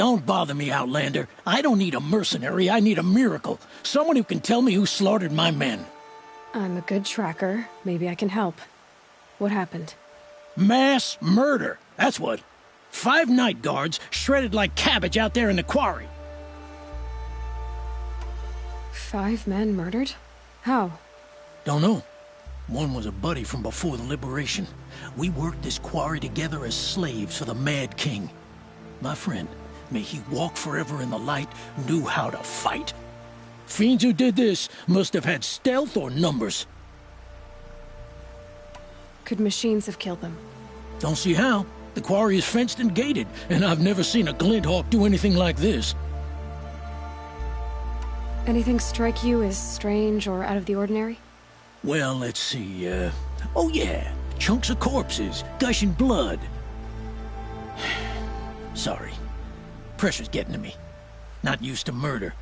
Don't bother me, Outlander. I don't need a mercenary, I need a miracle. Someone who can tell me who slaughtered my men. I'm a good tracker. Maybe I can help. What happened? Mass murder, that's what. 5 night guards shredded like cabbage out there in the quarry. 5 men murdered? How? Don't know. One was a buddy from before the liberation. We worked this quarry together as slaves for the Mad King. My friend, may he walk forever in the light, knew how to fight. Fiends who did this must have had stealth or numbers. Could machines have killed them? Don't see how. The quarry is fenced and gated, and I've never seen a Glinthawk do anything like this. Anything strike you as strange or out of the ordinary? Well, let's see, oh yeah, chunks of corpses, gushing blood. Sorry. Pressure's getting to me. Not used to murder.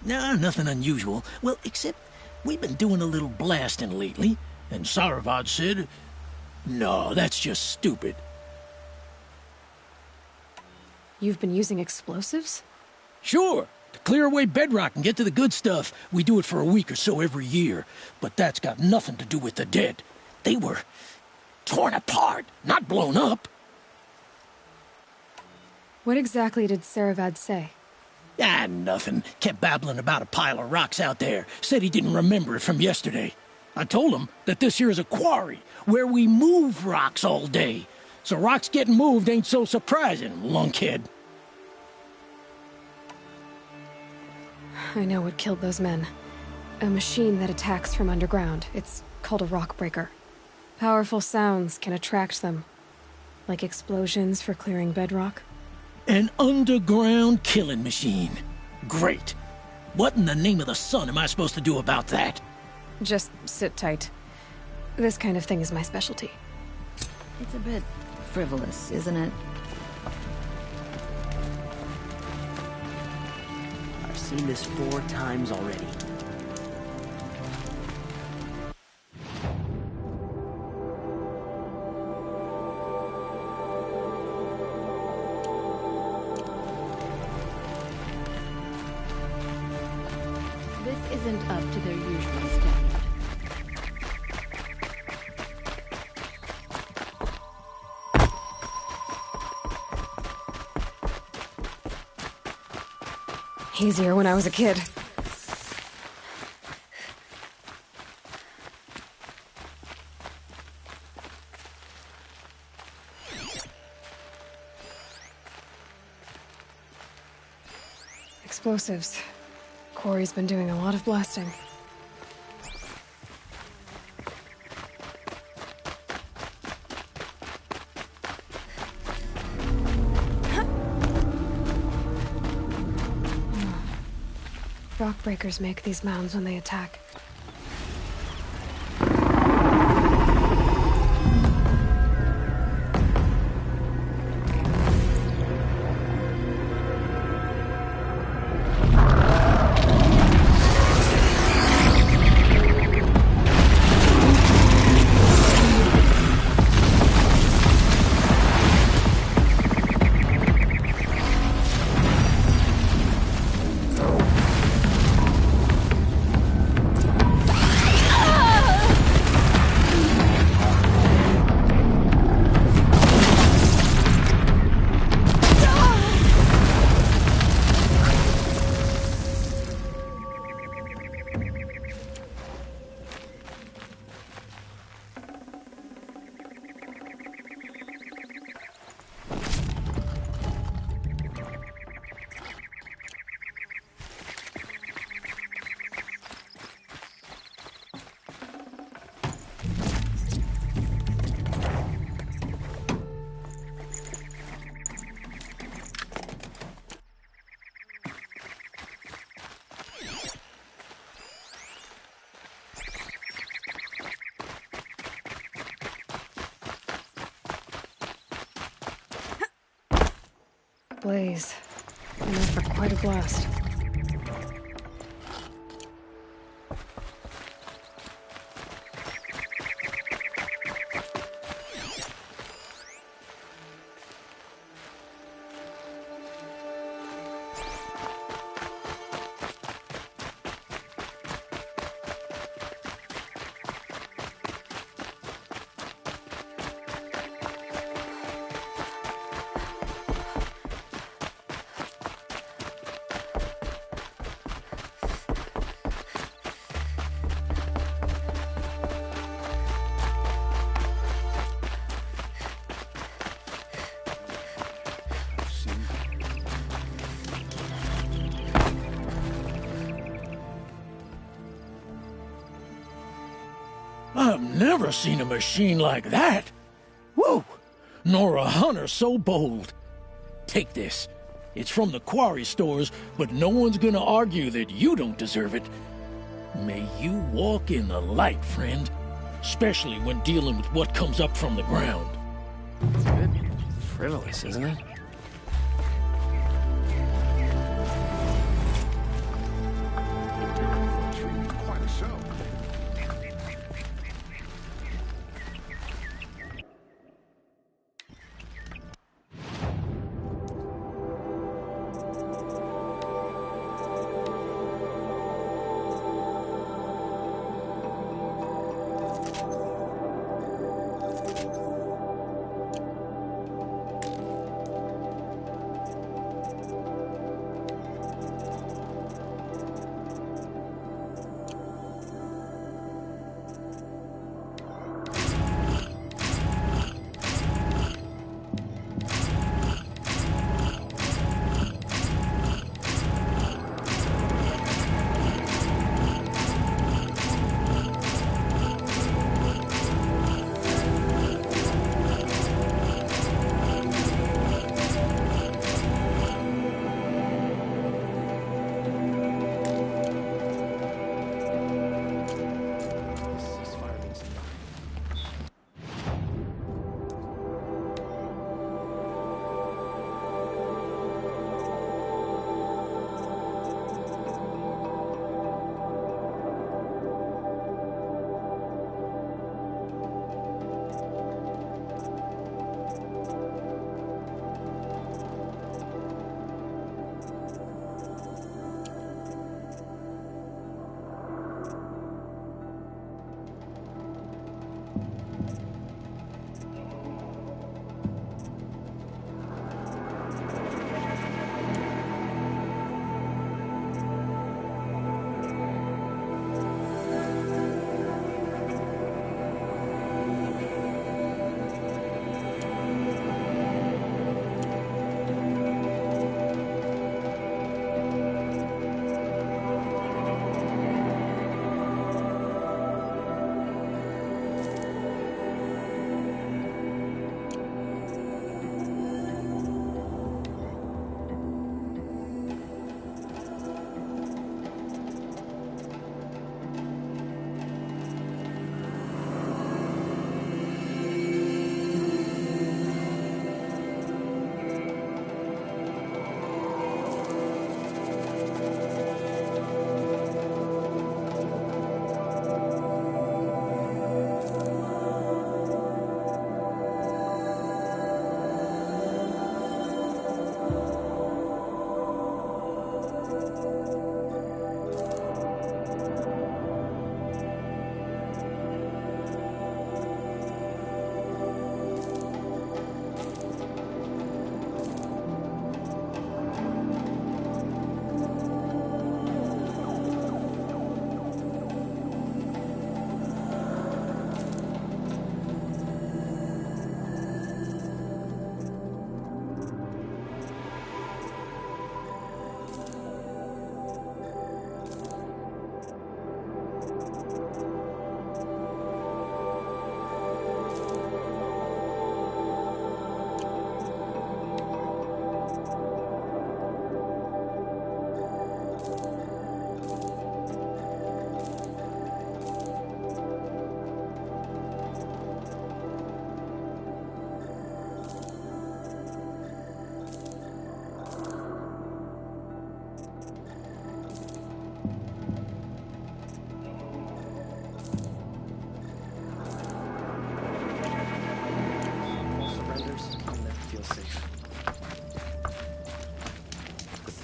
Nah, nothing unusual. Well, except we've been doing a little blasting lately, and Saravad said, no, that's just stupid. You've been using explosives? Sure. To clear away bedrock and get to the good stuff, we do it for a week or so every year. But that's got nothing to do with the dead. They were torn apart, not blown up. What exactly did Saravad say? Ah, nothing. Kept babbling about a pile of rocks out there. Said he didn't remember it from yesterday. I told him that this here is a quarry, where we move rocks all day. So rocks getting moved ain't so surprising, lunkhead. I know what killed those men. A machine that attacks from underground. It's called a rock breaker. Powerful sounds can attract them. Like explosions for clearing bedrock. An underground killing machine. Great. What in the name of the sun am I supposed to do about that? Just sit tight. This kind of thing is my specialty. It's a bit frivolous, isn't it? I've seen this 4 times already. This isn't up to their usual standard. Easier when I was a kid. Explosives. Corey's been doing a lot of blasting. Rock breakers make these mounds when they attack. Blaze. Enough for quite a blast. I've never seen a machine like that. Woo! Nor a hunter so bold. Take this. It's from the quarry stores, but no one's gonna argue that you don't deserve it. May you walk in the light, friend. Especially when dealing with what comes up from the ground. It's a bit frivolous, isn't it? Quite so.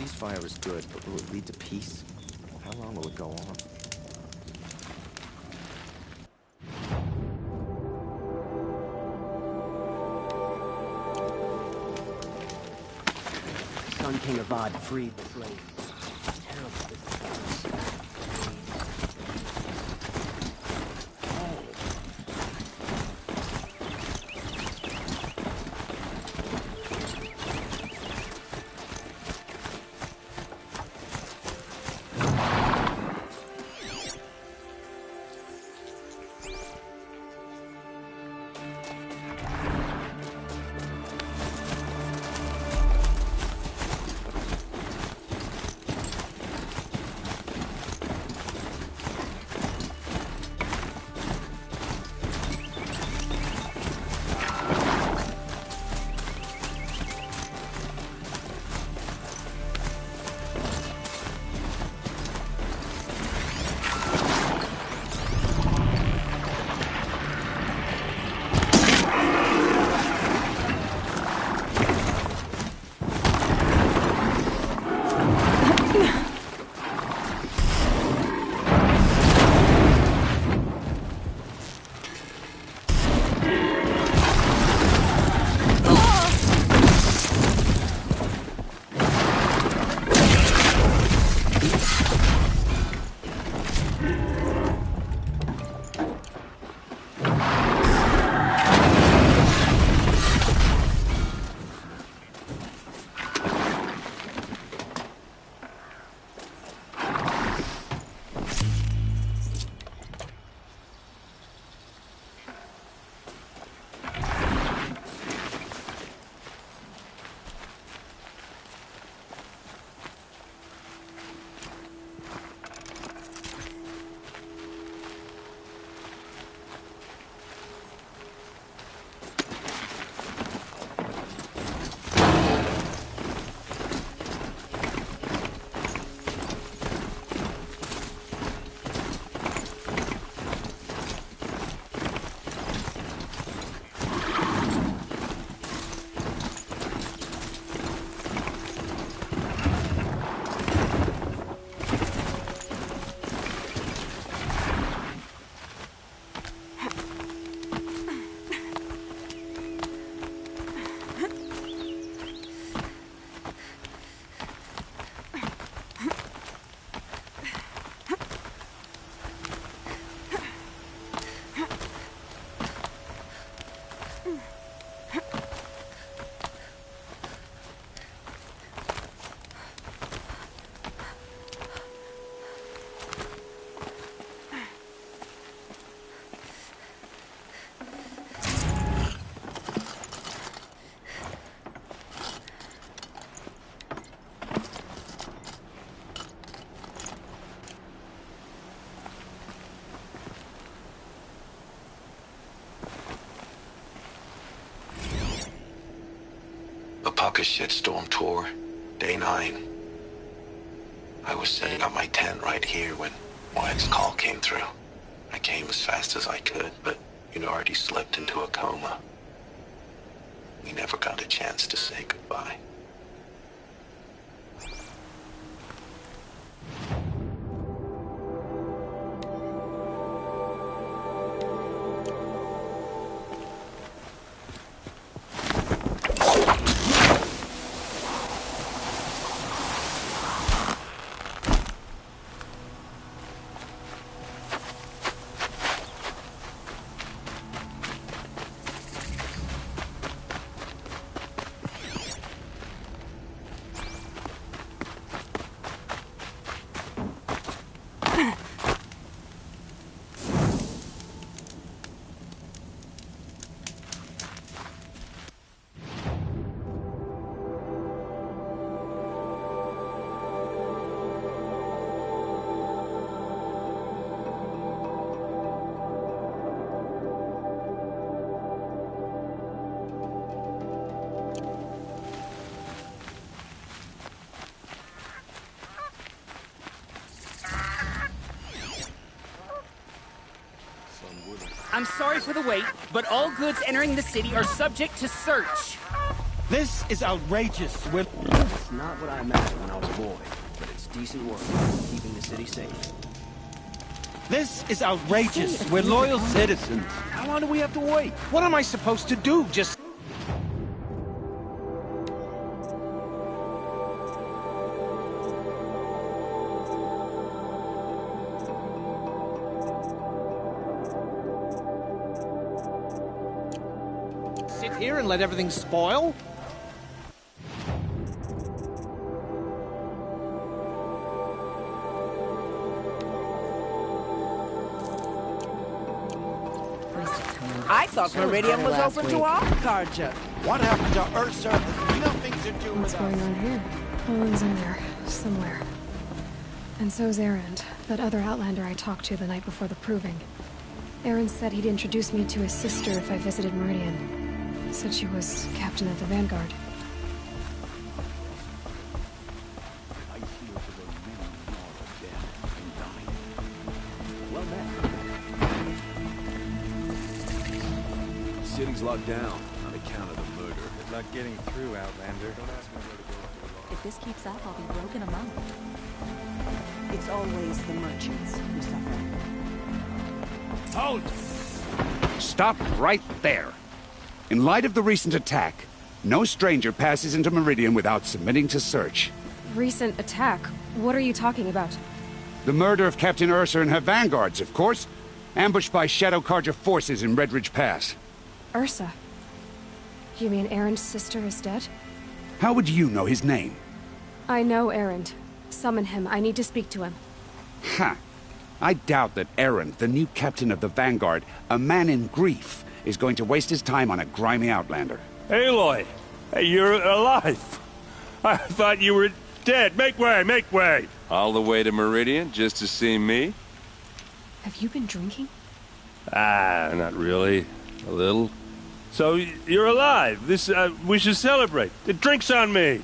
ceasefire is good, but will it lead to peace? How long will it go on? Sun King Avad freed the slaves. Terrible business. took a shitstorm tour, day 9. I was setting up my tent right here when Wyatt's call came through. I came as fast as I could, but you'd already slipped into a coma. We never got a chance to say goodbye. I'm sorry for the wait, but all goods entering the city are subject to search. This is outrageous. It's not what I imagined when I was a boy, but it's decent work, keeping the city safe. This is outrageous. We're loyal citizens. How long do we have to wait? What am I supposed to do? Just... sit here and let everything spoil? I thought Meridian was open to all Carja. What happened to Ursa has nothing to do with What's going on here? Owen's in there, somewhere. And so's Erend, that other Outlander I talked to the night before the proving. Erend said he'd introduce me to his sister if I visited Meridian. Said she was captain of the Vanguard. I feel for the many more dead and dying. Well met. The city's locked down on account of the murder. Good luck getting through, Outlander. Don't ask me where to go. If this keeps up, I'll be broken a month. It's always the merchants who suffer. Halt! Stop right there. In light of the recent attack, no stranger passes into Meridian without submitting to search. Recent attack? What are you talking about? The murder of Captain Ursa and her vanguards, of course. Ambushed by Shadow Carja forces in Redridge Pass. Ursa? You mean Erend's sister is dead? How would you know his name? I know Erend. Summon him. I need to speak to him. Ha! I doubt that Erend, the new captain of the Vanguard, a man in grief, is going to waste his time on a grimy Outlander. Aloy! Hey, you're alive! I thought you were dead. Make way, make way! All the way to Meridian just to see me? Have you been drinking? Ah, not really. A little. So, you're alive. This, we should celebrate. The drink's on me!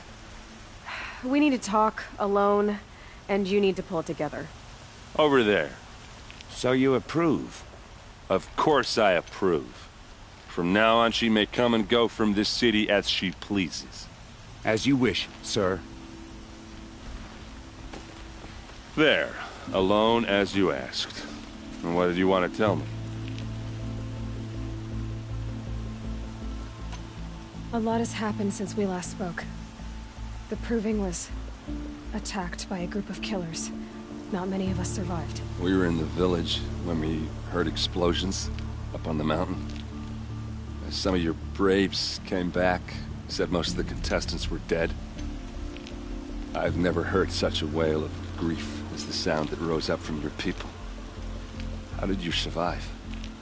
We need to talk, alone, and you need to pull it together. Over there. So you approve? Of course I approve. From now on, she may come and go from this city as she pleases. As you wish, sir. There. Alone as you asked. And what did you want to tell me? A lot has happened since we last spoke. The Proving was attacked by a group of killers. Not many of us survived. We were in the village when we heard explosions up on the mountain. Some of your braves came back, said most of the contestants were dead. I've never heard such a wail of grief as the sound that rose up from your people. How did you survive?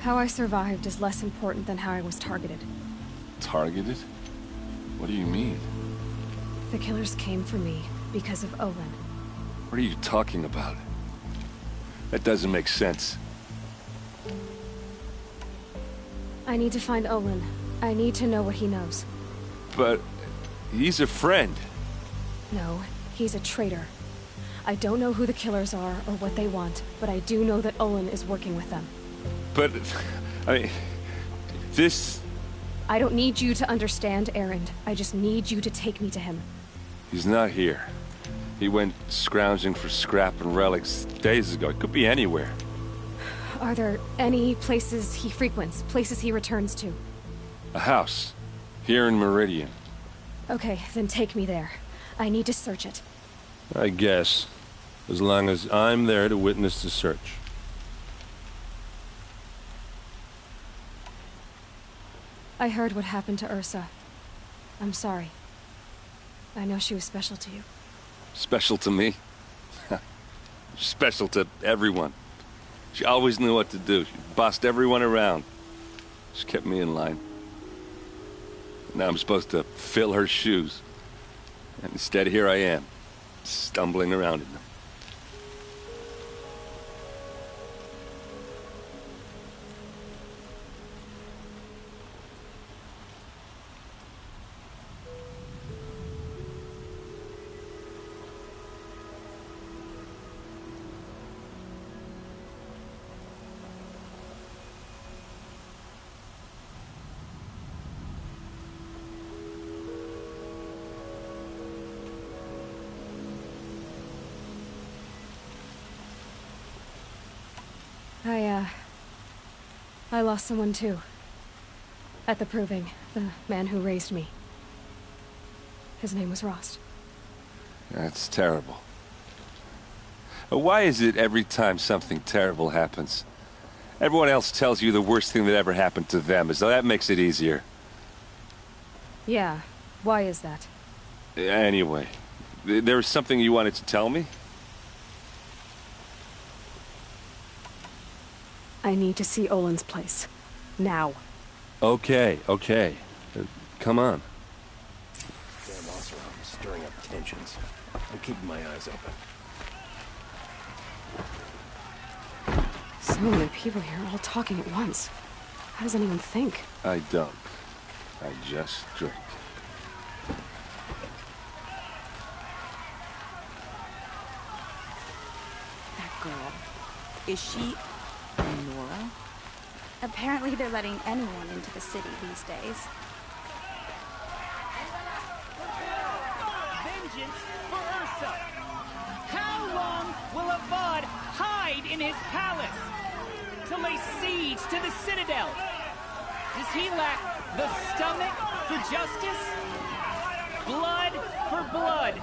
How I survived is less important than how I was targeted. Targeted? What do you mean? The killers came for me because of Olin. What are you talking about? That doesn't make sense. I need to find Olin. I need to know what he knows. But He's a friend. No, he's a traitor. I don't know who the killers are or what they want, but I do know that Olin is working with them. But, I mean, this... I don't need you to understand, Erend. I just need you to take me to him. He's not here. He went scrounging for scrap and relics days ago. It could be anywhere. Are there any places he frequents, places he returns to? A house. Here in Meridian. Okay, then take me there. I need to search it. I guess. As long as I'm there to witness the search. I heard what happened to Ursa. I'm sorry. I know she was special to you. Special to me? Special to everyone. She always knew what to do. She bossed everyone around. She kept me in line. Now I'm supposed to fill her shoes. And instead, here I am, stumbling around in them. I lost someone too. At the Proving, the man who raised me. His name was Rost. That's terrible. Why is it every time something terrible happens, everyone else tells you the worst thing that ever happened to them, as though that makes it easier? Yeah, why is that? Anyway, there was something you wanted to tell me? I need to see Olin's place. Now. Okay. Come on. Damn Oseram stirring up tensions. I'm keeping my eyes open. So many people here, all talking at once. How does anyone think? I don't. I just drink. That girl. Is she... Nora? Apparently they're letting anyone into the city these days. Vengeance for Ursa! How long will Avad hide in his palace? To lay siege to the Citadel? Does he lack the stomach for justice? Blood for blood.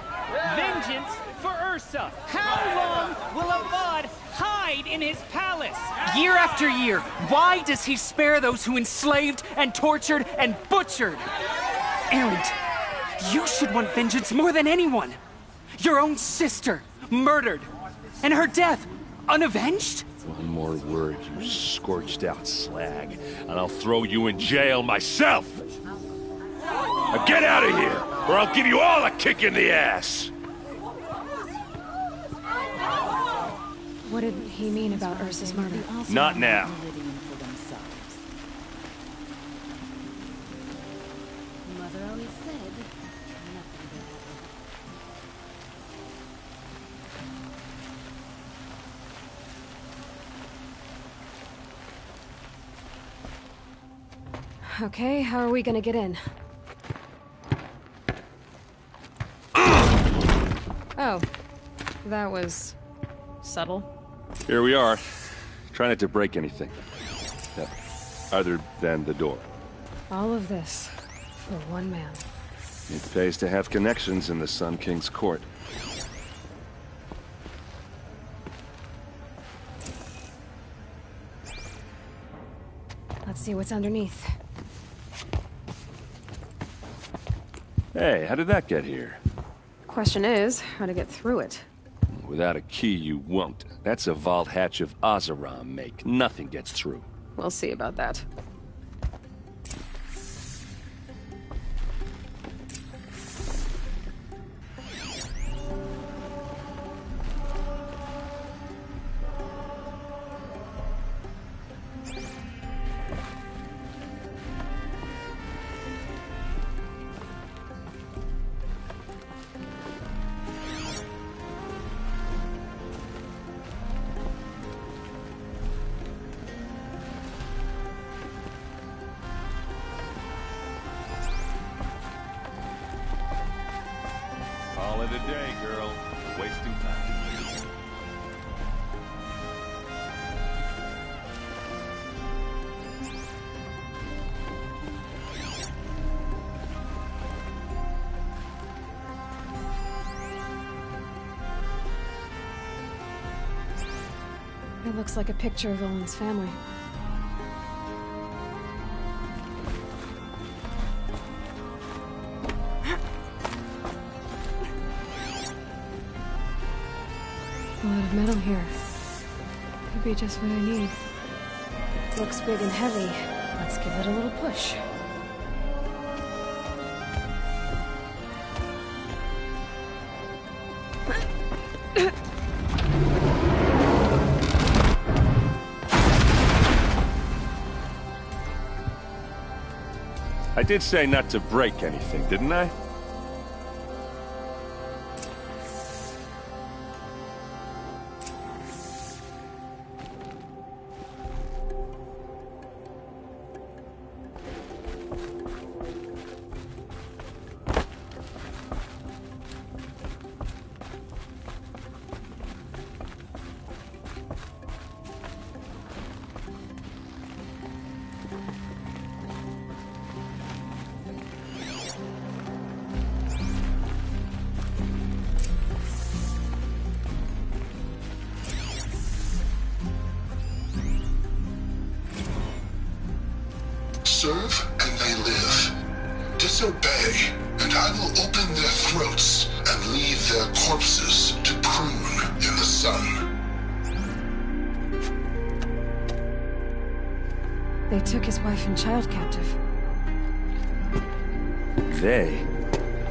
Vengeance for Ursa. How long will Avad hide in his palace? Year after year, why does he spare those who enslaved and tortured and butchered? Erend, you should want vengeance more than anyone. Your own sister, murdered, and her death, unavenged? One more word, you scorched out slag, and I'll throw you in jail myself! Now get out of here, or I'll give you all a kick in the ass! What did he mean about Ursa's murder? Not now. Mother always said, Okay, how are we gonna get in? Oh, that was subtle. Here we are. Try not to break anything. Other than the door. All of this for one man. It pays to have connections in the Sun King's court. Let's see what's underneath. Hey, how did that get here? Question is, how to get through it. Without a key, you won't. That's a vault hatch of Oseram make. Nothing gets through. We'll see about that. Call it a day, girl. Wasting time. It looks like a picture of Owen's family. A lot of metal here. Could be just what I need. Looks big and heavy. Let's give it a little push. I did say not to break anything, didn't I? Serve and they live. Disobey, and I will open their throats and leave their corpses to prune in the sun. They took his wife and child captive. They?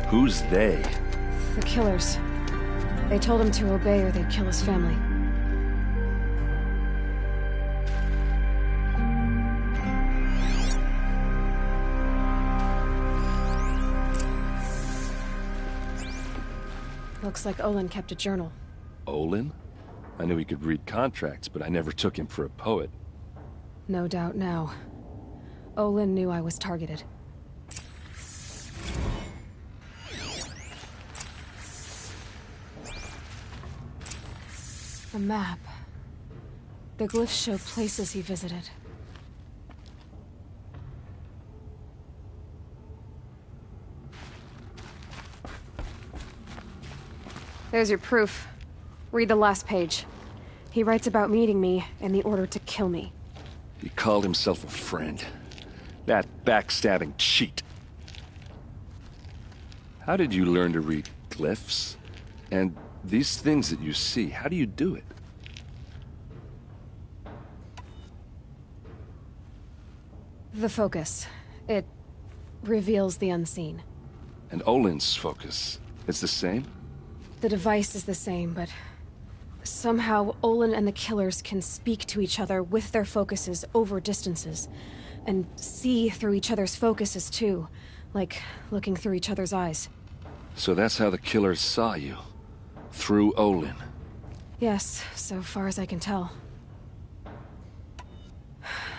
Who's they? The killers. They told him to obey or they'd kill his family. Looks like Olin kept a journal. Olin? I knew he could read contracts, but I never took him for a poet. No doubt now. Olin knew I was targeted. A map. The glyphs show places he visited. There's your proof. Read the last page. He writes about meeting me and the order to kill me. He called himself a friend. That backstabbing cheat. How did you learn to read glyphs? And these things that you see, how do you do it? The focus. It reveals the unseen. And Olin's focus, it's the same? The device is the same, but somehow Olin and the killers can speak to each other with their focuses over distances, and see through each other's focuses too, like looking through each other's eyes. So that's how the killers saw you? Through Olin? Yes, so far as I can tell.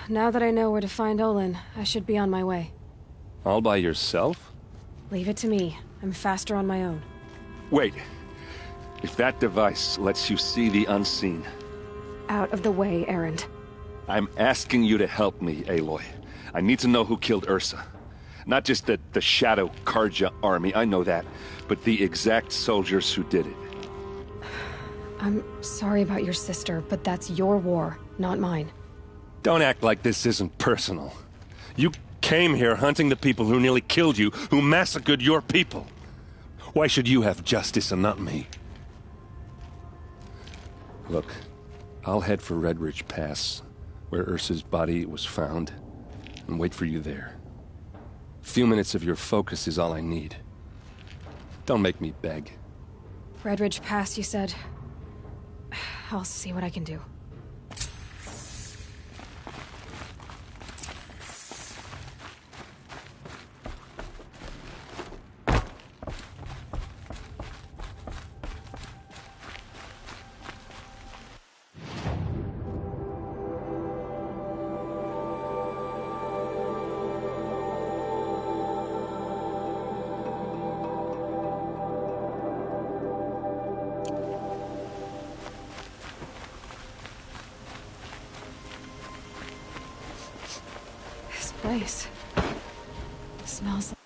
Now that I know where to find Olin, I should be on my way. All by yourself? Leave it to me. I'm faster on my own. Wait. If that device lets you see the unseen... Out of the way, Erend. I'm asking you to help me, Aloy. I need to know who killed Ursa. Not just the Shadow Karja army, I know that, but the exact soldiers who did it. I'm sorry about your sister, but that's your war, not mine. Don't act like this isn't personal. You came here hunting the people who nearly killed you, who massacred your people. Why should you have justice and not me? Look, I'll head for Red Ridge Pass, where Ursa's body was found, and wait for you there. A few minutes of your focus is all I need. Don't make me beg. Red Ridge Pass, you said? I'll see what I can do. place. Smells like...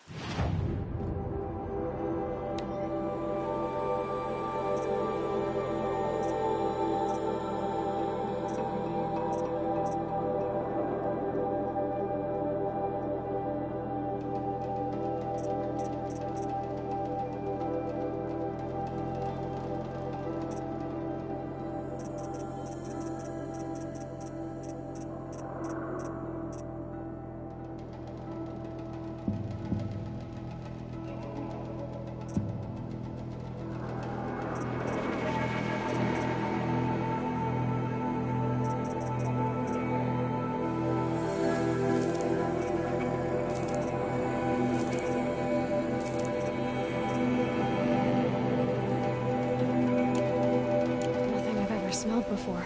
smelled before.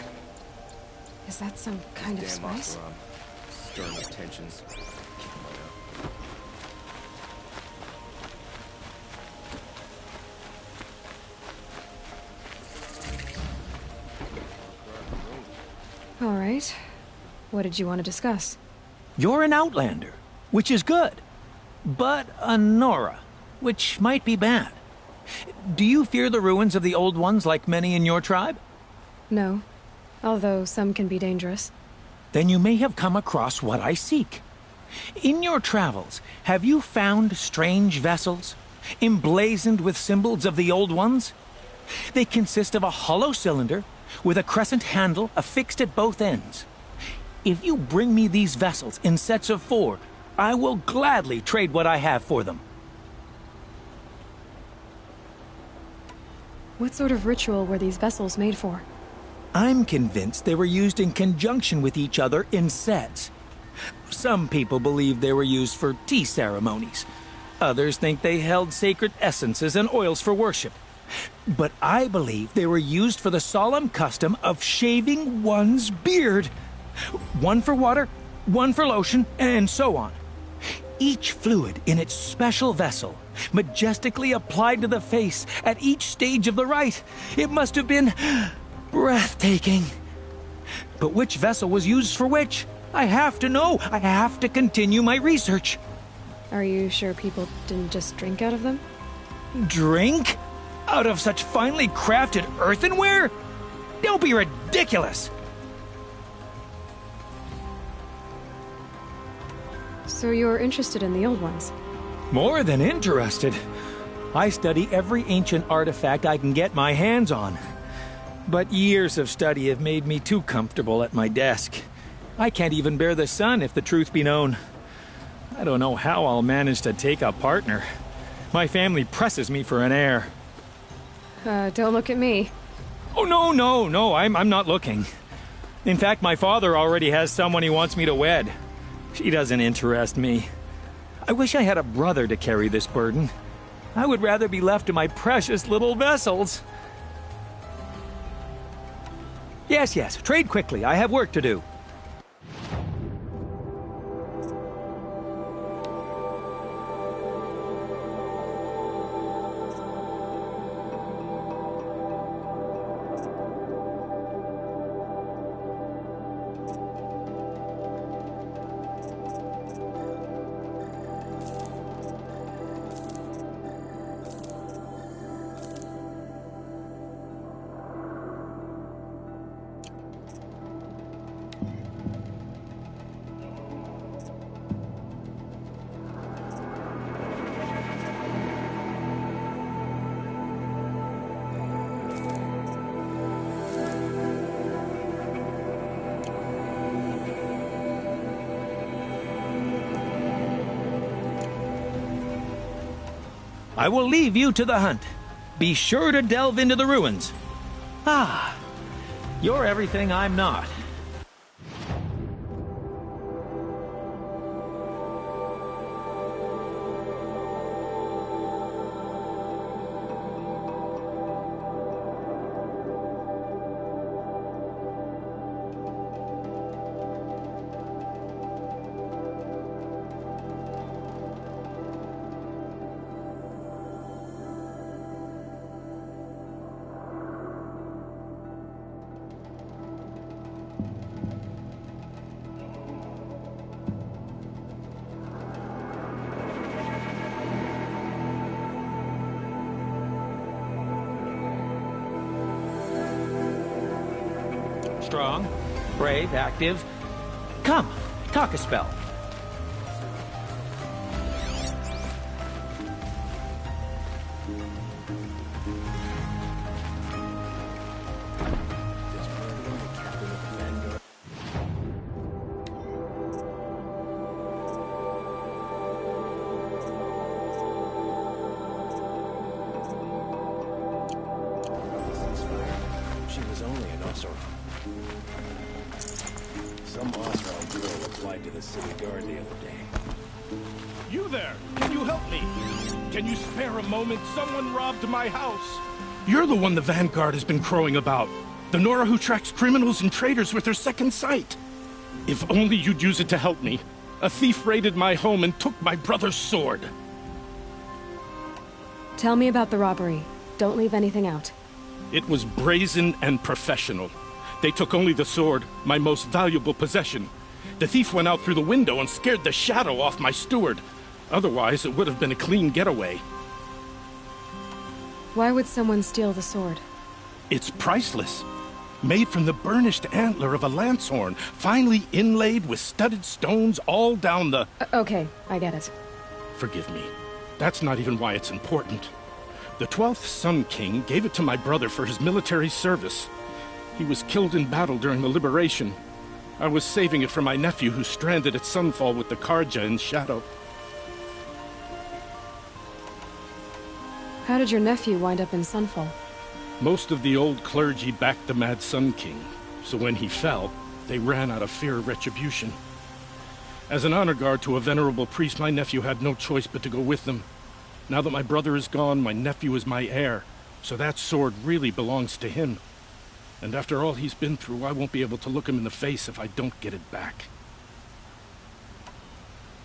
Is that some kind of spice? Stirring up tensions. All right. What did you want to discuss? You're an outlander, which is good. But a Nora, which might be bad. Do you fear the ruins of the old ones like many in your tribe? No. Although some can be dangerous. Then you may have come across what I seek. In your travels, have you found strange vessels, emblazoned with symbols of the old ones? They consist of a hollow cylinder with a crescent handle affixed at both ends. If you bring me these vessels in sets of 4, I will gladly trade what I have for them. What sort of ritual were these vessels made for? I'm convinced they were used in conjunction with each other in sets. Some people believe they were used for tea ceremonies. Others think they held sacred essences and oils for worship. But I believe they were used for the solemn custom of shaving one's beard. One for water, one for lotion, and so on. Each fluid in its special vessel, majestically applied to the face at each stage of the rite. It must have been breathtaking. But which vessel was used for which? I have to know. I have to continue my research. Are you sure people didn't just drink out of them? Drink? Out of such finely crafted earthenware? Don't be ridiculous! So you're interested in the old ones? More than interested. I study every ancient artifact I can get my hands on. But years of study have made me too comfortable at my desk. I can't even bear the sun, if the truth be known. I don't know how I'll manage to take a partner. My family presses me for an heir. Don't look at me. Oh, no, I'm not looking. In fact, my father already has someone he wants me to wed. She doesn't interest me. I wish I had a brother to carry this burden. I would rather be left to my precious little vessels. Yes, trade quickly. I have work to do. I will leave you to the hunt. Be sure to delve into the ruins. Ah, you're everything I'm not. Strong, brave, active. Come, talk a spell. She was only an Oseram. Some Oseram girl applied to the city guard the other day. You there! Can you help me? Can you spare a moment? Someone robbed my house. You're the one the Vanguard has been crowing about. The Nora who tracks criminals and traitors with her second sight. If only you'd use it to help me. A thief raided my home and took my brother's sword. Tell me about the robbery. Don't leave anything out. It was brazen and professional. They took only the sword, my most valuable possession. The thief went out through the window and scared the shadow off my steward. Otherwise, it would have been a clean getaway. Why would someone steal the sword? It's priceless. Made from the burnished antler of a lancehorn, finely inlaid with studded stones all down the... Okay, I get it. Forgive me. That's not even why it's important. The 12th Sun King gave it to my brother for his military service. He was killed in battle during the liberation. I was saving it for my nephew who's stranded at Sunfall with the Karja in Shadow. How did your nephew wind up in Sunfall? Most of the old clergy backed the Mad Sun King, so when he fell, they ran out of fear of retribution. As an honor guard to a venerable priest, my nephew had no choice but to go with them. Now that my brother is gone, my nephew is my heir, so that sword really belongs to him. And after all he's been through, I won't be able to look him in the face if I don't get it back.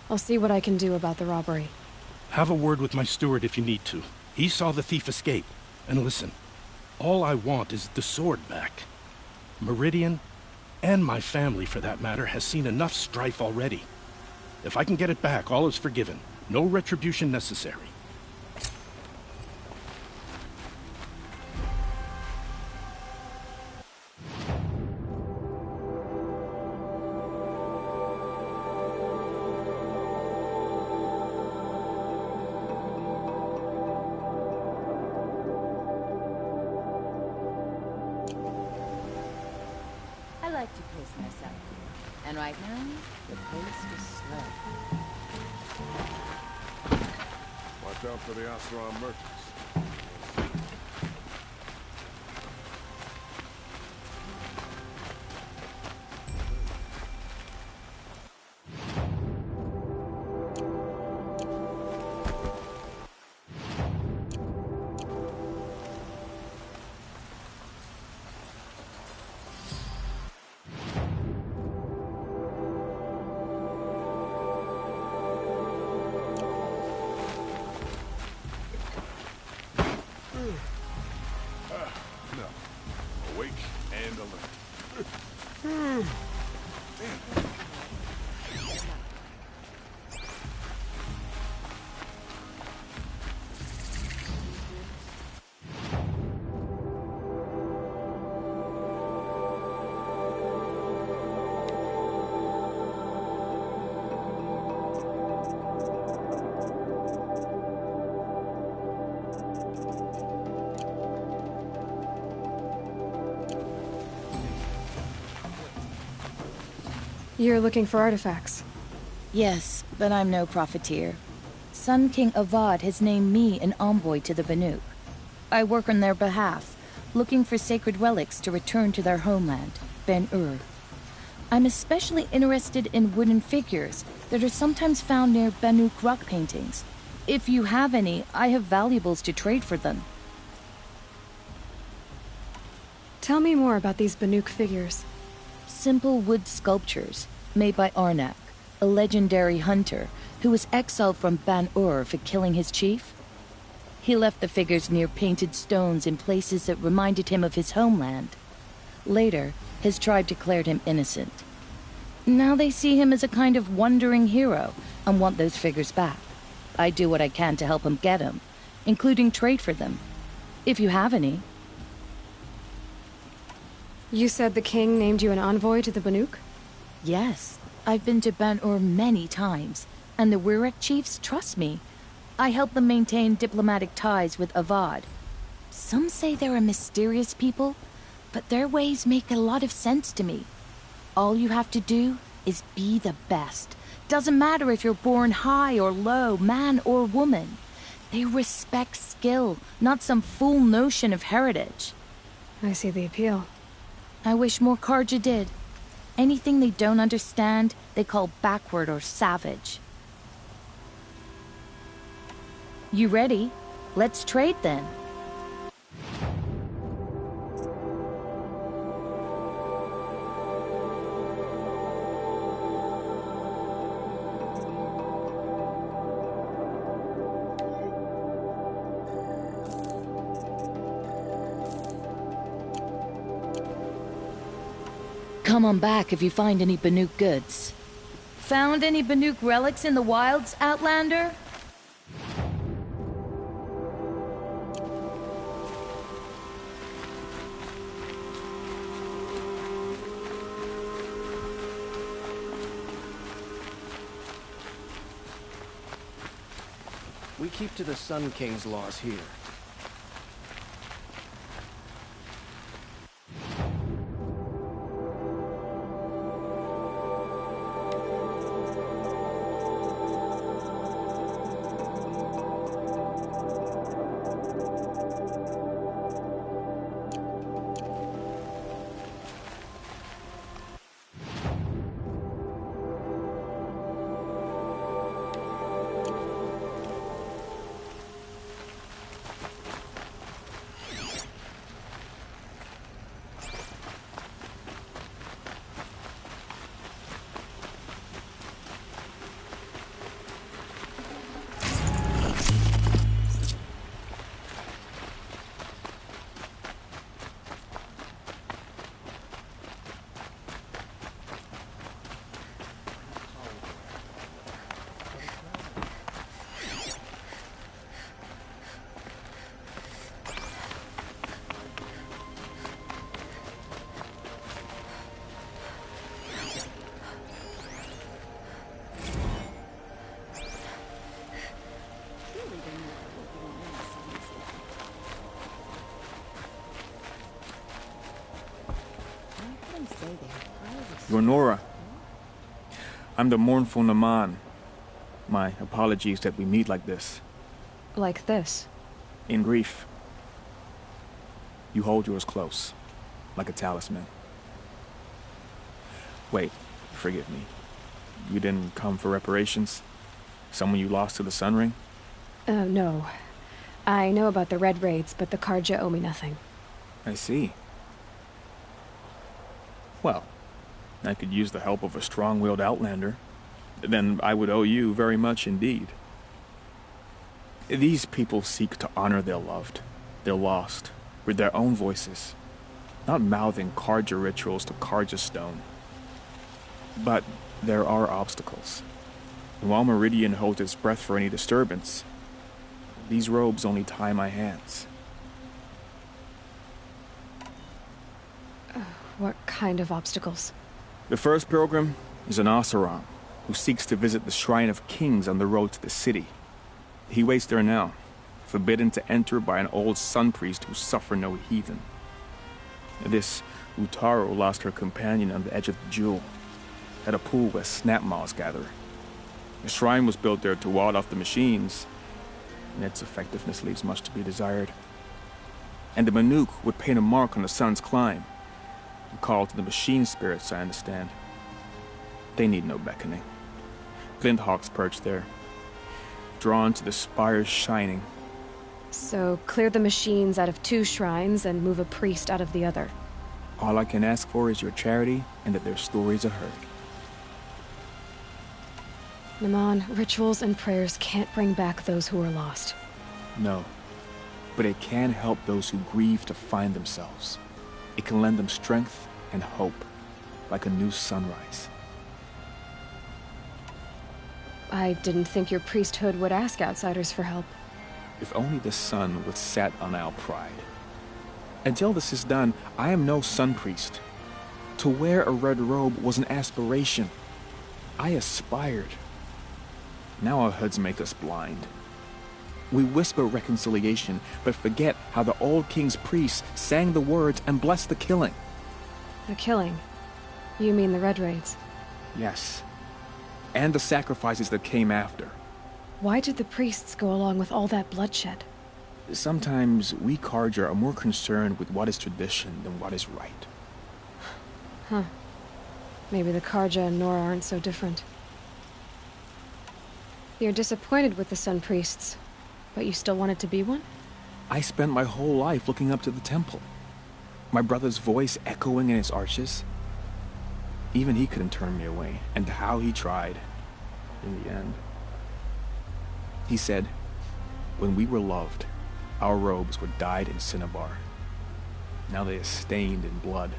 I'll see what I can do about the robbery. Have a word with my steward if you need to. He saw the thief escape. And listen, all I want is the sword back. Meridian, and my family for that matter, has seen enough strife already. If I can get it back, all is forgiven. No retribution necessary. I like to pace myself. And right now, the pace is slow. Watch out for the Oseram merchants. Awake and alert. You're looking for artifacts? Yes, but I'm no profiteer. Sun King Avad has named me an envoy to the Banuk. I work on their behalf, looking for sacred relics to return to their homeland, Ben-Ur. I'm especially interested in wooden figures that are sometimes found near Banuk rock paintings. If you have any, I have valuables to trade for them. Tell me more about these Banuk figures. Simple wood sculptures made by Arnak, a legendary hunter who was exiled from Ban-Ur for killing his chief. He left the figures near painted stones in places that reminded him of his homeland. Later, his tribe declared him innocent. Now they see him as a kind of wandering hero and want those figures back. I do what I can to help him get them, including trade for them, if you have any. You said the king named you an envoy to the Banuk? Yes, I've been to Ban-Ur many times, and the Wirek chiefs trust me. I help them maintain diplomatic ties with Avad. Some say they're a mysterious people, but their ways make a lot of sense to me. All you have to do is be the best. Doesn't matter if you're born high or low, man or woman. They respect skill, not some fool notion of heritage. I see the appeal. I wish more Carja did. Anything they don't understand, they call backward or savage. You ready? Let's trade then. Come on back if you find any Banuk goods. Found any Banuk relics in the wilds, Outlander? We keep to the Sun King's laws here. Granora. I'm the mournful Naman. My apologies that we meet like this. Like this? In grief. You hold yours close, like a talisman. Wait, forgive me. You didn't come for reparations? Someone you lost to the Sun Ring? No. I know about the Red Raids, but the Carja owe me nothing. I see. Well, I could use the help of a strong-willed outlander. Then I would owe you very much indeed. These people seek to honor their loved, their lost, with their own voices, not mouthing Carja rituals to Carja stone. But there are obstacles. And while Meridian holds its breath for any disturbance, these robes only tie my hands. What kind of obstacles? The first pilgrim is an Oseram, who seeks to visit the Shrine of Kings on the road to the city. He waits there now, forbidden to enter by an old sun priest who suffer no heathen. This Utaro lost her companion on the edge of the Jewel, at a pool where snap moths gather. The shrine was built there to ward off the machines, and its effectiveness leaves much to be desired. And the Banuk would paint a mark on the sun's climb, a call to the machine spirits, I understand. They need no beckoning. Glint hawks perch there, drawn to the spires shining. So, clear the machines out of 2 shrines and move a priest out of the other. All I can ask for is your charity and that their stories are heard. Naman, rituals and prayers can't bring back those who are lost. No, but it can help those who grieve to find themselves. It can lend them strength and hope, like a new sunrise. I didn't think your priesthood would ask outsiders for help. If only the sun would set on our pride. Until this is done, I am no sun priest. To wear a red robe was an aspiration. I aspired. Now our hoods make us blind. We whisper reconciliation, but forget how the old king's priests sang the words and blessed the killing. The killing? You mean the Red Raids? Yes. And the sacrifices that came after. Why did the priests go along with all that bloodshed? Sometimes we Carja are more concerned with what is tradition than what is right. Huh. Maybe the Carja and Nora aren't so different. You're disappointed with the Sun Priests, but you still wanted to be one? I spent my whole life looking up to the temple. My brother's voice echoing in its arches. Even he couldn't turn me away, and how he tried. In the end. He said, when we were loved, our robes were dyed in cinnabar. Now they are stained in blood.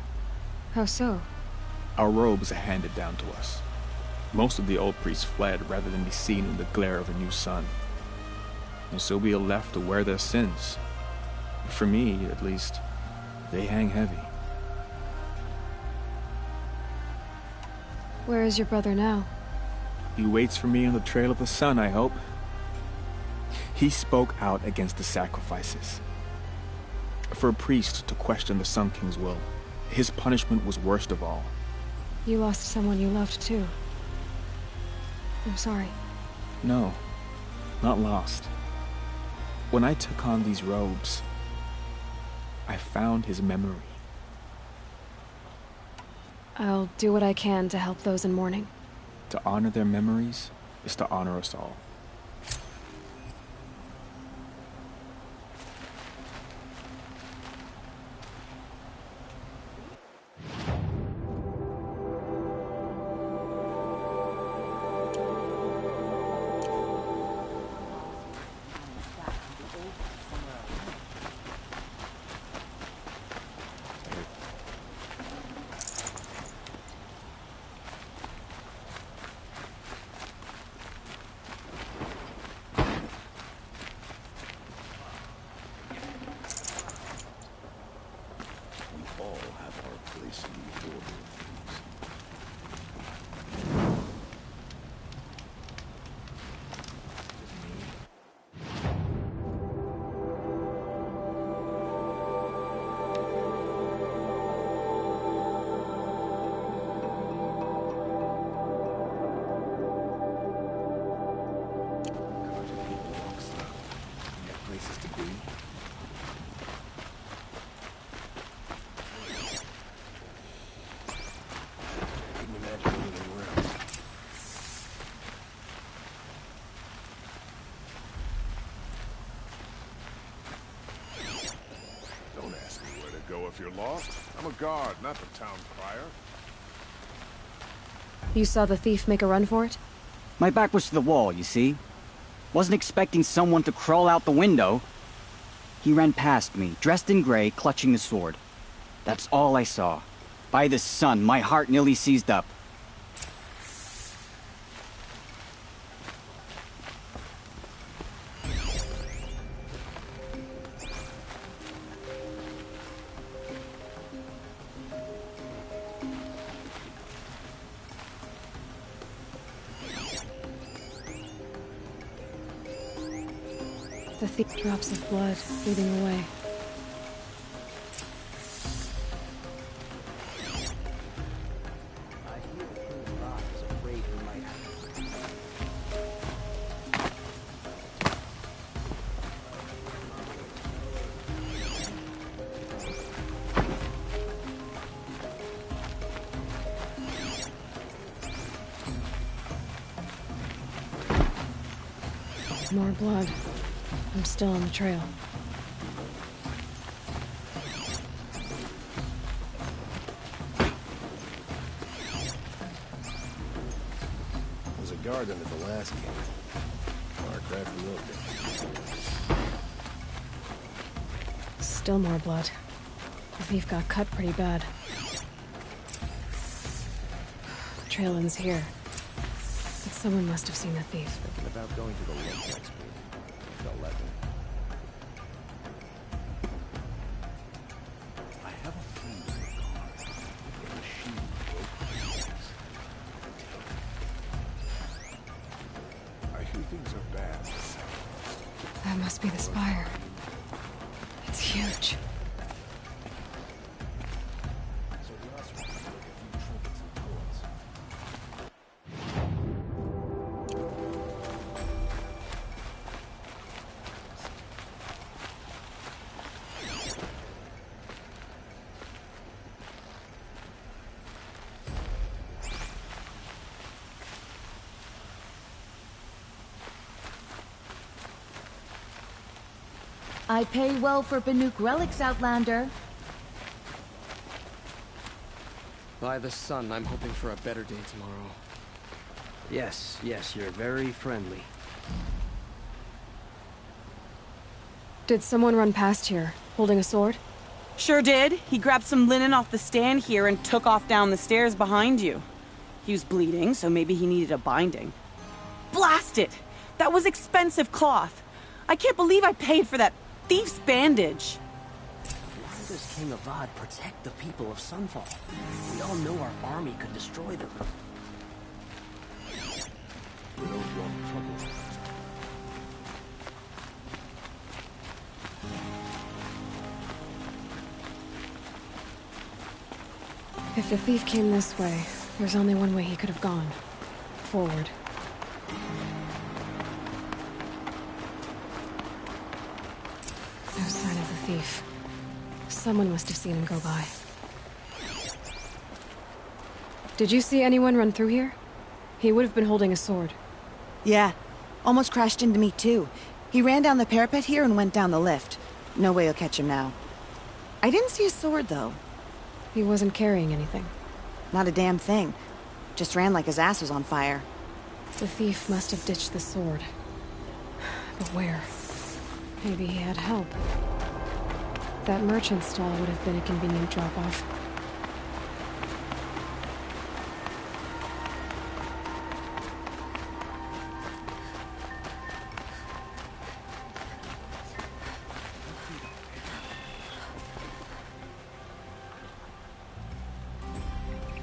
How so? Our robes are handed down to us. Most of the old priests fled rather than be seen in the glare of a new sun. And so we are left to wear their sins. For me, at least, they hang heavy. Where is your brother now? He waits for me on the trail of the sun, I hope. He spoke out against the sacrifices. For a priest to question the Sun King's will, his punishment was worst of all. You lost someone you loved too. I'm sorry. No, not lost. When I took on these robes, I found his memory. I'll do what I can to help those in mourning. To honor their memories is to honor us all. If you're lost, I'm a guard, not the town crier. You saw the thief make a run for it? My back was to the wall, you see? Wasn't expecting someone to crawl out the window. He ran past me, dressed in gray, clutching the sword. That's all I saw. By the sun, my heart nearly seized up. The thick drops of blood leading away. More blood. I'm still on the trail. There's a guard under the last king. Firecraft reloaded. Still more blood. The thief got cut pretty bad. The trail ends here. But someone must have seen the thief. Thinking about going to the lake next week. Felt like it. Things are bad. That must be the spire. It's huge. I pay well for Banuk relics, Outlander. By the sun, I'm hoping for a better day tomorrow. Yes, you're very friendly. Did someone run past here, holding a sword? Sure did. He grabbed some linen off the stand here and took off down the stairs behind you. He was bleeding, so maybe he needed a binding. Blast it! That was expensive cloth. I can't believe I paid for that thief's bandage. Why does King Avad protect the people of Sunfall? We all know our army could destroy them. If the thief came this way, there's only one way he could have gone. Forward. No sign of the thief. Someone must have seen him go by. Did you see anyone run through here? He would have been holding a sword. Yeah. Almost crashed into me, too. He ran down the parapet here and went down the lift. No way you'll catch him now. I didn't see a sword, though. He wasn't carrying anything. Not a damn thing. Just ran like his ass was on fire. The thief must have ditched the sword. But where? Maybe he had help. That merchant stall would have been a convenient drop-off.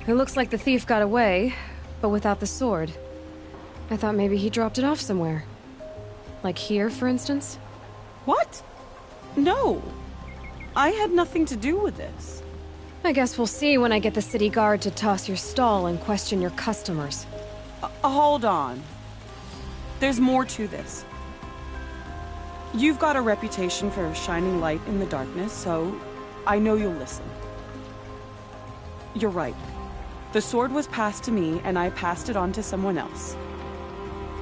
It looks like the thief got away, but without the sword. I thought maybe he dropped it off somewhere. Like here, for instance? What? No. I had nothing to do with this. I guess we'll see when I get the city guard to toss your stall and question your customers. Hold on. There's more to this. You've got a reputation for shining light in the darkness, so I know you'll listen. You're right. The sword was passed to me, and I passed it on to someone else.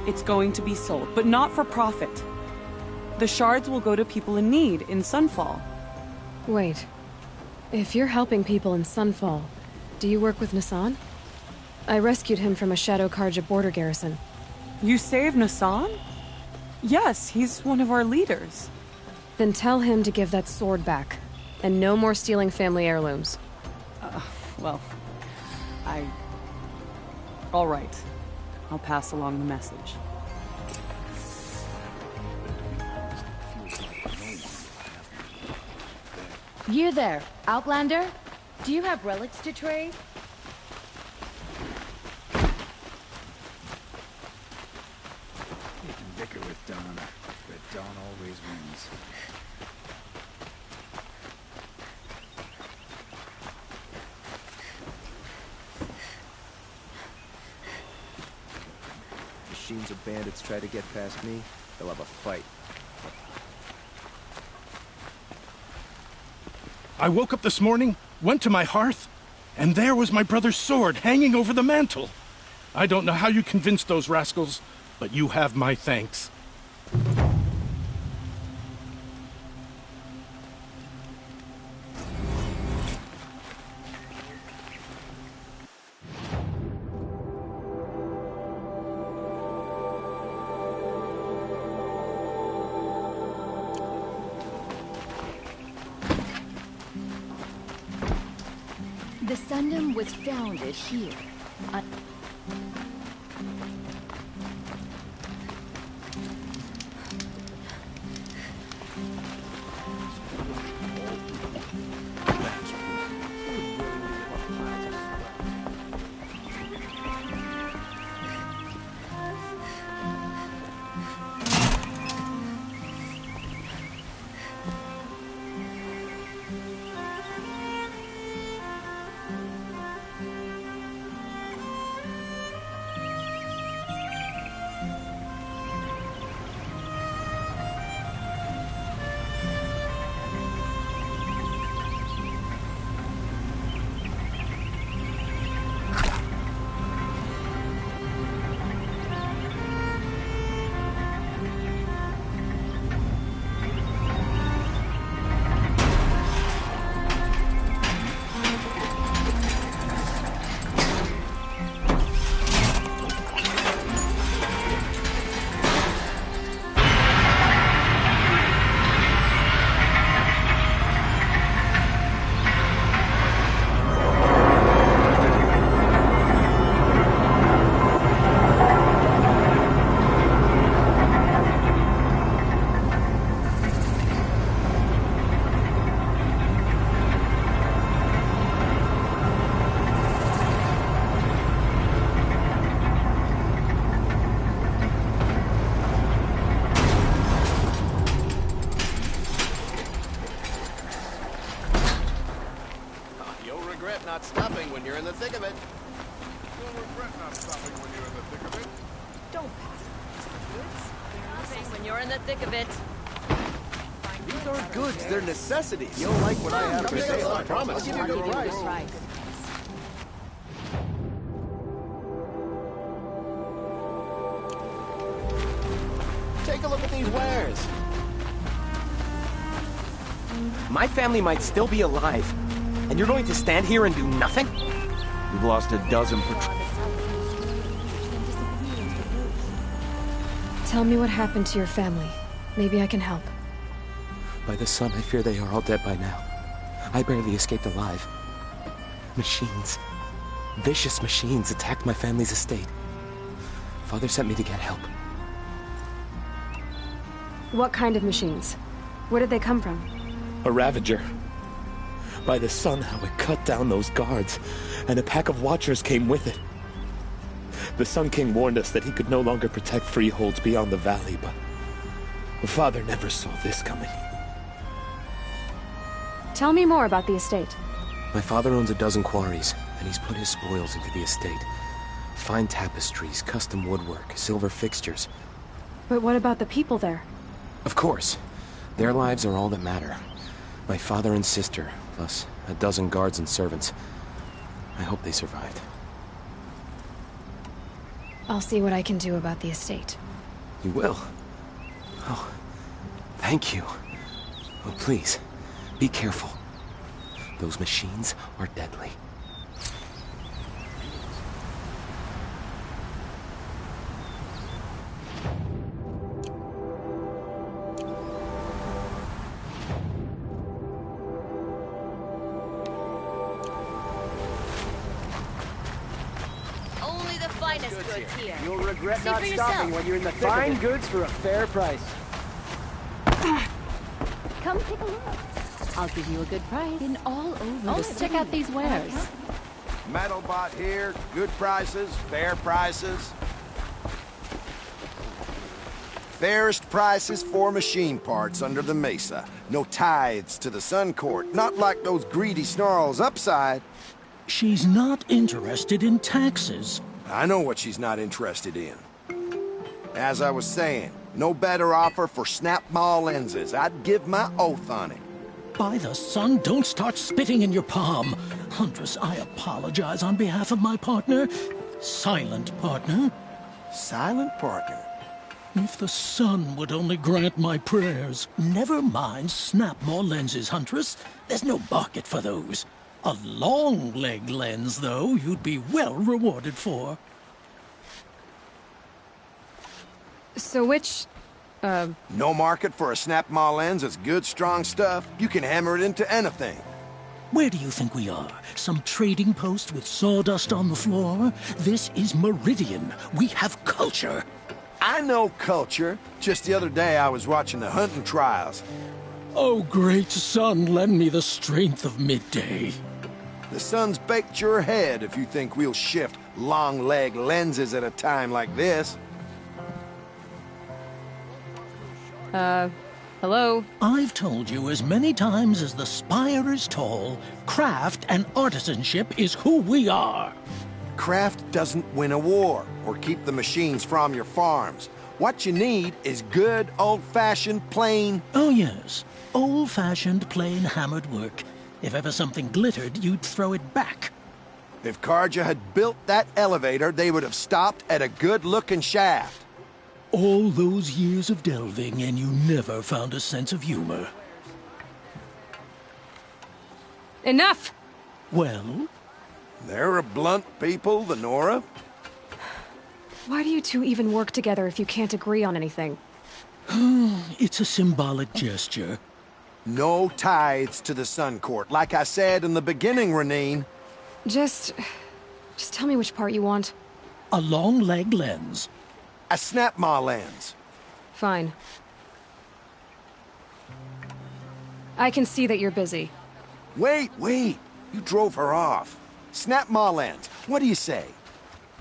It's going to be sold, but not for profit. The shards will go to people in need in Sunfall. Wait. If you're helping people in Sunfall, do you work with Nassan? I rescued him from a Shadow Karja border garrison. You saved Nassan? Yes, he's one of our leaders. Then tell him to give that sword back. And no more stealing family heirlooms. Well, all right. I'll pass along the message. You there, Outlander? Do you have relics to trade? You can bicker with Dawn, but Dawn always wins. Machines or bandits try to get past me, they'll have a fight. I woke up this morning, went to my hearth, and there was my brother's sword hanging over the mantel. I don't know how you convinced those rascals, but you have my thanks. The Sundom was founded here. the thick of it. You'll regret not stopping when you're in the thick of it. Don't pass it when you're in the thick of it. These aren't goods, they're necessities. You'll like what I have to say, I promise. I'll give you a good price. Take a look at these wares. My family might still be alive, and you're going to stand here and do nothing? We've lost a dozen Tell me what happened to your family. Maybe I can help. By the sun, I fear they are all dead by now. I barely escaped alive. Machines. Vicious machines attacked my family's estate. Father sent me to get help. What kind of machines? Where did they come from? A Ravager. By the sun, how it cut down those guards, and a pack of watchers came with it. The Sun King warned us that he could no longer protect freeholds beyond the valley, but Father never saw this coming. Tell me more about the estate. My father owns a dozen quarries, and he's put his spoils into the estate. Fine tapestries, custom woodwork, silver fixtures. But what about the people there? Of course. Their lives are all that matter. My father and sister, plus a dozen guards and servants. I hope they survived. I'll see what I can do about the estate. You will? Oh, thank you. Oh, please, be careful. Those machines are deadly. Goods here. You'll regret See not for stopping yourself. when you're in the thick of it. Fine goods for a fair price. Come take a look. I'll give you a good price. In all over. Just check out these wares. Metal bot here, good prices, fair prices. Fairest prices for machine parts under the mesa. No tithes to the Sun Court, not like those greedy snarls upside. She's not interested in taxes. I know what she's not interested in. As I was saying, no better offer for snap-maw lenses. I'd give my oath on it. By the sun, don't start spitting in your palm. Huntress, I apologize on behalf of my partner. Silent partner. Silent partner? If the sun would only grant my prayers. Never mind snap-maw lenses, Huntress. There's no market for those. A long leg lens, though, you'd be well rewarded for. So which, No market for a snap-maw lens is good, strong stuff. You can hammer it into anything. Where do you think we are? Some trading post with sawdust on the floor? This is Meridian. We have culture. I know culture. Just the other day I was watching the hunting trials. Oh, great sun, lend me the strength of midday. The sun's baked your head if you think we'll shift long leg lenses at a time like this. Hello? I've told you as many times as the spire is tall, craft and artisanship is who we are. Craft doesn't win a war or keep the machines from your farms. What you need is good, old-fashioned, plain... Oh, yes. Old-fashioned, plain hammered work. If ever something glittered, you'd throw it back. If Karja had built that elevator, they would have stopped at a good-looking shaft. All those years of delving, and you never found a sense of humor. Enough! Well? They're a blunt people, the Nora. Why do you two even work together if you can't agree on anything? It's a symbolic gesture. No tithes to the Sun Court, like I said in the beginning, Renine. Just tell me which part you want. A long leg lens. A snap-maw lens. Fine. I can see that you're busy. Wait. You drove her off. Snap-maw lens. What do you say?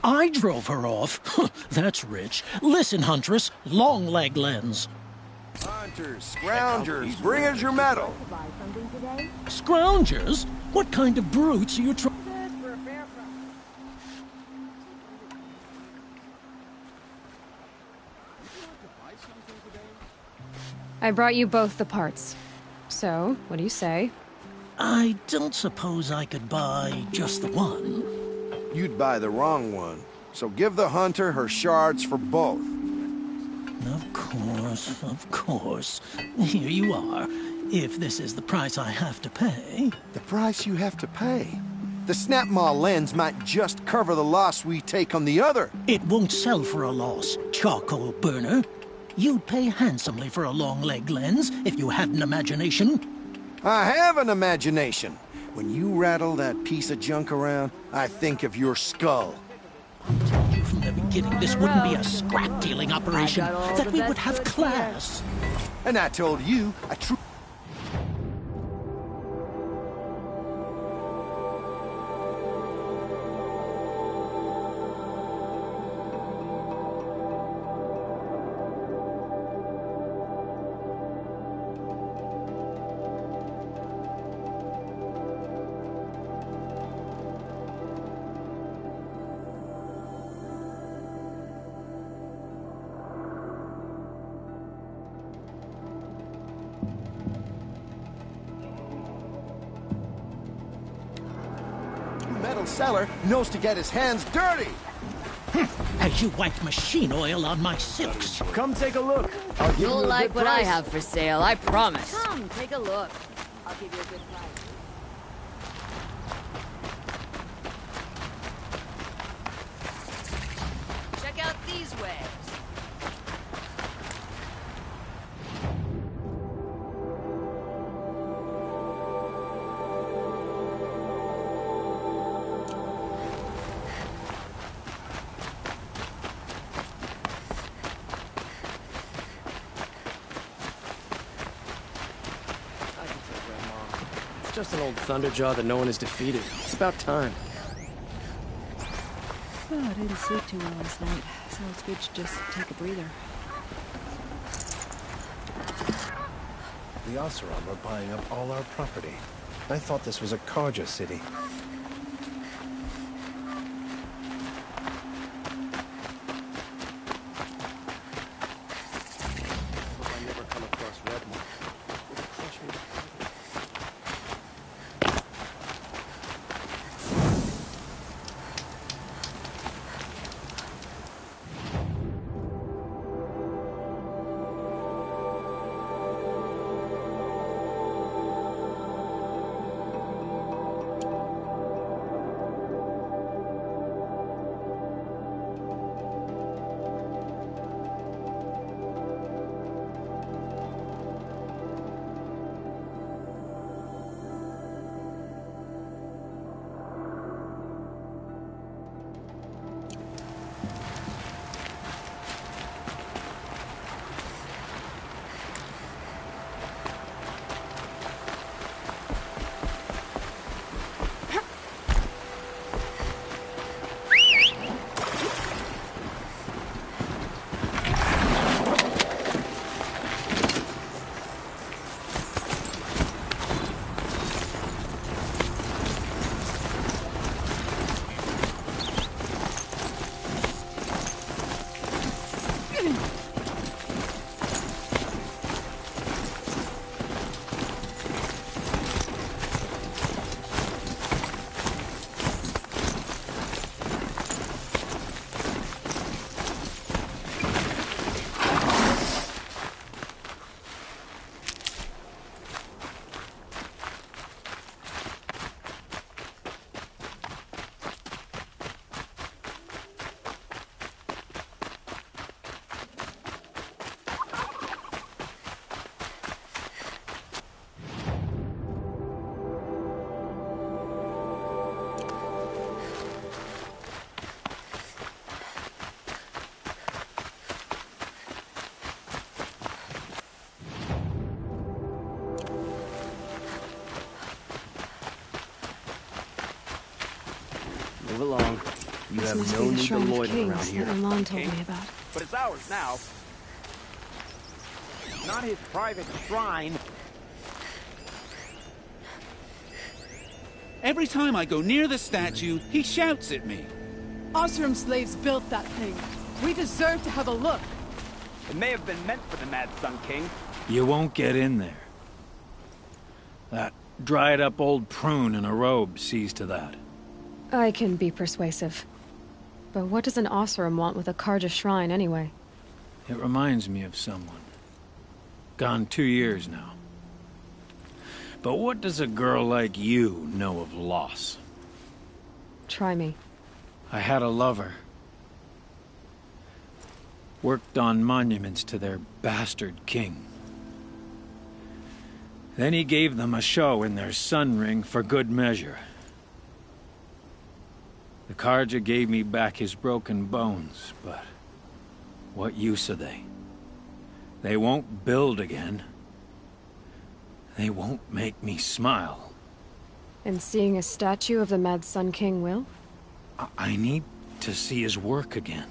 I drove her off? That's rich. Listen, Huntress. Long leg lens. Hunters, scroungers, bring us your metal. Scroungers? What kind of brutes are you trying... I brought you both the parts. So, what do you say? I don't suppose I could buy just the one. You'd buy the wrong one. So give the hunter her shards for both. Of course. Here you are. If this is the price I have to pay. The price you have to pay? The Snapmaw lens might just cover the loss we take on the other. It won't sell for a loss, charcoal burner. You'd pay handsomely for a long leg lens if you had an imagination. I have an imagination. When you rattle that piece of junk around, I think of your skull. I told you from the beginning this wouldn't be a scrap-dealing operation, that we would have class. And I told you a true... seller knows to get his hands dirty. As you wipe machine oil on my silks. Come take a look. You'll like what I have for sale, I promise. Come, take a look. I'll give you a good price. Check out these wares. Just an old thunderjaw that no one has defeated. It's about time. Oh, I didn't sleep too well last night, so it's good to just take a breather. The Oseram are buying up all our property. I thought this was a Karja city. Move along. You have no need to loiter around here. That Milan told me about. But it's ours now. Not his private shrine. Every time I go near the statue, he shouts at me. Oseram slaves built that thing. We deserve to have a look. It may have been meant for the Mad Sun King. You won't get in there. That dried-up old prune in a robe sees to that. I can be persuasive. But what does an Oseram want with a Karja shrine, anyway? It reminds me of someone. Gone 2 years now. But what does a girl like you know of loss? Try me. I had a lover. Worked on monuments to their bastard king. Then he gave them a show in their sun ring for good measure. The Karja gave me back his broken bones, but what use are they? They won't build again. They won't make me smile. And seeing a statue of the Mad Sun King will? I need to see his work again.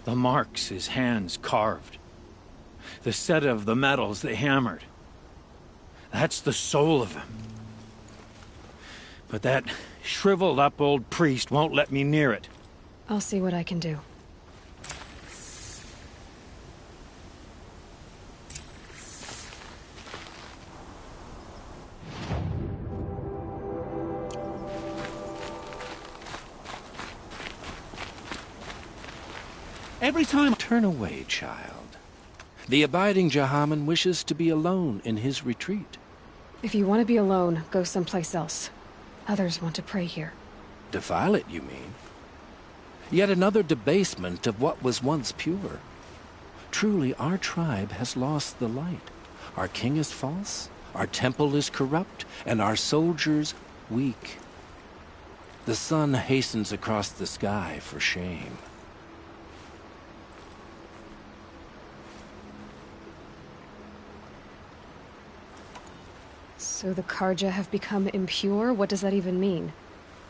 The marks his hands carved. The set of the metals they hammered. That's the soul of him. But that shriveled-up old priest won't let me near it. I'll see what I can do. Every time... Turn away, child. The abiding Jahaman wishes to be alone in his retreat. If you want to be alone, go someplace else. Others want to pray here. Defile it, you mean? Yet another debasement of what was once pure. Truly, our tribe has lost the light. Our king is false, our temple is corrupt, and our soldiers weak. The sun hastens across the sky for shame. So the Karja have become impure? What does that even mean?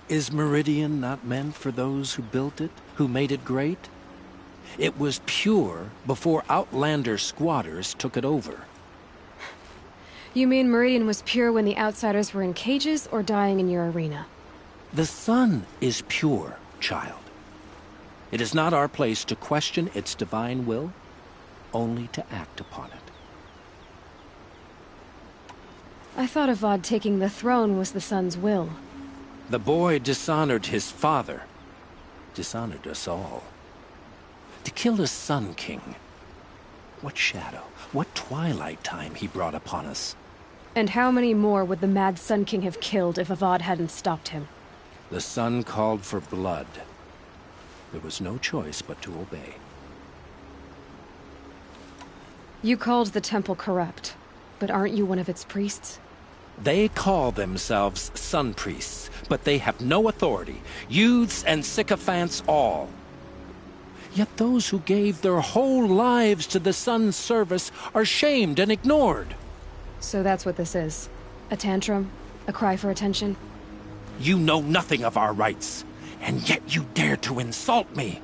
Is Meridian not meant for those who built it, who made it great? It was pure before outlander squatters took it over. You mean Meridian was pure when the outsiders were in cages or dying in your arena? The sun is pure, child. It is not our place to question its divine will, only to act upon it. I thought Avad taking the throne was the sun's will. The boy dishonored his father, dishonored us all. To kill a Sun King. What shadow, what twilight time he brought upon us. And how many more would the Mad Sun King have killed if Avad hadn't stopped him? The sun called for blood. There was no choice but to obey. You called the temple corrupt, but aren't you one of its priests? They call themselves sun priests, but they have no authority. Youths and sycophants all. Yet those who gave their whole lives to the sun's service are shamed and ignored. So that's what this is. A tantrum? A cry for attention? You know nothing of our rights, and yet you dare to insult me.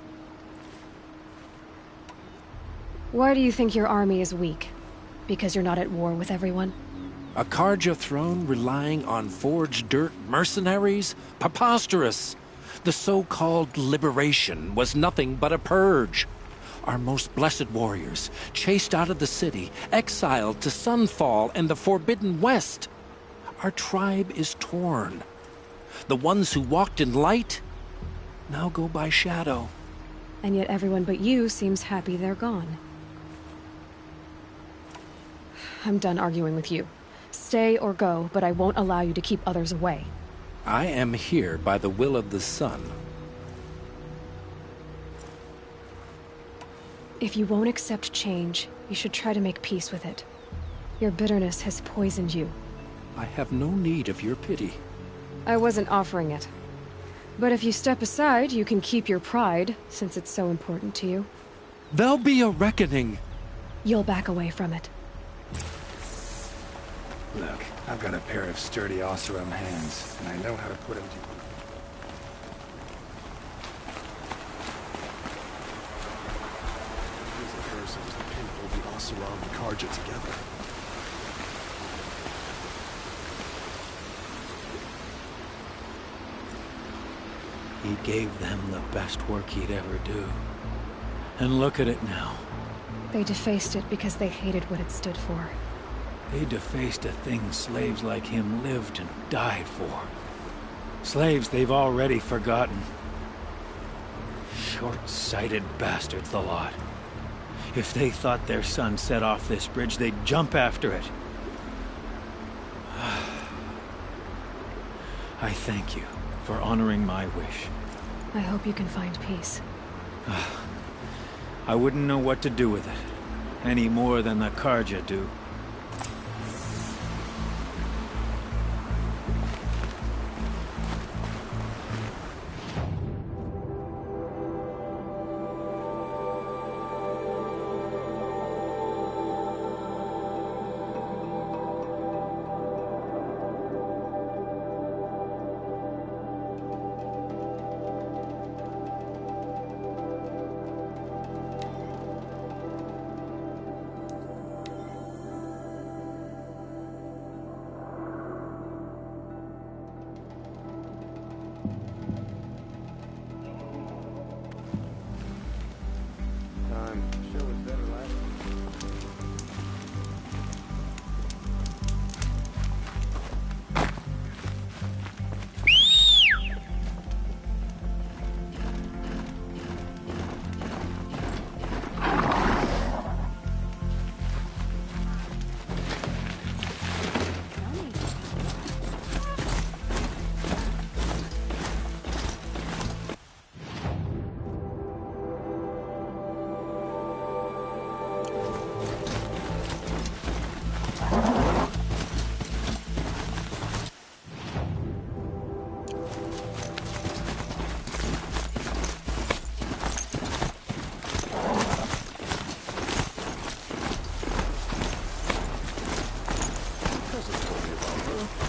Why do you think your army is weak? Because you're not at war with everyone? A Karja throne relying on forged dirt mercenaries? Preposterous! The so-called liberation was nothing but a purge. Our most blessed warriors, chased out of the city, exiled to Sunfall and the Forbidden West. Our tribe is torn. The ones who walked in light now go by shadow. And yet everyone but you seems happy they're gone. I'm done arguing with you. Stay or go, but I won't allow you to keep others away. I am here by the will of the sun. If you won't accept change, you should try to make peace with it. Your bitterness has poisoned you. I have no need of your pity. I wasn't offering it. But if you step aside, you can keep your pride, since it's so important to you. There'll be a reckoning. You'll back away from it. Look, I've got a pair of sturdy Oseram hands, and I know how to put them to... Here's a person who's the pinnacle of the Oseram and Karja together. He gave them the best work he'd ever do. And look at it now. They defaced it because they hated what it stood for. They defaced a thing slaves like him lived and died for. Slaves they've already forgotten. Short-sighted bastards, the lot. If they thought their son set off this bridge, they'd jump after it. I thank you for honoring my wish. I hope you can find peace. I wouldn't know what to do with it, any more than the Karja do.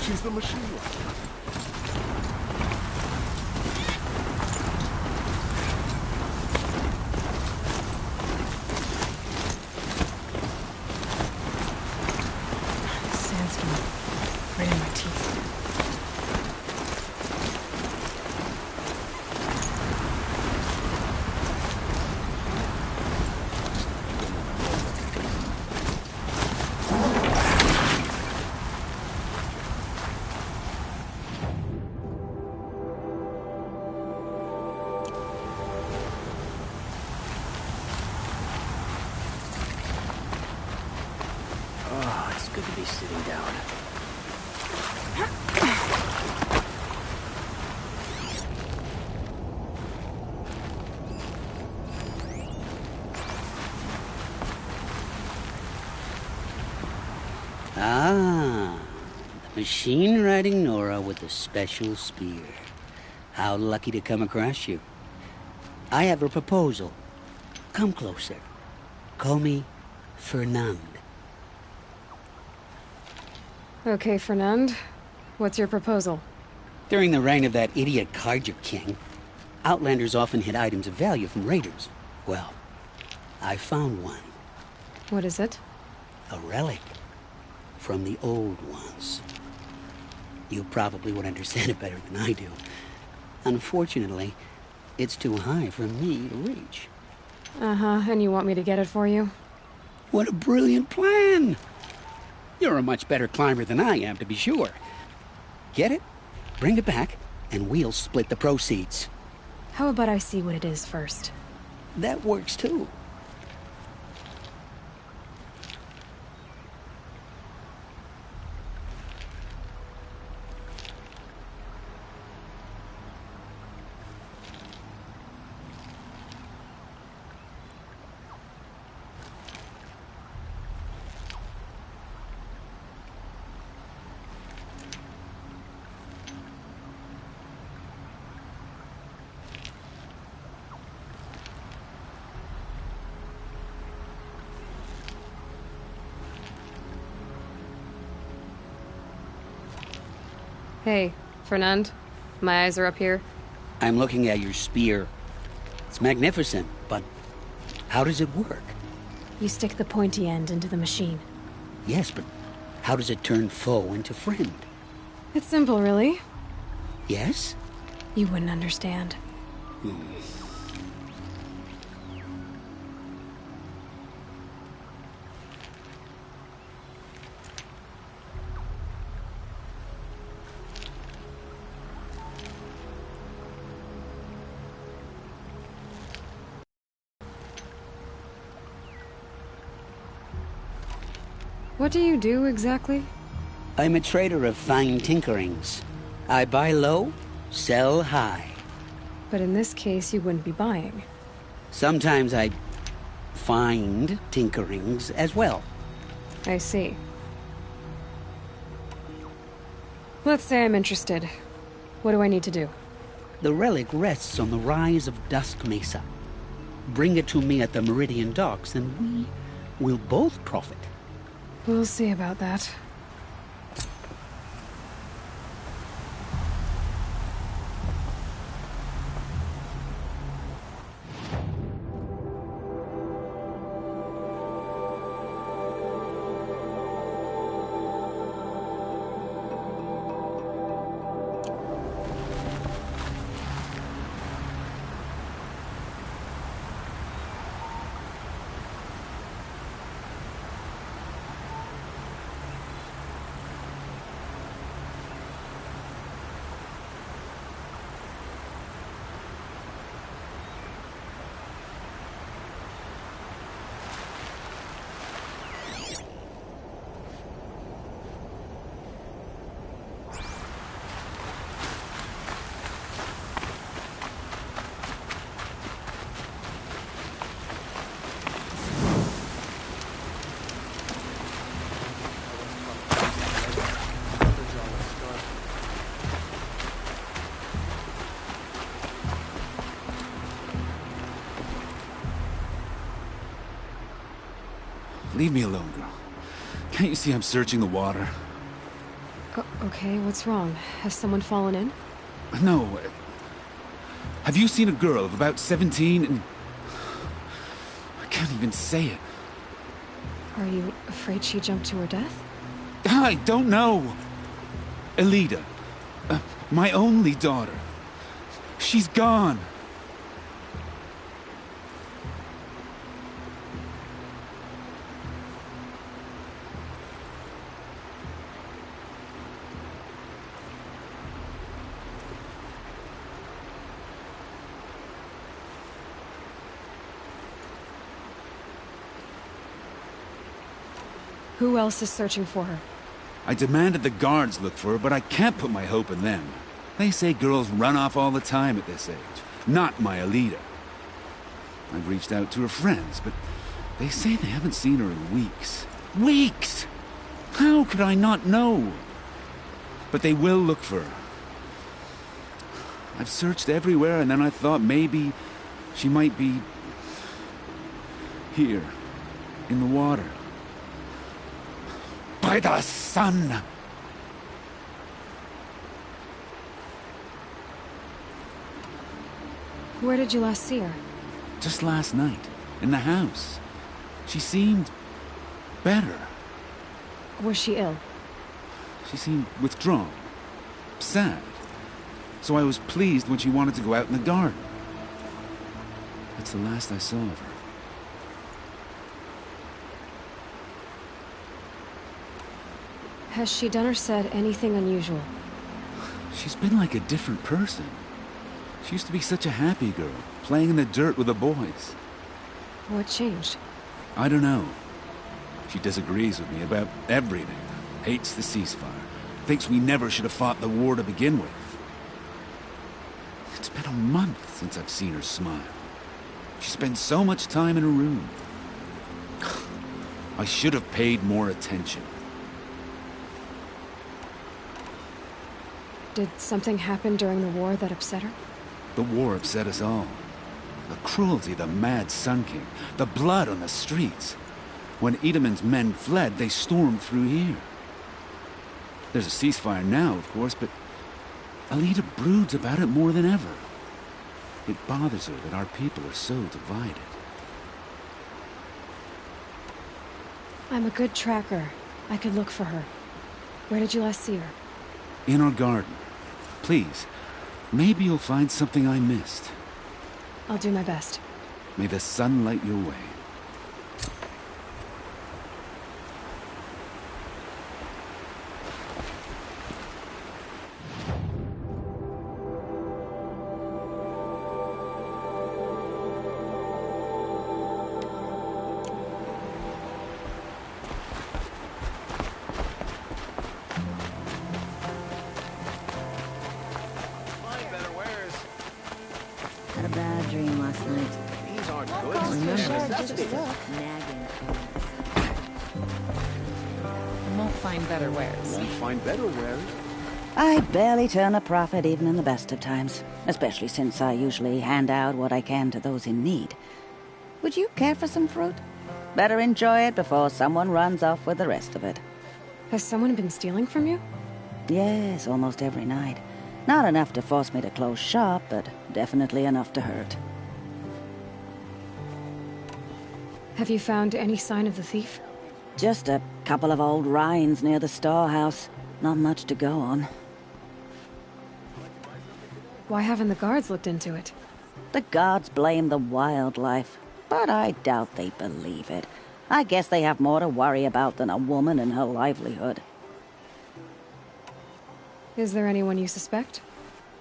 She's the machine lover. Sandstorm. Right in my teeth. Good to be sitting down. Ah, the machine riding Nora with a special spear. How lucky to come across you. I have a proposal. Come closer. Call me Fernand. Okay, Fernand. What's your proposal? During the reign of that idiot Karja king, Outlanders often hid items of value from raiders. Well, I found one. What is it? A relic. From the old ones. You probably would understand it better than I do. Unfortunately, it's too high for me to reach. Uh-huh, and you want me to get it for you? What a brilliant plan! You're a much better climber than I am, to be sure. Get it, bring it back, and we'll split the proceeds. How about I see what it is first? That works too. Hey, Fernand. My eyes are up here. I'm looking at your spear. It's magnificent, but how does it work? You stick the pointy end into the machine. Yes, but how does it turn foe into friend? It's simple, really. Yes? You wouldn't understand. What do you do exactly? I'm a trader of fine tinkerings. I buy low, sell high. But in this case, you wouldn't be buying. Sometimes I find tinkerings as well. I see. Let's say I'm interested. What do I need to do? The relic rests on the rise of Dusk Mesa. Bring it to me at the Meridian Docks, and we will both profit. We'll see about that. Leave me alone, girl. Can't you see I'm searching the water? Okay, what's wrong? Has someone fallen in? No. Have you seen a girl of about 17 and... I can't even say it. Are you afraid she jumped to her death? I don't know. Elida. My only daughter. She's gone. Who else is searching for her? I demanded the guards look for her, but I can't put my hope in them. They say girls run off all the time at this age. Not my Elida. I've reached out to her friends, but they say they haven't seen her in weeks. Weeks! How could I not know? But they will look for her. I've searched everywhere, and then I thought maybe she might be... here, in the water. By the sun! Where did you last see her? Just last night, in the house. She seemed... better. Was she ill? She seemed withdrawn. Sad. So I was pleased when she wanted to go out in the garden. That's the last I saw of her. Has she done or said anything unusual? She's been like a different person. She used to be such a happy girl, playing in the dirt with the boys. What changed? I don't know. She disagrees with me about everything. Hates the ceasefire. Thinks we never should have fought the war to begin with. It's been a month since I've seen her smile. She spends so much time in her room. I should have paid more attention. Did something happen during the war that upset her? The war upset us all. The cruelty of the mad Sun King. The blood on the streets. When Edamon's men fled, they stormed through here. There's a ceasefire now, of course, but Elida broods about it more than ever. It bothers her that our people are so divided. I'm a good tracker. I could look for her. Where did you last see her? In our garden. Please, maybe you'll find something I missed. I'll do my best. May the sun light your way. Won't find better wares. Won't find better wares. I barely turn a profit even in the best of times, especially since I usually hand out what I can to those in need. Would you care for some fruit? Better enjoy it before someone runs off with the rest of it. Has someone been stealing from you? Yes, almost every night. Not enough to force me to close shop, but definitely enough to hurt. Have you found any sign of the thief? Just a couple of old rinds near the storehouse. Not much to go on. Why haven't the guards looked into it? The guards blame the wildlife, but I doubt they believe it. I guess they have more to worry about than a woman and her livelihood. Is there anyone you suspect?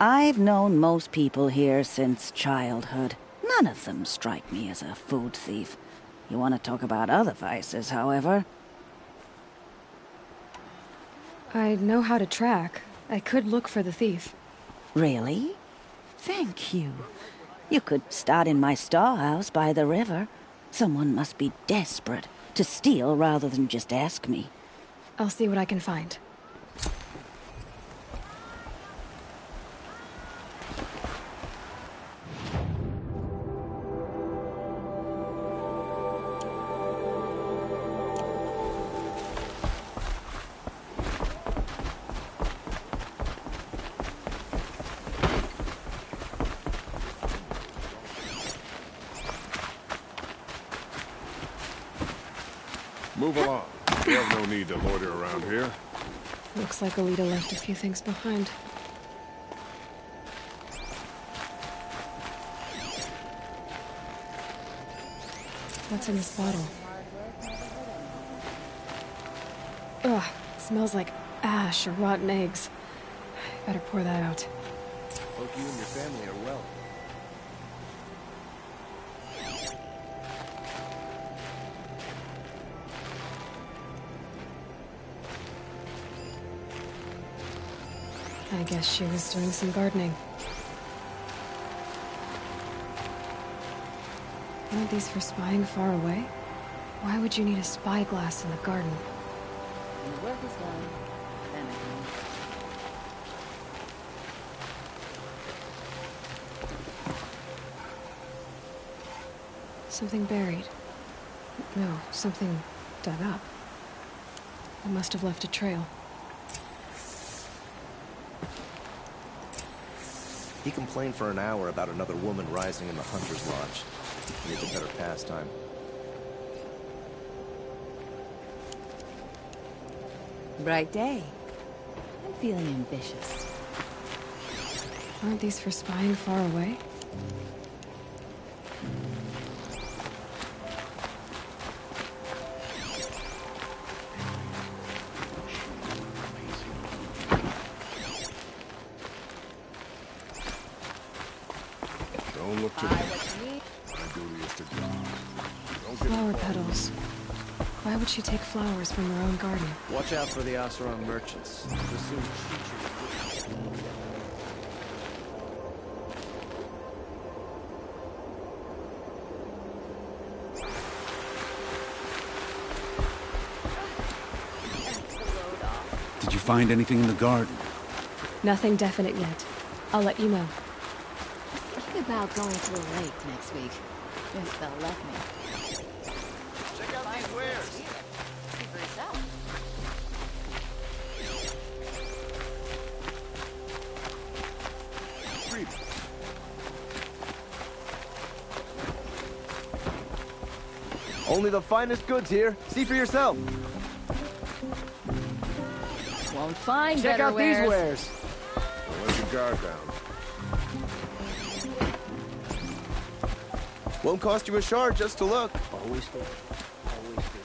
I've known most people here since childhood. None of them strike me as a food thief. You want to talk about other vices, however? I know how to track. I could look for the thief. Really? Thank you. You could start in my storehouse by the river. Someone must be desperate to steal rather than just ask me. I'll see what I can find. Move along. There's no need to loiter around here. Looks like Alita left a few things behind. What's in this bottle? Ugh, it smells like ash or rotten eggs. Better pour that out. Hope you and your family are well. I guess she was doing some gardening. Aren't these for spying far away? Why would you need a spyglass in the garden? When the work is done, then again. Something buried. No, something dug up. It must have left a trail. He complained for an hour about another woman rising in the hunter's lodge. Needs a better pastime. Bright day. I'm feeling ambitious. Aren't these for spying far away? Don't look to me. My duty is to God. Flower petals. Why would she take flowers from her own garden? Watch out for the Oseram merchants. They'll soon cheat you. Did you find anything in the garden? Nothing definite yet. I'll let you know. Think about going to the lake next week. If they'll let me. Check out these wares. See for yourself. Only the finest goods here. See for yourself. Won't find Check better out wares. these wares. Don't let your guard down. Won't cost you a shard just to look. Always do. Always do.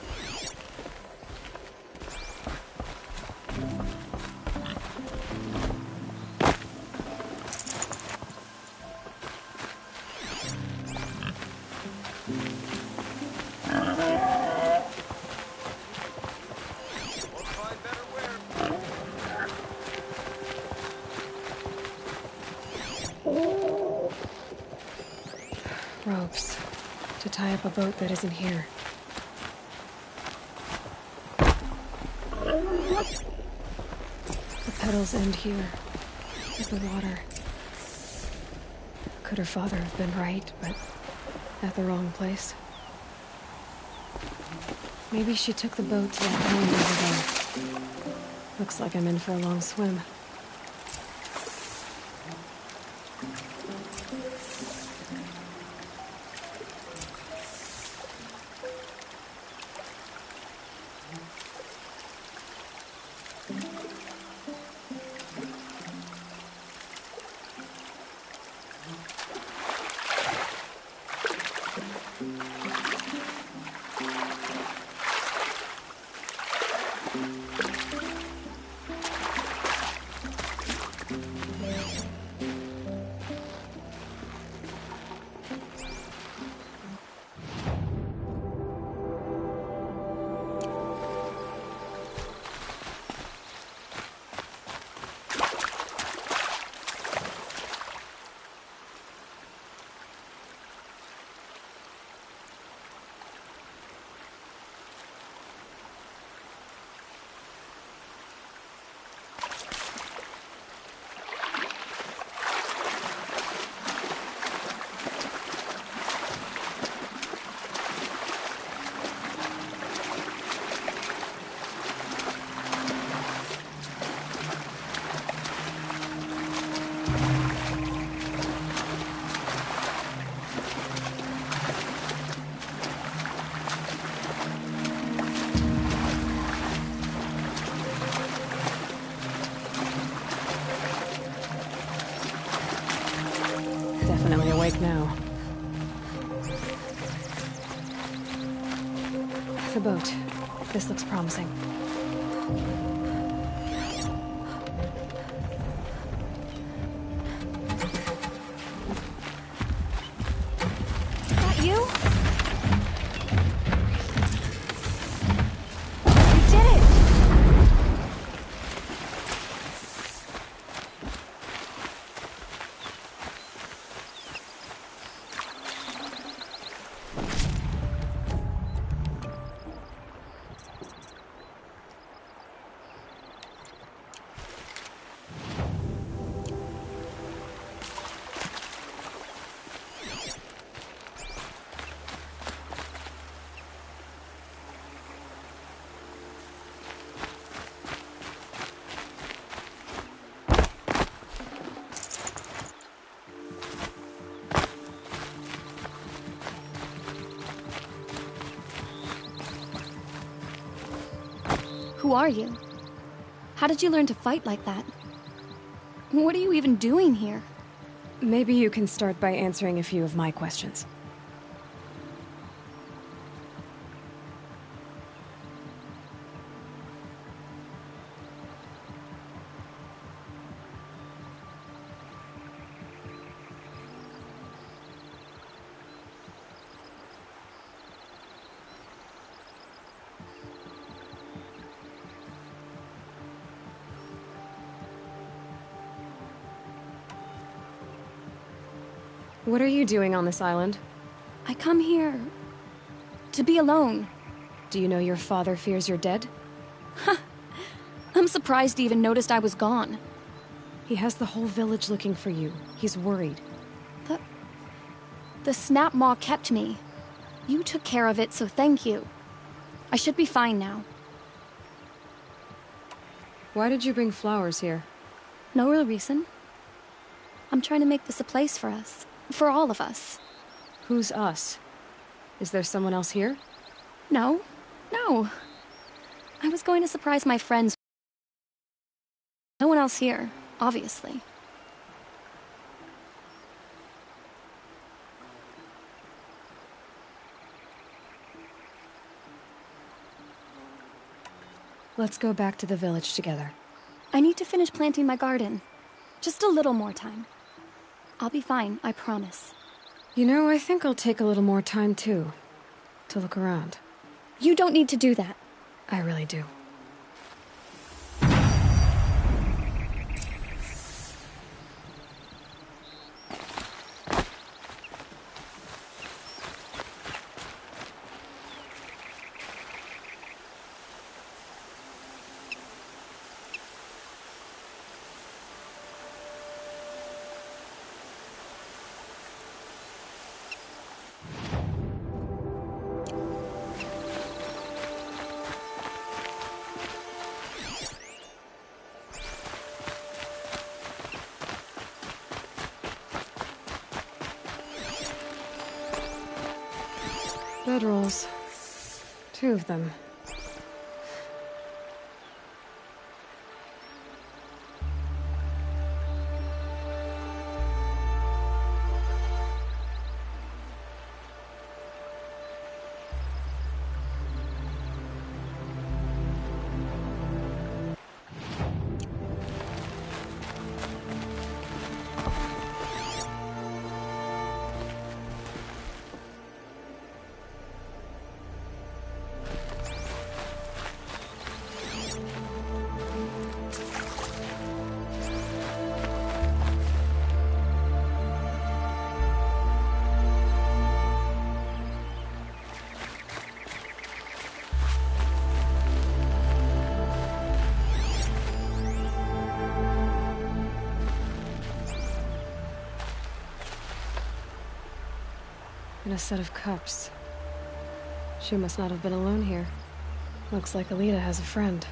tie up a boat that isn't here. The petals end here, at the water. Could her father have been right, but at the wrong place? Maybe she took the boat to that island over there. Looks like I'm in for a long swim. Definitely awake now. The boat. This looks promising. Is that you? You did it! Who are you? How did you learn to fight like that? What are you even doing here? Maybe you can start by answering a few of my questions. What are you doing on this island? I come here to be alone. Do you know your father fears you're dead? I'm surprised he even noticed I was gone. He has the whole village looking for you. He's worried. The snap maw kept me. You took care of it, so thank you. I should be fine now. Why did you bring flowers here? No real reason. I'm trying to make this a place for us. For all of us. Who's us? Is there someone else here? No. I was going to surprise my friends. No one else here, obviously. Let's go back to the village together. I need to finish planting my garden. Just a little more time. I'll be fine, I promise. You know, I think I'll take a little more time, too. To look around. You don't need to do that. I really do. bedrolls. 2 of them. And a set of cups. She must not have been alone here. Looks like Alita has a friend.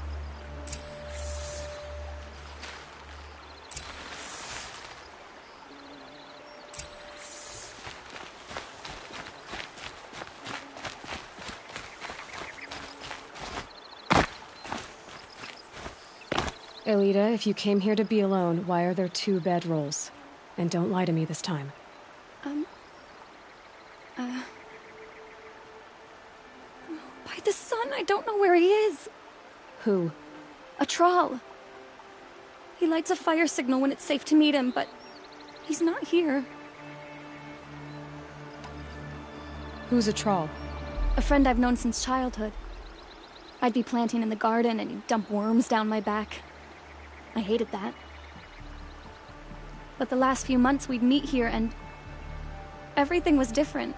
Alita, if you came here to be alone, why are there 2 bedrolls? And don't lie to me this time. By the sun, I don't know where he is. Who? A troll. He lights a fire signal when it's safe to meet him, but he's not here. Who's a troll? A friend I've known since childhood. I'd be planting in the garden and he'd dump worms down my back. I hated that. But the last few months we'd meet here and everything was different.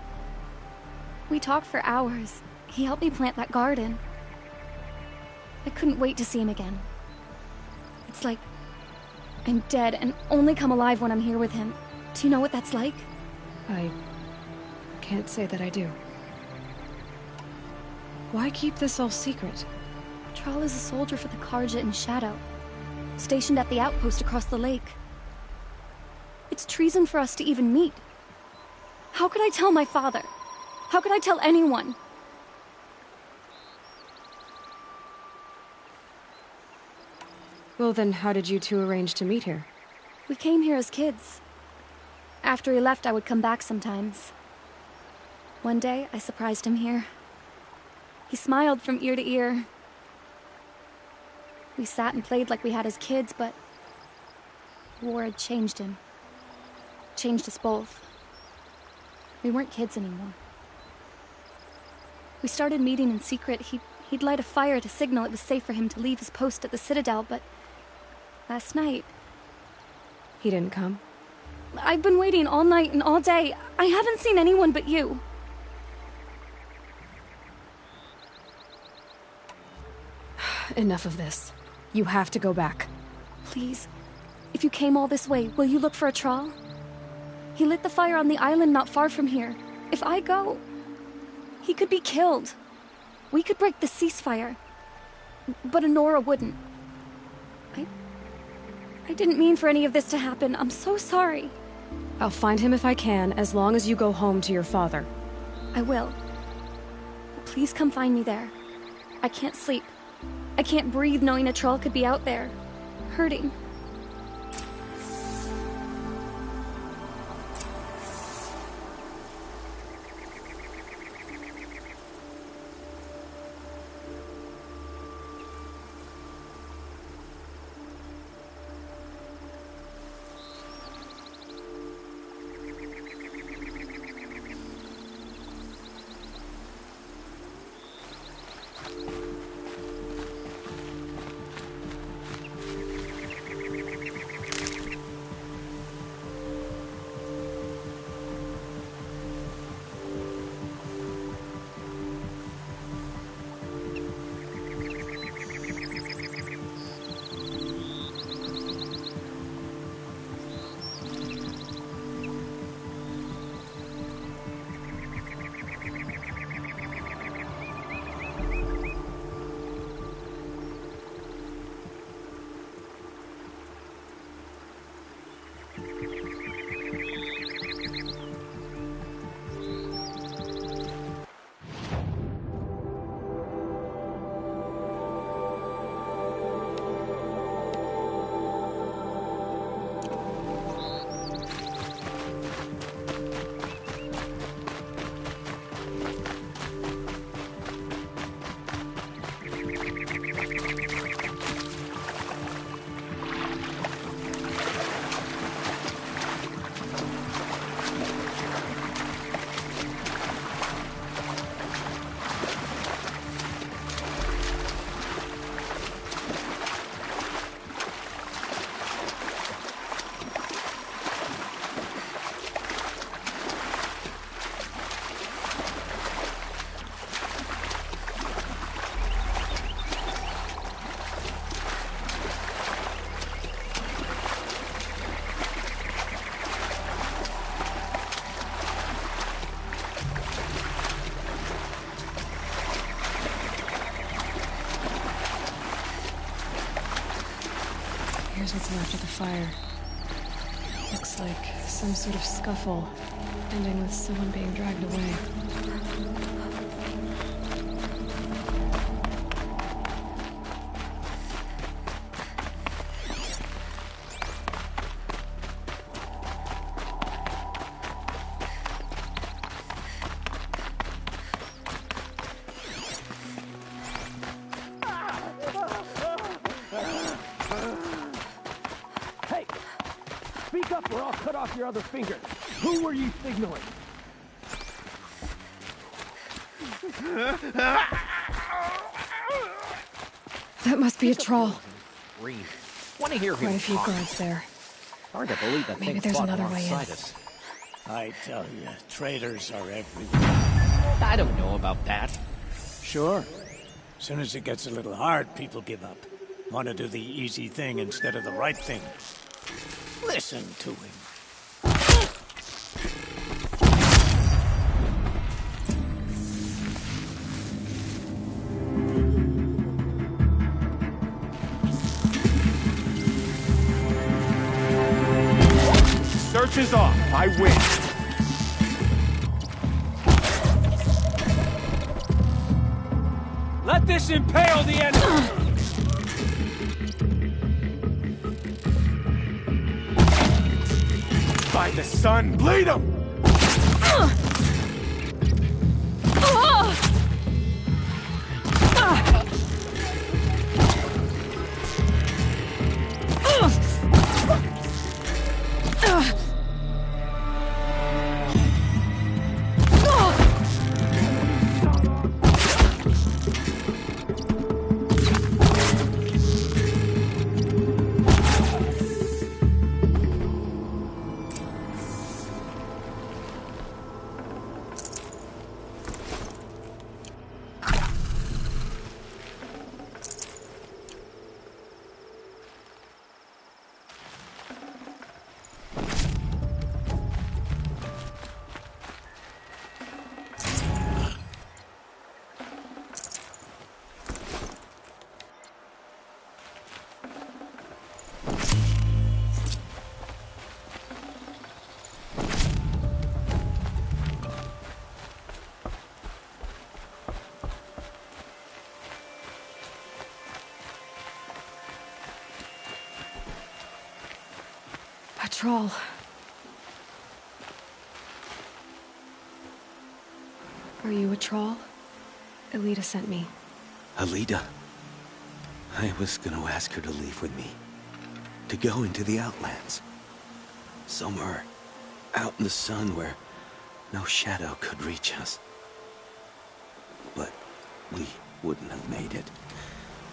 We talked for hours. He helped me plant that garden. I couldn't wait to see him again. It's like I'm dead and only come alive when I'm here with him. Do you know what that's like? I can't say that I do. Why keep this all secret? Troll is a soldier for the Karja in Shadow, stationed at the outpost across the lake. It's treason for us to even meet. How could I tell my father? How could I tell anyone? Well then, how did you 2 arrange to meet here? We came here as kids. After he left, I would come back sometimes. One day, I surprised him here. He smiled from ear to ear. We sat and played like we had as kids, but war had changed him. Changed us both. We weren't kids anymore. We started meeting in secret. He'd light a fire to signal it was safe for him to leave his post at the Citadel, but last night... He didn't come? I've been waiting all night and all day. I haven't seen anyone but you. Enough of this. You have to go back. Please. If you came all this way, will you look for a troll? He lit the fire on the island not far from here. If I go, he could be killed. We could break the ceasefire. But Honora wouldn't. I didn't mean for any of this to happen. I'm so sorry. I'll find him if I can, as long as you go home to your father. I will. Please come find me there. I can't sleep. I can't breathe knowing a troll could be out there, hurting. Here's what's left of the fire. Looks like some sort of scuffle, ending with someone being dragged away. Speak up or I'll cut off your other finger. Who were you signaling? That must be a troll. Want to hear Quite him a few talk. guards there. Hard to believe that Maybe thing there's fought another way in. alongside us. I tell you, traitors are everywhere. I don't know about that. Sure. As soon as it gets a little hard, people give up. Want to do the easy thing instead of the right thing. Listen to him. Search is off. I win. Let this impale the enemy. By the sun, bleed him! A troll. Are you a troll? Elita sent me. Alida? I was gonna ask her to leave with me. To go into the Outlands. Somewhere out in the sun where no shadow could reach us. But we wouldn't have made it.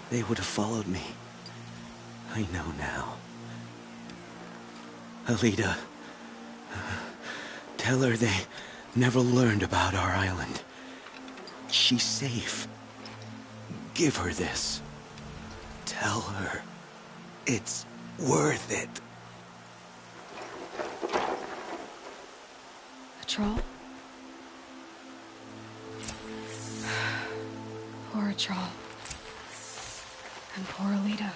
They would have followed me. I know now. Alida, tell her they never learned about our island. She's safe. Give her this. Tell her it's worth it. A troll? Poor troll. And poor Alita.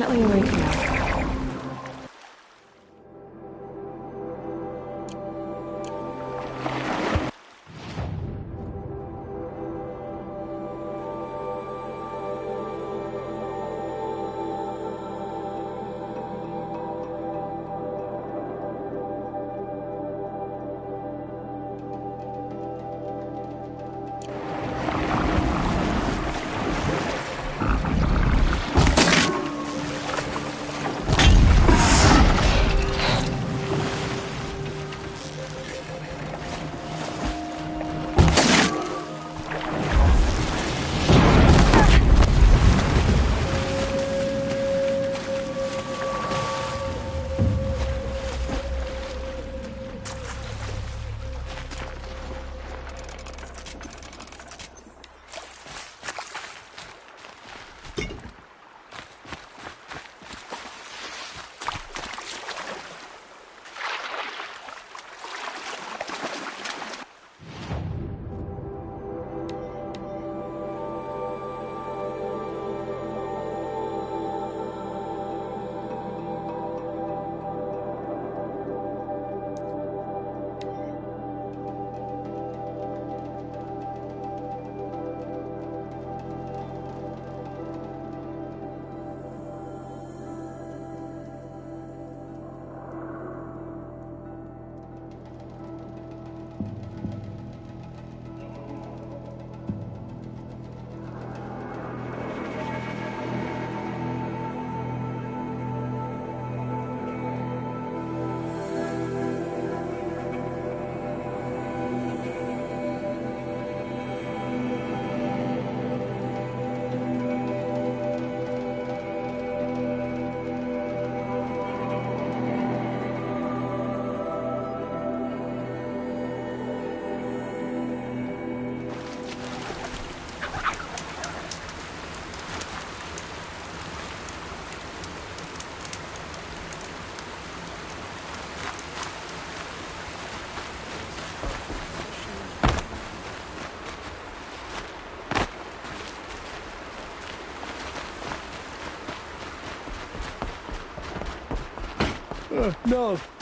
definitely awake now.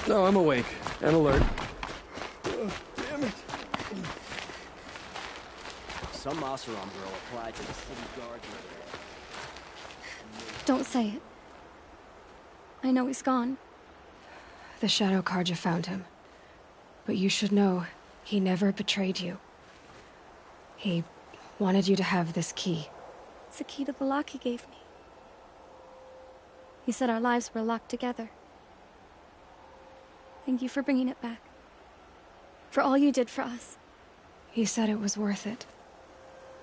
No, I'm awake and alert. Damn it. Some Oseram girl applied to the city guard. Don't say it. I know he's gone. The Shadow Karja found him. But you should know, he never betrayed you. He wanted you to have this key. It's the key to the lock he gave me. He said our lives were locked together. Thank you for bringing it back. For all you did for us. He said it was worth it.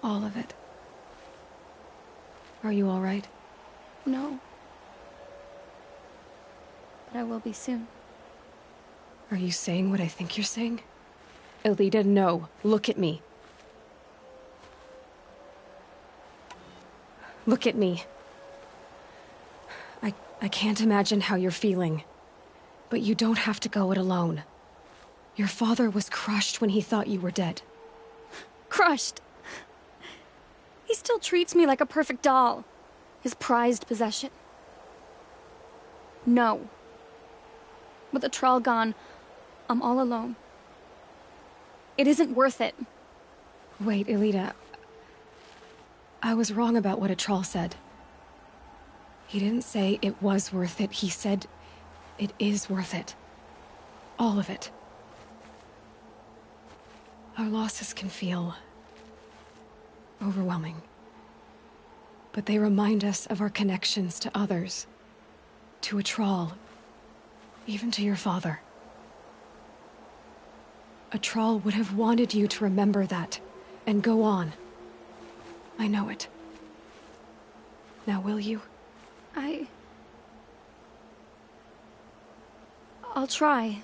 All of it. Are you all right? No. But I will be soon. Are you saying what I think you're saying? Elita, no. Look at me. Look at me. I can't imagine how you're feeling. But you don't have to go it alone. Your father was crushed when he thought you were dead. Crushed? He still treats me like a perfect doll. His prized possession. No. With the Troll gone, I'm all alone. It isn't worth it. Wait, Elita. I was wrong about what a Troll said. He didn't say it was worth it. He said it is worth it. All of it. Our losses can feel overwhelming. But they remind us of our connections to others. To a Troll. Even to your father. A Troll would have wanted you to remember that, and go on. I know it. Now will you? I'll try.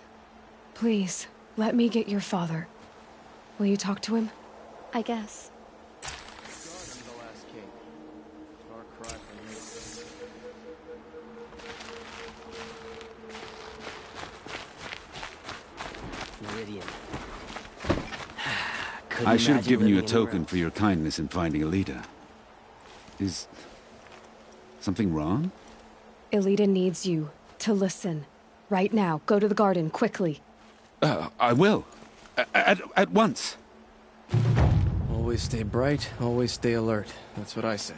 Please, let me get your father. Will you talk to him? I guess. I should have given you a token for your kindness in finding Elita. Is something wrong? Elita needs you to listen. Right now, go to the garden, quickly. I will. At once. Always stay bright, always stay alert. That's what I say.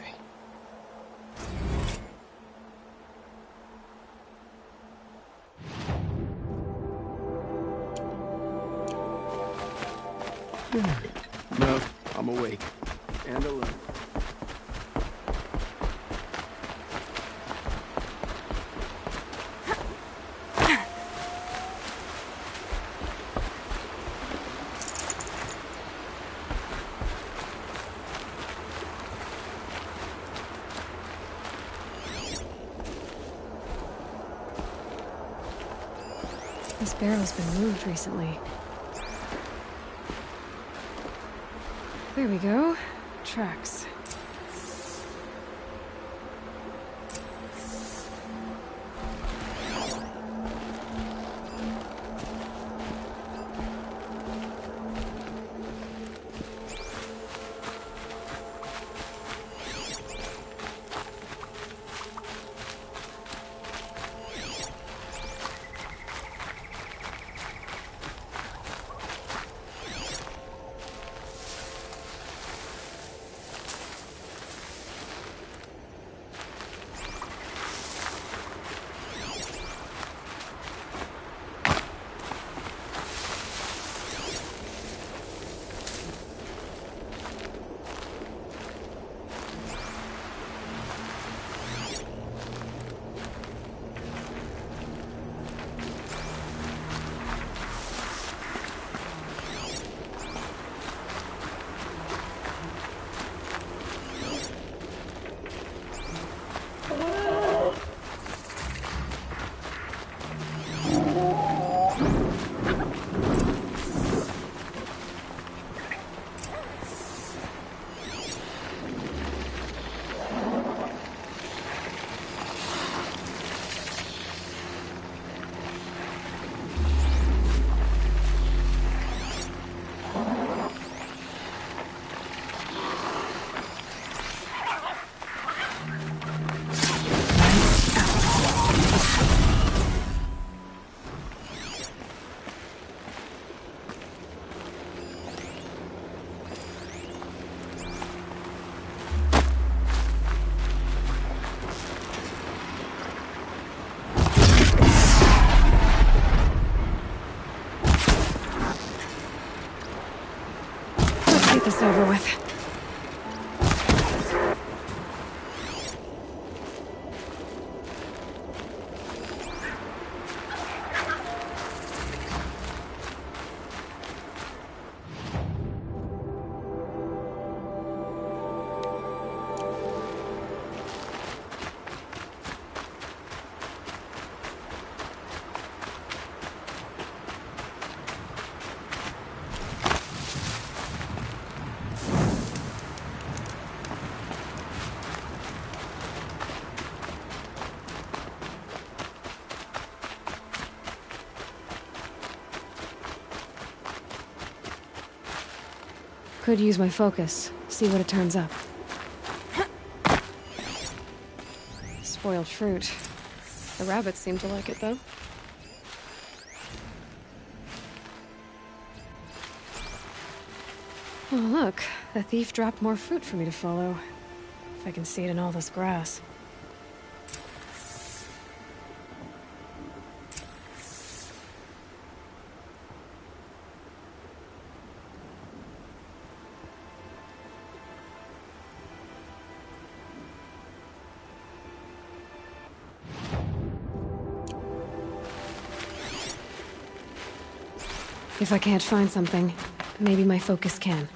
No, I'm awake. And alert. This barrel's been moved recently. There we go. Tracks. This over with. Could use my focus. See what it turns up. Spoiled fruit. The rabbits seem to like it, though. Oh, look. The thief dropped more fruit for me to follow. If I can see it in all this grass. If I can't find something, maybe my focus can.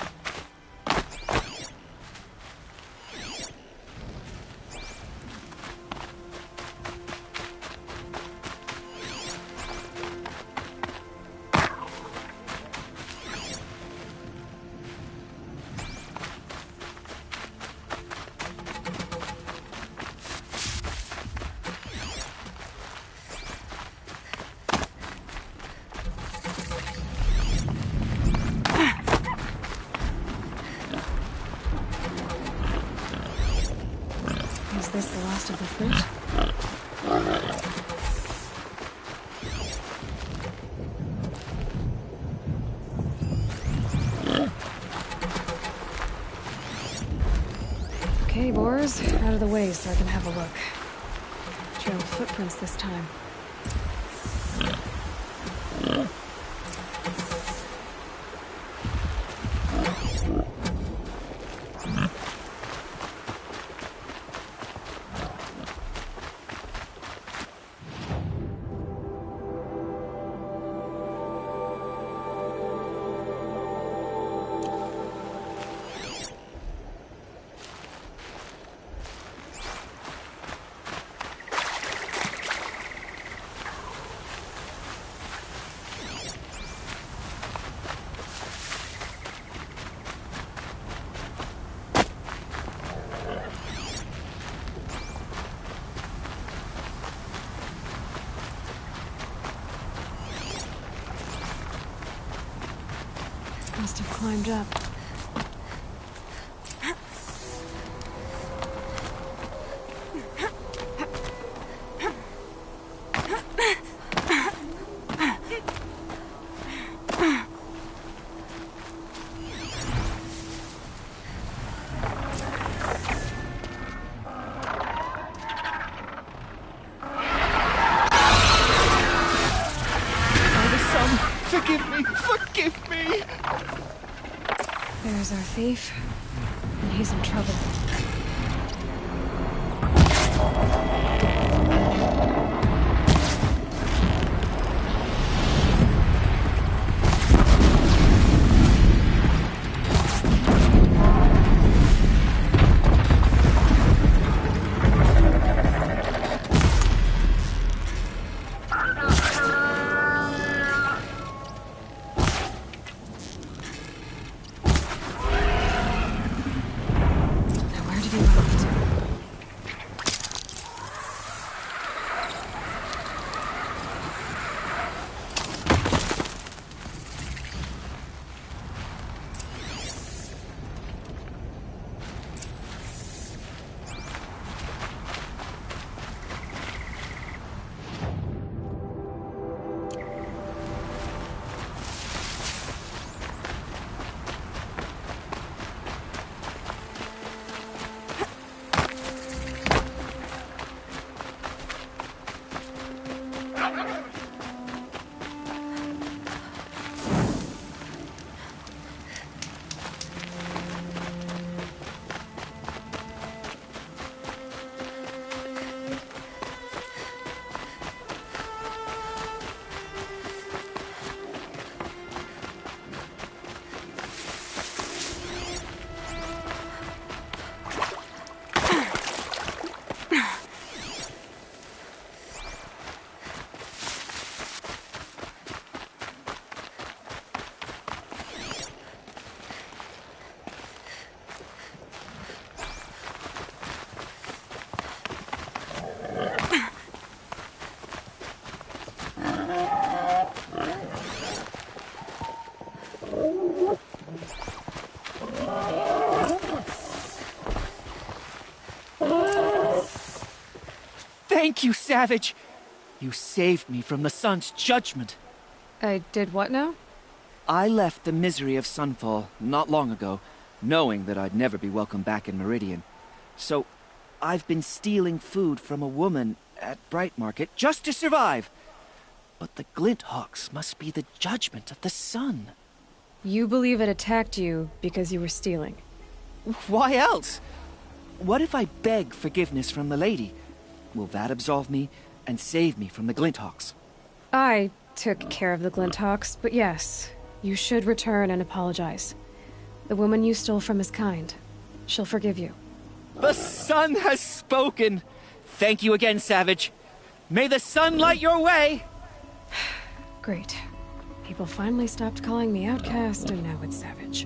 Is this the last of the fruit? Okay, Boars, out of the way so I can have a look. Trail of footprints this time. Must have climbed up. There's our thief, and he's in trouble. Thank you, Savage! You saved me from the sun's judgment. I did what now? I left the misery of Sunfall not long ago, knowing that I'd never be welcome back in Meridian. So, I've been stealing food from a woman at Bright Market just to survive. But the Glinthawks must be the judgment of the sun. You believe it attacked you because you were stealing? Why else? What if I beg forgiveness from the lady? Will that absolve me and save me from the Glinthawks? I took care of the Glinthawks, but yes, you should return and apologize. The woman you stole from is kind. She'll forgive you. The sun has spoken! Thank you again, Savage. May the sun light your way! Great. People finally stopped calling me outcast, and now it's Savage.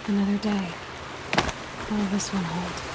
Another day. What'll this one hold?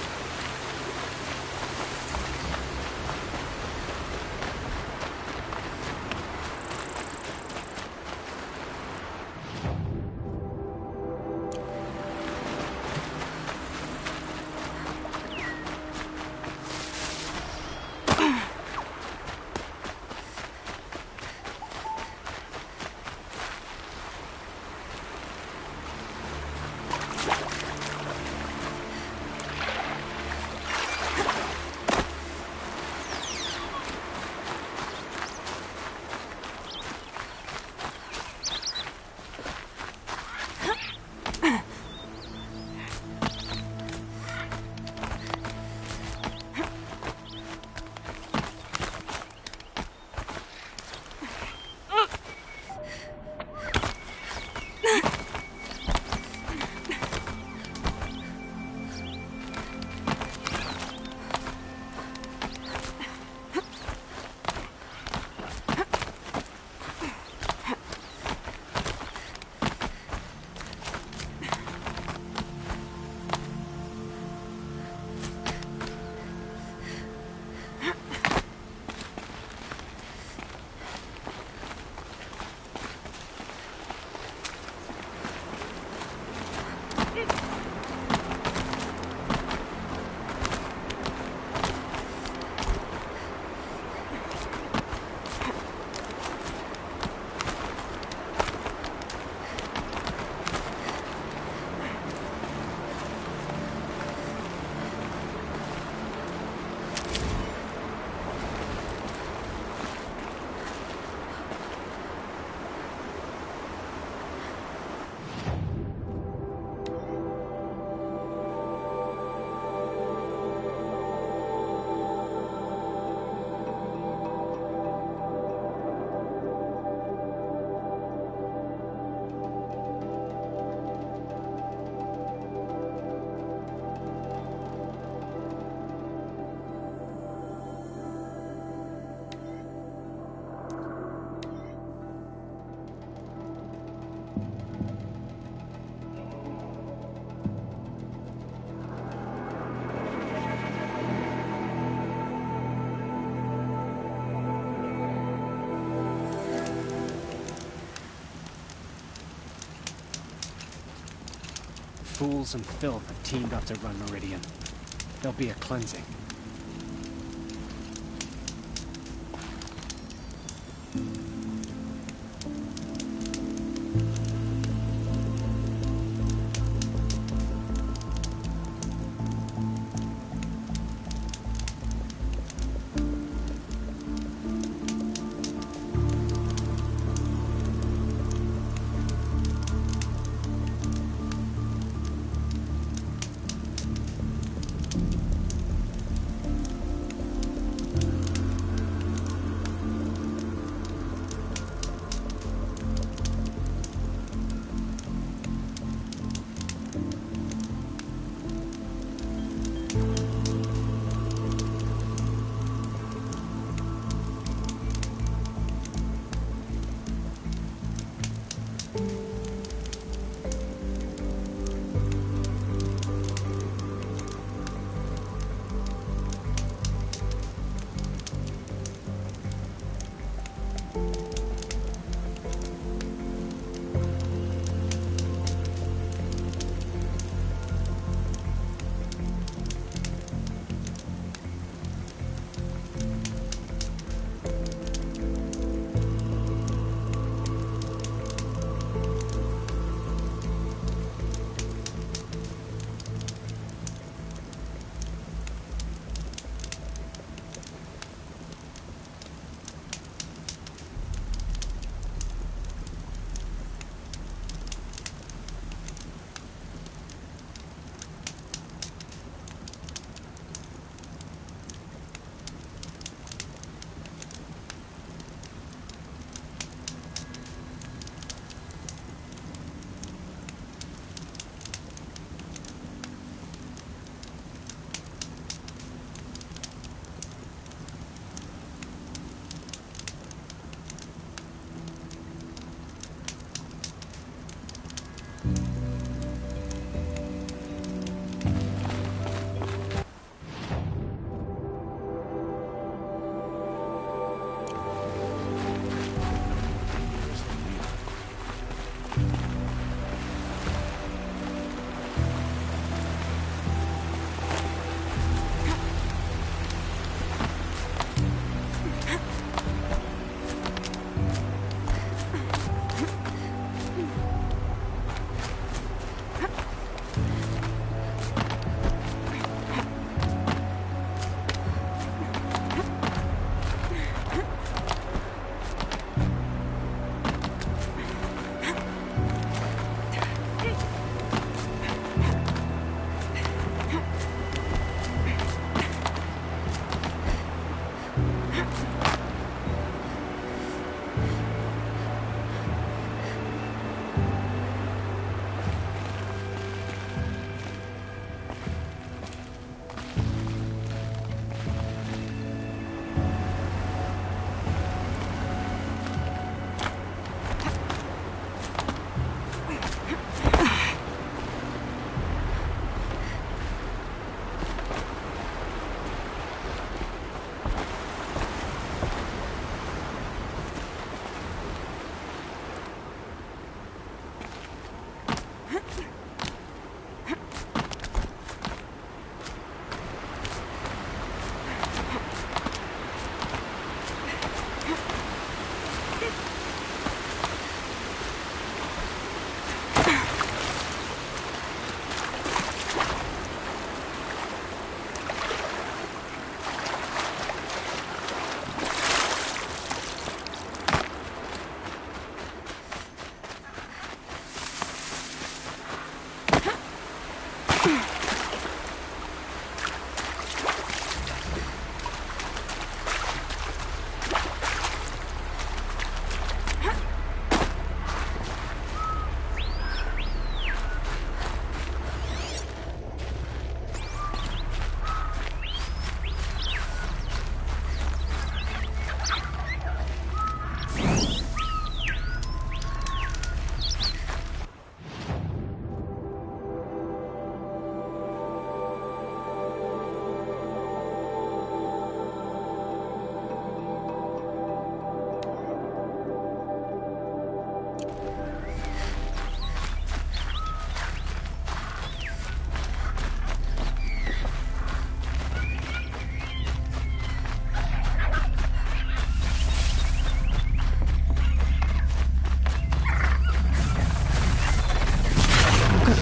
Fools and filth have teamed up to run Meridian. There'll be a cleansing.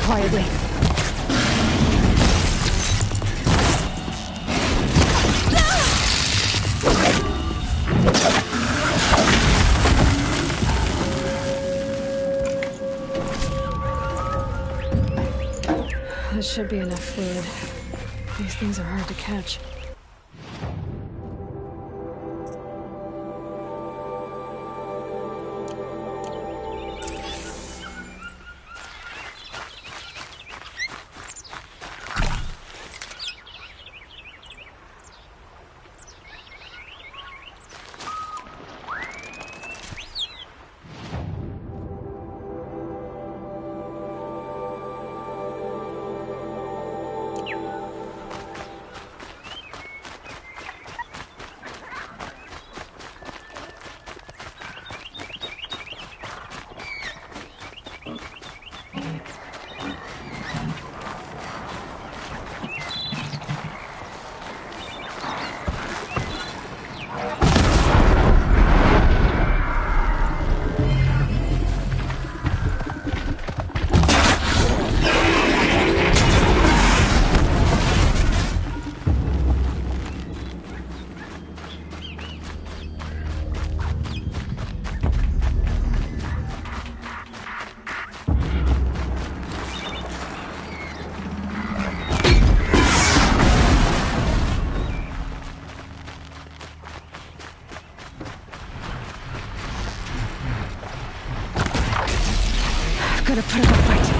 quietly. That should be enough fluid. These things are hard to catch. Gotta put up a fight.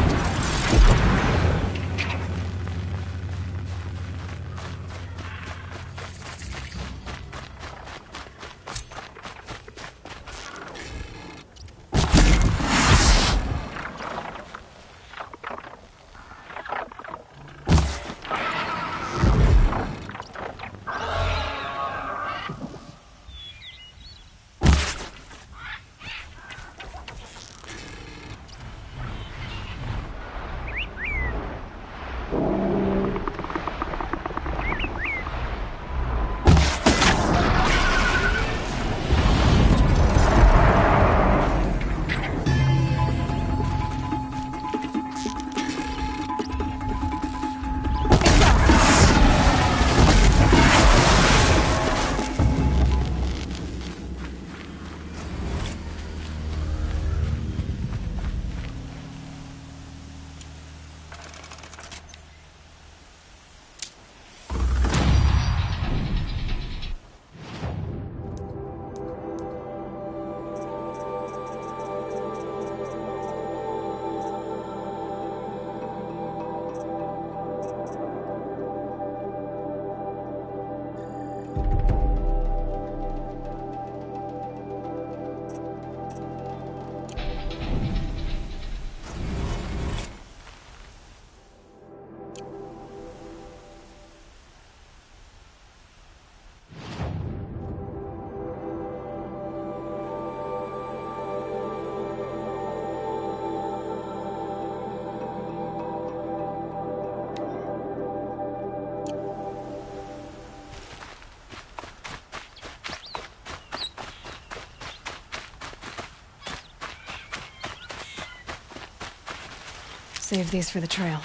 Save these for the trail.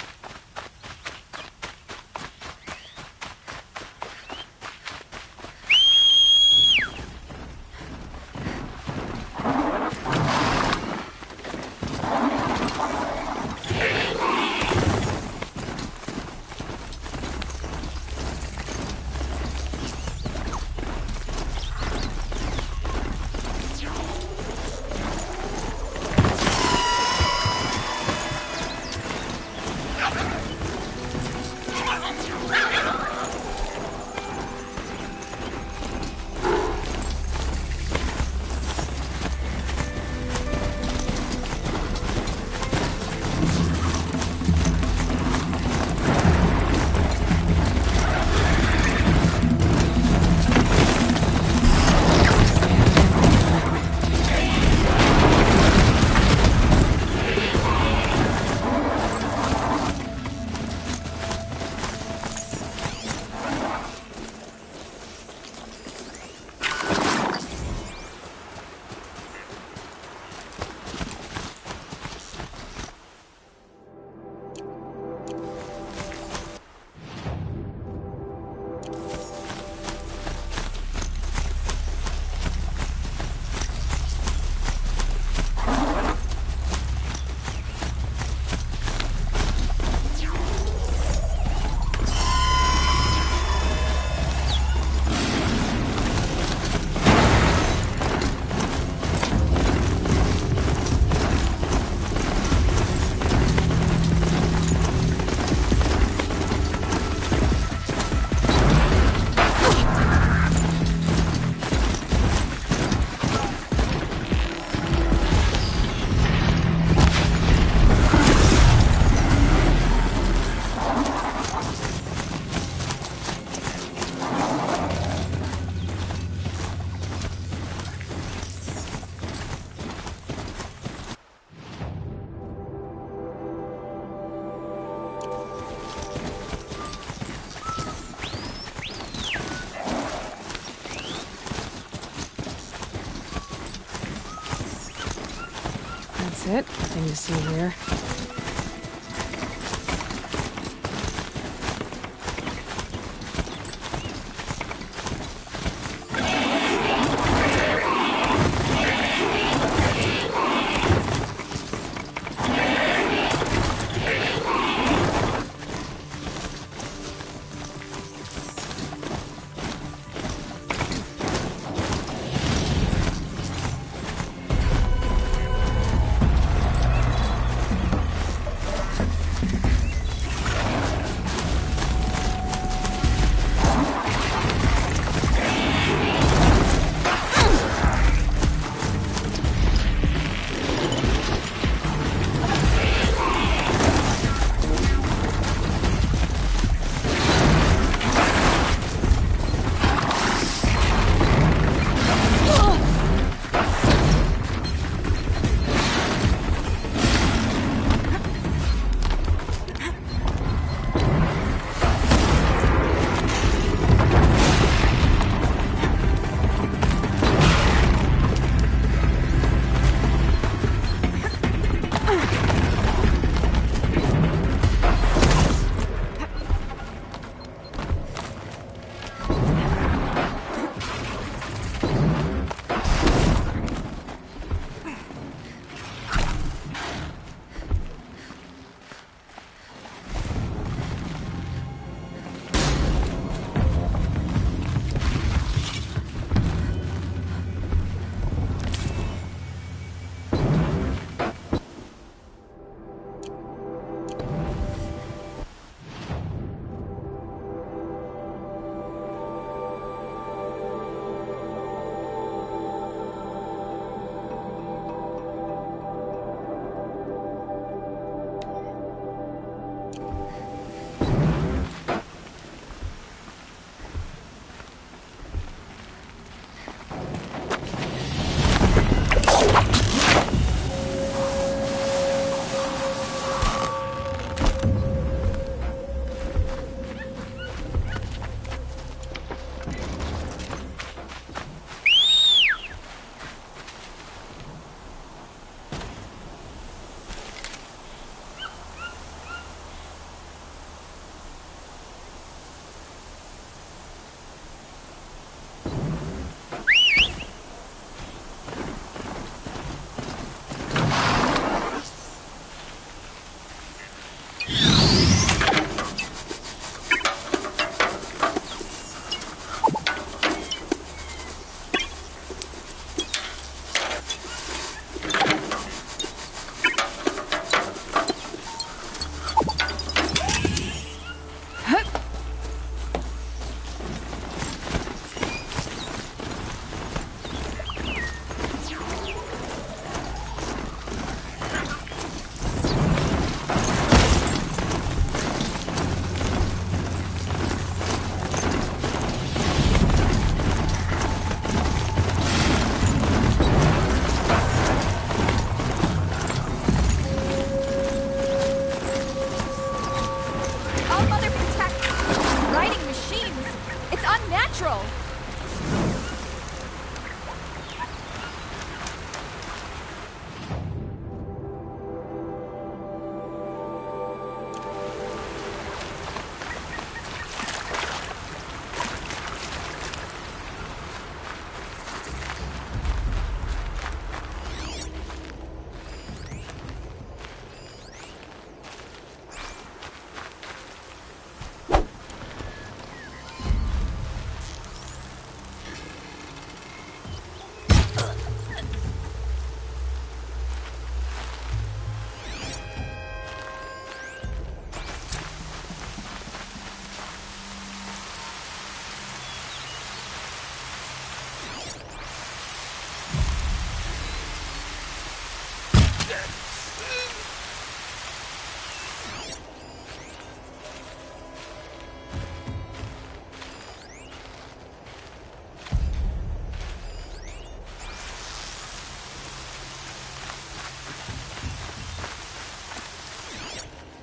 it. Nothing to see here.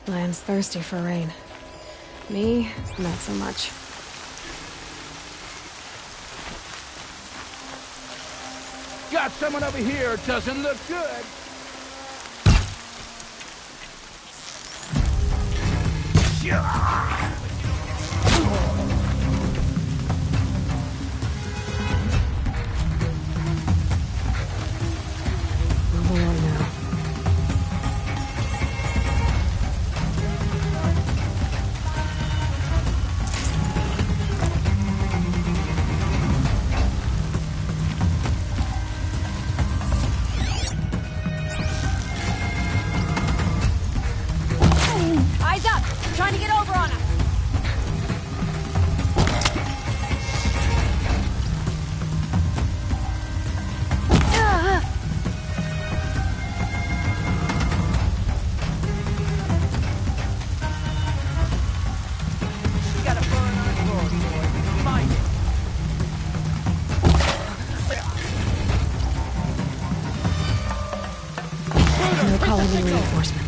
Land's thirsty for rain. Me, not so much. Got someone over here, doesn't look good. Move along now. Eyes up! Trying to get over on us! We gotta burn our clothes, boy. Mind it. No calling in reinforcements.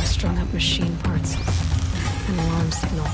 Strung up machine parts. An alarm signal.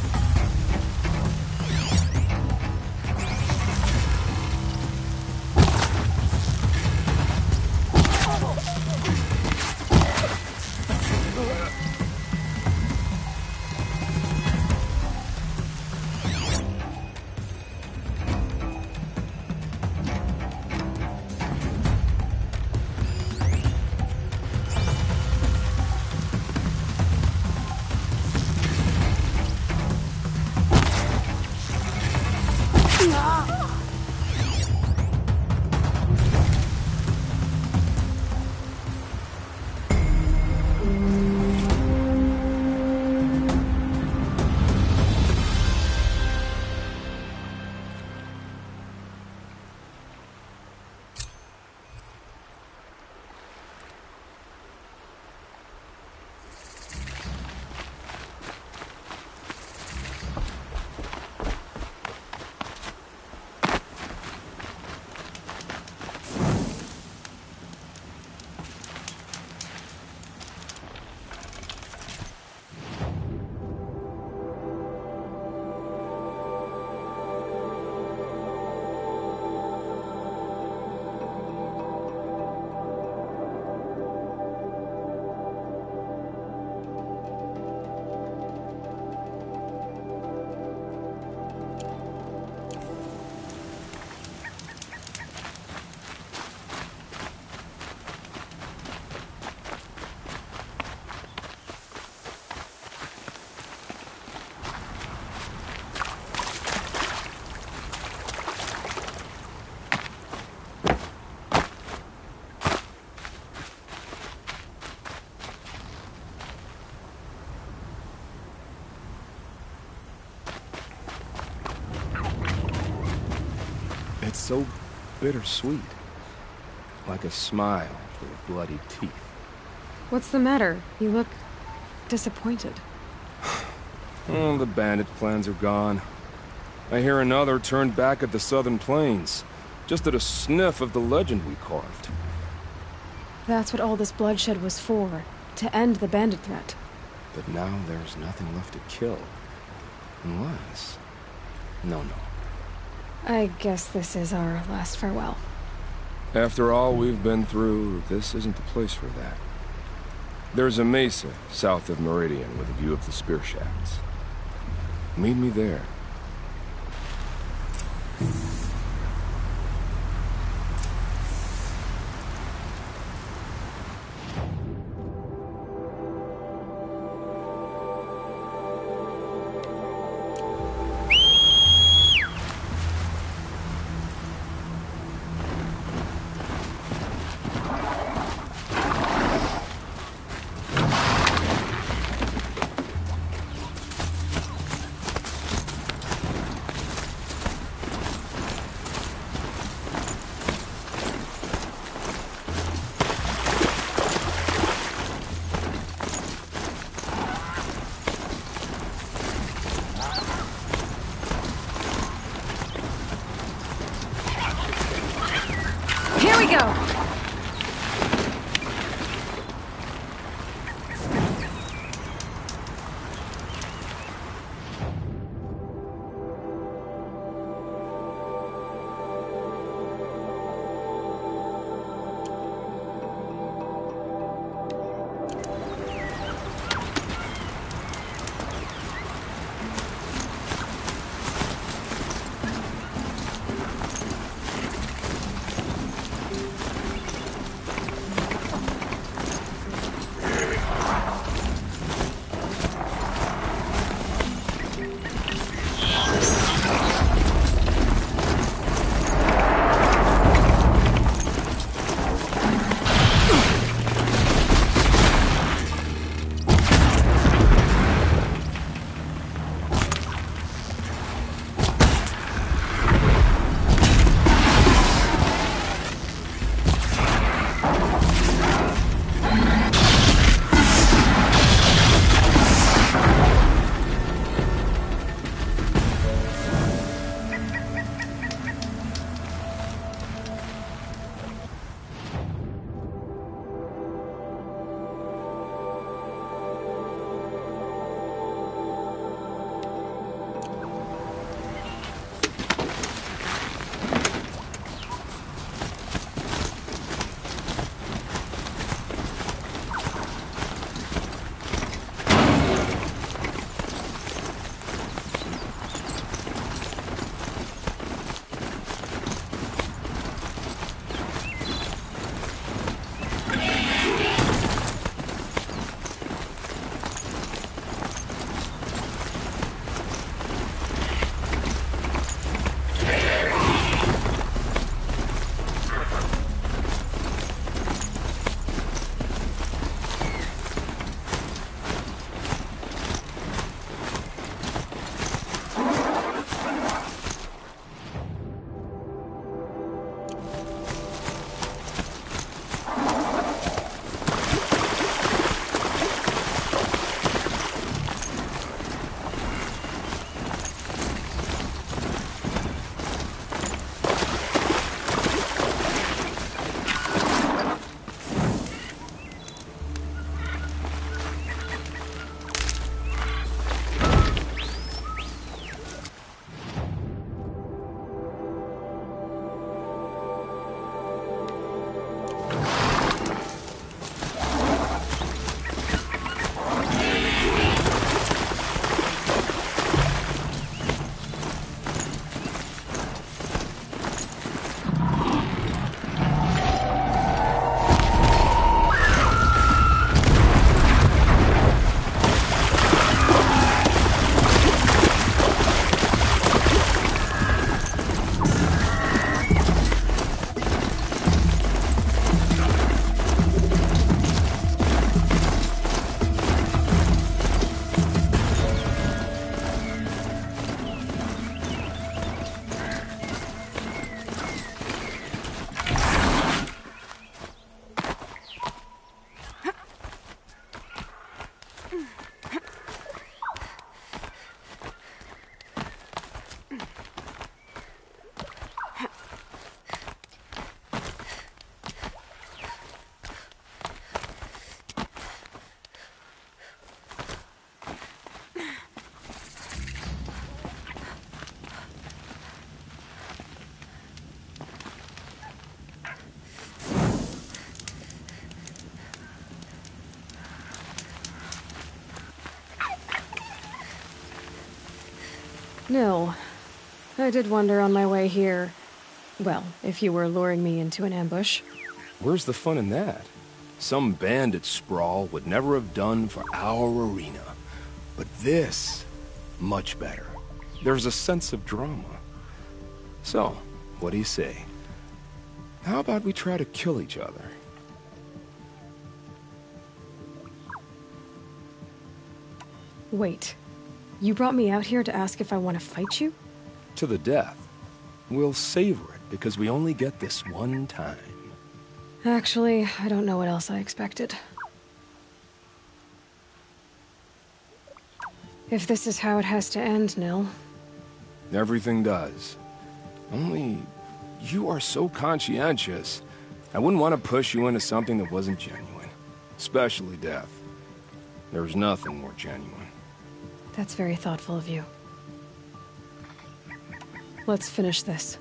It's so bittersweet. like a smile through bloody teeth. What's the matter? You look disappointed. Oh, the bandit plans are gone. I hear another turned back at the southern plains, just at a sniff of the legend we carved. That's what all this bloodshed was for, to end the bandit threat. But now there's nothing left to kill. Unless... No. I guess this is our last farewell. After all we've been through, this isn't the place for that. There's a mesa south of Meridian with a view of the spear shafts. Meet me there. Here we go! Nil. I did wonder on my way here. Well, if you were luring me into an ambush. Where's the fun in that? Some bandit sprawl would never have done for our arena. But this, much better. There's a sense of drama. So, what do you say? How about we try to kill each other? Wait. You brought me out here to ask if I want to fight you? To the death. We'll savor it, because we only get this one time. Actually, I don't know what else I expected. If this is how it has to end, Nil. Everything does. Only, you are so conscientious. I wouldn't want to push you into something that wasn't genuine. Especially death. There's nothing more genuine. That's very thoughtful of you. Let's finish this.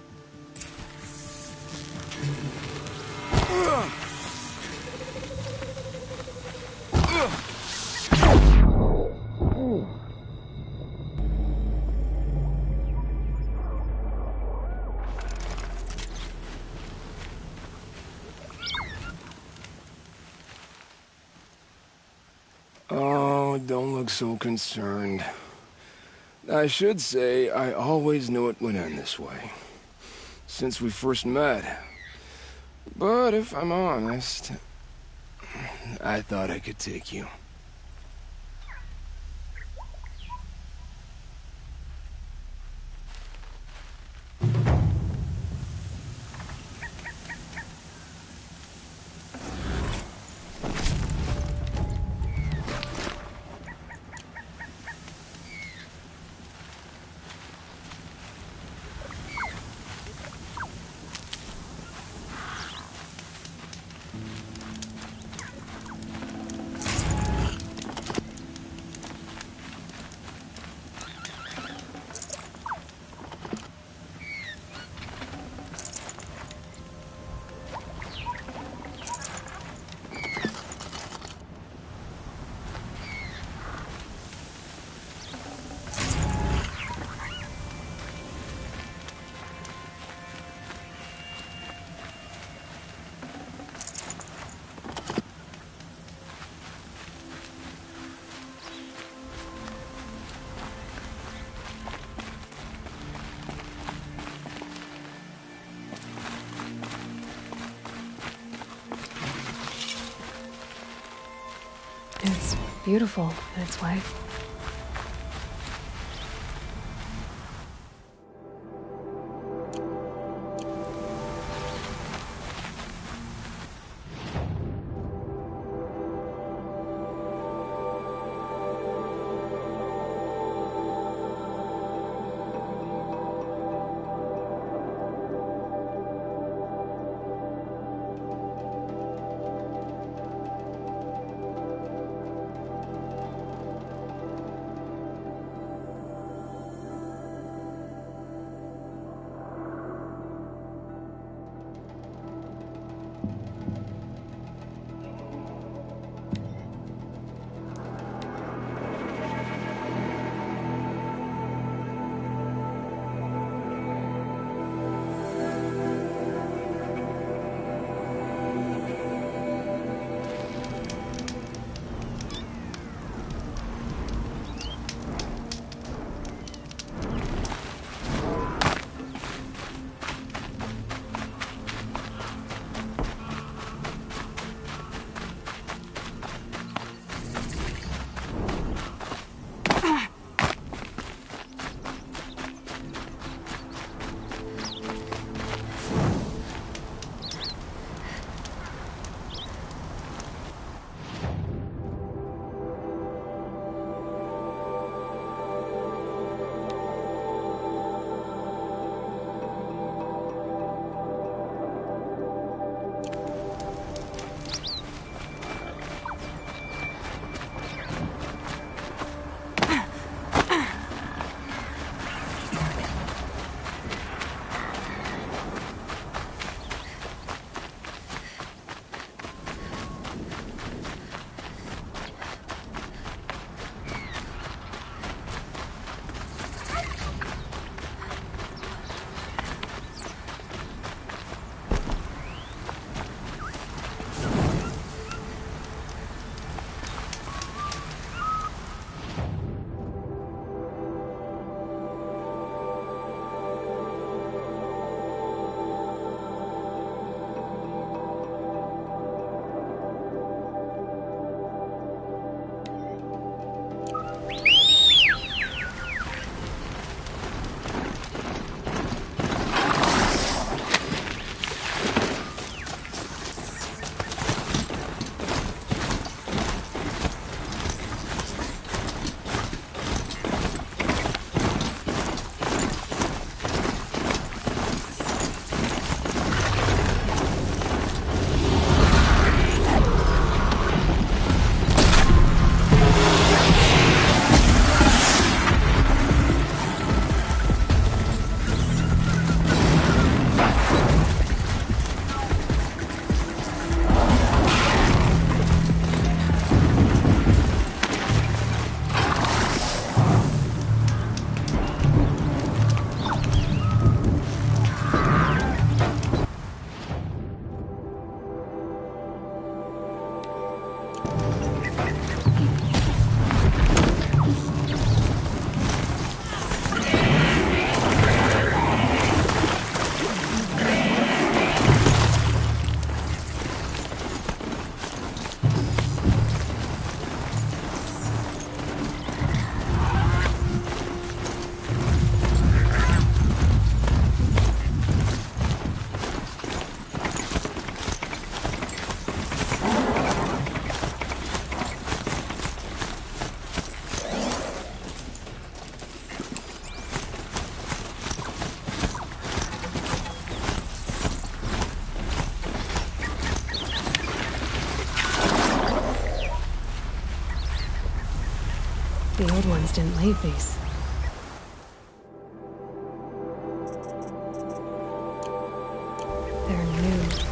Oh, don't look so concerned. I should say, I always knew it would end this way. Since we first met. But if I'm honest, I thought I could take you. It's beautiful in its way. The old ones didn't leave these. They're new.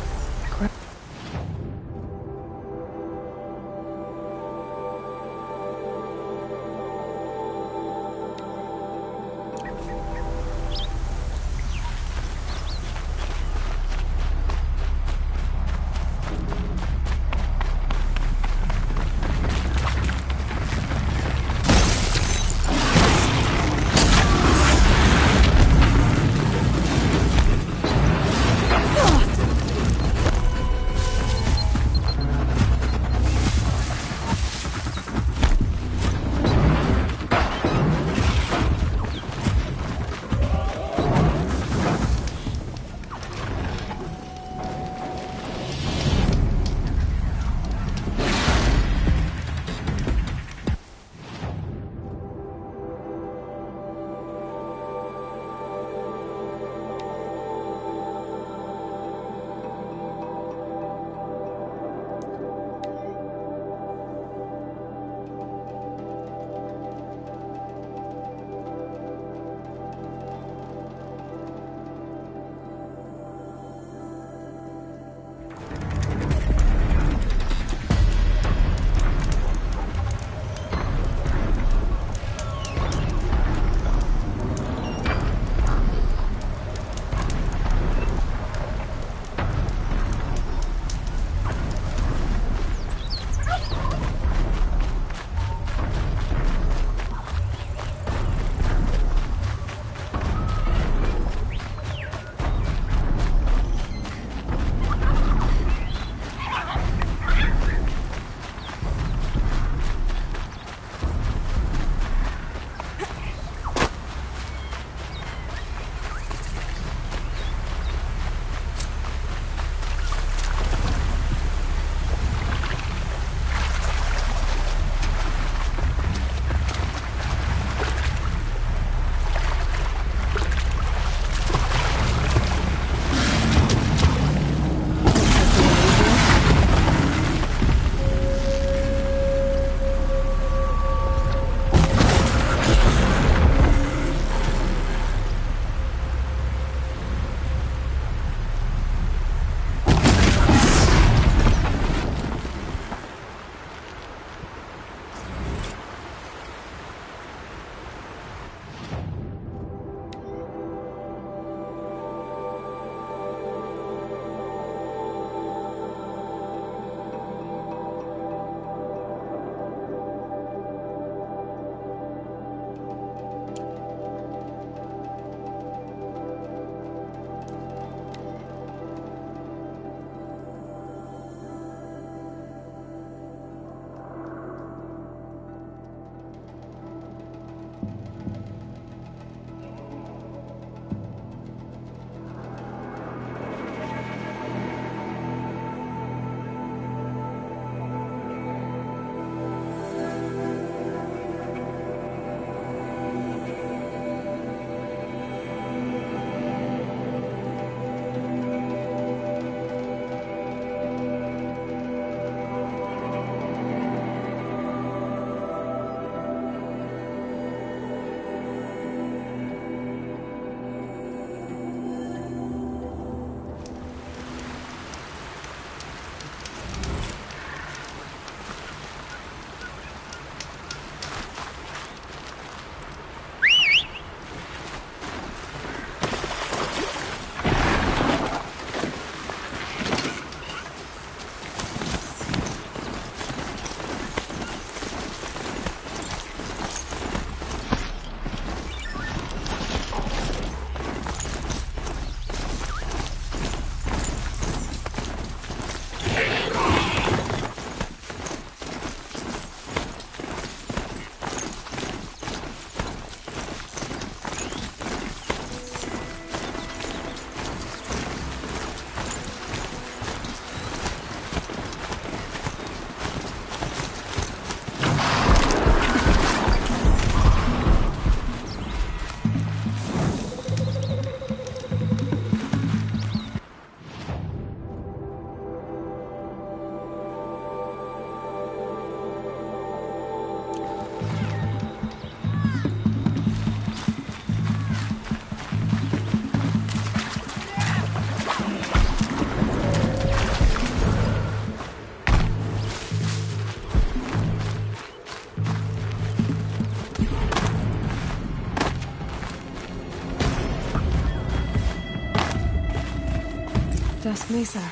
West Mesa.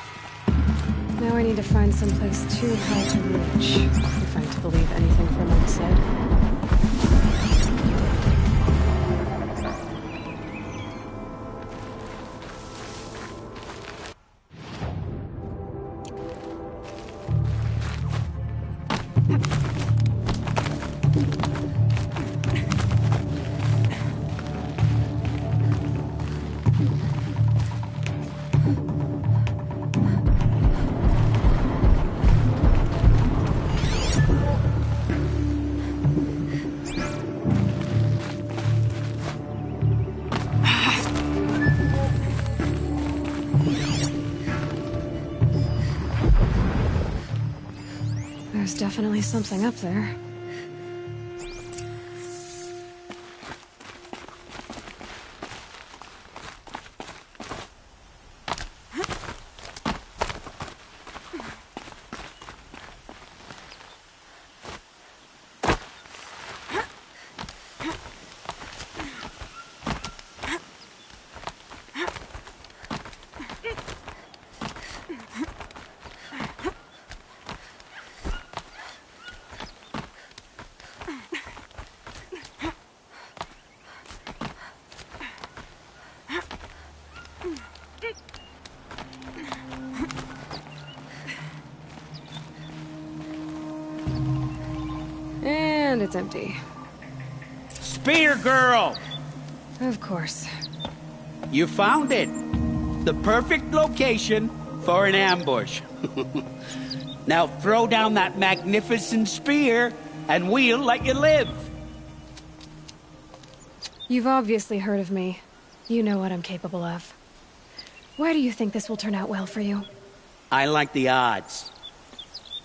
Now I need to find someplace too high to reach, if I'm to believe anything Fernand said. There's definitely something up there. And it's empty. Spear girl! Of course. You found it. The perfect location for an ambush. Now throw down that magnificent spear, and we'll let you live. You've obviously heard of me. You know what I'm capable of. Why do you think this will turn out well for you? I like the odds.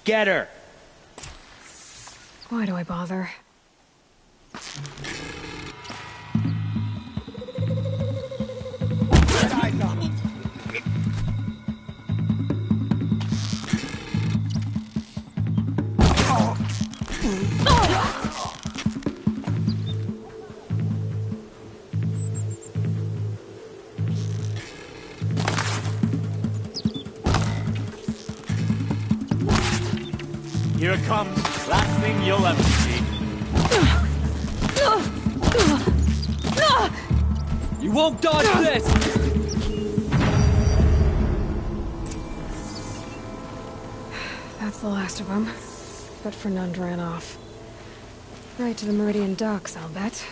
Get her! Why do I bother? Here it comes. Last thing you'll ever see. You won't dodge this! That's the last of them. But Fernand ran off. Right to the Meridian docks, I'll bet.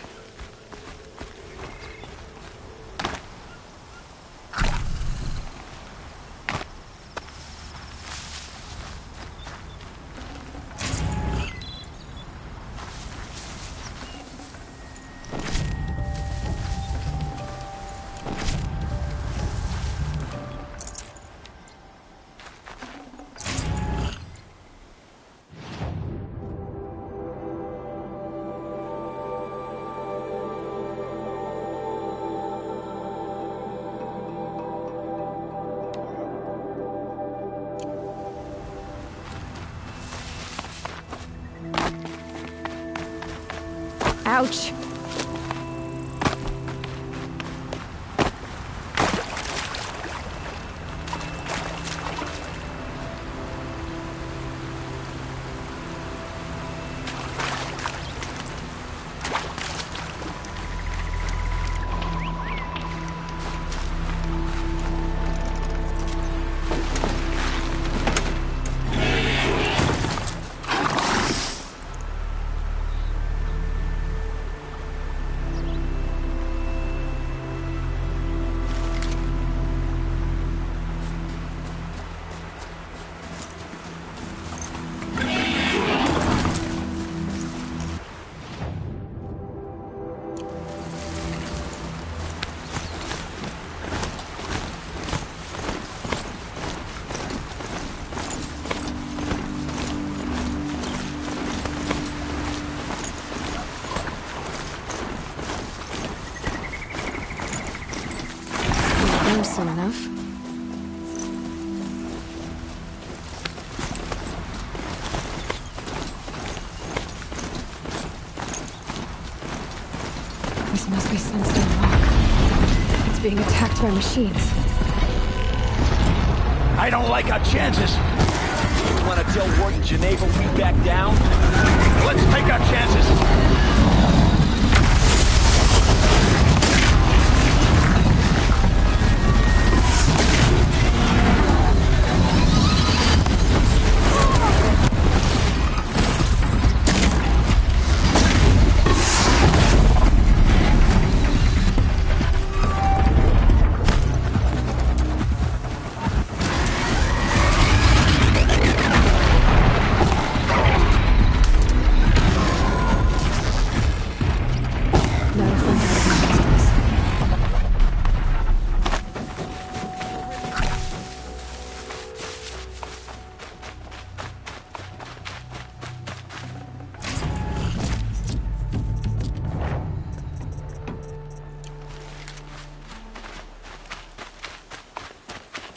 Ouch! Soon enough. This must be Sunstone Rock. It's being attacked by machines. I don't like our chances. You want to tell Warden Geneva we back down? Let's take our chances.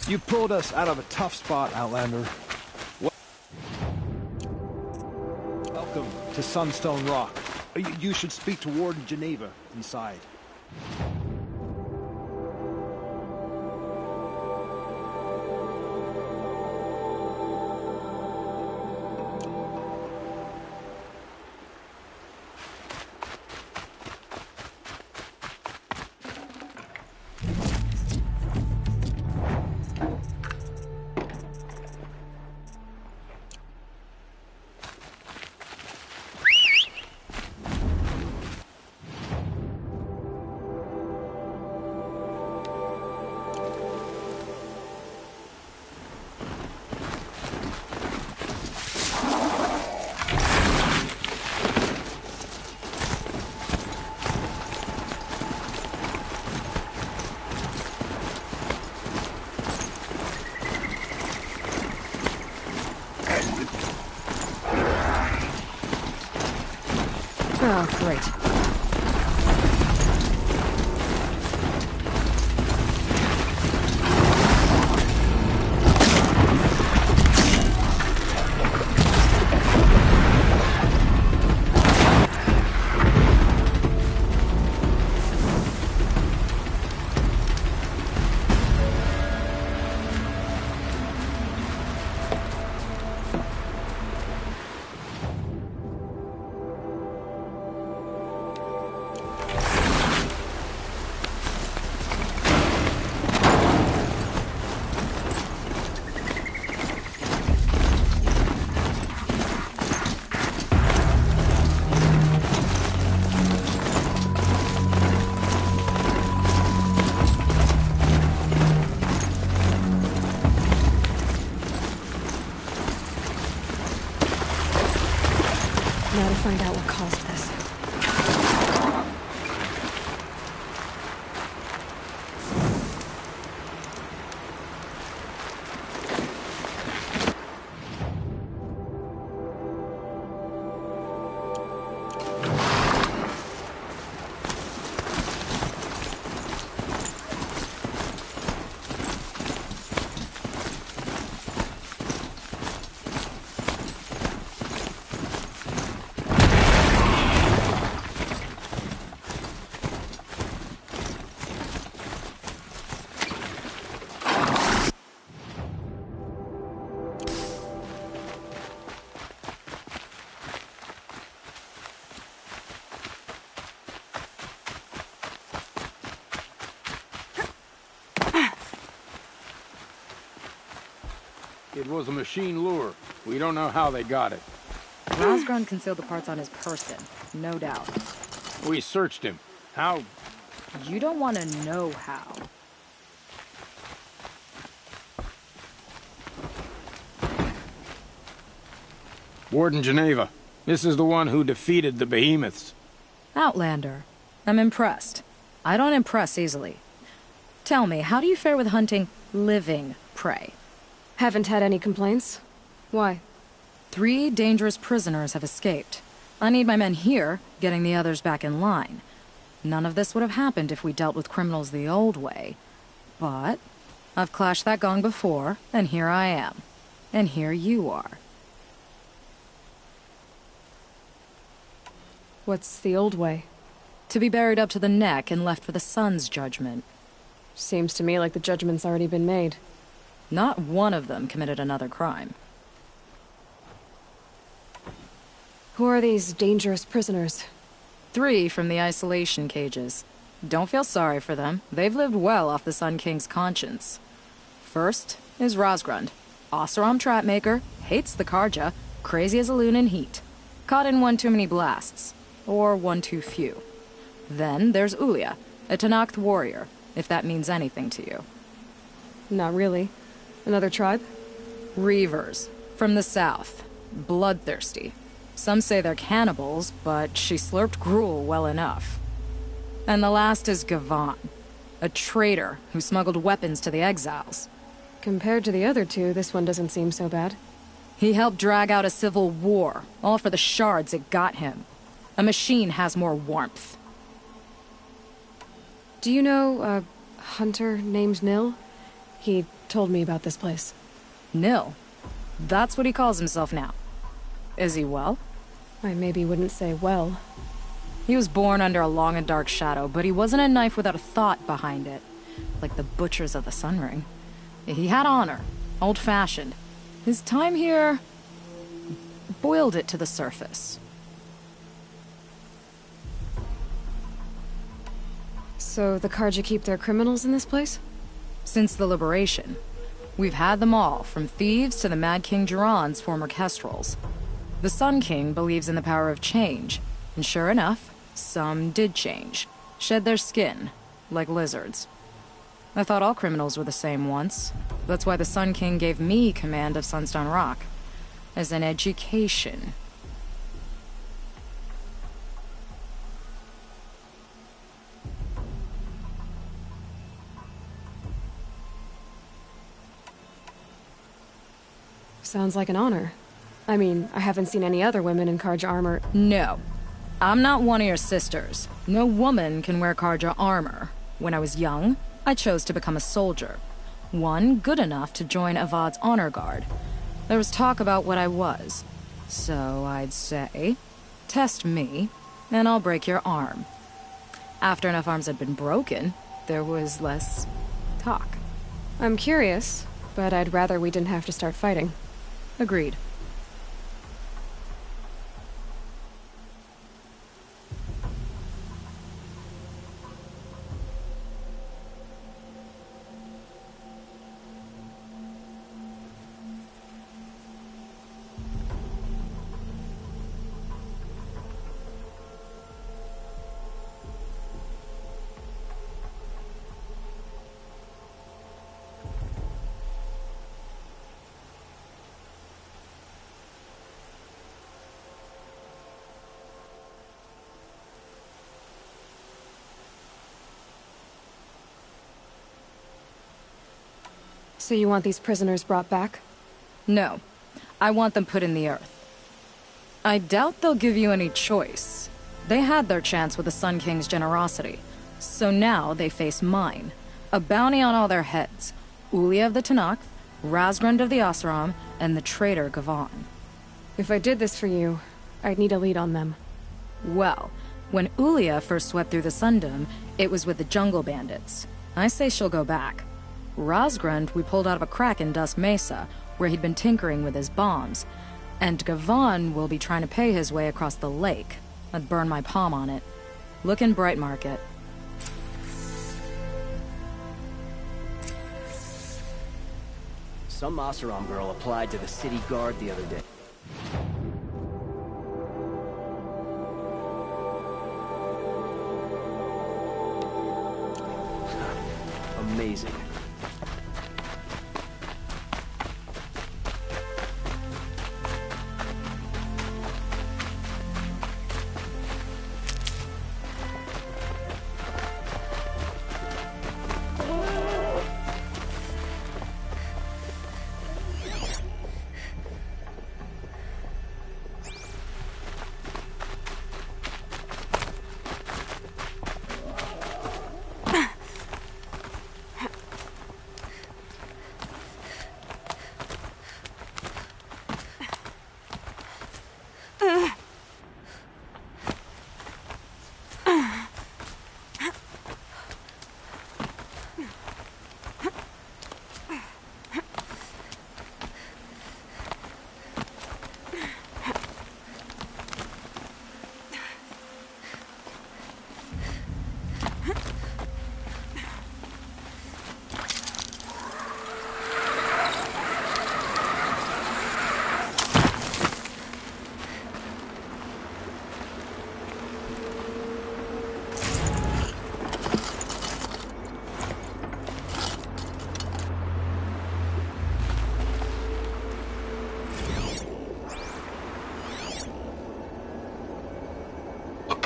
You pulled us out of a tough spot, Outlander. Welcome to Sunstone Rock. You should speak to Warden Geneva inside. Oh, great. Now to find out what caused this. It was a machine lure. We don't know how they got it. Rosgren concealed the parts on his person, no doubt. We searched him. How? You don't want to know how. Warden Geneva. This is the one who defeated the behemoths. Outlander. I'm impressed. I don't impress easily. Tell me, how do you fare with hunting living prey? Haven't had any complaints. Why? 3 dangerous prisoners have escaped. I need my men here, getting the others back in line. None of this would have happened if we dealt with criminals the old way. But I've clashed that gong before, and here I am. And here you are. What's the old way? To be buried up to the neck and left for the sun's judgment. Seems to me like the judgment's already been made. Not one of them committed another crime. Who are these dangerous prisoners? 3 from the isolation cages. Don't feel sorry for them. They've lived well off the Sun King's conscience. First is Rosgrund. Oseram trapmaker, hates the Karja, crazy as a loon in heat. Caught in one too many blasts. Or one too few. Then there's Ulia, a Tanakh warrior, if that means anything to you. Not really. Another tribe? Reavers, from the south. Bloodthirsty. Some say they're cannibals, but she slurped gruel well enough. And the last is Gavan, a traitor who smuggled weapons to the exiles. Compared to the other 2, this one doesn't seem so bad. He helped drag out a civil war, all for the shards it got him. A machine has more warmth. Do you know a hunter named Nil? He told me about this place. Nil? That's what he calls himself now. Is he well? I maybe wouldn't say well. He was born under a long and dark shadow, but he wasn't a knife without a thought behind it. Like the butchers of the Sun Ring. He had honor, old-fashioned. His time here boiled it to the surface. So the Karja keep their criminals in this place? Since the liberation. We've had them all, from thieves to the Mad King Jiran's former kestrels. The Sun King believes in the power of change, and sure enough, some did change. Shed their skin, like lizards. I thought all criminals were the same once. That's why the Sun King gave me command of Sunstone Rock. As an education. Sounds like an honor. I mean, I haven't seen any other women in Karja armor. No. I'm not one of your sisters. No woman can wear Karja armor. When I was young, I chose to become a soldier. One good enough to join Avad's honor guard. There was talk about what I was. So I'd say, test me, and I'll break your arm. After enough arms had been broken, there was less talk. I'm curious, but I'd rather we didn't have to start fighting. Agreed. So you want these prisoners brought back? No. I want them put in the earth. I doubt they'll give you any choice. They had their chance with the Sun King's generosity. So now they face mine. A bounty on all their heads. Ulia of the Tanakh, Rosgrund of the Oseram, and the traitor Gavan. If I did this for you, I'd need a lead on them. Well, when Ulia first swept through the Sundom, it was with the jungle bandits. I say she'll go back. Rosgrund we pulled out of a crack in Dusk Mesa, where he'd been tinkering with his bombs. And Gavan will be trying to pay his way across the lake. I'd burn my palm on it. Look in Bright Market. Some Oseram girl applied to the city guard the other day. Amazing.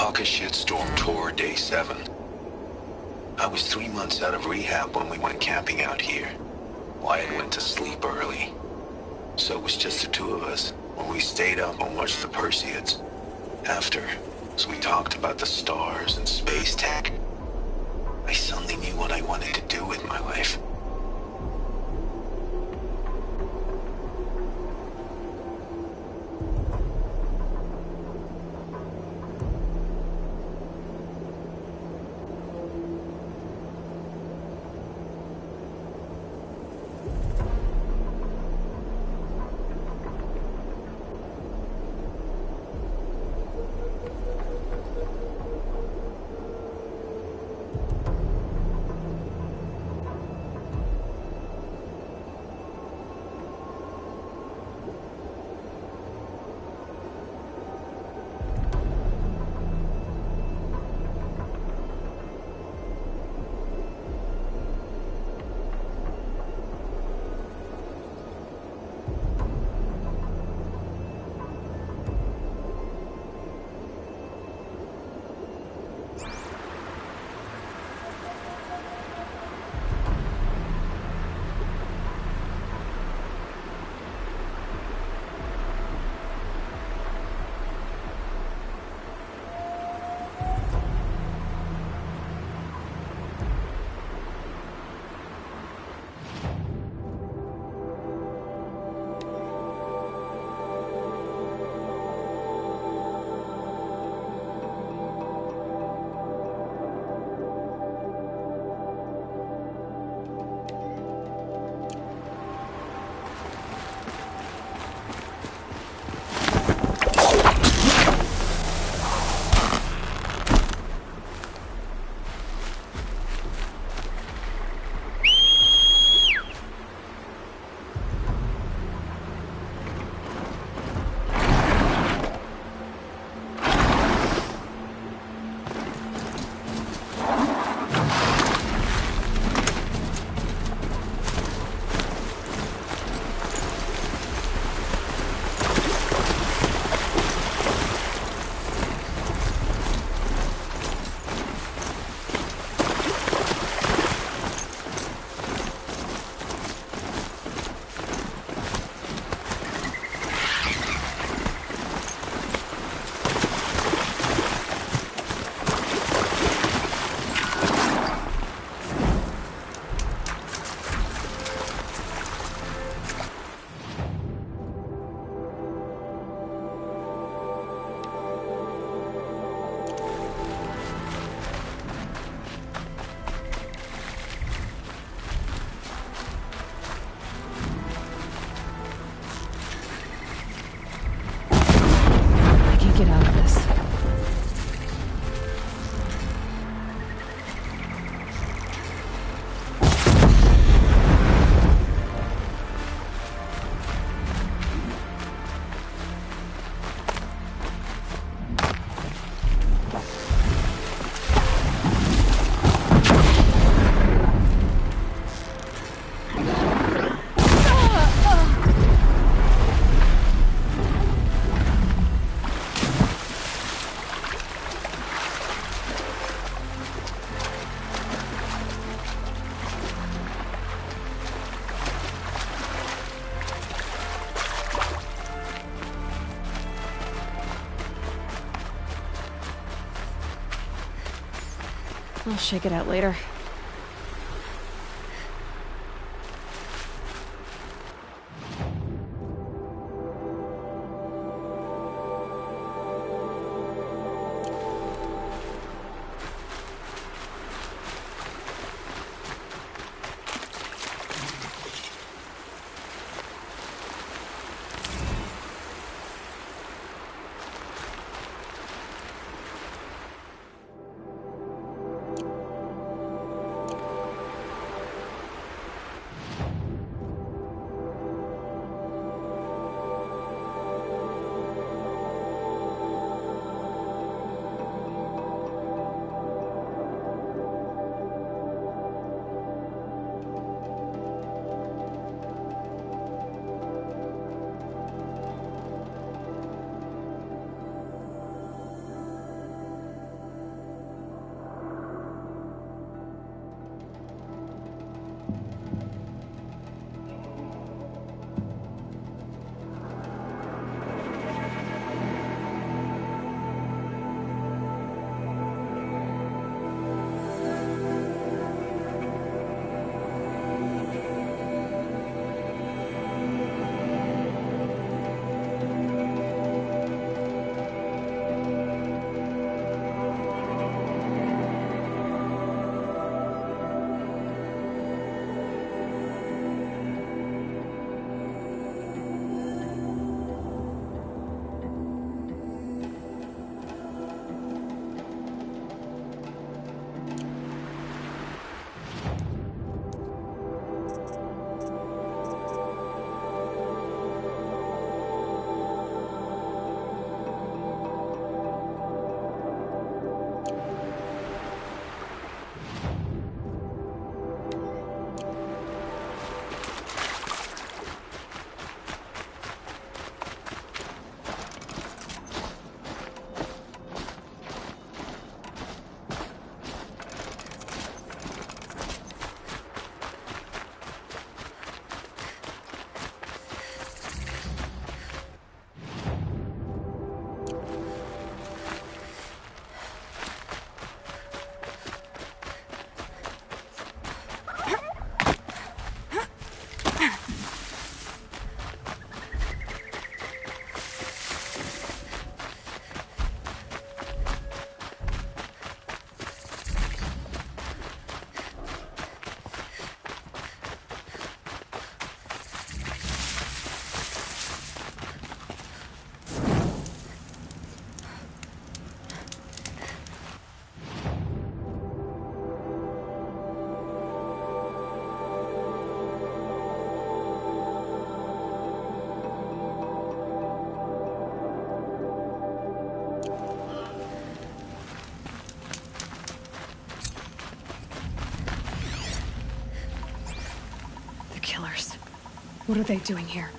Talk a shitstorm tour day 7. I was 3 months out of rehab when we went camping out here. Wyatt went to sleep early. So it was just the two of us when we stayed up and watched the Perseids. After, as we talked about the stars and space tech, I suddenly knew what I wanted to do with my life. I'll shake it out later. What are they doing here?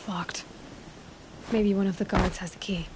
Locked. Maybe one of the guards has the key.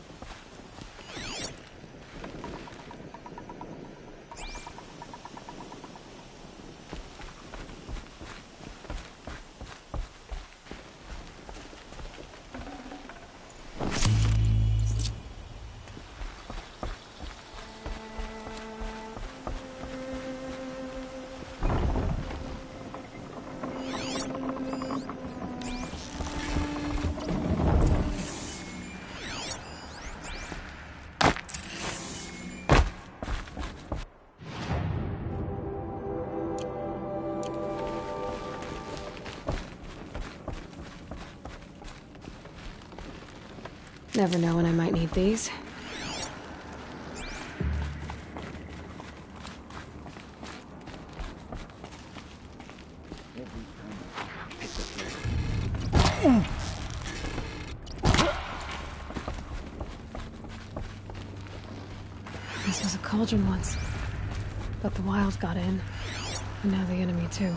Never know when I might need these. This was a cauldron once, but the wild got in, and now the enemy too.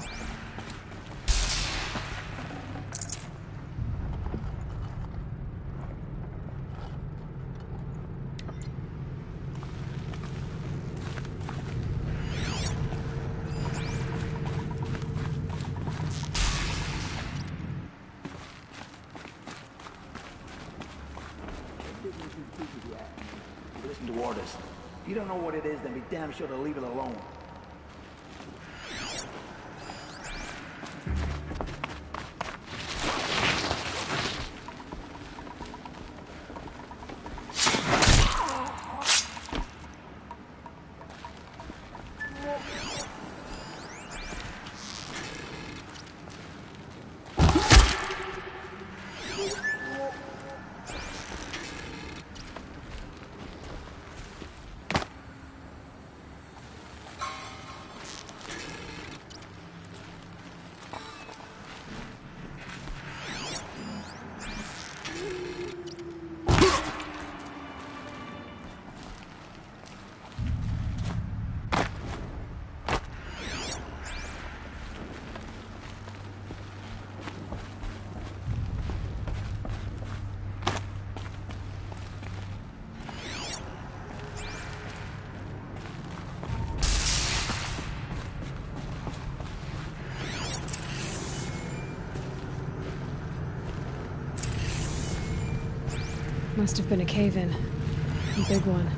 Listen to orders. If you don't know what it is, then be damn sure to leave it alone. Must have been a cave-in. A big one.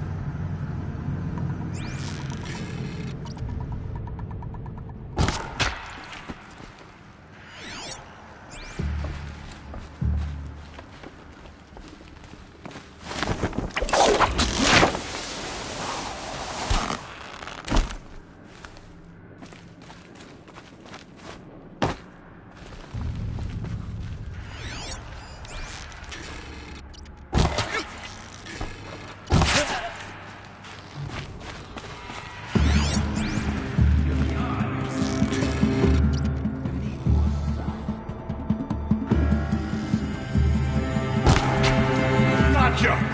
Gotcha!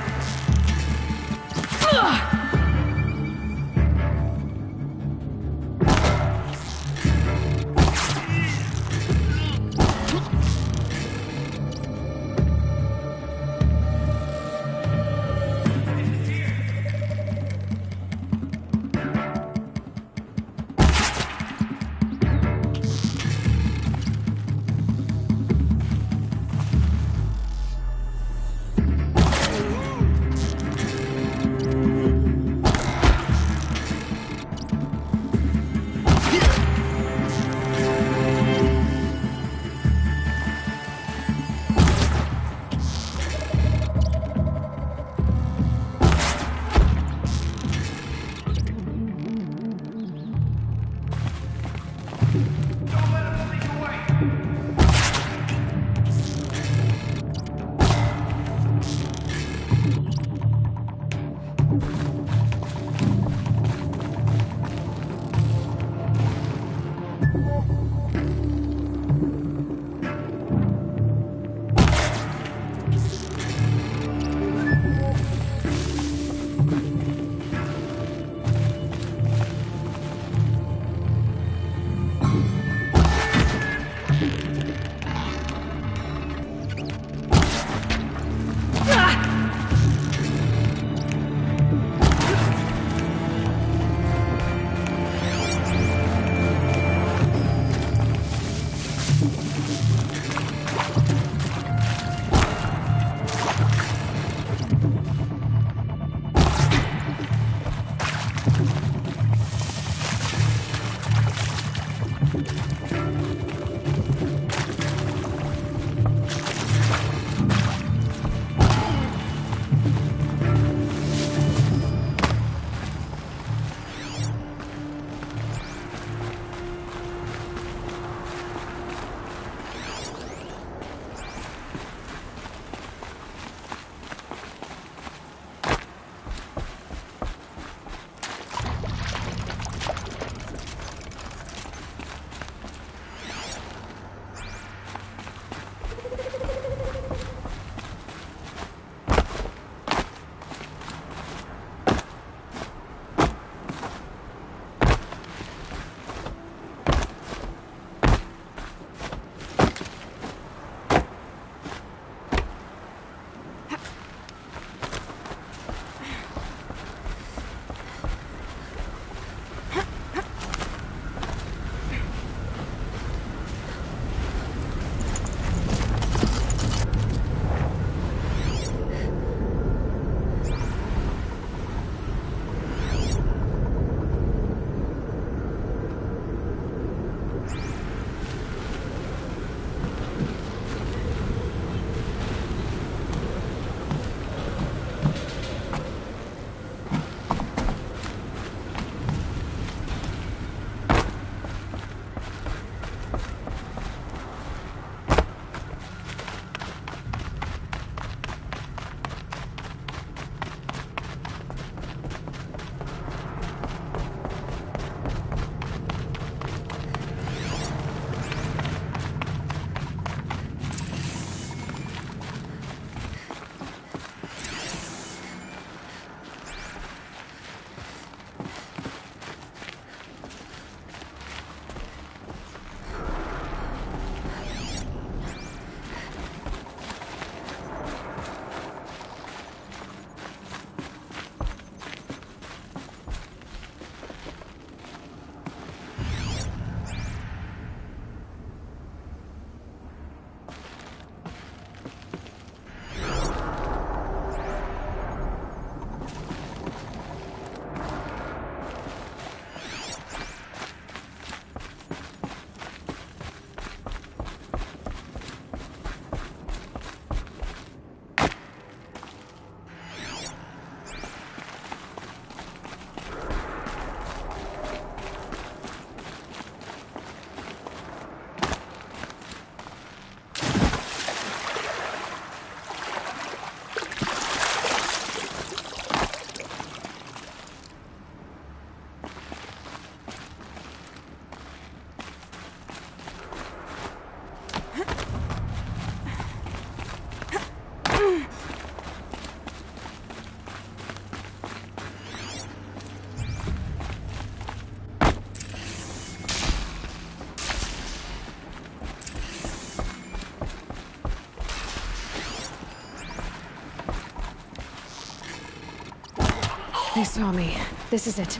They saw me. This is it.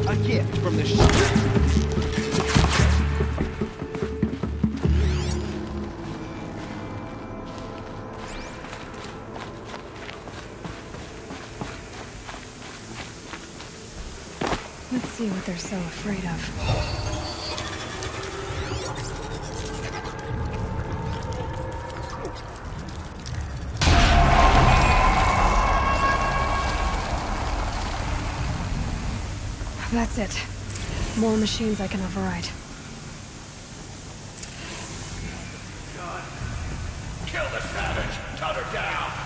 A gift from the Let's see what they're so afraid of. That's it. More machines I can override. Kill the savage! Cut her down!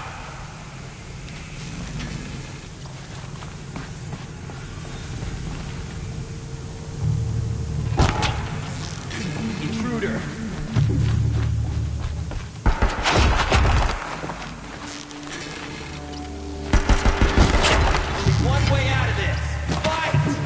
intruder. One way out of this. Fight!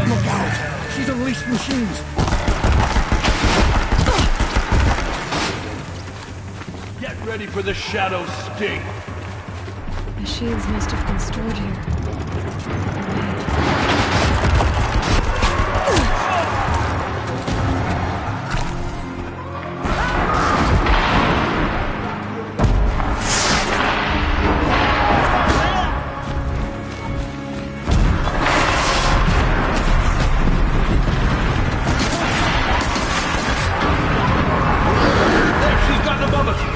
Look out! She's unleashed machines! Get ready for the shadow sting! Machines must have been stored here. There, she's gotten above us!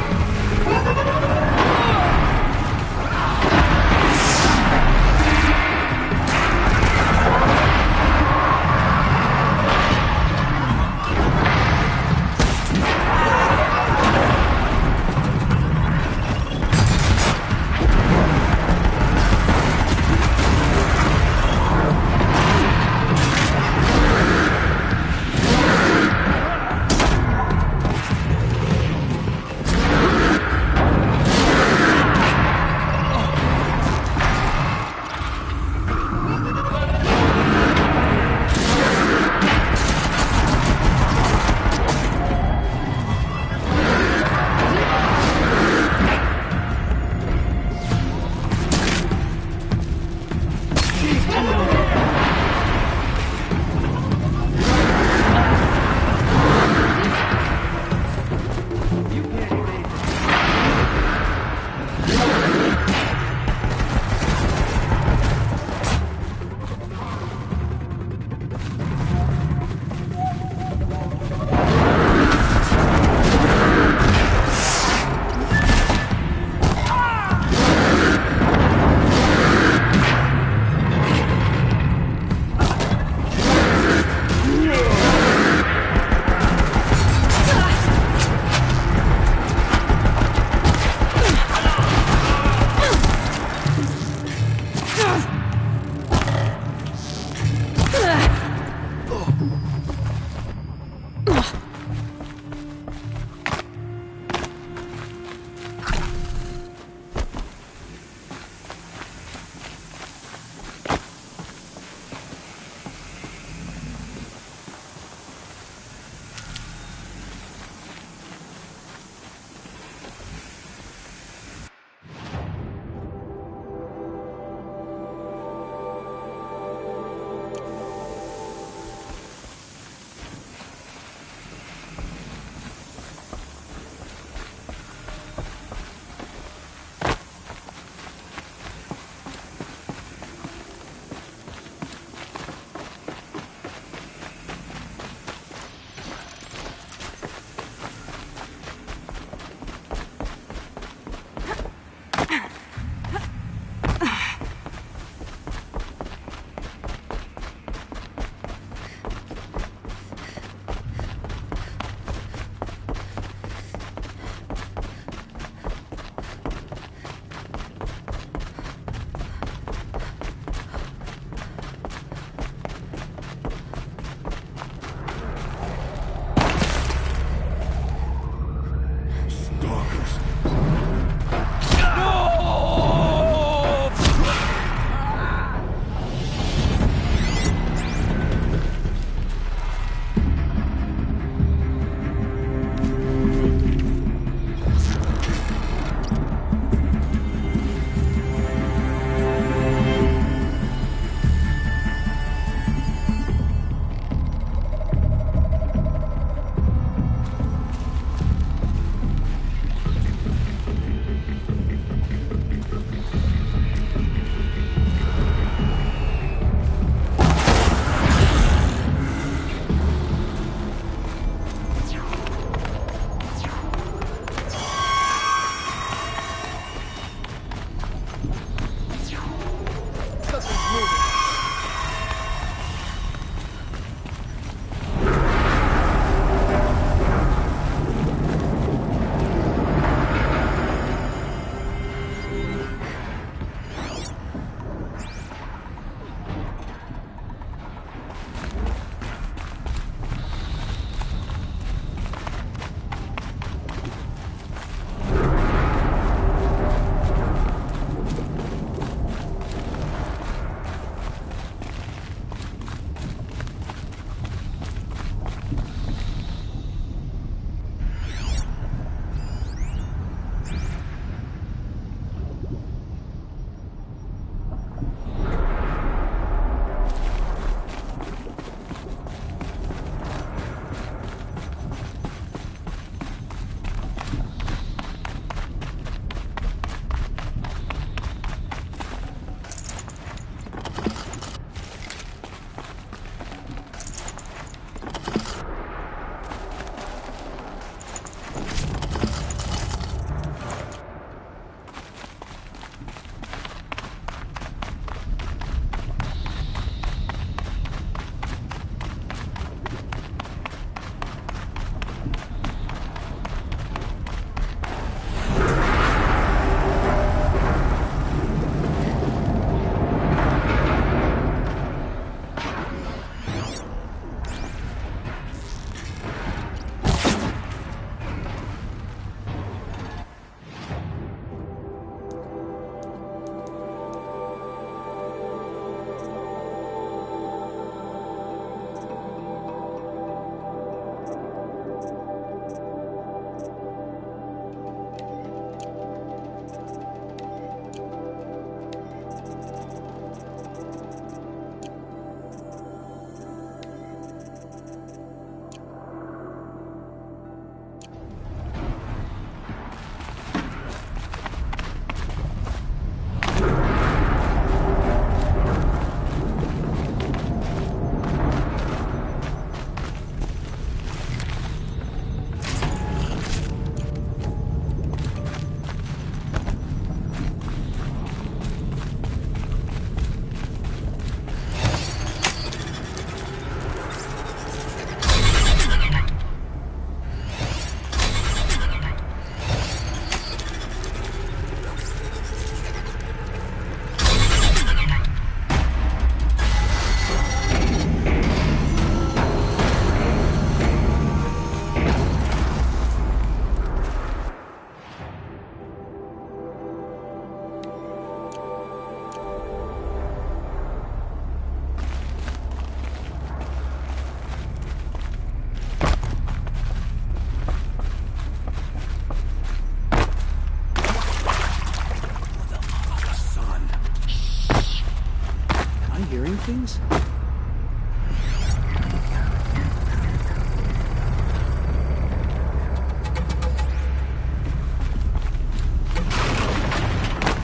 burn things?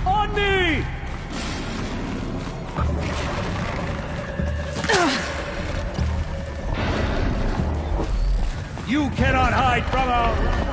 On me! You cannot hide from our...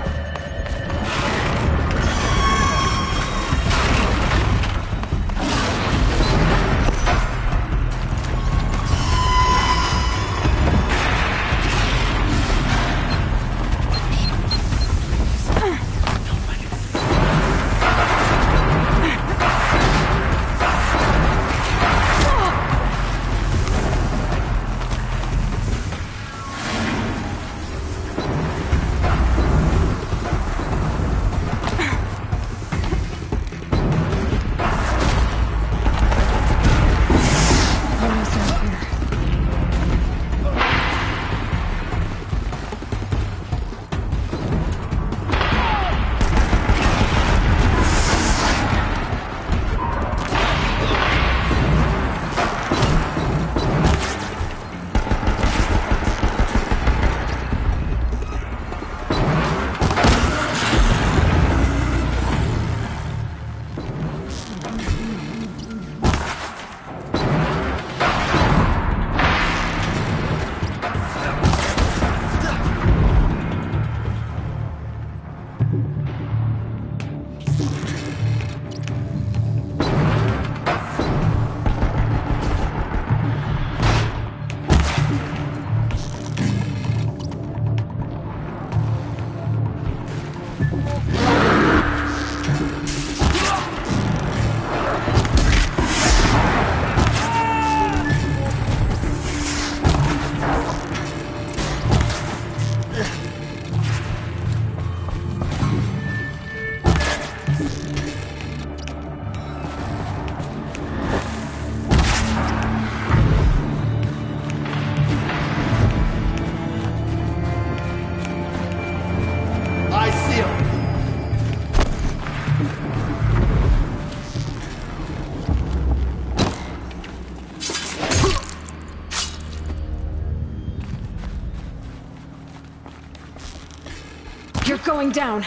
You're going down.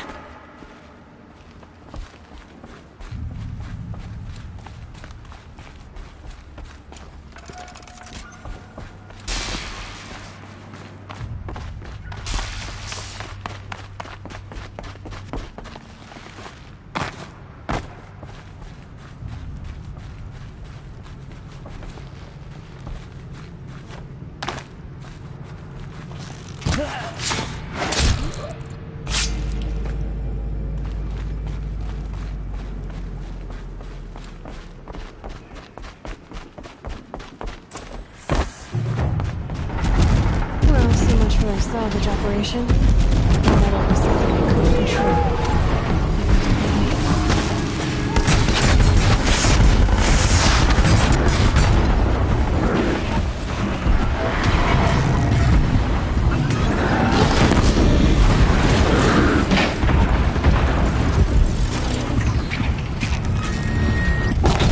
Salvage operation. That was something I couldn't control.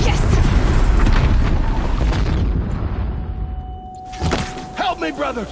Yes! Help me, brothers!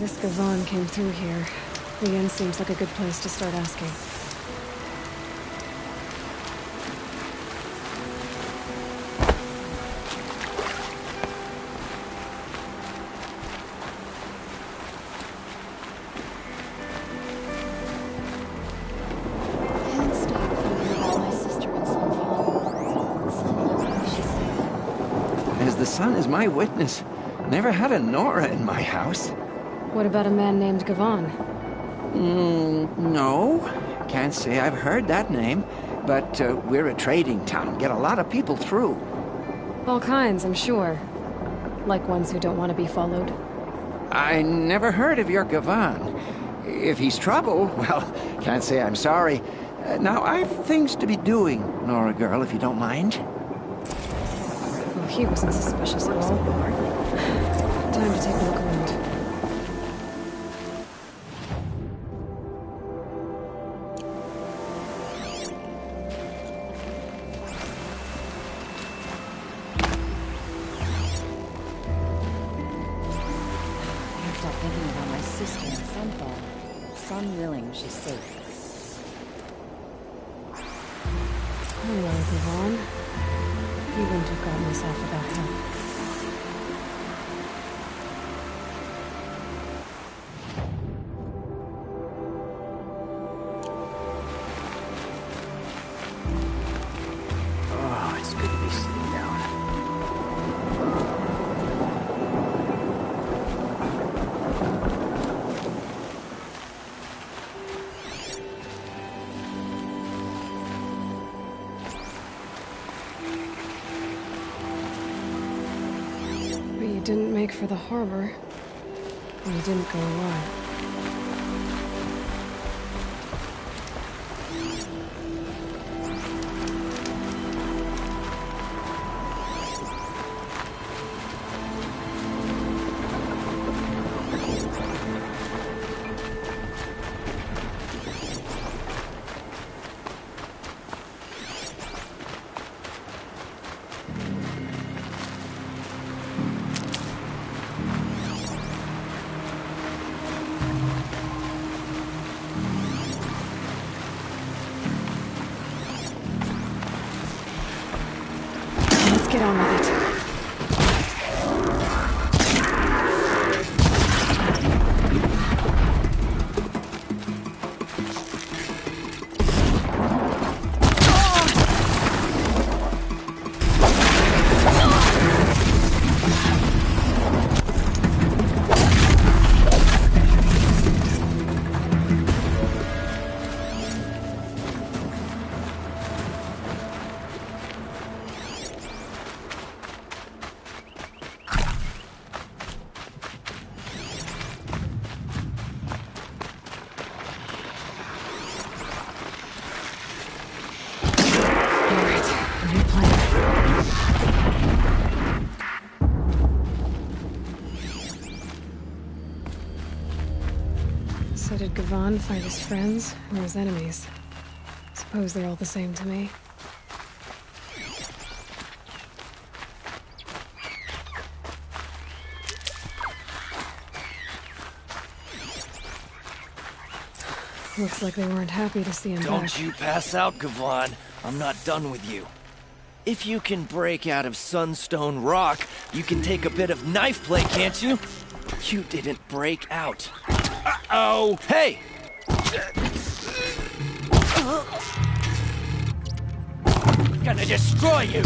If this Gavon came through here, the inn seems like a good place to start asking. The sun is my witness. Never had a Nora in my house. What about a man named Gavon? No. Can't say I've heard that name. But we're a trading town. Get a lot of people through. All kinds, I'm sure. Like ones who don't want to be followed. I never heard of your Gavon. If he's trouble, well, can't say I'm sorry. Now, I've things to be doing, Nora girl, if you don't mind. He wasn't suspicious at all. Time to take a look around. I can't stop thinking about my sister in Sunfall. Sun willing, she's safe. Hello, Gavon. You wouldn't have gotten this off without help. Oh, it's good to be sitting down. You didn't make for the harbor, and you didn't go alone. Get on with it. So did Gavon find his friends or his enemies? Suppose they're all the same to me. Looks like they weren't happy to see him back. Don't you pass out, Gavon. I'm not done with you. If you can break out of Sunstone Rock, you can take a bit of knife play, can't you? You didn't break out. Uh-oh! Hey! Gonna destroy you!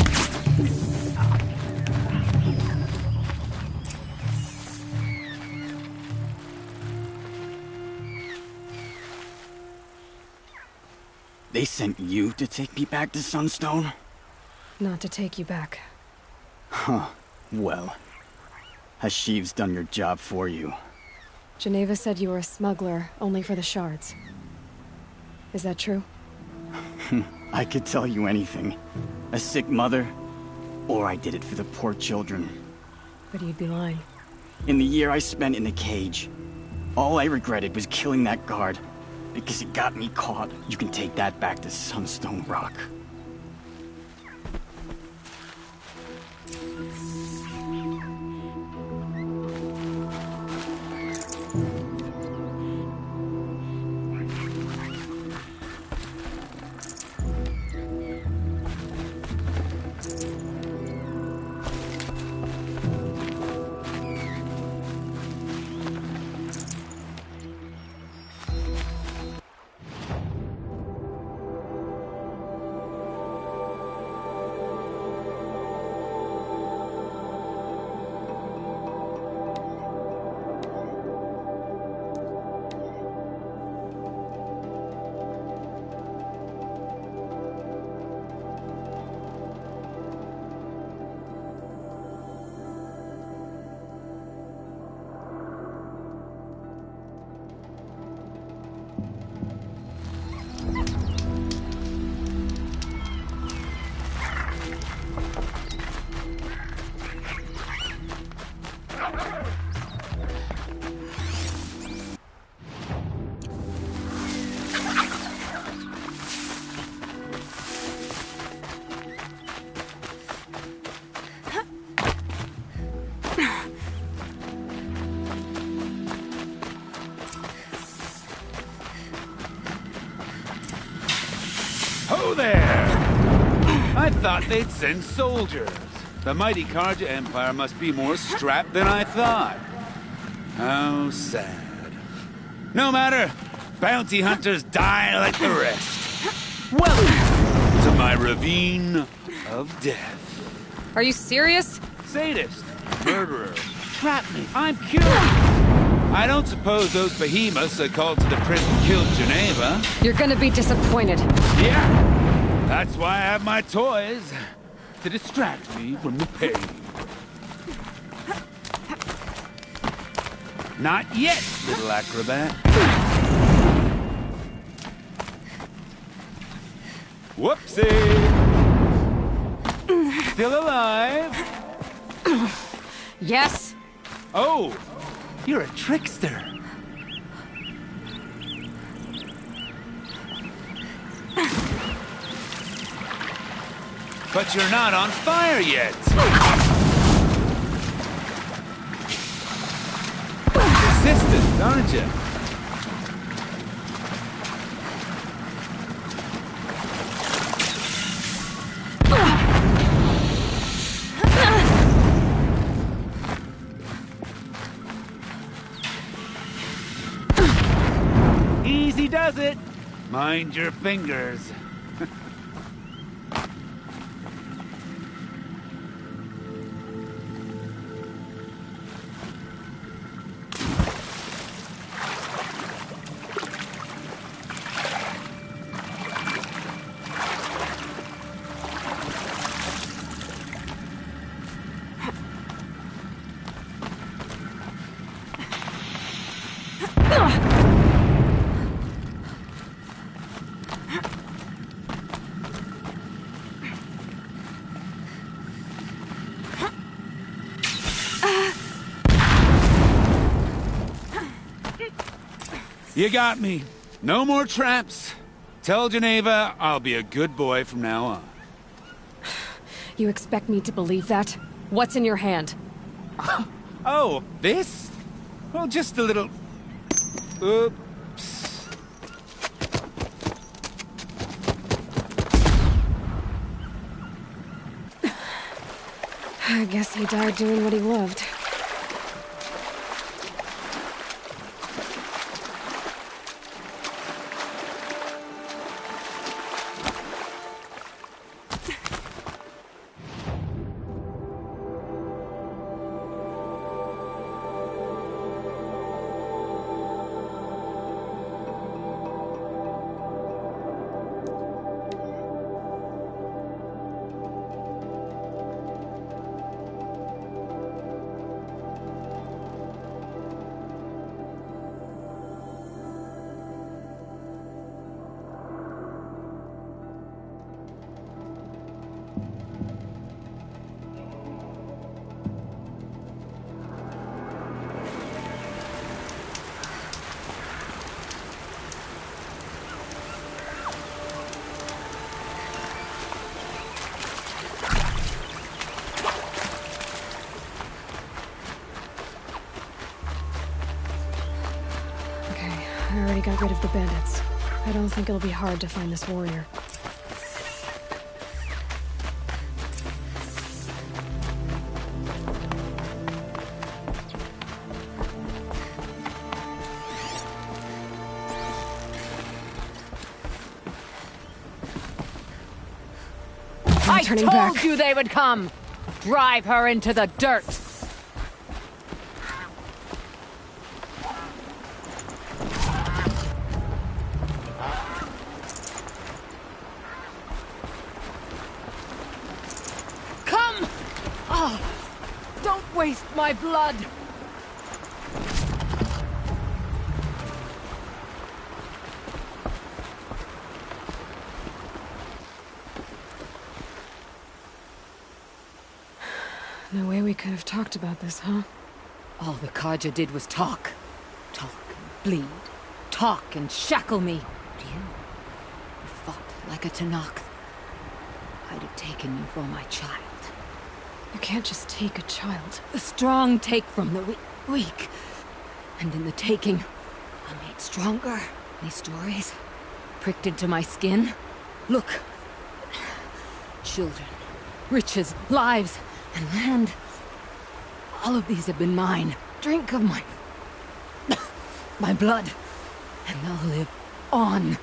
They sent you to take me back to Sunstone? Not to take you back. Huh. Well, Hashiv's done your job for you. Geneva said you were a smuggler, only for the shards. Is that true? I could tell you anything. A sick mother, or I did it for the poor children. But you'd be lying. In the year I spent in the cage, all I regretted was killing that guard, because it got me caught. You can take that back to Sunstone Rock. Whoa there! I thought they'd send soldiers. The mighty Karja Empire must be more strapped than I thought. How sad. No matter. Bounty hunters die like the rest. Welcome to my ravine of death. Are you serious? Sadist, murderer, trap me. I'm curious. I don't suppose those behemoths that called to the prison killed Geneva. You're gonna be disappointed. Yeah, that's why I have my toys. To distract me from the pain. Not yet, little acrobat. Whoopsie! Still alive? Yes? Oh, you're a trickster. But you're not on fire yet. Persistent, aren't you? Easy does it. Mind your fingers. You got me. No more traps. Tell Geneva I'll be a good boy from now on. You expect me to believe that? What's in your hand? Oh, this? Well, just a little... Oops. I guess he died doing what he loved. I already got rid of the bandits. I don't think it'll be hard to find this warrior. I told you they would come! Drive her into the dirt! Come! Oh, don't waste my blood! No way we could have talked about this, huh? All the Kaja did was talk. Talk and bleed. Talk and shackle me. But you fought like a Tanakh. I'd have taken you for my child. You can't just take a child. The strong take from the weak. And in the taking, I'm made stronger. These stories, pricked into my skin. Look, Children, riches, lives, and land. All of these have been mine. Drink of my... my blood, and they'll live on.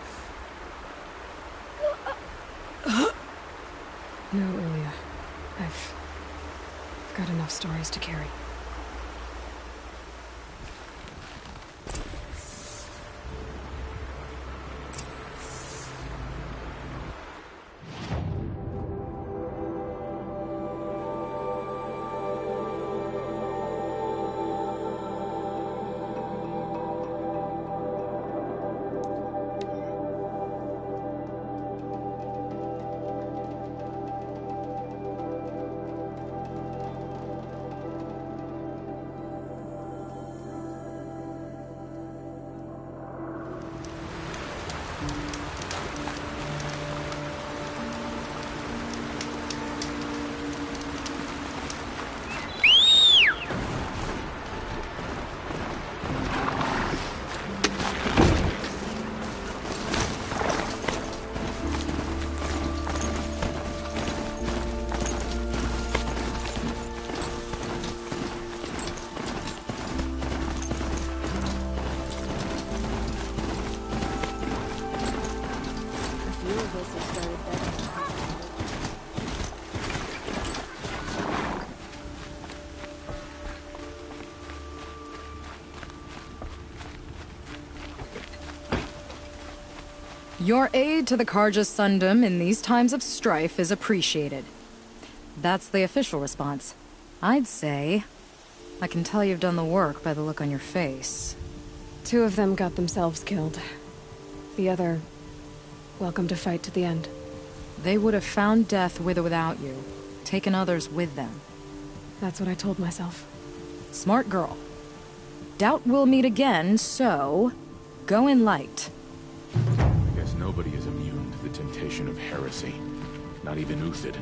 No, Ilya. I've got enough stories to carry. Your aid to the Karja Sundom in these times of strife is appreciated. That's the official response. I'd say... I can tell you've done the work by the look on your face. 2 of them got themselves killed. The other... welcome to fight to the end. They would have found death with or without you. Taken others with them. That's what I told myself. Smart girl. Doubt we'll meet again, so... go in light. Guess nobody is immune to the temptation of heresy. Not even Uthid.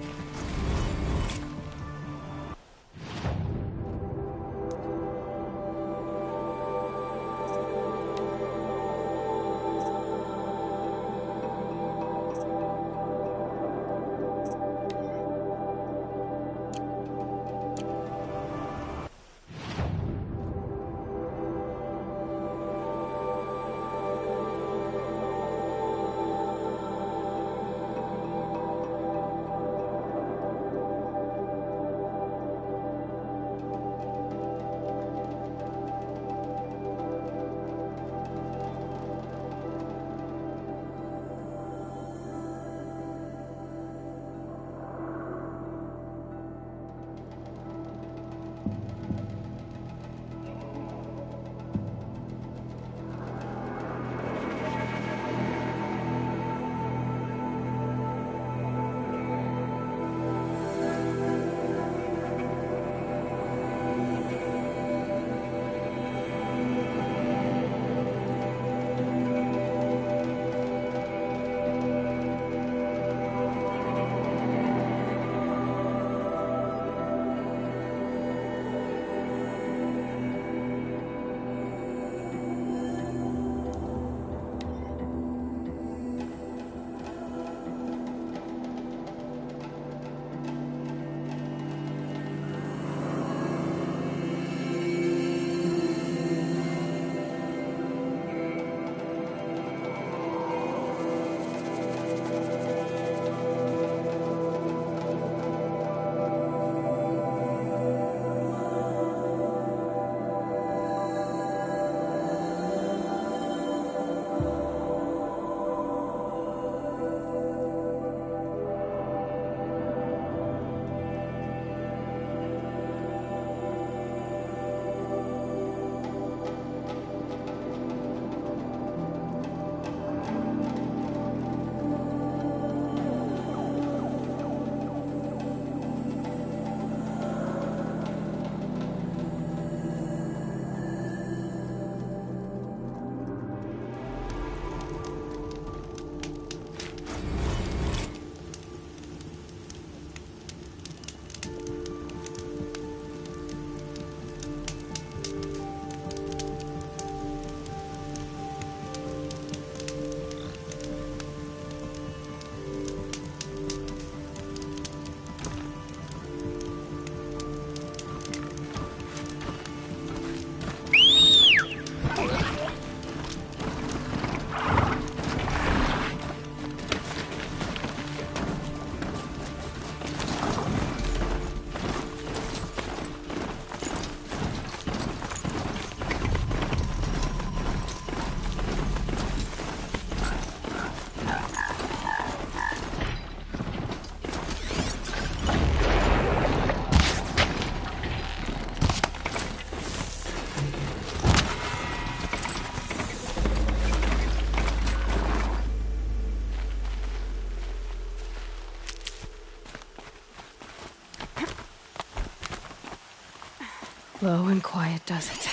Slow and quiet does it.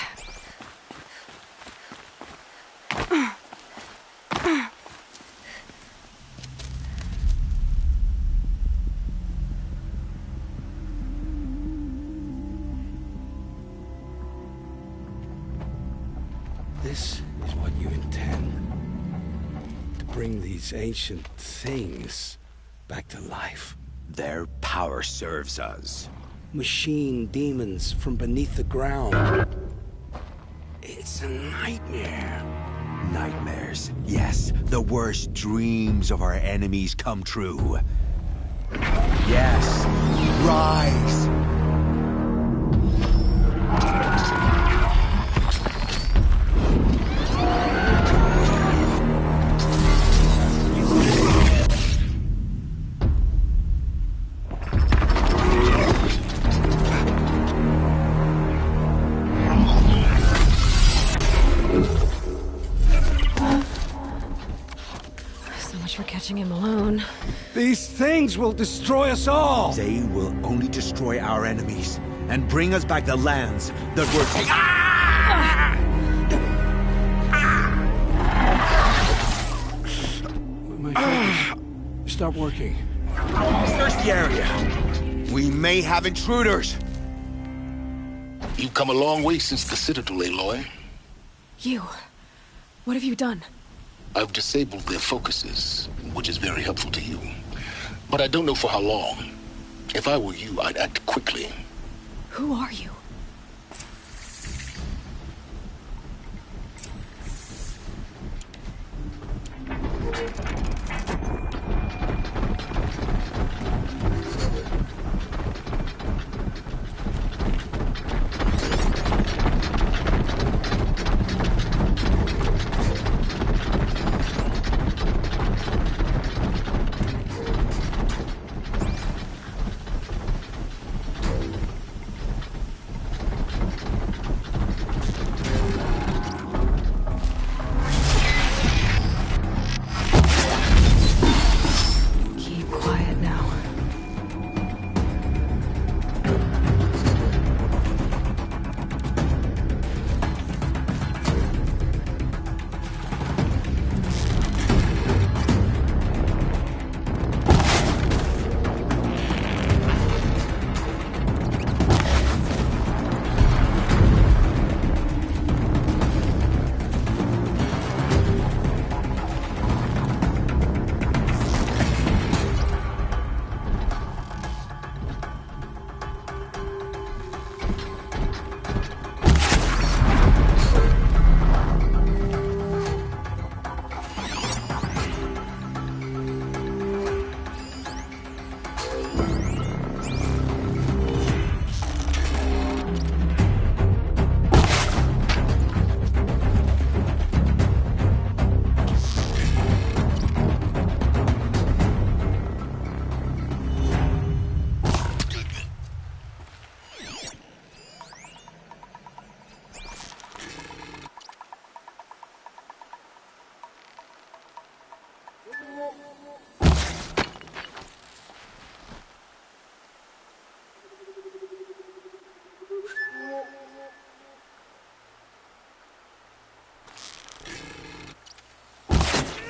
This is what you intend. To bring these ancient things back to life. Their power serves us. Machine demons from beneath the ground. It's a nightmare. Nightmares, yes. The worst dreams of our enemies come true. Yes, rise! For catching him alone. These things will destroy us all! They will only destroy our enemies and bring us back the lands that were taken. Ah! My focus stopped working. Search the area. We may have intruders. You've come a long way since the Citadel, Aloy. You. What have you done? I've disabled their focuses, which is very helpful to you. But I don't know for how long. If I were you, I'd act quickly. Who are you?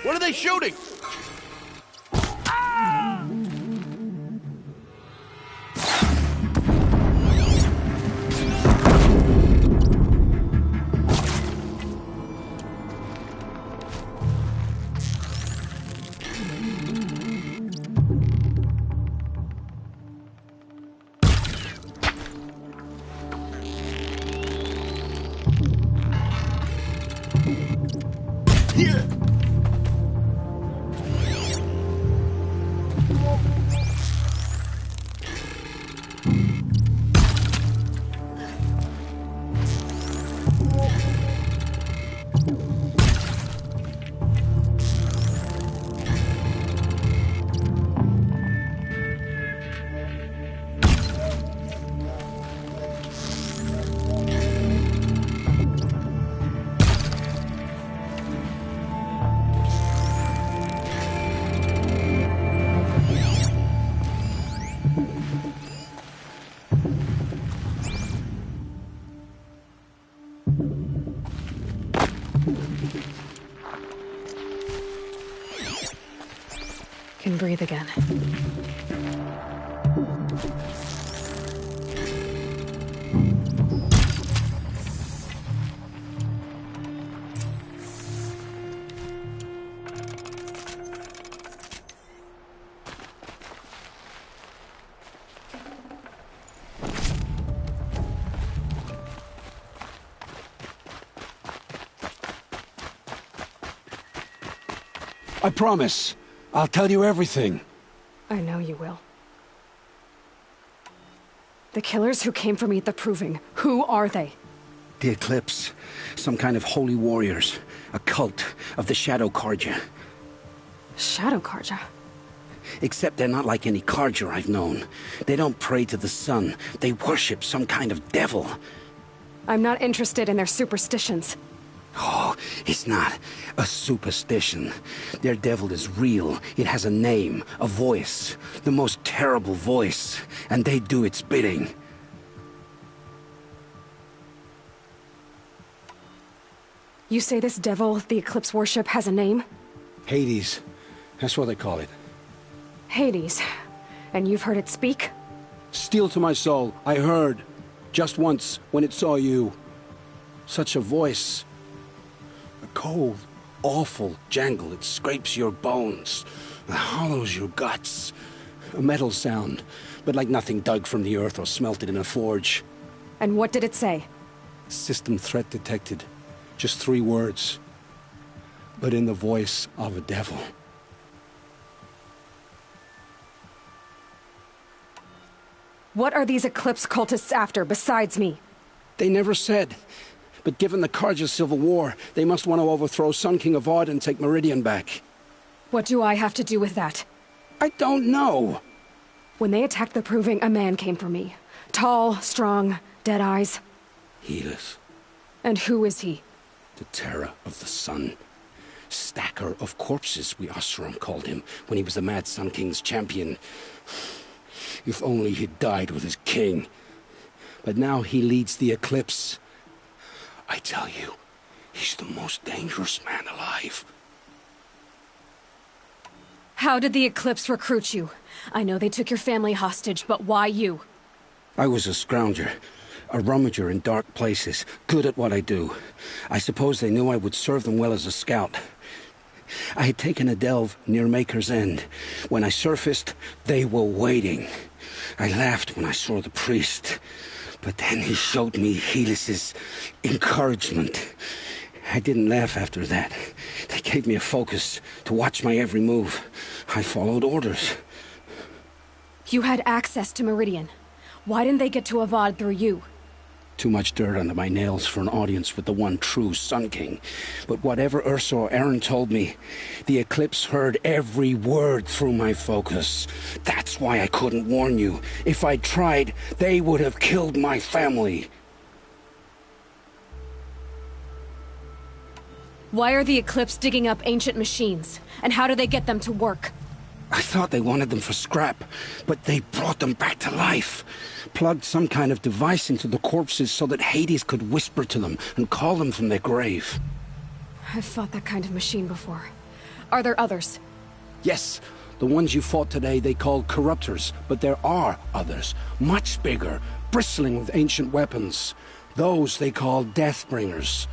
What are they shooting? Can breathe again. I promise. I'll tell you everything. I know you will. The killers who came for me at the Proving, who are they? The Eclipse. Some kind of holy warriors. A cult of the Shadow Carja. Shadow Carja? Except they're not like any Carja I've known. They don't pray to the sun. They worship some kind of devil. I'm not interested in their superstitions. Oh, it's not a superstition. Their devil is real. It has a name, a voice, the most terrible voice, and they do its bidding. You say this devil the Eclipse worship has a name? Hades. That's what they call it. Hades. And you've heard it speak? Steel to my soul, I heard. Just once, when it saw you. Such a voice. A cold, awful jangle. It scrapes your bones. It hollows your guts. A metal sound, but like nothing dug from the earth or smelted in a forge. And what did it say? System threat detected. Just 3 words. But in the voice of a devil. What are these Eclipse cultists after, besides me? They never said. But given the Carja civil war, they must want to overthrow Sun King of Odd and take Meridian back. What do I have to do with that? I don't know. When they attacked the Proving, a man came for me. Tall, strong, dead eyes. Helis. And who is he? The terror of the sun. Stacker of corpses, we Oseram called him, when he was the Mad Sun King's champion. If only he'd died with his king. But now he leads the Eclipse. I tell you, he's the most dangerous man alive. How did the Eclipse recruit you? I know they took your family hostage, but why you? I was a scrounger. A rummager in dark places, good at what I do. I suppose they knew I would serve them well as a scout. I had taken a delve near Maker's End. When I surfaced, they were waiting. I laughed when I saw the priest. But then he showed me Helis's encouragement. I didn't laugh after that. They gave me a focus to watch my every move. I followed orders. You had access to Meridian. Why didn't they get to Avad through you? Too much dirt under my nails for an audience with the one true Sun King. But whatever Ursa or Aaron told me, the Eclipse heard every word through my focus. That's why I couldn't warn you. If I'd tried, they would have killed my family. Why are the Eclipse digging up ancient machines? And how do they get them to work? I thought they wanted them for scrap, but they brought them back to life. Plugged some kind of device into the corpses so that Hades could whisper to them and call them from their grave. I've fought that kind of machine before. Are there others? Yes, the ones you fought today they called corruptors, but there are others, much bigger, bristling with ancient weapons. Those they call Deathbringers.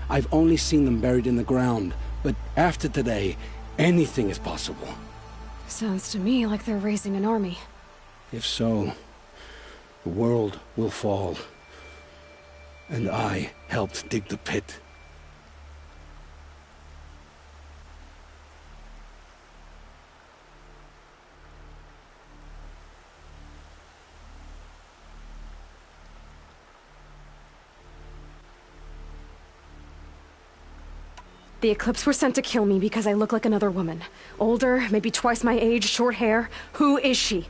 I've only seen them buried in the ground, but after today, anything is possible. Sounds to me like they're raising an army. If so, the world will fall. And I helped dig the pit. The Eclipse were sent to kill me because I look like another woman. Older, maybe twice my age, short hair. Who is she?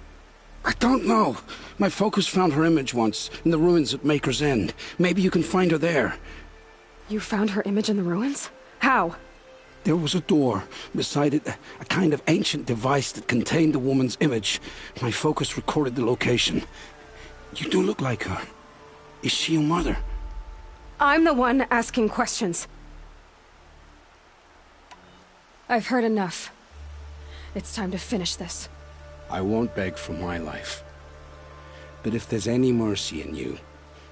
I don't know. My focus found her image once, in the ruins at Maker's End. Maybe you can find her there. You found her image in the ruins? How? There was a door. Beside it, a kind of ancient device that contained the woman's image. My focus recorded the location. You do look like her. Is she your mother? I'm the one asking questions. I've heard enough. It's time to finish this. I won't beg for my life. But if there's any mercy in you,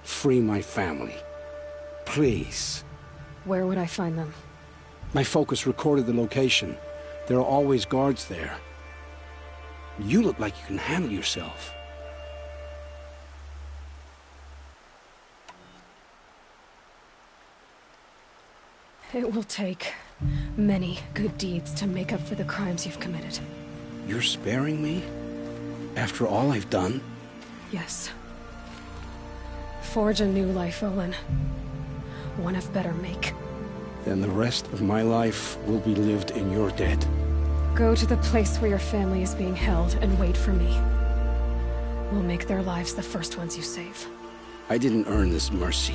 free my family. Please. Where would I find them? My focus recorded the location. There are always guards there. You look like you can handle yourself. It will take many good deeds to make up for the crimes you've committed. You're sparing me? After all I've done? Yes. Forge a new life, Olin. One of better make. Then the rest of my life will be lived in your debt. Go to the place where your family is being held and wait for me. We'll make their lives the first ones you save. I didn't earn this mercy,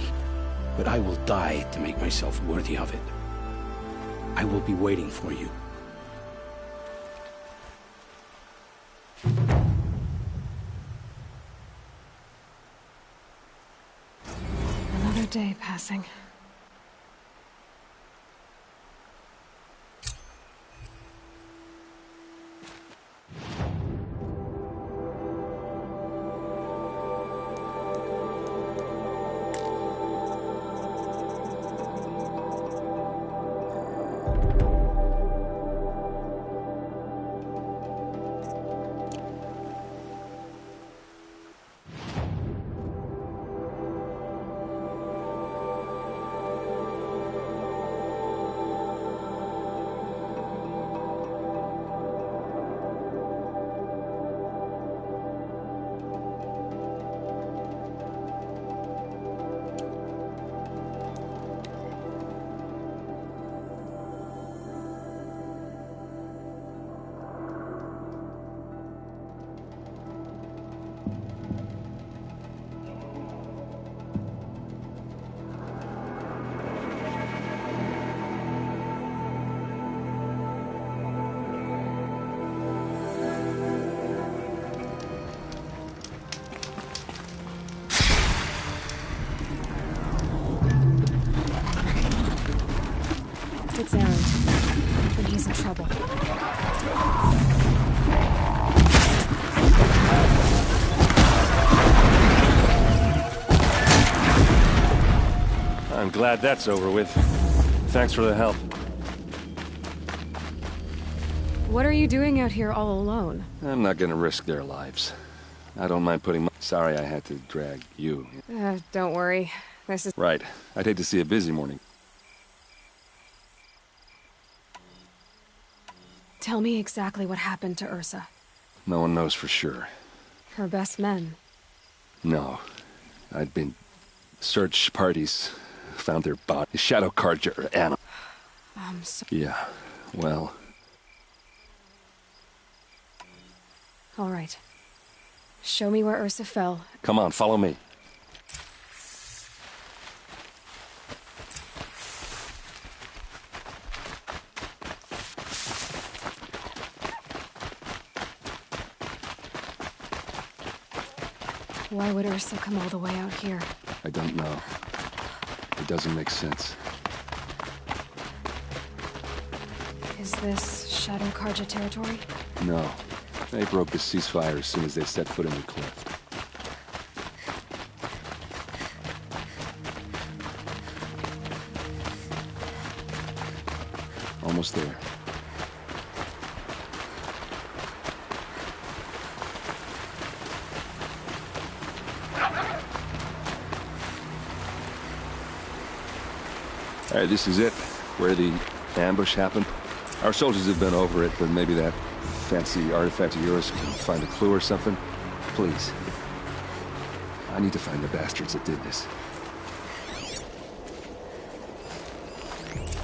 but I will die to make myself worthy of it. I will be waiting for you. Another day passing. It's Aaron, and he's in trouble. I'm glad that's over with. Thanks for the help. What are you doing out here all alone? I'm not gonna risk their lives. I don't mind putting my... Sorry I had to drag you. Don't worry. This is... Right. I'd hate to see a busy morning. Tell me exactly what happened to Ursa. No one knows for sure. Her best men. No. I'd been... Search parties. Found their body. Shadow Carja, Anna. I'm so... Yeah. Well... All right. Show me where Ursa fell. Come on, follow me. Why would Ursa come all the way out here? I don't know. It doesn't make sense. Is this Shadow Carja territory? No. They broke the ceasefire as soon as they set foot in the cliff. Almost there. All right, this is it, where the ambush happened. Our soldiers have been over it, but maybe that fancy artifact of yours can find a clue or something. Please. I need to find the bastards that did this.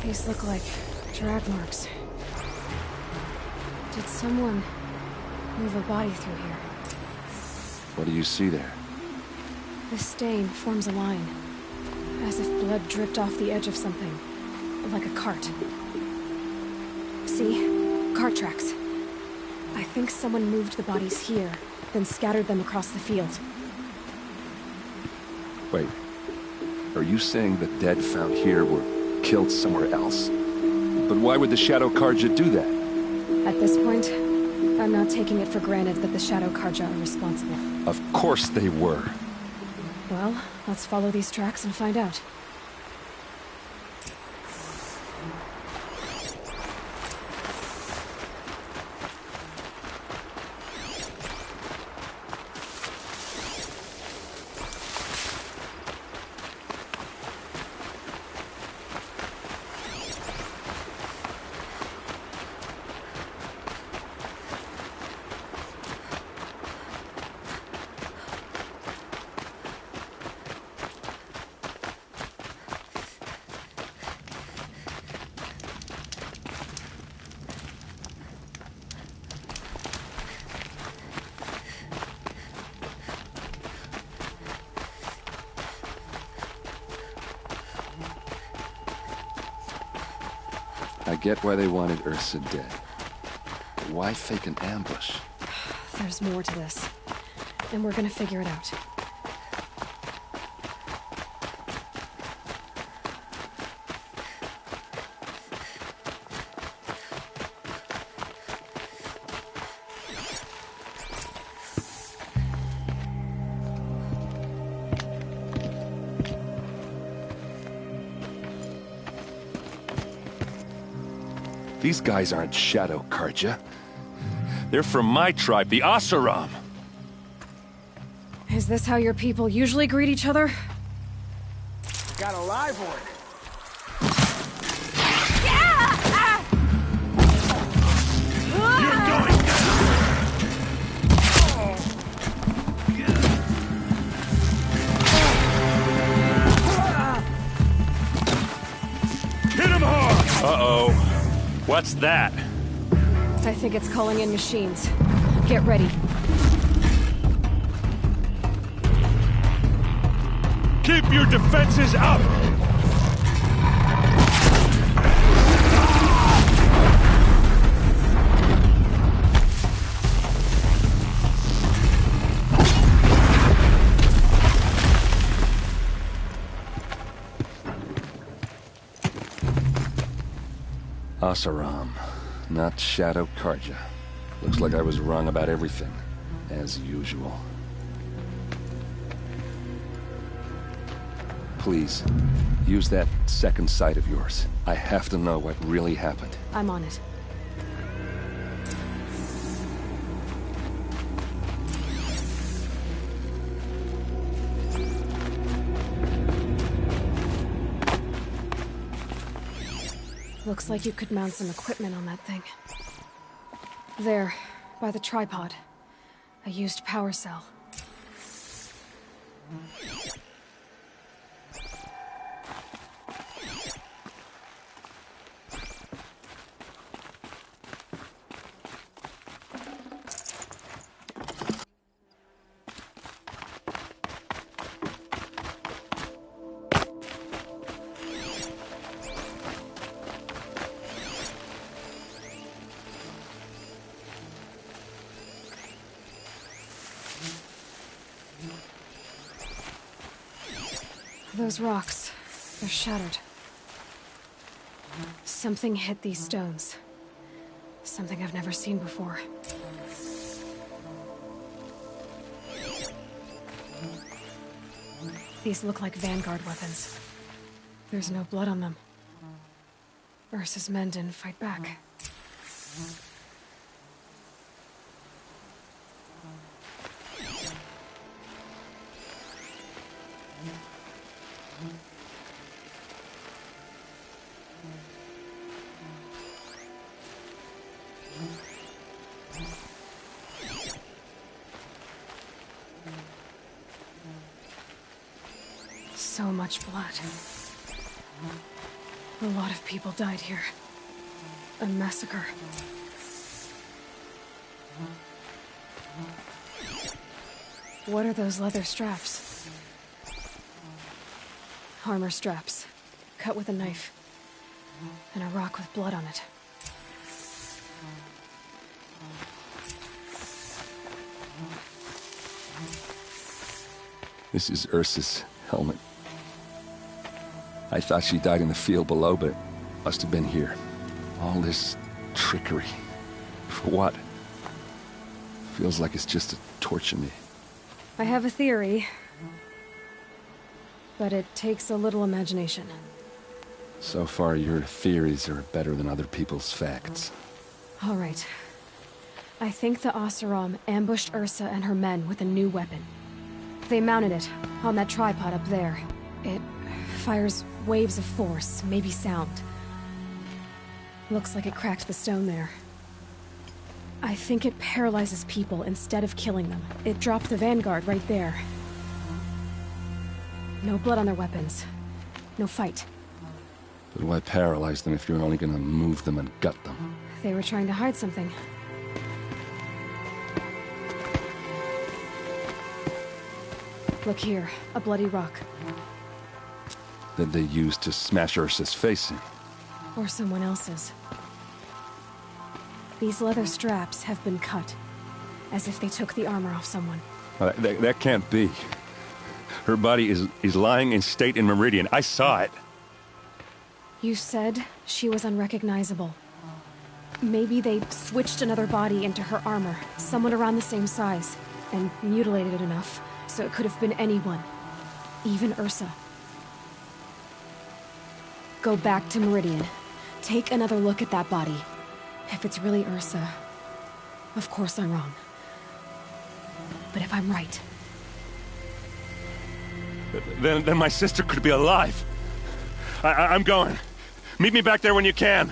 These look like drag marks. Did someone move a body through here? What do you see there? The stain forms a line, as if blood dripped off the edge of something, like a cart. See? Cart tracks. I think someone moved the bodies here, then scattered them across the field. Wait. Are you saying the dead found here were killed somewhere else? But why would the Shadow Carja do that? At this point, I'm not taking it for granted that the Shadow Carja are responsible. Of course they were. Well, let's follow these tracks and find out. I get why they wanted Ursa dead. But why fake an ambush? There's more to this, and we're gonna figure it out. These guys aren't Shadow Carja. They're from my tribe, the CD-ROM. Is this how your people usually greet each other? Got a live one. You're going down. Hit him hard! Uh-oh. What's that? I think it's calling in machines. Get ready. Keep your defenses up! CD-ROM, not Shadow Carja. Looks like I was wrong about everything, as usual. Please, use that second sight of yours. I have to know what really happened. I'm on it. Looks like you could mount some equipment on that thing. There, by the tripod. A used power cell. Those rocks, they're shattered. Something hit these stones. Something I've never seen before. These look like Vanguard weapons. There's no blood on them. Ursa's men didn't fight back. So much blood. A lot of people died here. A massacre. What are those leather straps? Armor straps, cut with a knife, and a rock with blood on it. This is Ursa's helmet. I thought she died in the field below, but it must have been here. All this trickery. For what? Feels like it's just to torture me. I have a theory, but it takes a little imagination. So far, your theories are better than other people's facts. All right. I think the CD-ROM ambushed Ursa and her men with a new weapon. They mounted it on that tripod up there. It fires waves of force, maybe sound. Looks like it cracked the stone there. I think it paralyzes people instead of killing them. It dropped the vanguard right there. No blood on their weapons. No fight. But why paralyze them if you're only gonna move them and gut them? They were trying to hide something. Look here, a bloody rock. That they used to smash Ursa's face in. Or someone else's. These leather straps have been cut, as if they took the armor off someone. That can't be. Her body is lying in state in Meridian. I saw it. You said she was unrecognizable. Maybe they switched another body into her armor, someone around the same size, and mutilated it enough, so it could have been anyone. Even Ursa. Go back to Meridian. Take another look at that body. If it's really Ursa, of course I'm wrong. But if I'm right... Then my sister could be alive. I'm going. Meet me back there when you can.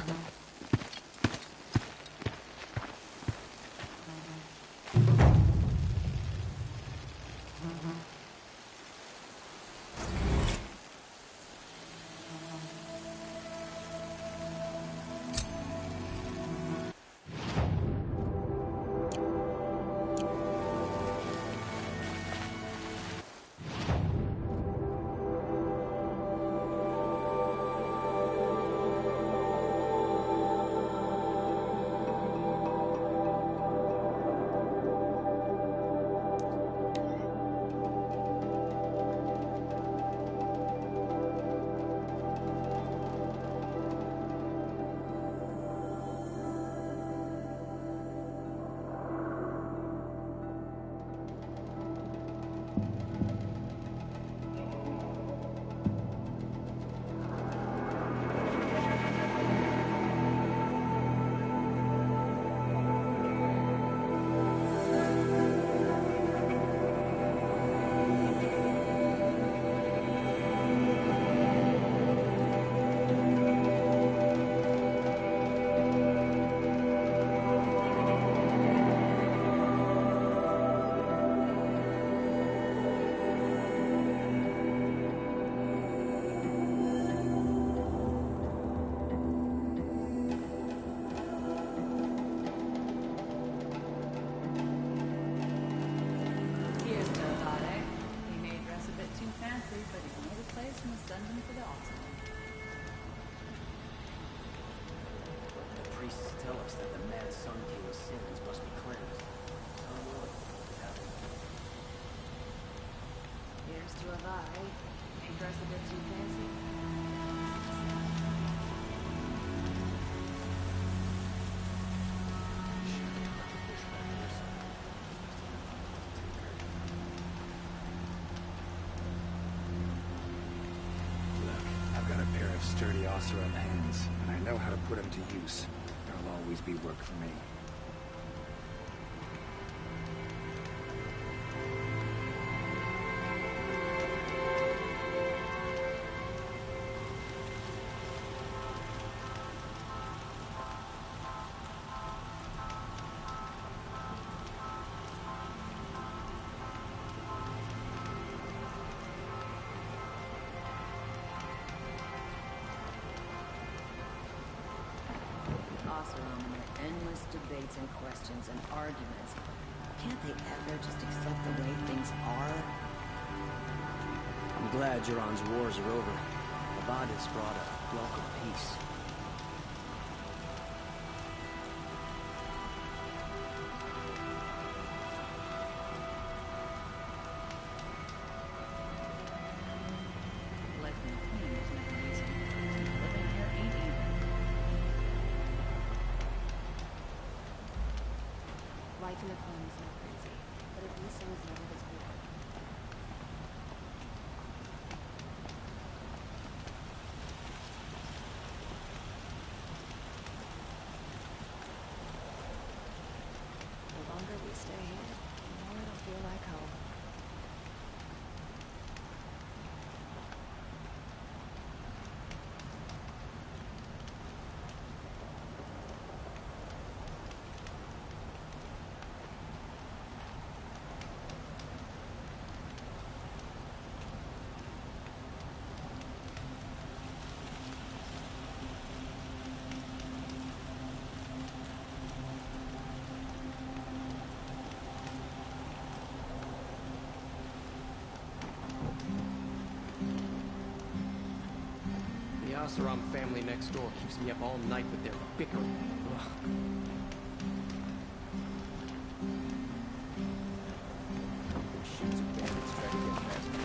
Sturdy Oseram hands, and I know how to put them to use. There'll always be work for me. Debates and questions and arguments. Can't they ever just accept the way things are? I'm glad Jiran's wars are over. Avad has brought a welcome peace. life in the colony's not crazy, but at least someone's never his war. The longer we stay here, the more it'll feel like home. The rom family next door keeps me up all night with their bickering. Ugh. Shit's a bandits try to get past me.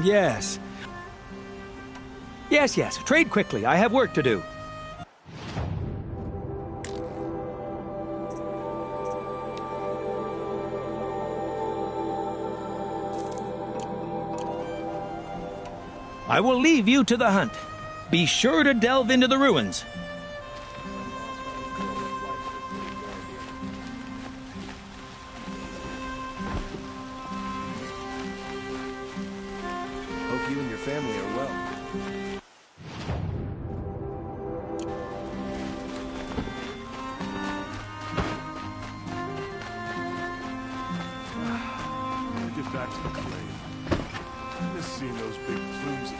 Yes. Yes. Trade quickly. I have work to do. I will leave you to the hunt. Be sure to delve into the ruins. Hope you and your family are well. I'll get back to the claim. I miss seeing those big plumes.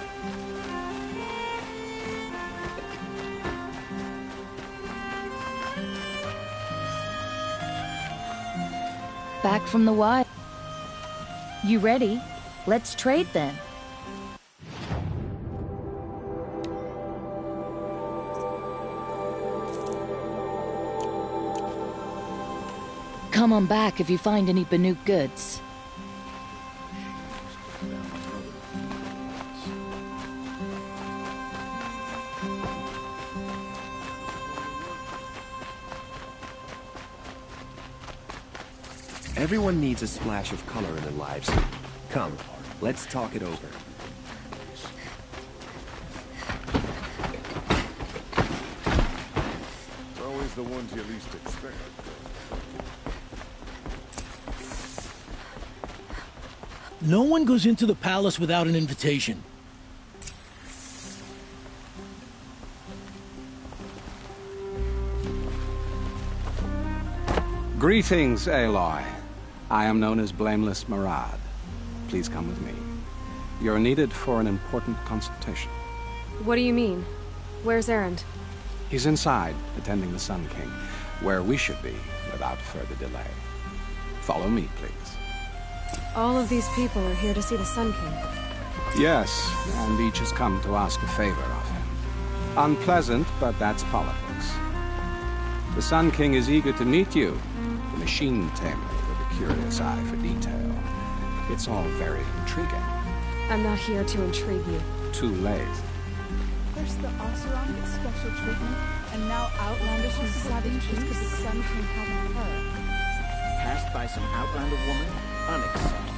Back from the wild. You ready? Let's trade then. Come on back if you find any Banuk goods. Everyone needs a splash of color in their lives. Come, let's talk it over. It's always the ones you least expect. No one goes into the palace without an invitation. Greetings, Aloy. I am known as Blameless Marad. Please come with me. You're needed for an important consultation. What do you mean? Where's Erend? He's inside, attending the Sun King, where we should be without further delay. Follow me, please. All of these people are here to see the Sun King. Yes, and each has come to ask a favor of him. Unpleasant, but that's politics. The Sun King is eager to meet you, the machine tamer with a curious eye for detail. It's all very intriguing. I'm not here to intrigue you. Too late. First the Oseram gets special treatment, and now outlandish and savage because the Sun King hasn't her. Passed by some outlander woman? Unacceptable.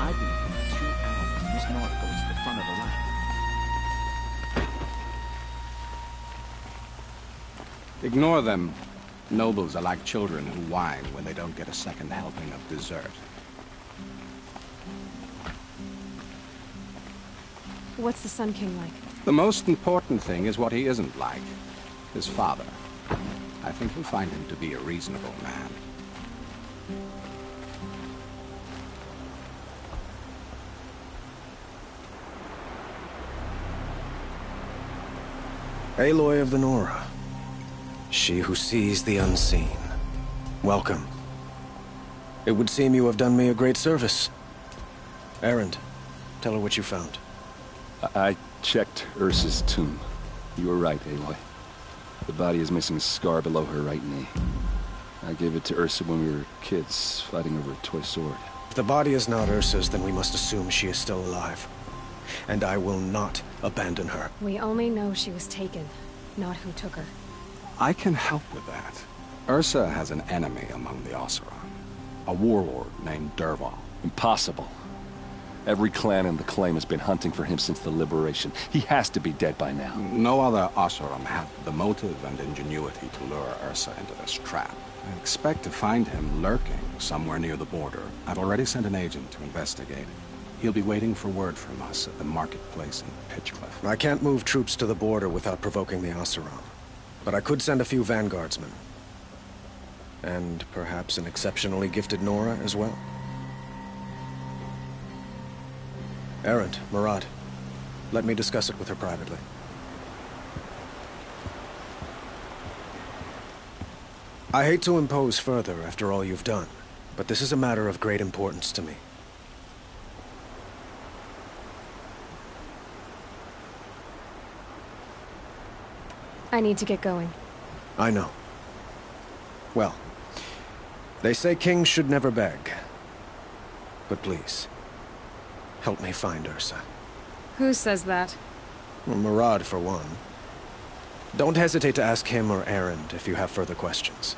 I've been here 2 hours. Miss North goes to the front of the line. Ignore them. Nobles are like children who whine when they don't get a second helping of dessert. What's the Sun King like? The most important thing is what he isn't like. His father. I think you'll find him to be a reasonable man. Aloy of the Nora. She who sees the unseen. Welcome. It would seem you have done me a great service. Erend, tell her what you found. I checked Ursa's tomb. You were right, Aloy. The body is missing a scar below her right knee. I gave it to Ursa when we were kids, fighting over a toy sword. If the body is not Ursa's, then we must assume she is still alive. And I will not abandon her. We only know she was taken, not who took her. I can help with that. Ursa has an enemy among the Oseram. A warlord named Derval. Impossible. Every clan in the claim has been hunting for him since the liberation. He has to be dead by now. No other Oseram had the motive and ingenuity to lure Ursa into this trap. I expect to find him lurking somewhere near the border. I've already sent an agent to investigate. He'll be waiting for word from us at the marketplace in Pitchcliff. I can't move troops to the border without provoking the Oseram. But I could send a few vanguardsmen. And perhaps an exceptionally gifted Nora as well. Errant, Murad, let me discuss it with her privately. I hate to impose further after all you've done, but this is a matter of great importance to me. I need to get going. I know. Well, they say kings should never beg. But please, help me find Ursa. Who says that? Well, Murad, for one. Don't hesitate to ask him or Errand if you have further questions.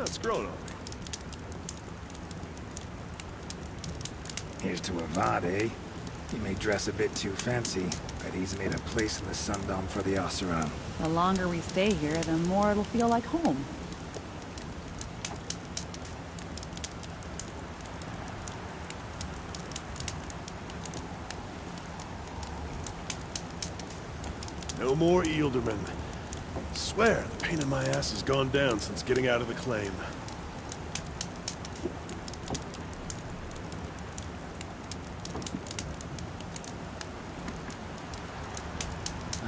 It's grown on me. Here's to Avad, eh? He may dress a bit too fancy, but he's made a place in the Sundom for the Oseram. The longer we stay here, the more it'll feel like home. No more Ealdorman. Swear, the pain in my ass has gone down since getting out of the claim.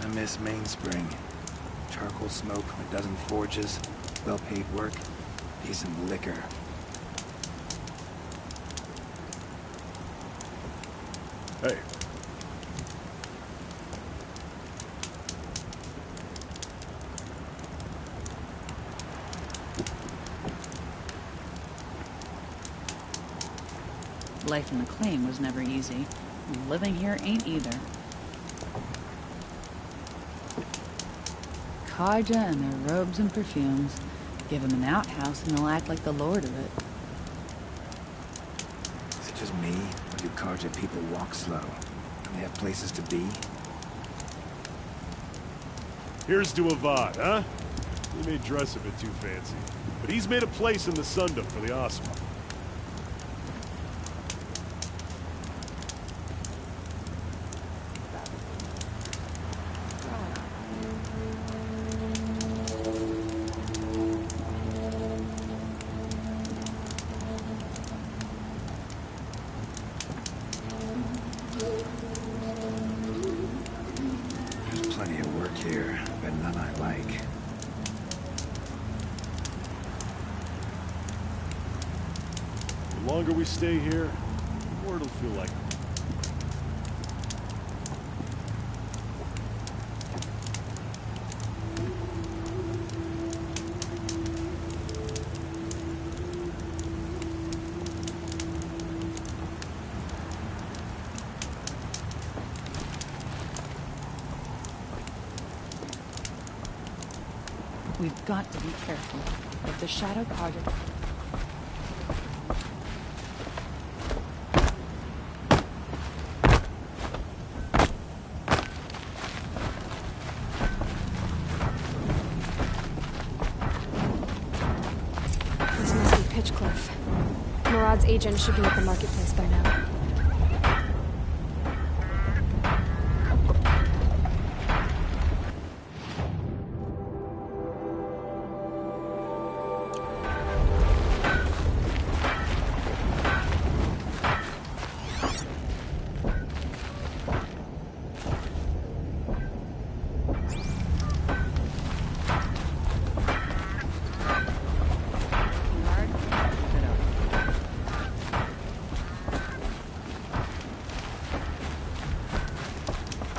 I miss Mainspring. Charcoal smoke from a dozen forges, well-paid work, decent liquor. Hey. Life in the claim was never easy. Living here ain't either. Kaja and their robes and perfumes. Give them an outhouse and they'll act like the lord of it. Is it just me, or do Karja people walk slow? And they have places to be? Here's to Avad, huh? He may dress a bit too fancy, but he's made a place in the Sundom for the Oseram. The longer we stay here, the more it'll feel like. We've got to be careful. If the shadow parted... This must be Pitchcliff. Murad's agent should be at the marketplace by now.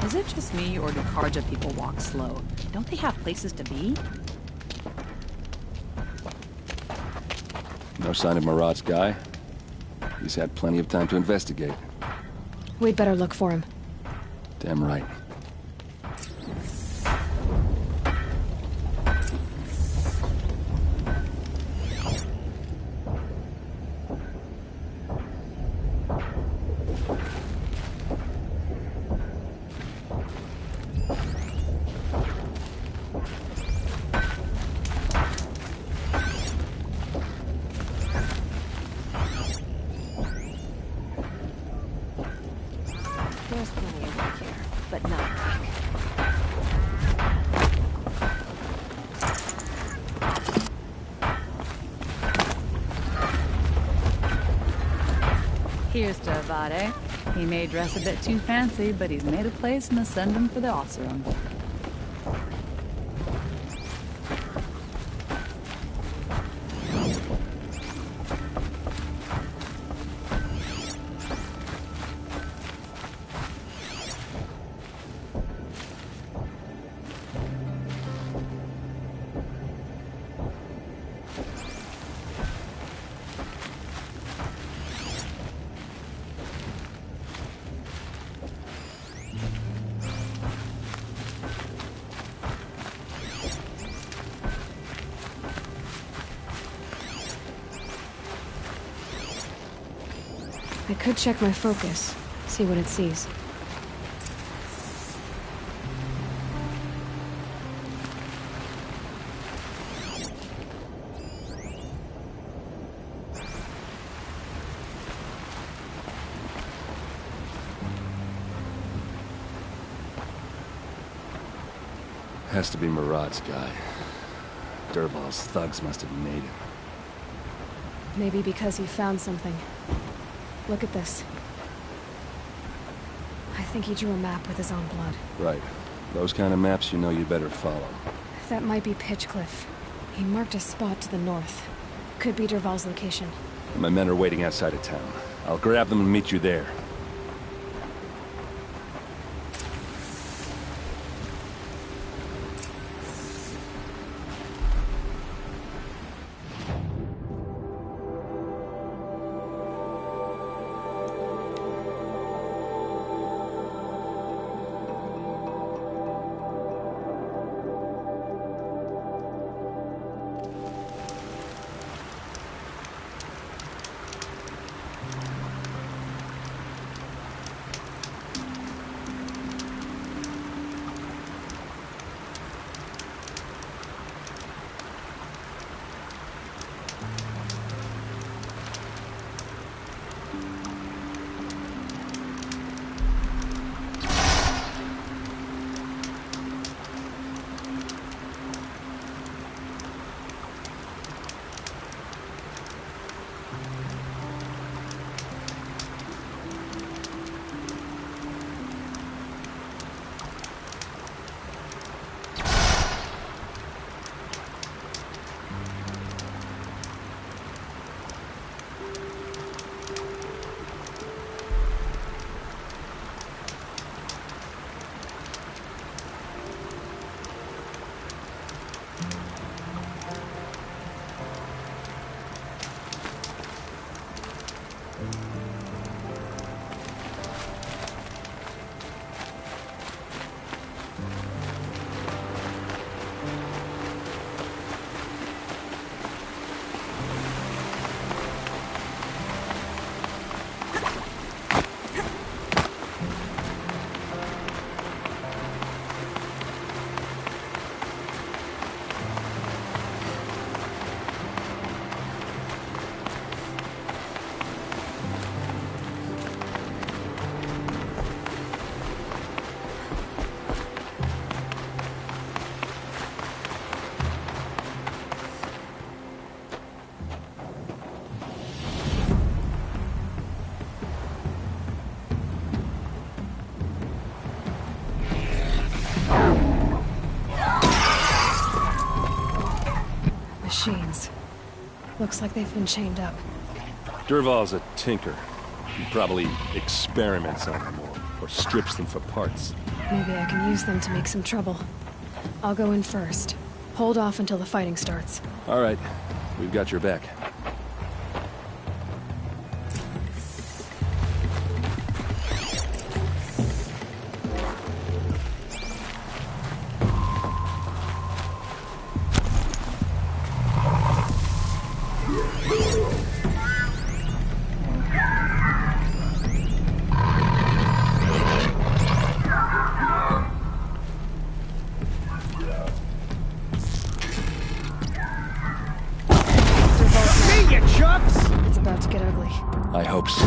Is it just me, or do Karja people walk slow? Don't they have places to be? No sign of Murad's guy. He's had plenty of time to investigate. We'd better look for him. Damn right. There's plenty of work here, but not quick. Here's to Avade. He may dress a bit too fancy, but he's made a place in the Sundom for the Oseram. I could check my focus, see what it sees. Has to be Murad's guy. Dervahl's thugs must have made him. Maybe because he found something. Look at this. I think he drew a map with his own blood. Right. Those kind of maps you know you better follow. That might be Pitchcliff. He marked a spot to the north. Could be Dervahl's location. My men are waiting outside of town. I'll grab them and meet you there. Machines. Looks like they've been chained up. Durval's a tinker. He probably experiments on them or strips them for parts. Maybe I can use them to make some trouble. I'll go in first. Hold off until the fighting starts. All right. We've got your back. It's about to get ugly. I hope so.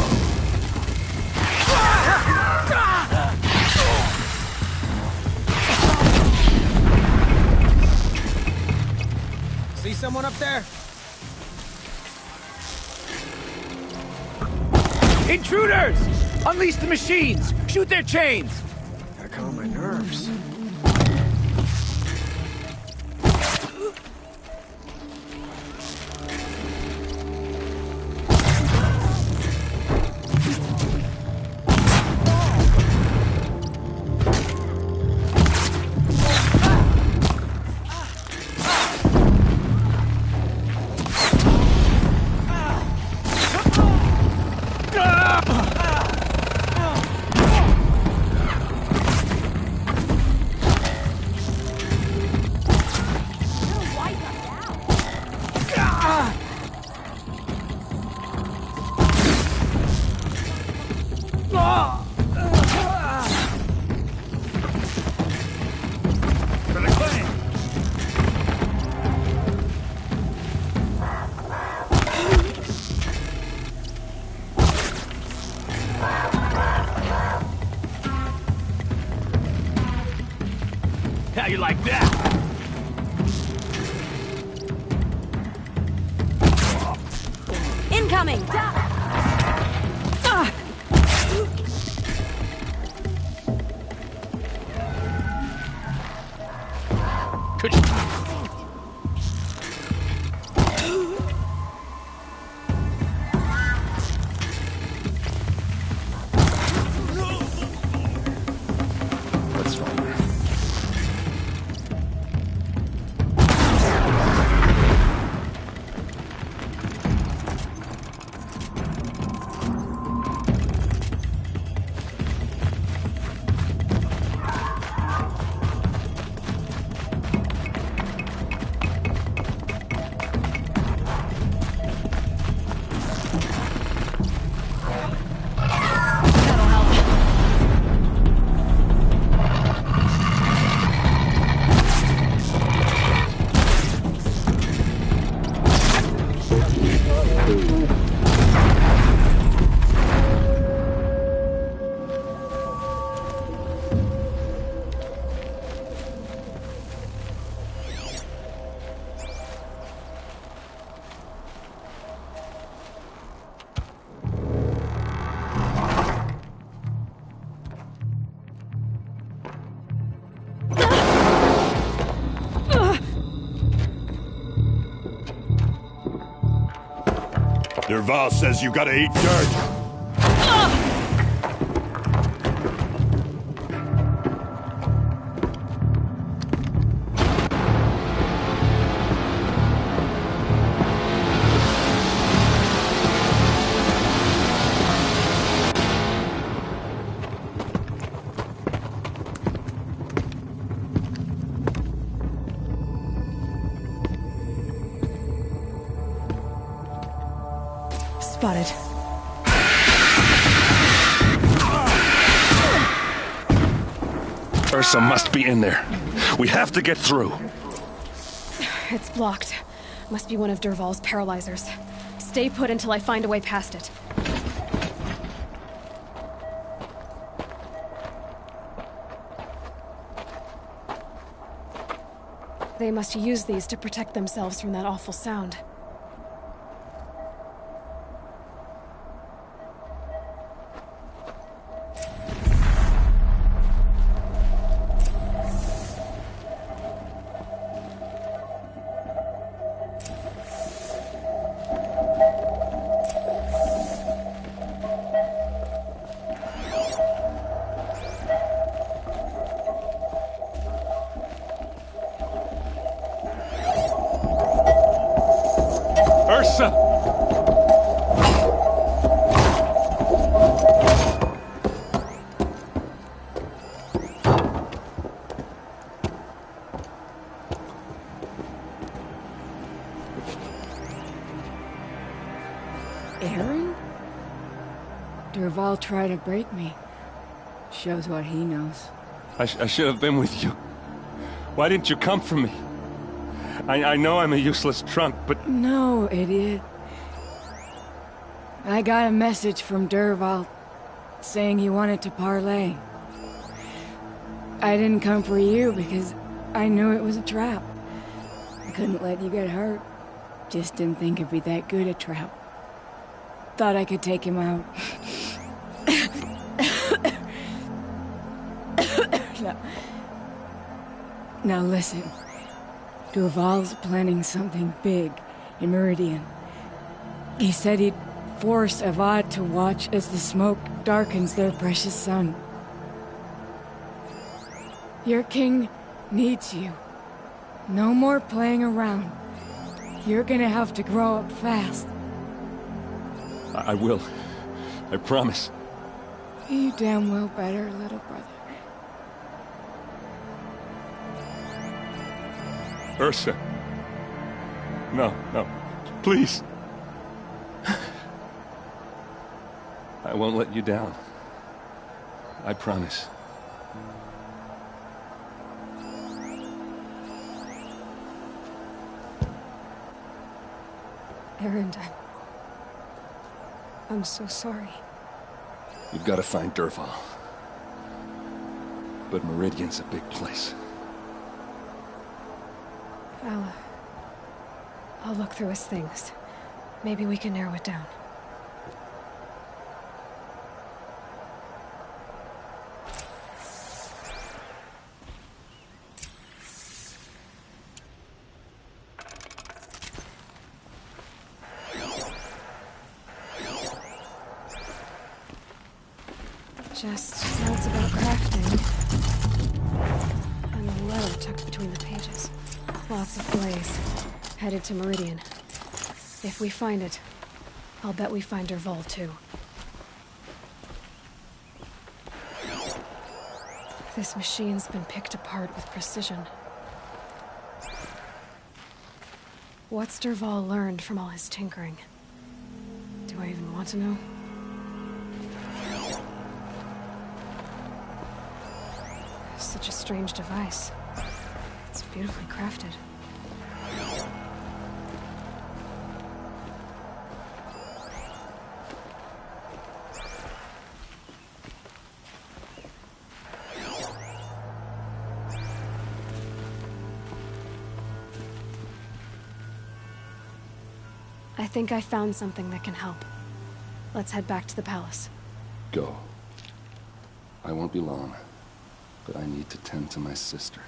See someone up there? Intruders! Unleash the machines! Shoot their chains! Gotta calm my nerves. How you like that? Incoming! Could you... What's wrong? Durval says you gotta eat dirt. Spotted. Ursa must be in there. We have to get through. It's blocked. Must be one of Dervahl's paralyzers. Stay put until I find a way past it. They must use these to protect themselves from that awful sound. Ursa! Aaron? Dervahl tried to break me. Shows what he knows. I should have been with you. Why didn't you come for me? I know I'm a useless trunk, but... No, idiot. I got a message from Dervahl saying he wanted to parlay. I didn't come for you because I knew it was a trap. I couldn't let you get hurt. Just didn't think it'd be that good a trap. Thought I could take him out. Now listen. Dervahl's planning something big in Meridian. He said he'd force Avad to watch as the smoke darkens their precious sun. Your king needs you. No more playing around. You're gonna have to grow up fast. I will. I promise. You damn well better, little brother. Ursa. No, no. Please. I won't let you down. I promise. Aaron, I'm so sorry. You've got to find Dervahl. But Meridian's a big place. I'll look through his things. Maybe we can narrow it down. Just notes about crafting. And a letter tucked between the pages. Lots of blaze. Headed to Meridian. If we find it, I'll bet we find Dervahl too. This machine's been picked apart with precision. What's Dervahl learned from all his tinkering? Do I even want to know? Such a strange device. It's beautifully crafted. I think I found something that can help. Let's head back to the palace. Go. I won't be long, but I need to tend to my sister.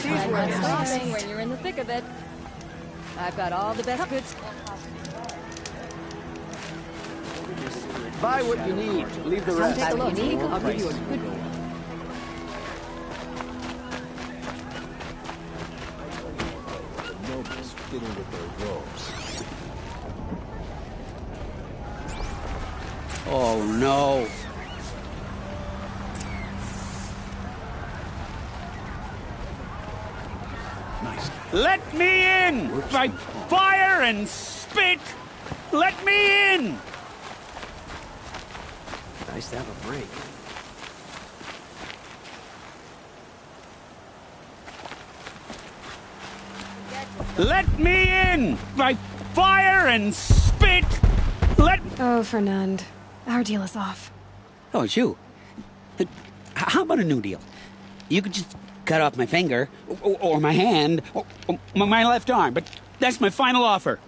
Stopping when you're in the thick of it. I've got all the best goods. Buy what you need. Leave the rest. Take a look. I'll give you a good one. Nobles fitting with their robes. Oh, no. Nice. Let me in! By fire and spit! Let me in! Nice to have a break. Let me in! By fire and spit! Let... Oh, Fernand. Our deal is off. Oh, it's you. How about a new deal? You could just cut off my finger, or my hand, or my left arm, but that's my final offer.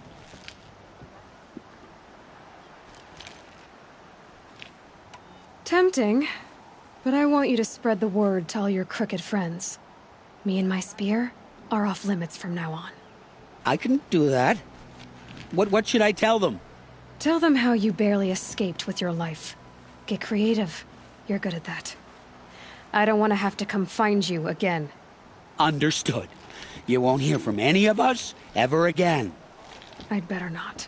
Tempting, but I want you to spread the word to all your crooked friends. Me and my spear are off limits from now on. I can do that. What should I tell them? Tell them how you barely escaped with your life. Get creative. You're good at that. I don't want to have to come find you again. Understood. You won't hear from any of us ever again. I'd better not.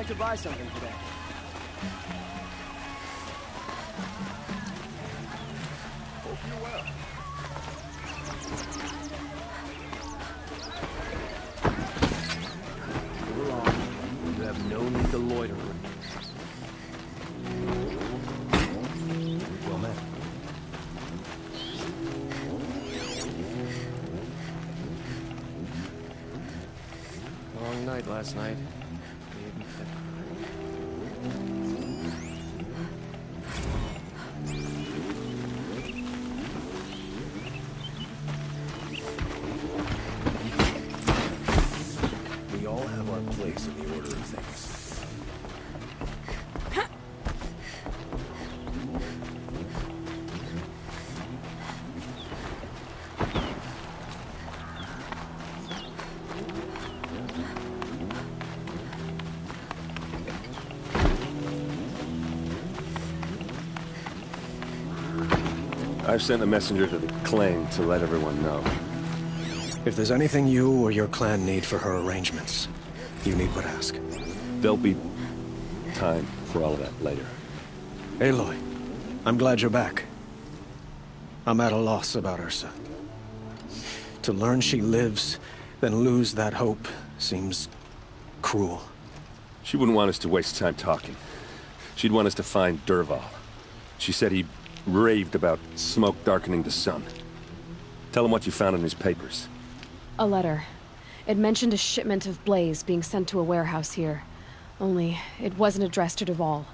To buy something today. Hope you're well. Move along. You have no need to loiter. Well met. Long night last night. We all have our place in the order of things. I've sent a messenger to the claim to let everyone know. If there's anything you or your clan need for her arrangements, you need but ask. There'll be time for all of that later. Aloy, I'm glad you're back. I'm at a loss about Ursa. To learn she lives, then lose that hope, seems cruel. She wouldn't want us to waste time talking. She'd want us to find Dervahl. She said he raved about smoke darkening the sun. Tell him what you found in his papers. A letter. It mentioned a shipment of blaze being sent to a warehouse here. Only, it wasn't addressed to Dervahl.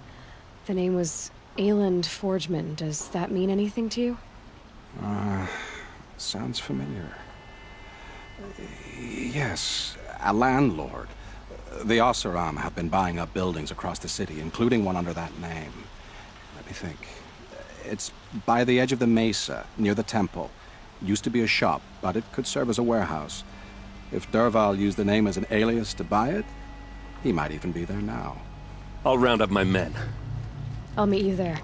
The name was Ayland Forgeman. Does that mean anything to you? Sounds familiar. Yes, a landlord. The Oseram have been buying up buildings across the city, including one under that name. Let me think. It's by the edge of the mesa, near the temple. Used to be a shop, but it could serve as a warehouse. If Dervahl used the name as an alias to buy it, he might even be there now. I'll round up my men. I'll meet you there.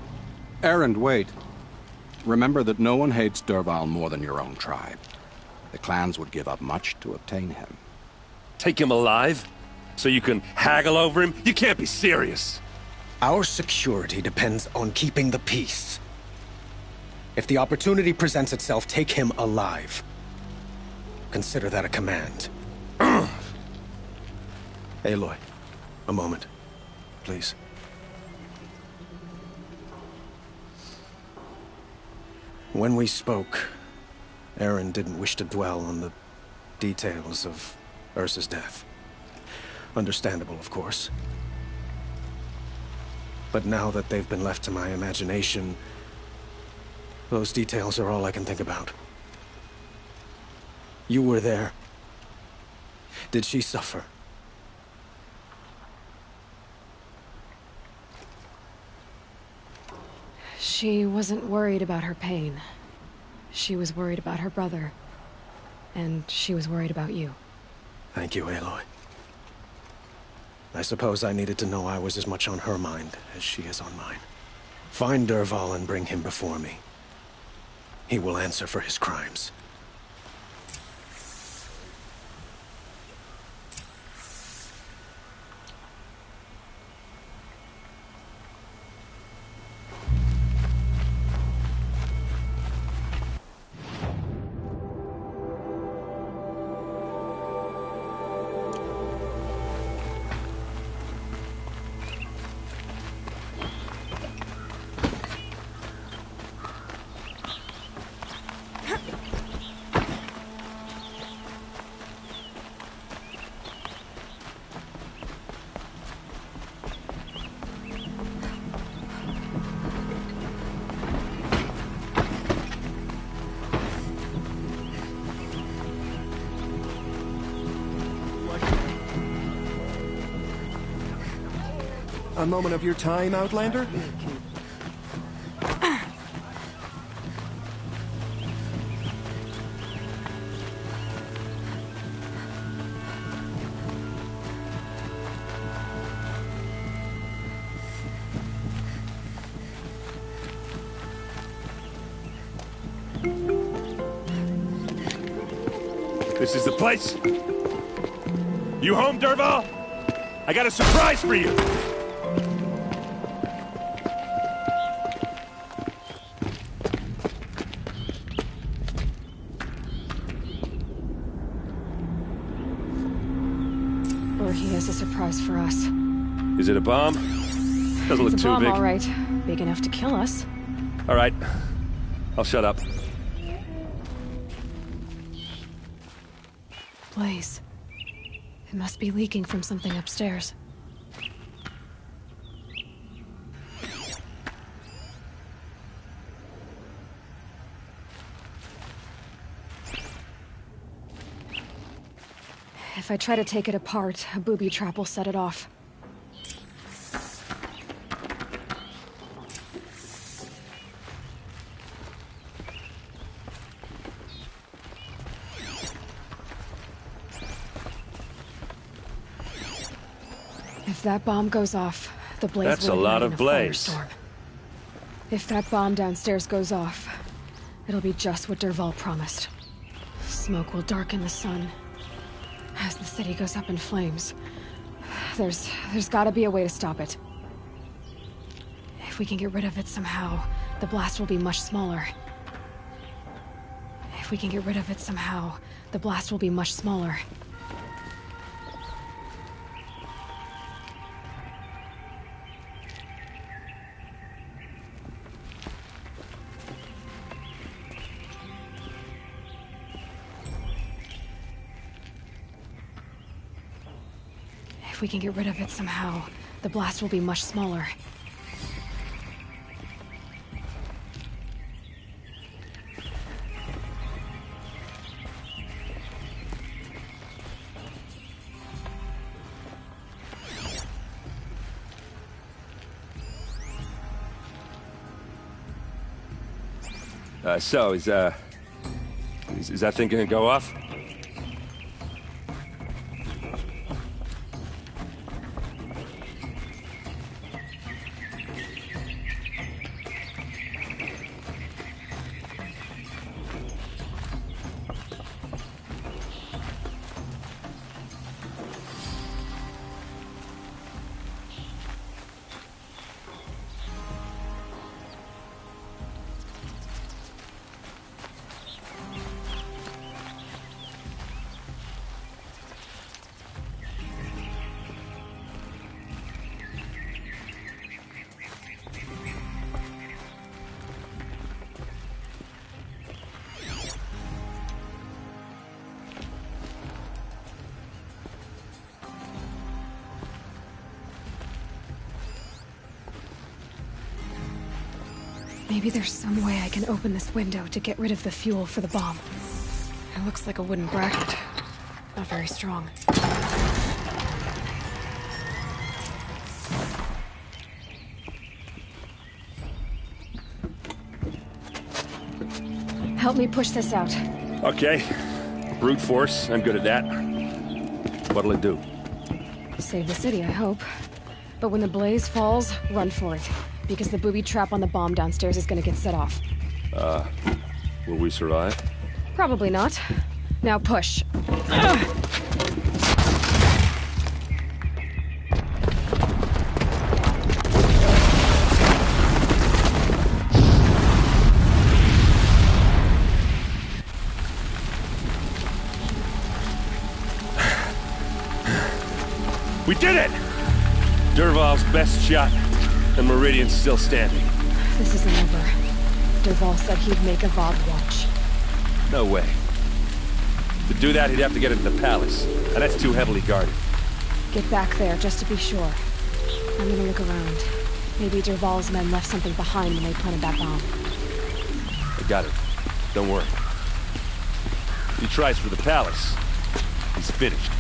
Erend, wait. Remember that no one hates Dervahl more than your own tribe. The clans would give up much to obtain him. Take him alive? So you can haggle over him? You can't be serious. Our security depends on keeping the peace. If the opportunity presents itself, take him alive. consider that a command. Aloy, a moment, please. When we spoke, Aaron didn't wish to dwell on the details of Ursa's death. Understandable, of course. But now that they've been left to my imagination, those details are all I can think about. You were there. Did she suffer? She wasn't worried about her pain. She was worried about her brother. And she was worried about you. Thank you, Aloy. I suppose I needed to know I was as much on her mind as she is on mine. Find Dervahl and bring him before me. He will answer for his crimes. A moment of your time, Outlander? This is the place? You home, Dervahl? I got a surprise for you! Or he has a surprise for us. Is it a bomb? Doesn't look It's a too bomb, big. all right. Big enough to kill us. All right. I'll shut up. Blaze. It must be leaking from something upstairs. If I try to take it apart, a booby trap will set it off. If that bomb goes off, the blaze That's will a lot ignite of in a blaze. firestorm. If that bomb downstairs goes off, it'll be just what Dervahl promised. Smoke will darken the sun as the city goes up in flames. There's gotta be a way to stop it. If we can get rid of it somehow, the blast will be much smaller. If we can get rid of it somehow, the blast will be much smaller. If we can get rid of it somehow, the blast will be much smaller. So, is that thing gonna go off? Maybe there's some way I can open this window to get rid of the fuel for the bomb. It looks like a wooden bracket. Not very strong. Help me push this out. Okay. Brute force, I'm good at that. What'll it do? Save the city, I hope. But when the blaze falls, run for it. Because the booby trap on the bomb downstairs is gonna get set off. Will we survive? Probably not. Now push. We did it! Dervahl's best shot, and Meridian's still standing. This isn't over. Dervahl said he'd make a VOD watch. No way. To do that, he'd have to get into the palace, and that's too heavily guarded. Get back there, just to be sure. I'm gonna look around. Maybe Dervahl's men left something behind when they planted that bomb. I got it. Don't worry. He tries for the palace. He's finished.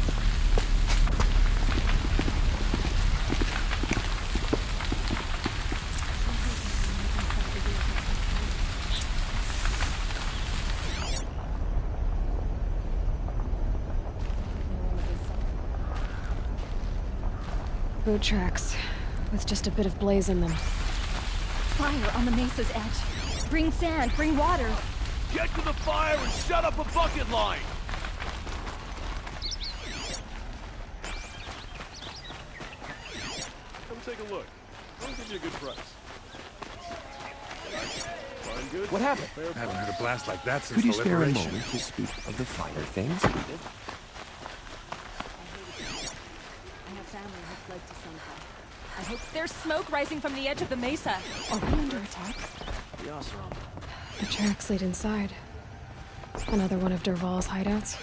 Boot tracks, with just a bit of blaze in them. Fire on the mesa's edge. Bring sand, bring water. Get to the fire and shut up a bucket line! Come take a look. I'll give you a good price. Fine, good. What happened? I haven't heard a blast like that since Could you the spare a liberation. moment to speak of the fire things? I have family who fled to Sunfall. I hope there's smoke rising from the edge of the mesa. Are we under attack? The Oseram. The tracks lead inside. Another one of Dervahl's hideouts.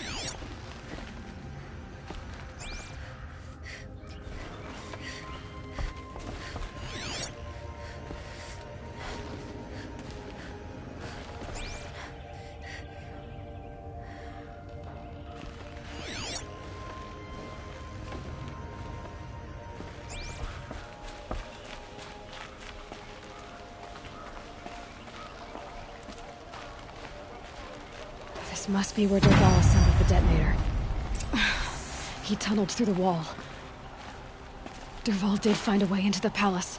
This must be where Dervahl assembled the detonator. He tunneled through the wall. Dervahl did find a way into the palace.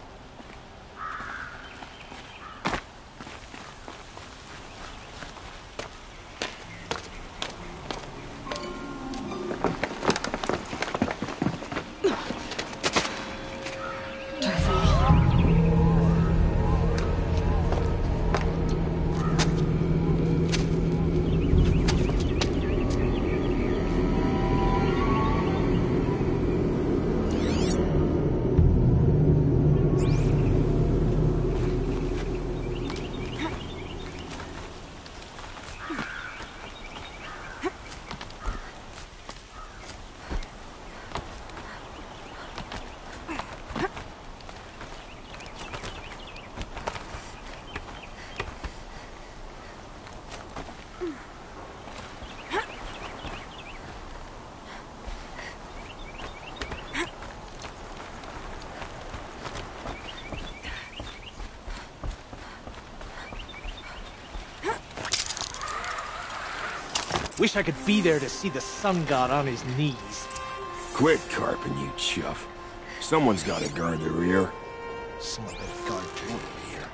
Wish I could be there to see the sun god on his knees. Quit carping, you chuff. Someone's gotta guard the rear. Someone better guard the rear.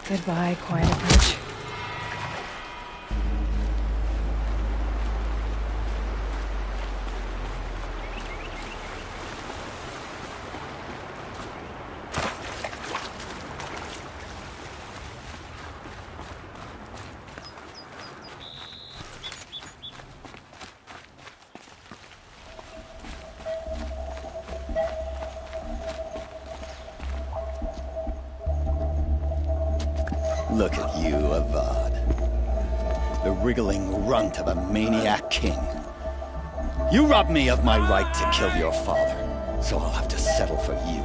Goodbye, quiet approach. Look at you, Avad. The wriggling runt of a maniac king. You robbed me of my right to kill your father, so I'll have to settle for you.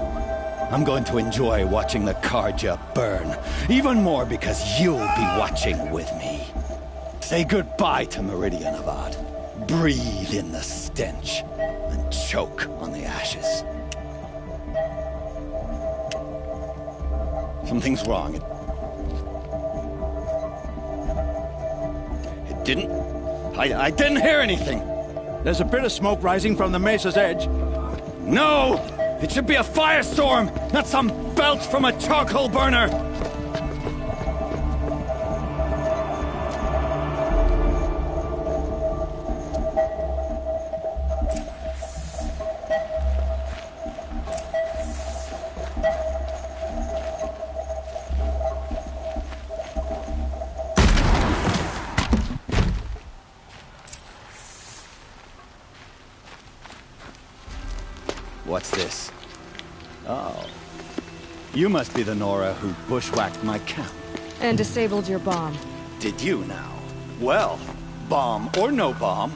I'm going to enjoy watching the Karja burn. Even more because you'll be watching with me. Say goodbye to Meridian, Avad. Breathe in the stench and choke on the ashes. Something's wrong. It didn't... I didn't hear anything. There's a bit of smoke rising from the mesa's edge. No! It should be a firestorm, not some belch from a charcoal burner! What's this? Oh. You must be the Nora who bushwhacked my camp. And disabled your bomb. Did you now? Well, bomb or no bomb,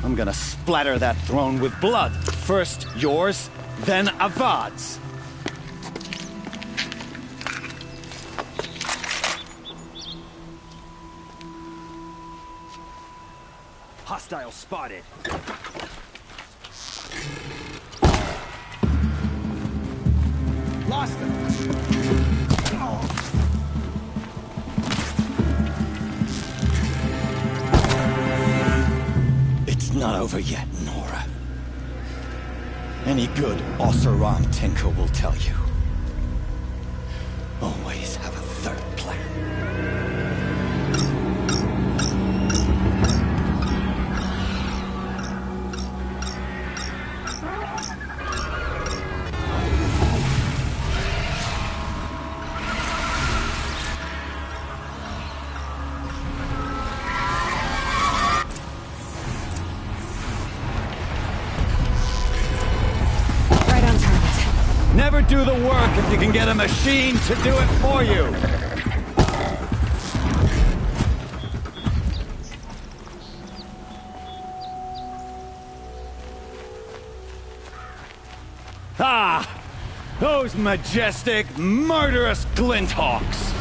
I'm gonna splatter that throne with blood. First yours, then Avad's. Hostile spotted. Lost him. It's not over yet, Nora. Any good Oseram tinker will tell you. Always have a third plan. Never do the work if you can get a machine to do it for you. Ah! Those majestic, murderous glinthawks!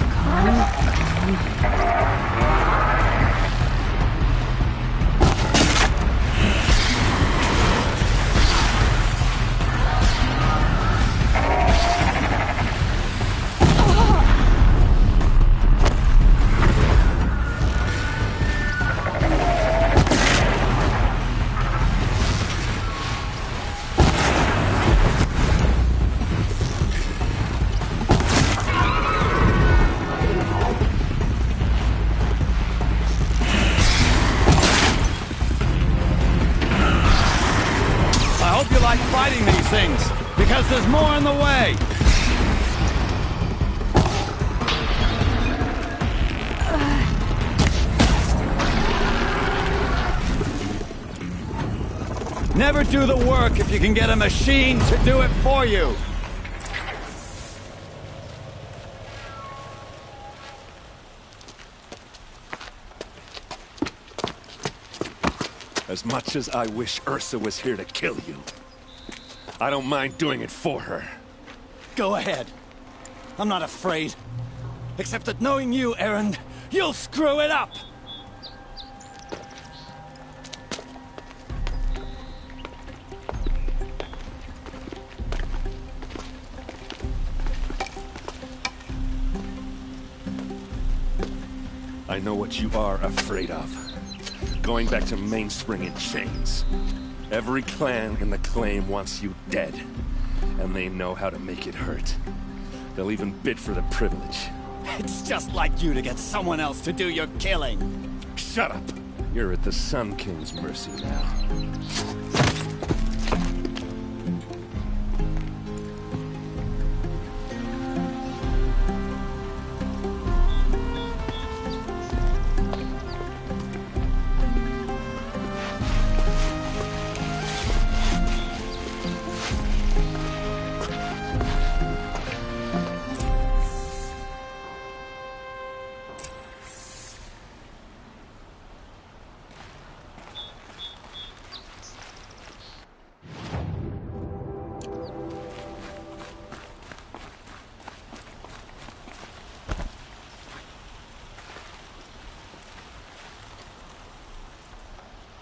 Because there's more in the way! Never do the work if you can get a machine to do it for you! As much as I wish Ursa was here to kill you, I don't mind doing it for her. Go ahead. I'm not afraid. Except that knowing you, Erend, you'll screw it up! I know what you are afraid of. Going back to Mainspring in chains. Every clan in the claim wants you dead, and they know how to make it hurt. They'll even bid for the privilege. It's just like you to get someone else to do your killing. Shut up! You're at the Sun King's mercy now.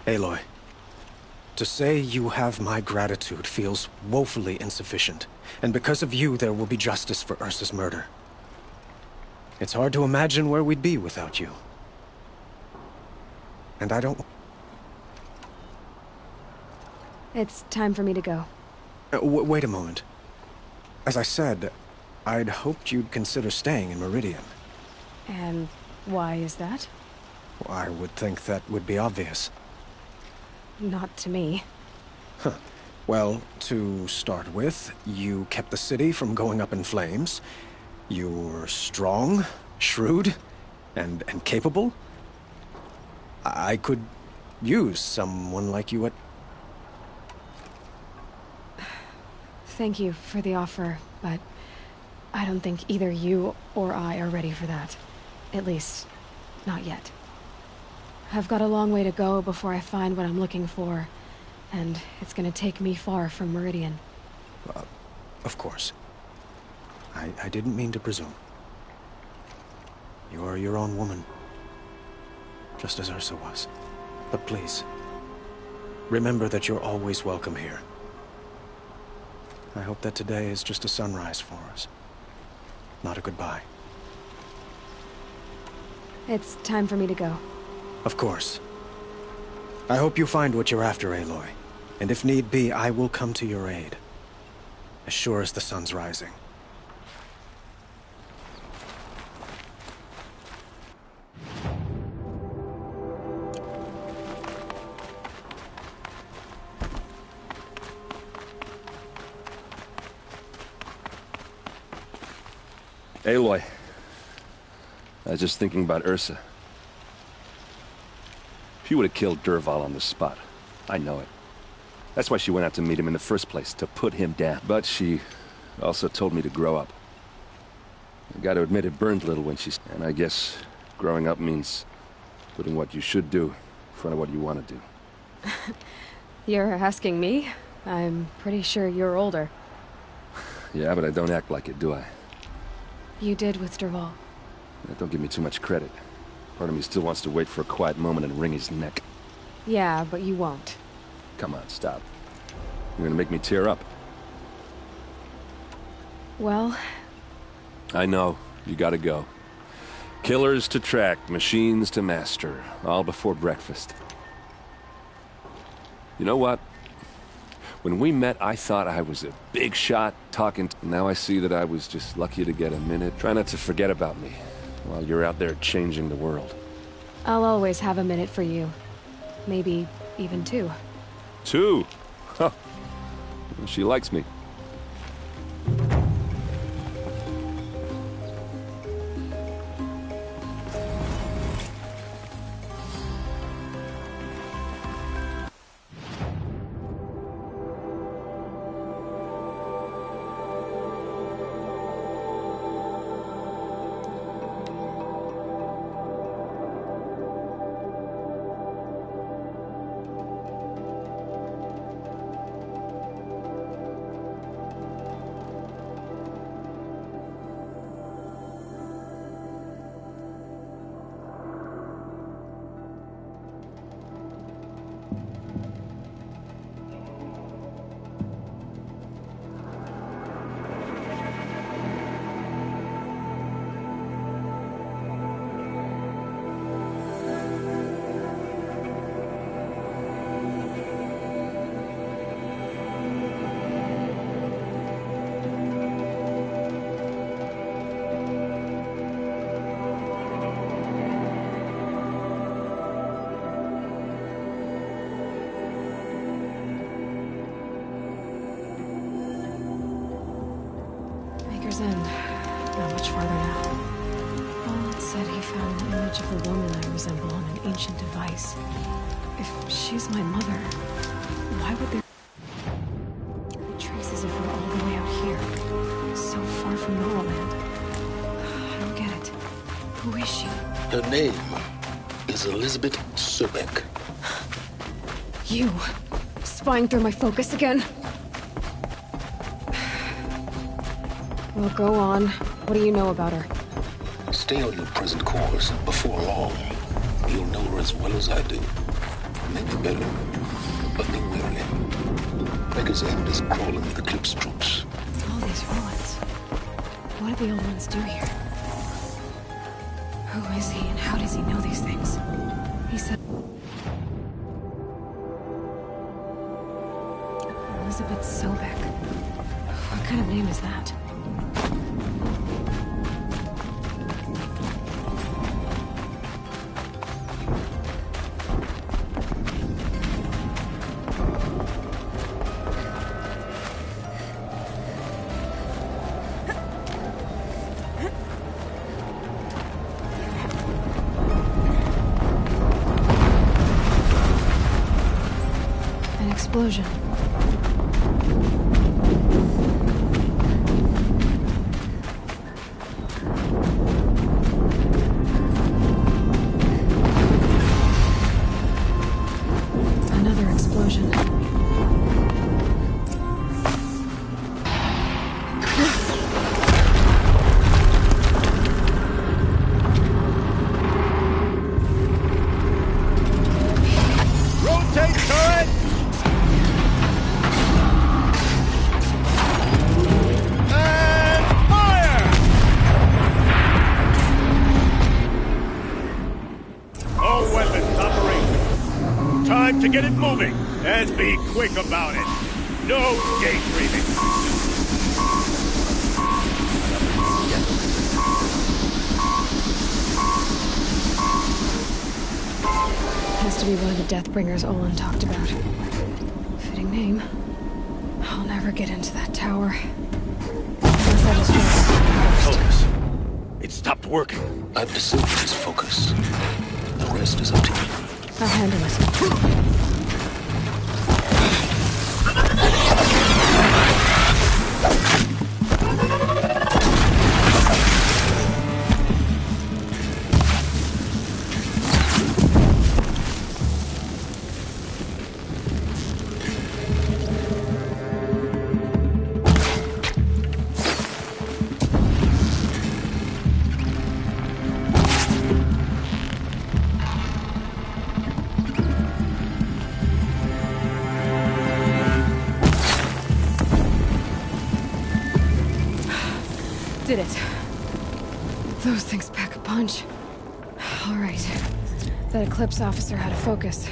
Aloy, to say you have my gratitude feels woefully insufficient, and because of you there will be justice for Ursa's murder. It's hard to imagine where we'd be without you. And I don't... It's time for me to go. Wait a moment. As I said, I'd hoped you'd consider staying in Meridian. And why is that? I would think that would be obvious. Not to me. Huh. Well, to start with, you kept the city from going up in flames. You're strong, shrewd, and capable. I could use someone like you at... Thank you for the offer, but I don't think either you or I are ready for that. At least, not yet. I've got a long way to go before I find what I'm looking for, and it's gonna take me far from Meridian. Of course. I didn't mean to presume. You're your own woman. Just as Ursa was. But please, remember that you're always welcome here. I hope that today is just a sunrise for us. Not a goodbye. It's time for me to go. Of course. I hope you find what you're after, Aloy. And if need be, I will come to your aid. As sure as the sun's rising. Aloy, I was just thinking about Ursa. She would have killed Dervahl on the spot. I know it. That's why she went out to meet him in the first place, to put him down. But she also told me to grow up. I gotta admit it burned a little when she... And I guess growing up means putting what you should do in front of what you want to do. You're asking me? I'm pretty sure you're older. Yeah, but I don't act like it, do I? You did with Dervahl. Don't give me too much credit. Part of me still wants to wait for a quiet moment and wring his neck. Yeah, but you won't. Come on, stop. You're gonna make me tear up. Well... I know. You gotta go. Killers to track, machines to master. All before breakfast. You know what? When we met, I thought I was a big shot talking. Now I see that I was just lucky to get a minute. Try not to forget about me while you're out there changing the world. I'll always have a minute for you. Maybe even two. Two? Huh. She likes me. Not much farther now. Paul said he found an image of the woman I resemble on an ancient device. If she's my mother, why would there be traces of her all the way out here? So far from Norland. I don't get it. Who is she? Her name is Elizabeth Sobek. You! Spying through my focus again? Well, go on. What do you know about her? Stay on your present course. Before long, you'll know her as well as I do. Make the better. But be wary. Maker's End is crawling with Eclipse troops. All these ruins. What do the old ones do here? Who is he and how does he know these things? He said... Elizabeth Sobek. What kind of name is that? An explosion. Another explosion. Rotate turret! And fire! All weapons operational. Time to get it moving, and be quick about it. No daydreaming. Has to be one of the Deathbringers Olin talked about. Fitting name. I'll never get into that tower. Unless I destroy it first. Focus. It stopped working. I've disabled his focus. The rest is up to you. I'll handle it. Did it. Those things pack a punch. All right. That Eclipse officer had a focus.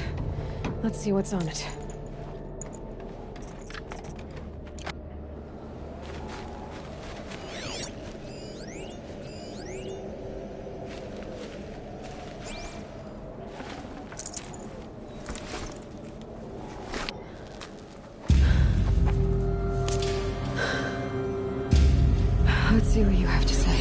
Let's see what's on it. Let's see what you have to say.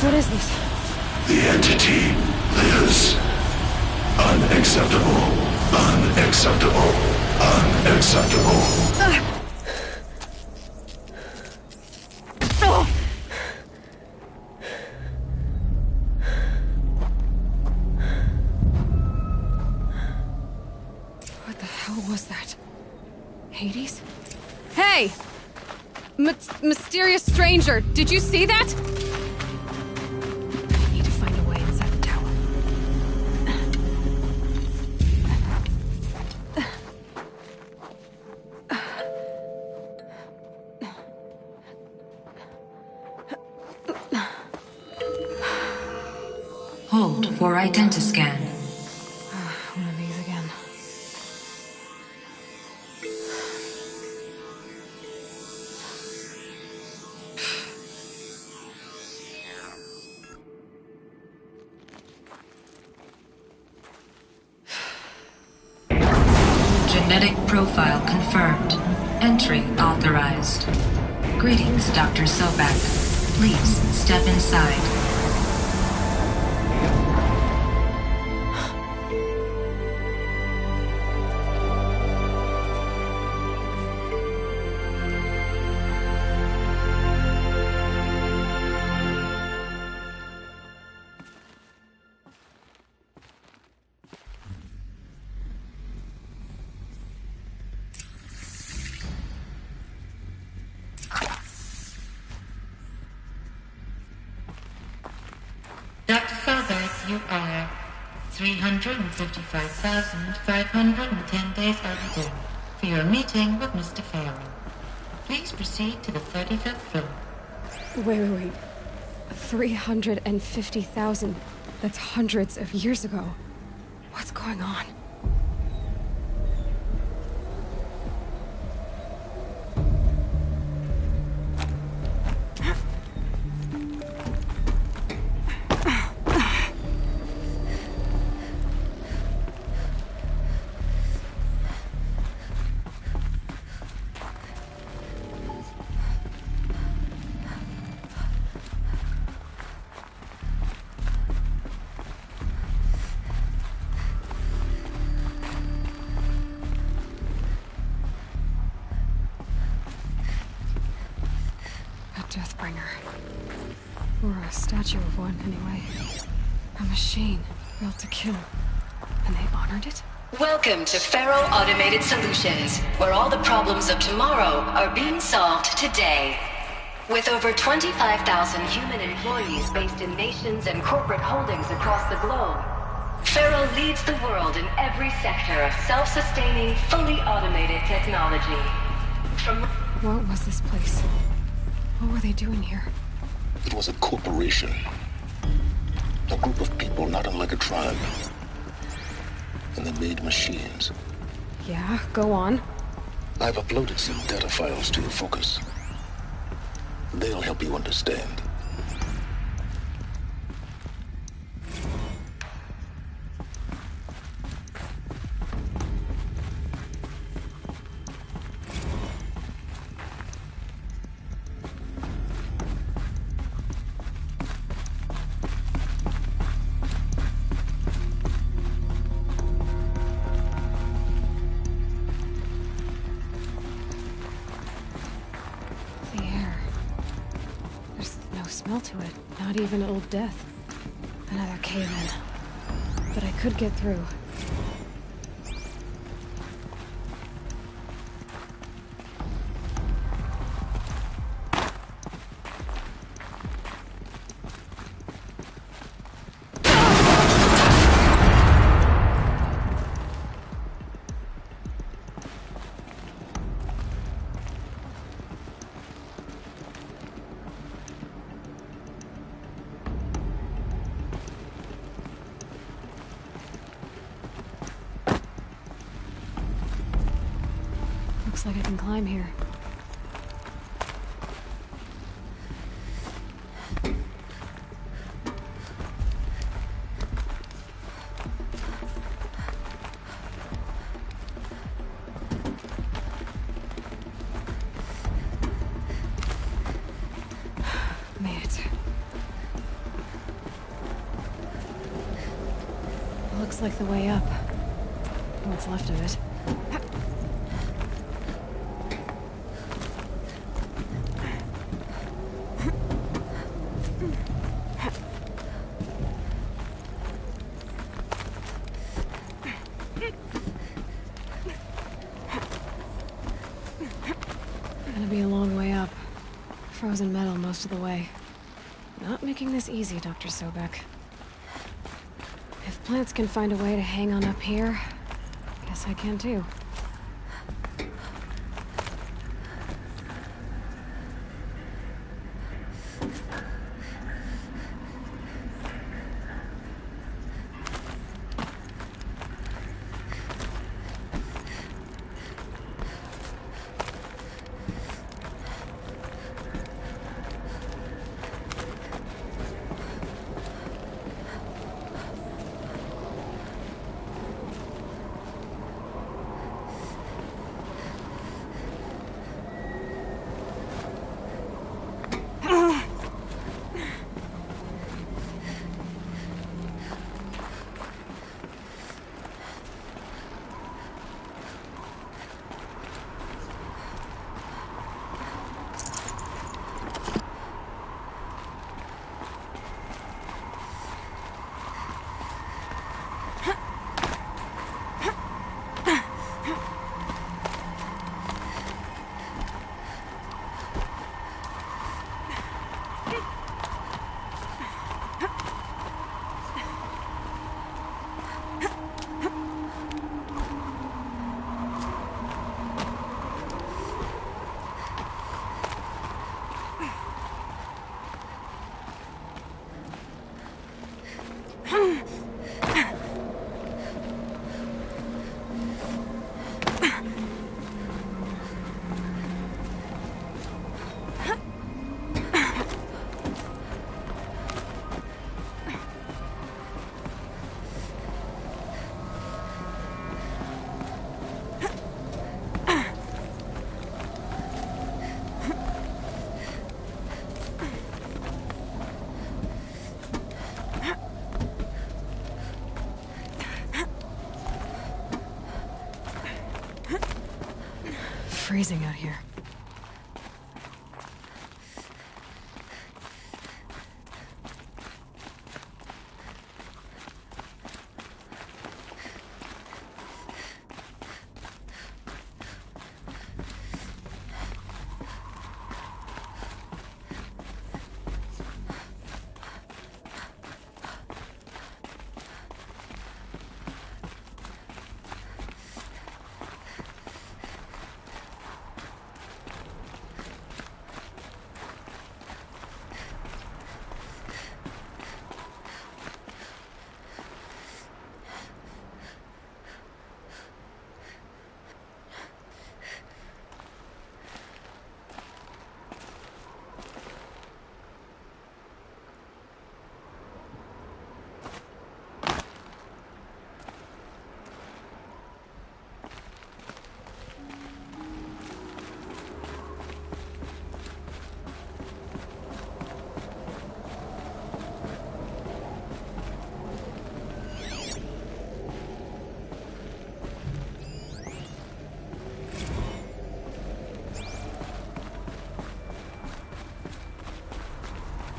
What is this? The entity lives. Unacceptable. Unacceptable. Unacceptable. What the hell was that? Hades? Hey! Mysterious stranger, did you see that? I need to find a way inside the tower. Hold for identiscan. One of these again. Genetic profile confirmed. Entry authorized. Greetings, Dr. Sobek. Please step inside. you are 355,510 days overdue for your meeting with Mr. Farrell. Please proceed to the 35th floor. Wait. 350,000. That's hundreds of years ago. What's going on? Deathbringer. Or a statue of one, anyway. A machine built to kill. And they honored it? Welcome to Faro Automated Solutions, where all the problems of tomorrow are being solved today. With over 25,000 human employees based in nations and corporate holdings across the globe, Faro leads the world in every sector of self-sustaining, fully automated technology. What was this place? What were they doing here? It was a corporation. A group of people not unlike a tribe. And they made machines. Yeah, go on. I've uploaded some data files to your focus. They'll help you understand. To it. Not even Old Death. Another cave-in. But I could get through. Looks like I can climb here. Made it. Looks like the way up. What's left of it. Gonna be a long way up. Frozen metal most of the way. Not making this easy, Dr. Sobek. If plants can find a way to hang on up here, guess I can too. freezing out here.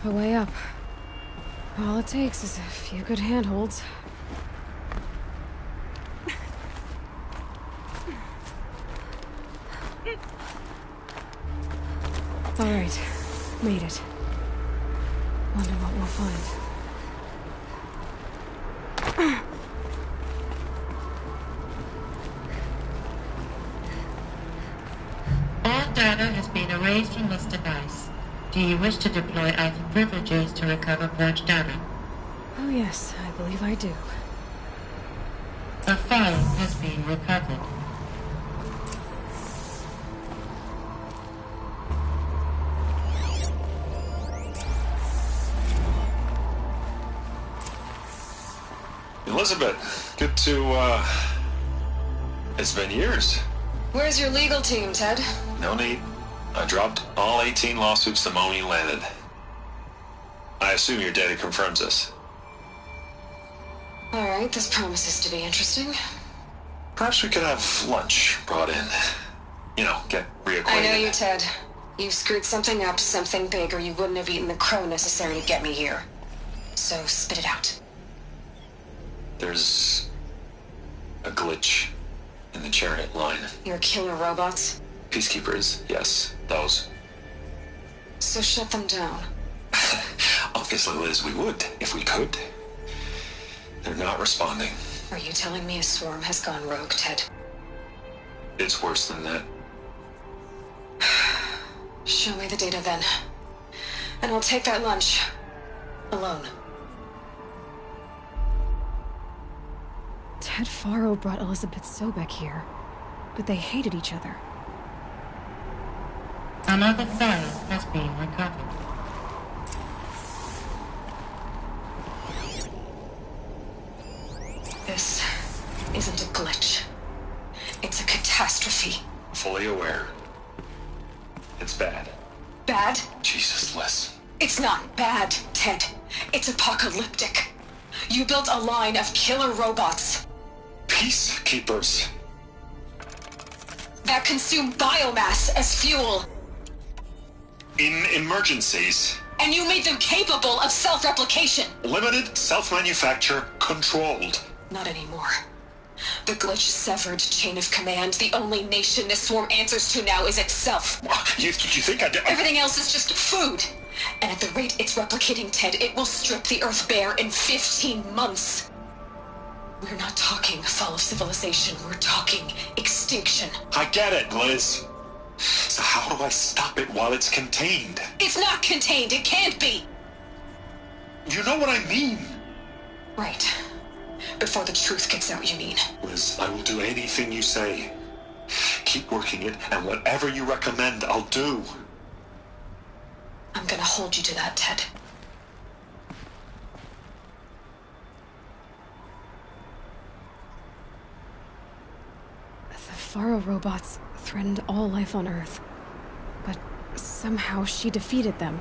A way up. All it takes is a few good handholds. All right, made it. Wonder what we'll find. All data has been erased from this device. Do you wish to deploy either privileges to recover purged data? Oh yes, I believe I do. A file has been recovered. Elizabeth, good to, it's been years. Where's your legal team, Ted? No need. I dropped all 18 lawsuits the moment you landed. I assume your data confirms this. All right, this promises to be interesting. Perhaps we could have lunch brought in. You know, get reacquainted. I know you, Ted. You've screwed something up, something big, or you wouldn't have eaten the crow necessary to get me here. So spit it out. There's a glitch in the chariot line. Your killer robots? Peacekeepers, yes, those. So shut them down. Obviously, Liz, we would, if we could. They're not responding. Are you telling me a swarm has gone rogue, Ted? It's worse than that. Show me the data then. And I'll take that lunch. Alone. Ted Faro brought Elizabeth Sobek here, but they hated each other. Another file has been recovered. This isn't a glitch. It's a catastrophe. Fully aware. It's bad. Bad? Jesus, Liz. It's not bad, Ted. It's apocalyptic. You built a line of killer robots. Peacekeepers. That consume biomass as fuel. In emergencies. And you made them capable of self-replication. Limited, self-manufacture, controlled. Not anymore. The glitch severed chain of command. The only nation this swarm answers to now is itself. You think I did? Everything else is just food. And at the rate it's replicating, Ted, it will strip the Earth bare in 15 months. We're not talking fall of civilization. We're talking extinction. I get it, Liz. So how do I stop it while it's contained? It's not contained. It can't be. You know what I mean. Right. Before the truth gets out, you mean? Liz, I will do anything you say. Keep working it, and whatever you recommend, I'll do. I'm gonna hold you to that, Ted. The Faro robots threatened all life on Earth. But somehow she defeated them.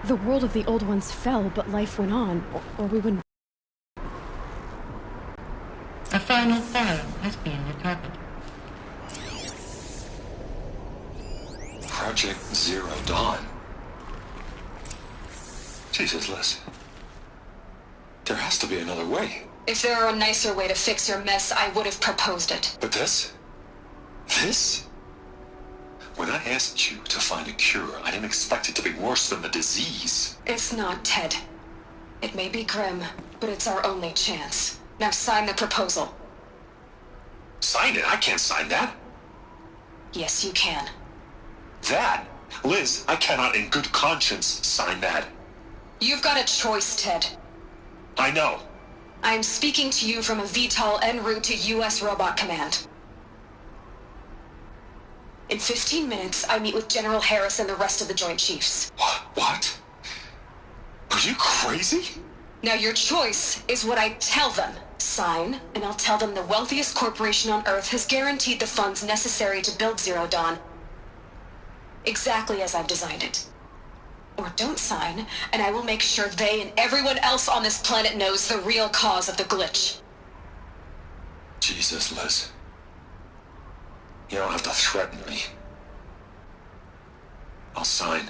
The world of the old ones fell, but life went on, or we wouldn't. A final file has been recovered. Project Zero Dawn. Jesus, Liz. There has to be another way. If there were a nicer way to fix your mess, I would have proposed it. But this? This? When I asked you to find a cure, I didn't expect it to be worse than the disease. It's not, Ted. It may be grim, but it's our only chance. Now sign the proposal. Sign it? I can't sign that. Yes, you can. That? Liz, I cannot in good conscience sign that. You've got a choice, Ted. I know. I am speaking to you from a VTOL en route to U.S. Robot Command. In 15 minutes, I meet with General Harris and the rest of the Joint Chiefs. What? Are you crazy? Now your choice is what I tell them. Sign, and I'll tell them the wealthiest corporation on Earth has guaranteed the funds necessary to build Zero Dawn. Exactly as I've designed it. Or don't sign, and I will make sure they and everyone else on this planet knows the real cause of the glitch. Jesus, Liz. You don't have to threaten me. I'll sign.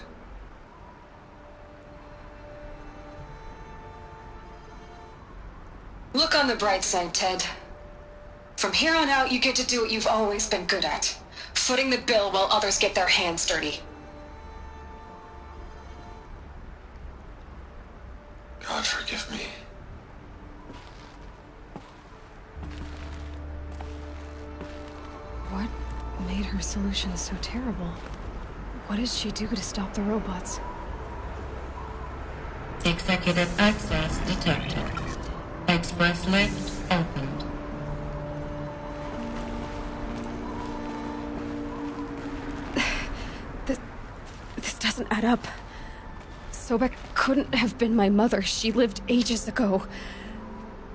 Look on the bright side, Ted. From here on out, you get to do what you've always been good at. Footing the bill while others get their hands dirty. God forgive me. What made her solution so terrible? What did she do to stop the robots? Executive access detected. Express lift opened. This doesn't add up. Sobek couldn't have been my mother. She lived ages ago.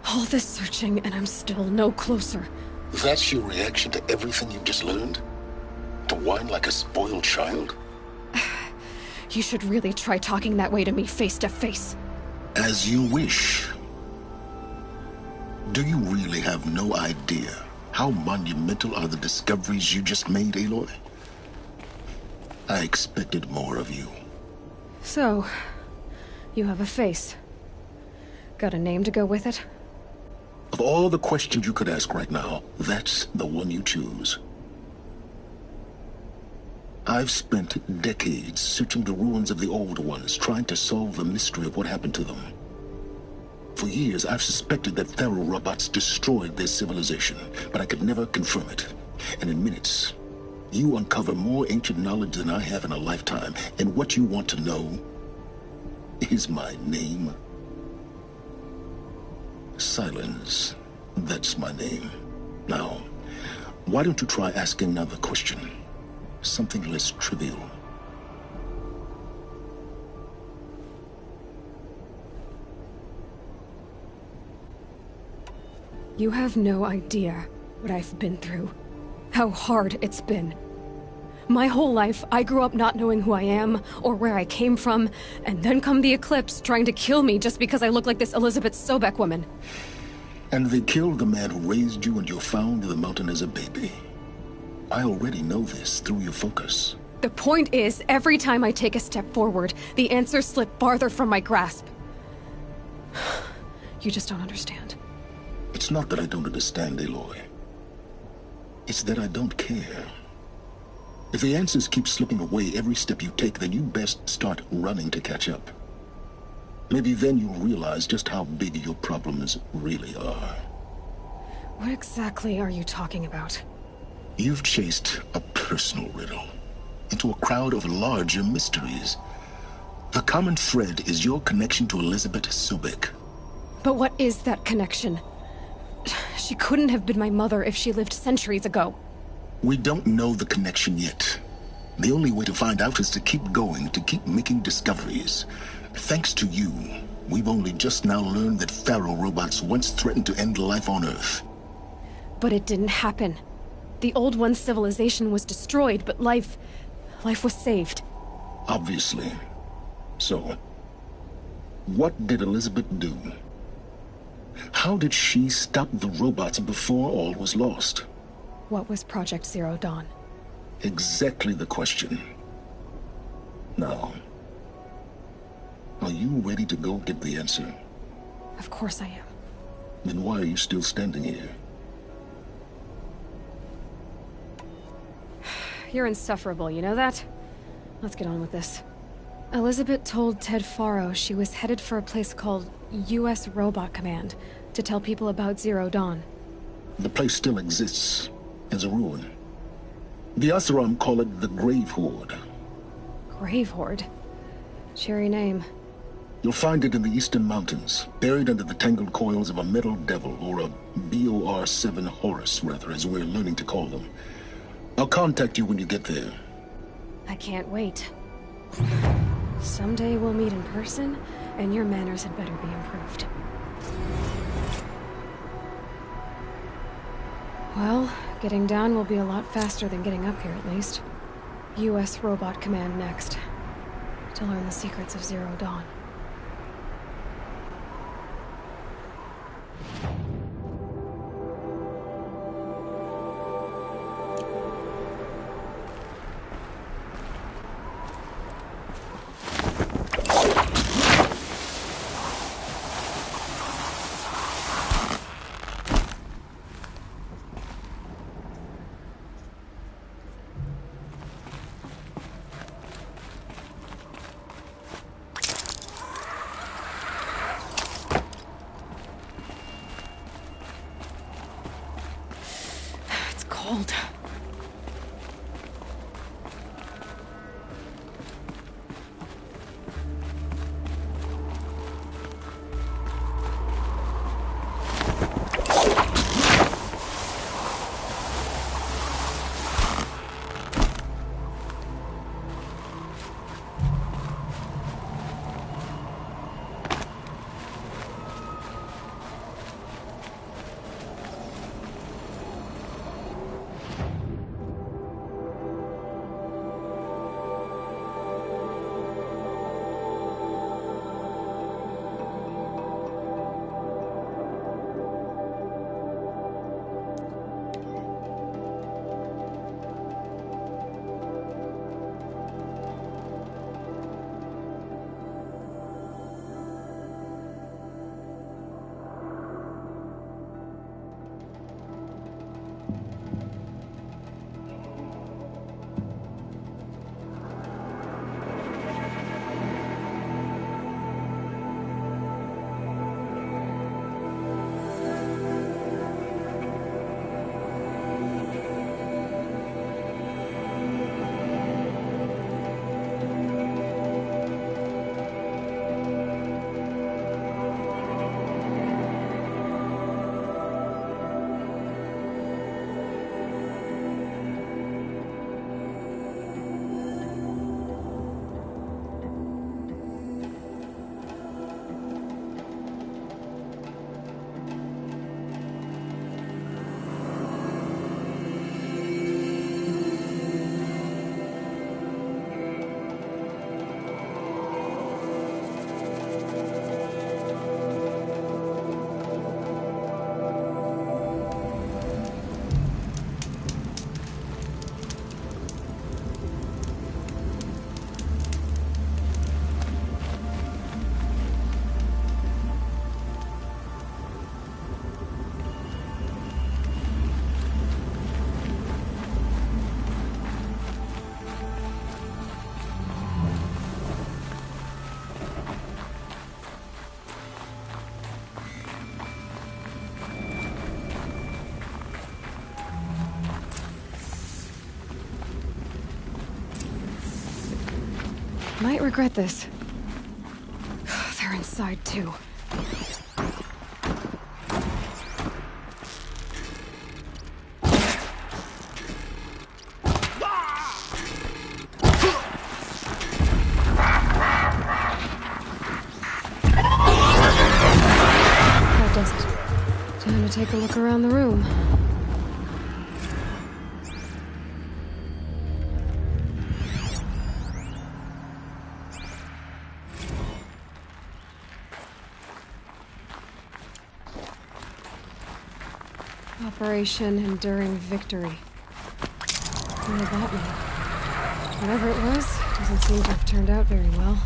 All this searching, and I'm still no closer. That's your reaction to everything you've just learned? To whine like a spoiled child? You should really try talking that way to me face to face. As you wish. Do you really have no idea how monumental are the discoveries you just made, Aloy? I expected more of you. So, you have a face. Got a name to go with it? Of all the questions you could ask right now, that's the one you choose. I've spent decades searching the ruins of the old ones, trying to solve the mystery of what happened to them. For years, I've suspected that Faro robots destroyed their civilization, but I could never confirm it. And in minutes, you uncover more ancient knowledge than I have in a lifetime, and what you want to know is my name. Silence. That's my name. Now, why don't you try asking another question? Something less trivial. You have no idea what I've been through. How hard it's been. My whole life, I grew up not knowing who I am or where I came from, and then come the Eclipse trying to kill me just because I look like this Elizabeth Sobek woman. And they killed the man who raised you and you found in the mountain as a baby. I already know this through your focus. The point is, every time I take a step forward, the answers slip farther from my grasp. You just don't understand. It's not that I don't understand, Aloy. It's that I don't care. If the answers keep slipping away every step you take, then you best start running to catch up. Maybe then you'll realize just how big your problems really are. What exactly are you talking about? You've chased a personal riddle into a crowd of larger mysteries. The common thread is your connection to Elizabeth Sobek. But what is that connection? She couldn't have been my mother if she lived centuries ago. We don't know the connection yet. The only way to find out is to keep going, to keep making discoveries. Thanks to you, we've only just now learned that Faro robots once threatened to end life on Earth. But it didn't happen. The old one's civilization was destroyed, but life was saved. Obviously. So, what did Elizabeth do? How did she stop the robots before all was lost? What was Project Zero Dawn? Exactly the question. Now, are you ready to go get the answer? Of course I am. Then why are you still standing here? You're insufferable, you know that? Let's get on with this. Elizabeth told Ted Faro she was headed for a place called U.S. Robot Command to tell people about Zero Dawn. The place still exists as a ruin. The Oseram call it the Grave Horde. Grave Horde? Cheery name. You'll find it in the Eastern Mountains, buried under the tangled coils of a metal devil, or a BOR-7 Horus, rather, as we're learning to call them. I'll contact you when you get there. I can't wait. Someday we'll meet in person, and your manners had better be improved. Well, getting down will be a lot faster than getting up here, at least. U.S. Robot Command next. To learn the secrets of Zero Dawn. Cold. Might regret this. They're inside, too. That does it. Time to take a look around the room. Operation Enduring Victory. What did that mean? Whatever it was, Doesn't seem to have turned out very well.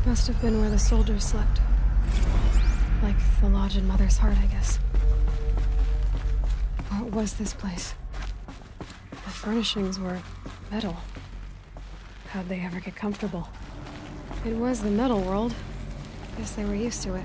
Must have been where the soldiers slept. Like the lodge in Mother's Heart, I guess. What was this place? The furnishings were metal. How'd they ever get comfortable? It was the metal world. Guess they were used to it.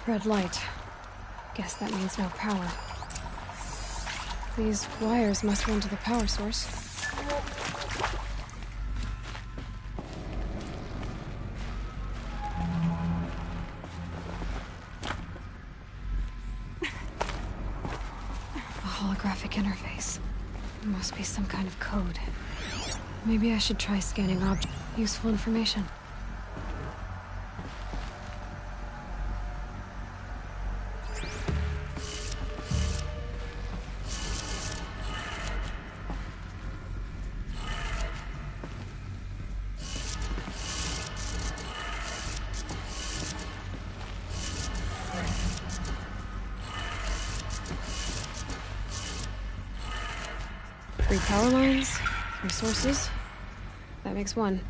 Red light. Guess that means no power. These wires must run to the power source. A holographic interface. Must be some kind of code. Maybe I should try scanning objects. Useful information. Three power lines, 3 sources. That makes 1.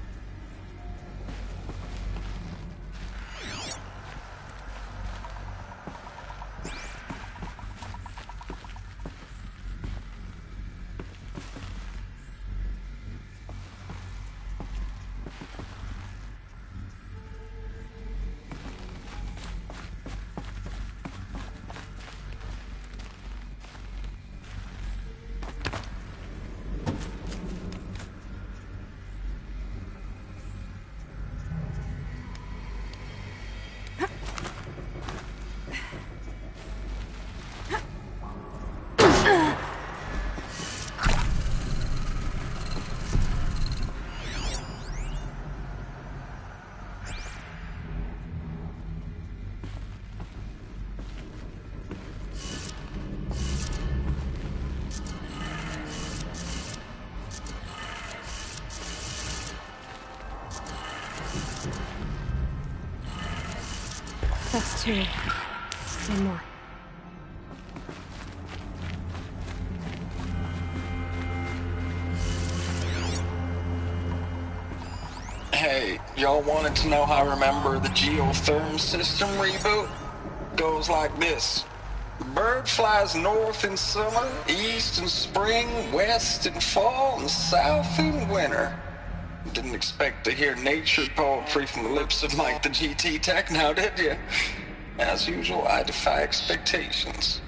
That's 2. 1 more. Hey, y'all wanted to know how I remember the geotherm system reboot? Goes like this. Bird flies north in summer, east in spring, west in fall, and south in winter. Didn't expect to hear nature poetry from the lips of Mike the GT Tech now, did you? As usual, I defy expectations.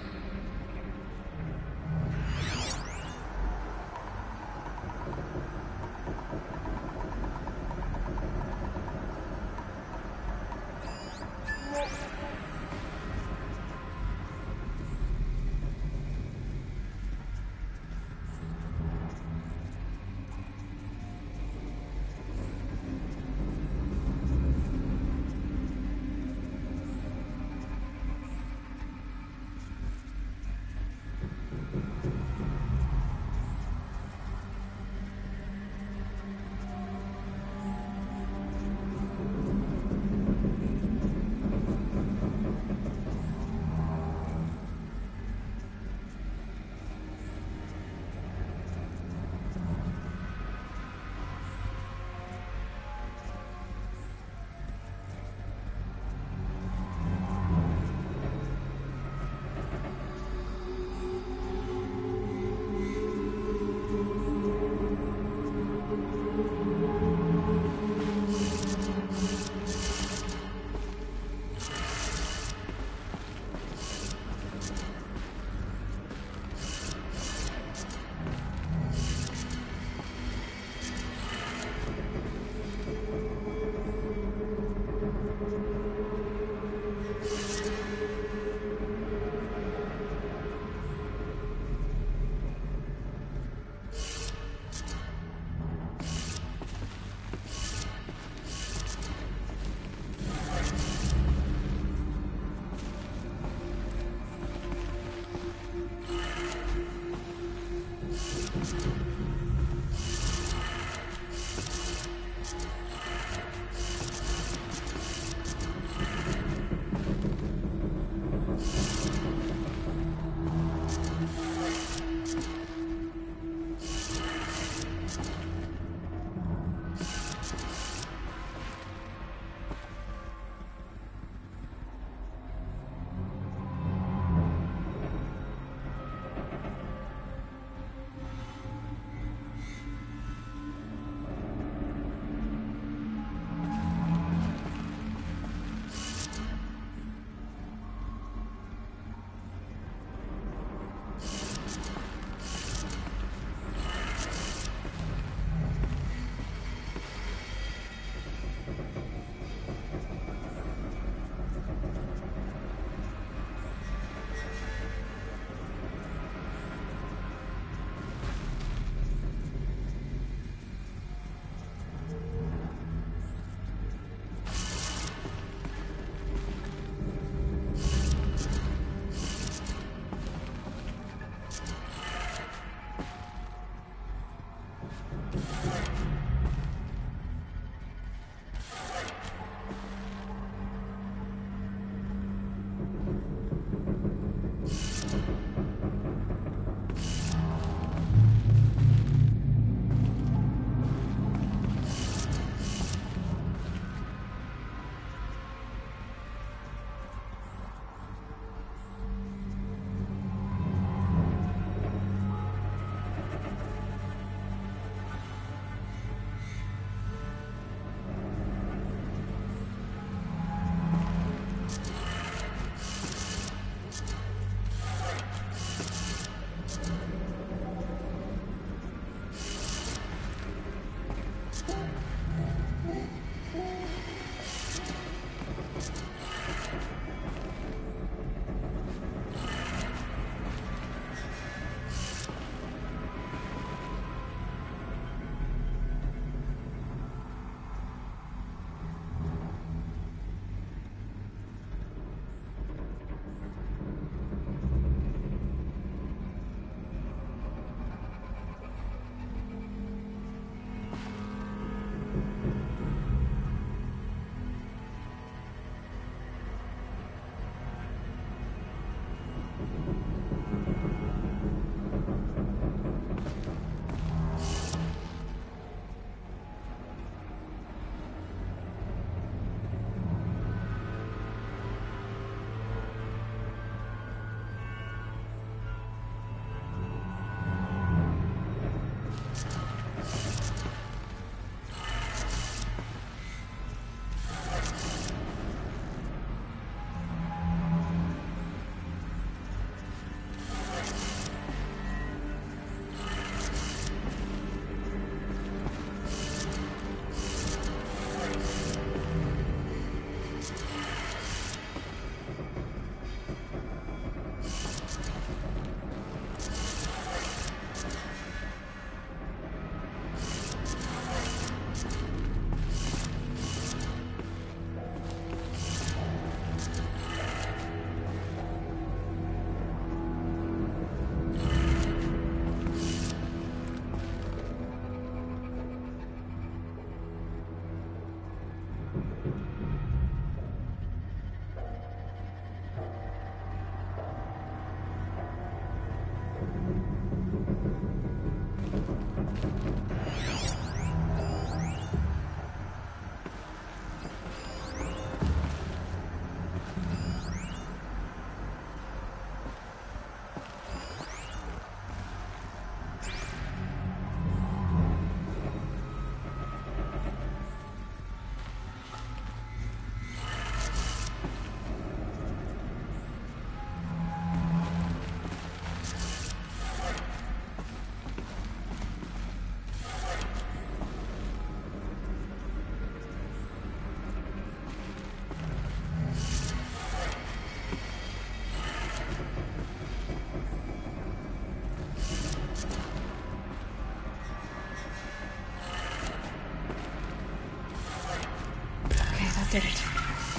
Did it.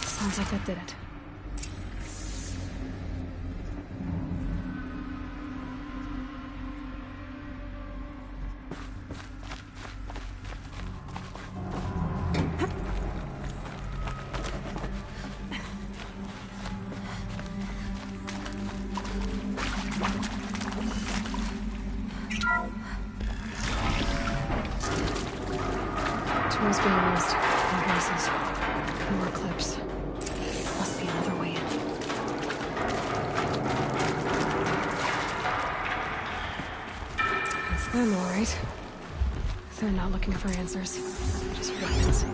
Sounds like that did it. controls being used. More voices. More clips. Must be another way in. It's them, all right. They're not looking for answers. Just weapons.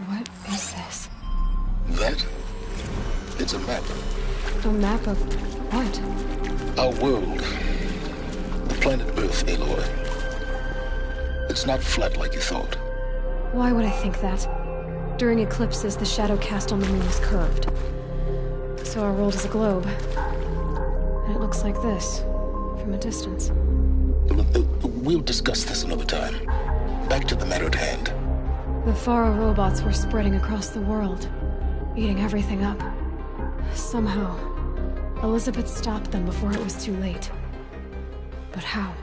What is this? That? It's a map. A map of what? Our world. The planet Earth, Aloy. It's not flat like you thought. Why would I think that? During eclipses, the shadow cast on the moon is curved. So our world is a globe. And it looks like this, from a distance. We'll discuss this another time. Back to the matter at hand. The Faro robots were spreading across the world, eating everything up. Somehow, Elizabeth stopped them before it was too late. But how?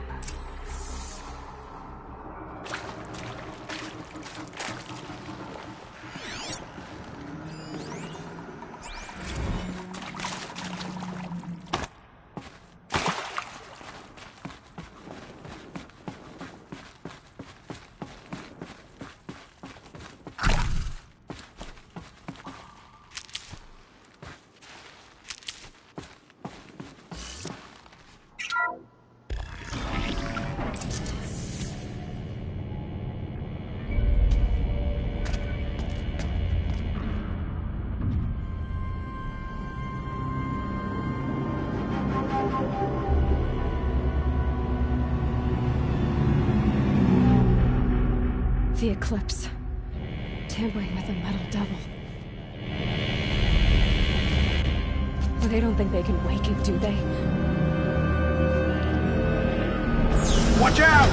The eclipse. Tampering with the metal devil. Well, they don't think they can wake it, do they? Watch out!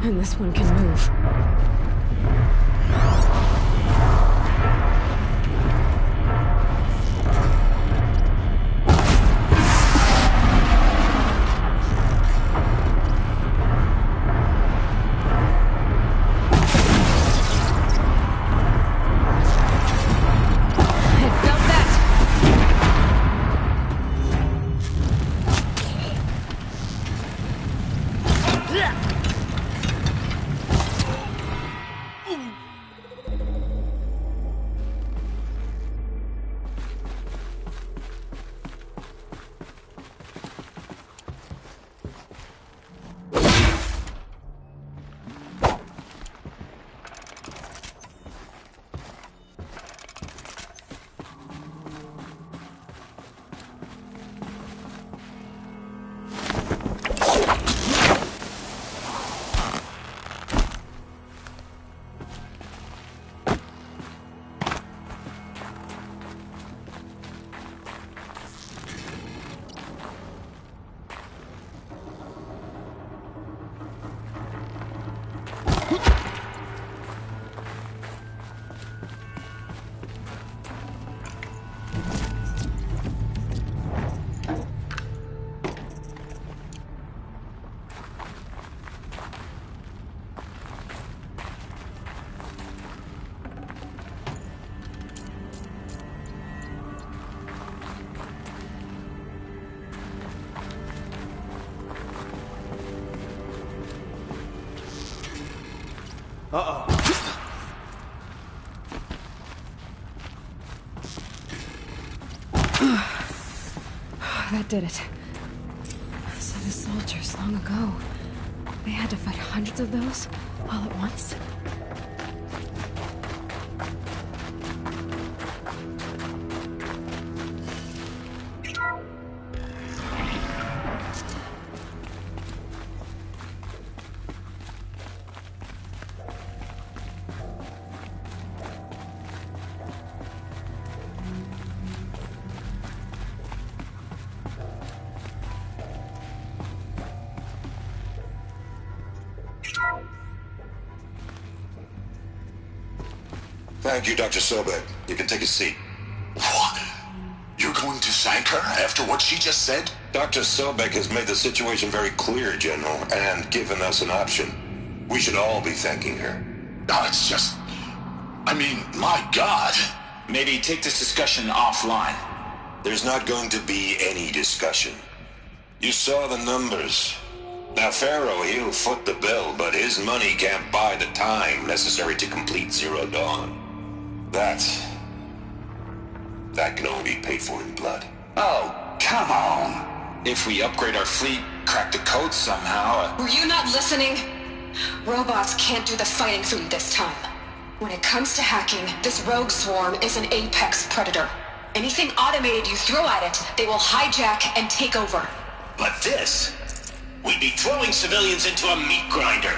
And this one can move. Yeah! That did it. So the soldiers long ago, they had to fight hundreds of those all at once? Thank you, Dr. Sobek. You can take a seat. What? You're going to thank her after what she just said? Dr. Sobek has made the situation very clear, General, and given us an option. We should all be thanking her. No, it's just... I mean, my God. Maybe take this discussion offline. There's not going to be any discussion. You saw the numbers. Now, Pharaoh, he'll foot the bill, but his money can't buy the time necessary to complete Zero Dawn. That can only be paid for in blood. Oh, come on. If we upgrade our fleet, crack the code somehow... Were you not listening? Robots can't do the fighting for you this time. When it comes to hacking, this rogue swarm is an apex predator. Anything automated you throw at it, they will hijack and take over. But this... we'd be throwing civilians into a meat grinder.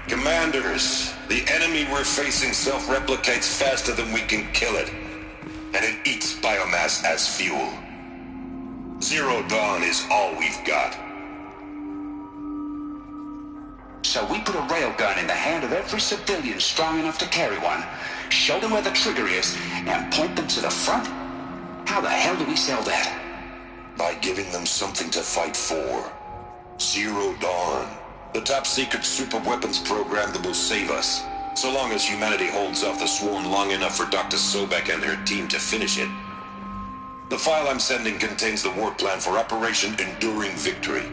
Commanders, the enemy we're facing self-replicates faster than we can kill it. And it eats biomass as fuel. Zero Dawn is all we've got. So we put a railgun in the hand of every civilian strong enough to carry one, show them where the trigger is, and point them to the front? How the hell do we sell that? By giving them something to fight for. Zero Dawn. The top-secret super-weapons program that will save us. So long as humanity holds off the swarm long enough for Dr. Sobek and her team to finish it. The file I'm sending contains the war plan for Operation Enduring Victory.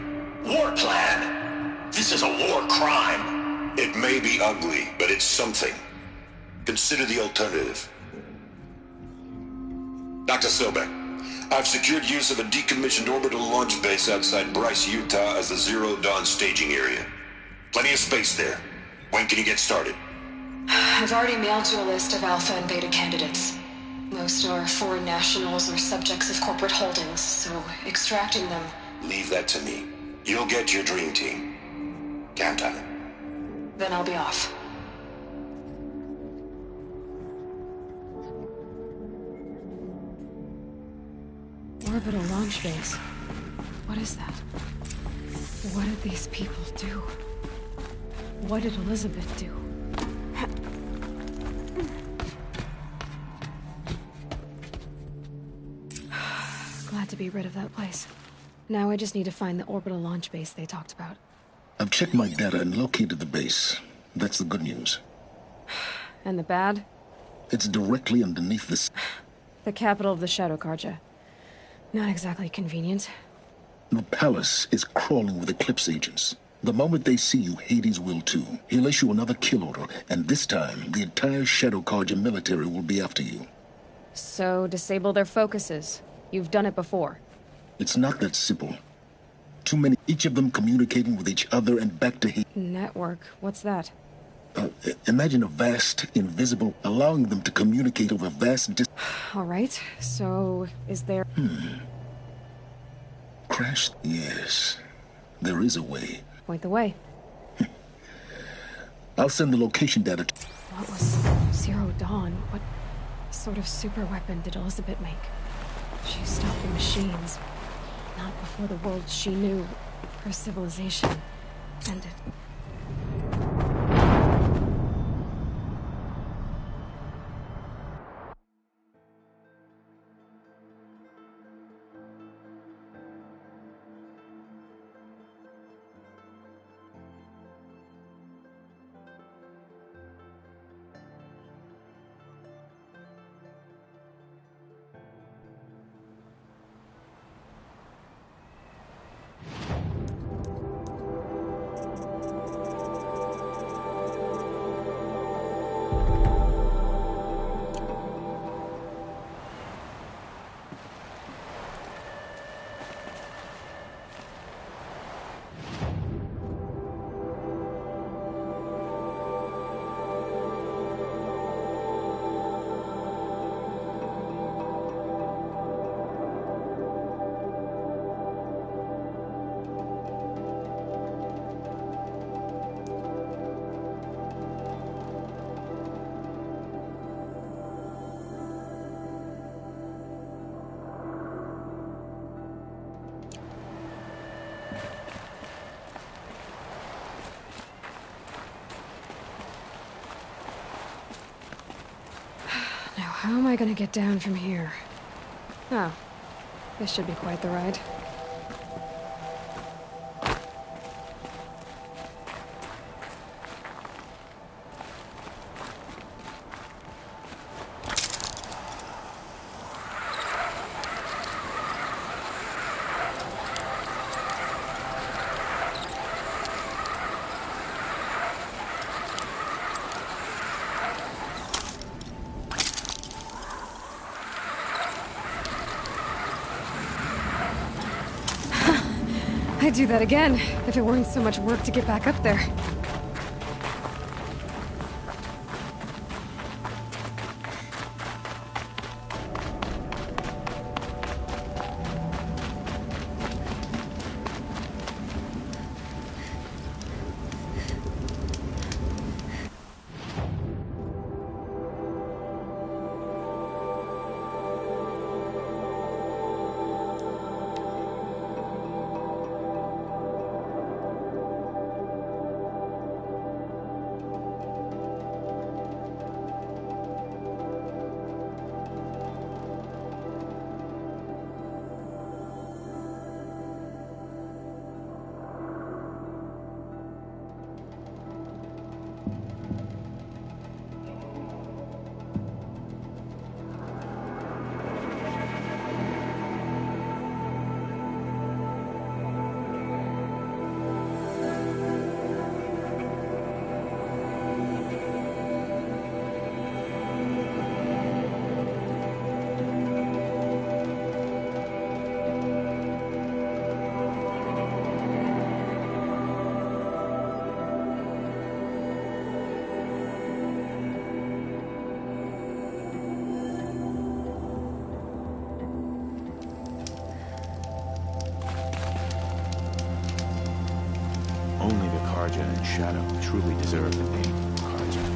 War plan? This is a war crime. It may be ugly, but it's something. Consider the alternative. Dr. Sobek, I've secured use of a decommissioned orbital launch base outside Bryce, Utah as the Zero Dawn staging area. Plenty of space there. When can you get started? I've already mailed you a list of alpha and beta candidates. Most are foreign nationals or subjects of corporate holdings, so extracting them... Leave that to me. You'll get your dream team. Count on it. Then I'll be off. Orbital launch base. What is that? What did these people do? What did Elizabeth do? Glad to be rid of that place. Now I just need to find the orbital launch base they talked about. I've checked my data and located the base. That's the good news. And the bad? It's directly underneath the capital of the Shadow Carja. Not exactly convenient. The palace is crawling with Eclipse agents. The moment they see you, Hades will too. He'll issue another kill order, and this time, the entire Shadow Carja military will be after you. So, disable their focuses. You've done it before. It's not that simple. Too many, each of them communicating with each other and back to Hades. Network, what's that? Imagine a vast, invisible, allowing them to communicate over vast All right, so is there... Crashed? Yes. There is a way. Point the way. I'll send the location data to... What was Zero Dawn? What sort of super weapon did Elizabeth make? She stopped the machines. Not before the world she knew, her civilization, ended. Now, how am I gonna get down from here? Oh, this should be quite the ride. I'd do that again, if it weren't so much work to get back up there. Only the Karja and Shadow truly deserve the name Karja.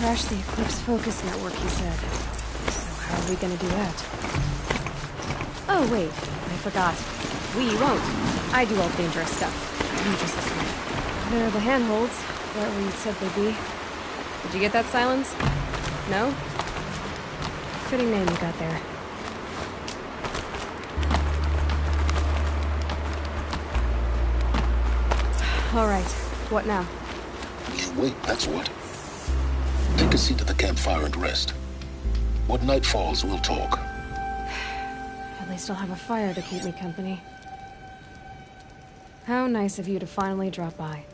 Crash the Eclipse Focus Network, he said. So how are we gonna do that? Oh wait, I forgot. We won't. I do all dangerous stuff. You just listen. There are the handholds, wherever you said they'd be. Did you get that, Silence? No? Fitting name you got there. All right. What now? You wait, that's what. Take a seat at the campfire and rest. When night falls, we'll talk. At least I'll have a fire to keep me company. How nice of you to finally drop by.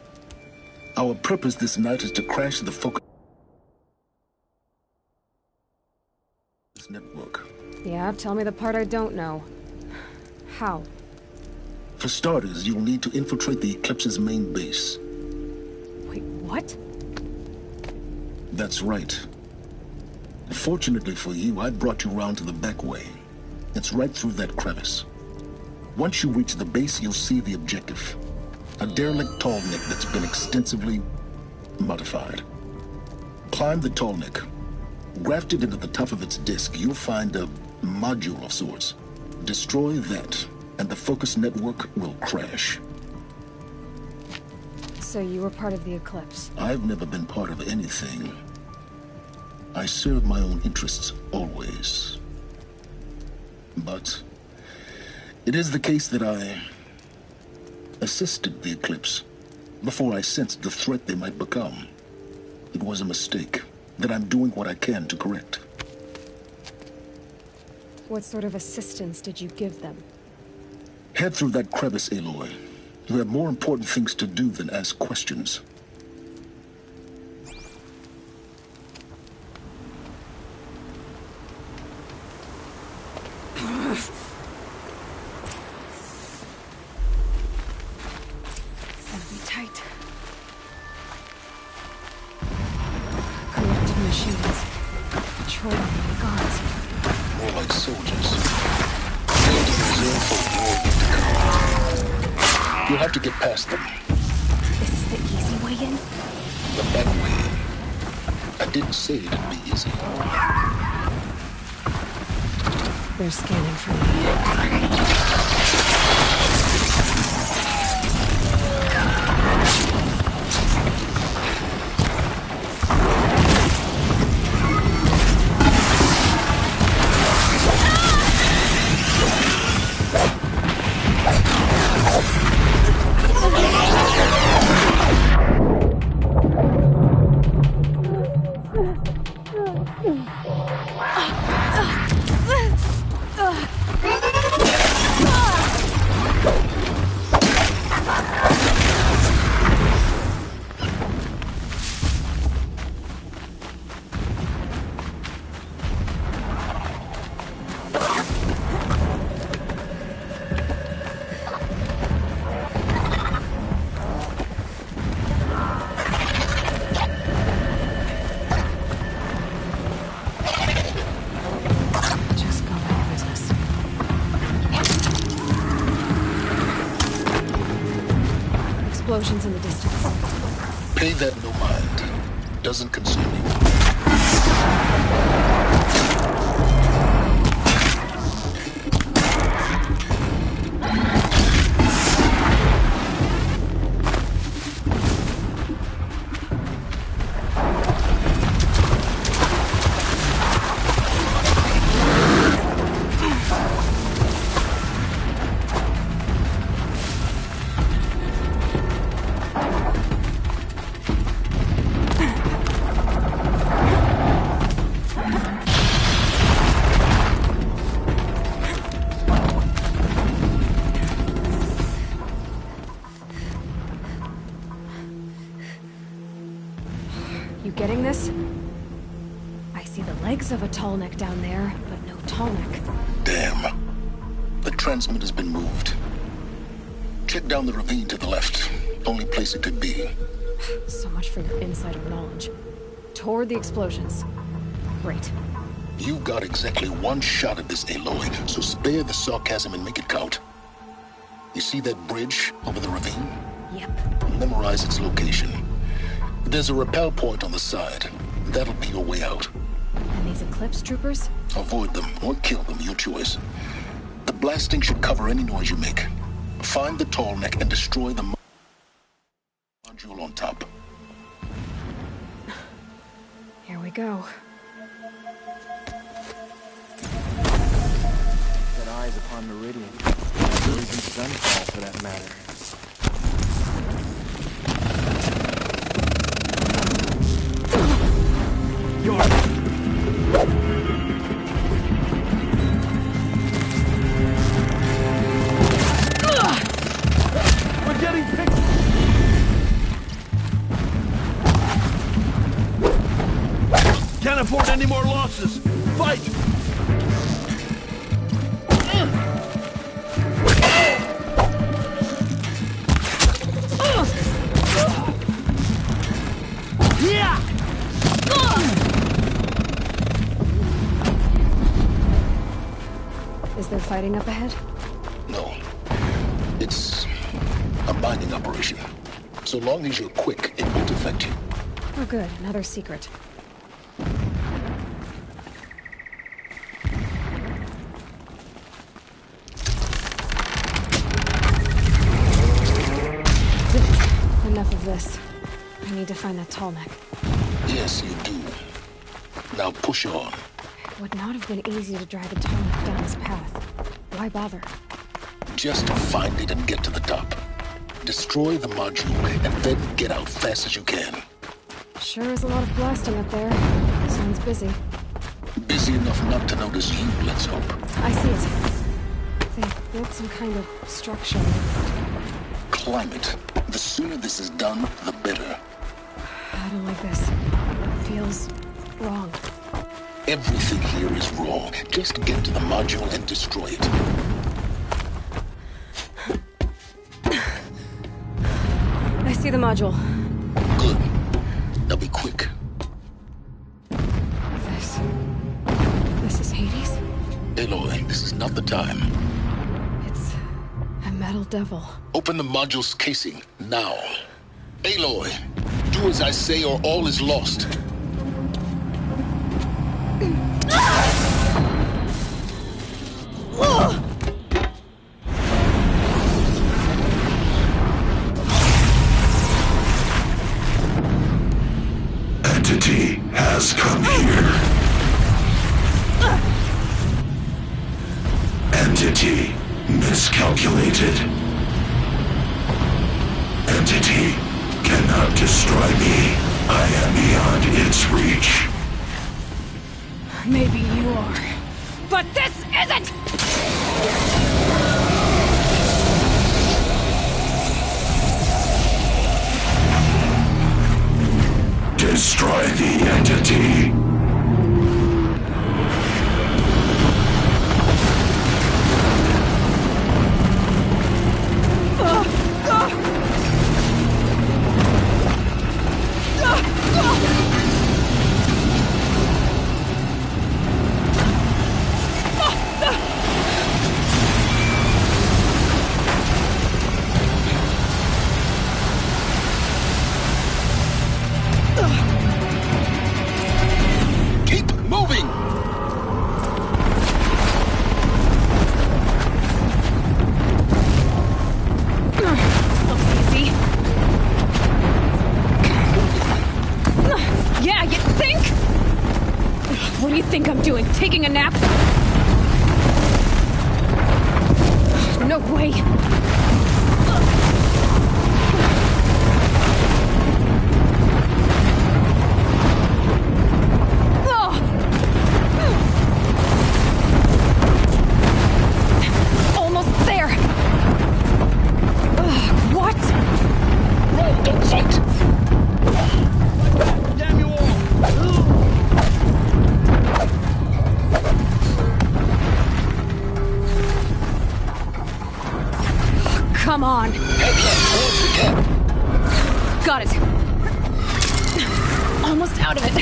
Our purpose this night is to crash the focus network. Yeah, tell me the part I don't know. How? For starters, you'll need to infiltrate the Eclipse's main base. Wait, what? That's right. Fortunately for you, I brought you round to the back way. It's right through that crevice. Once you reach the base, you'll see the objective. A derelict tall neck that's been extensively modified. Climb the tall neck. Grafted into the top of its disk, you'll find a module of sorts. Destroy that, and the focus network will crash. So you were part of the Eclipse? I've never been part of anything. I serve my own interests, always. But it is the case that I assisted the Eclipse before I sensed the threat they might become. It was a mistake that I'm doing what I can to correct. What sort of assistance did you give them? Head through that crevice, Aloy. You have more important things to do than ask questions. Tight. Corrupted machines. Patrolling the guards. More like soldiers. Built in reserve for war yet to come. You'll have to get past them. This is the easy way in? The back way. I didn't say it'd be easy. They're scanning for me. Explosions in the distance. Pay that no mind. Doesn't concern you. Getting this? I see the legs of a tall neck down there, but no tall neck. Damn. The transmitter's been moved. Check down the ravine to the left. Only place it could be. So much for your insider knowledge. Toward the explosions. Great. You got exactly one shot at this, Aloy, so spare the sarcasm and make it count. You see that bridge over the ravine? Yep. Memorize its location. There's a rappel point on the side. That'll be your way out. And these Eclipse troopers? Avoid them or kill them, your choice. The Blasting should cover any noise you make. Find the tall neck and destroy the module on top. Here we go. Got eyes upon Meridian. Or even Sunfall, for that matter. We're getting picked. Can't afford any more losses. Fight! Is there fighting up ahead? No. It's a mining operation. So long as you're quick, it won't affect you. Oh good, another secret. Enough of this. I need to find that tall neck. Yes, you do. Now push on. It would not have been easy to drag a tall neck down this path. Why bother? Just find it and get to the top. Destroy the module and then get out fast as you can. Sure is a lot of blasting up there. Sounds busy. Busy enough not to notice you, let's hope. I see it. They built some kind of structure. Climb it. The sooner this is done, the better. I don't like this. It feels wrong. Everything here is wrong. Just get to the module and destroy it. I see the module. Good. Now be quick. This is Hades? Aloy, this is not the time. It's a metal devil. Open the module's casing, now. Aloy, do as I say or all is lost. Entity has come here. Entity miscalculated. Entity cannot destroy me. I am beyond its reach. Maybe you are. But this isn't! Destroy the entity. Taking a nap? No way. Almost there. What? Roll, don't fight. Damn you all. Come on. Got it. Almost out of it.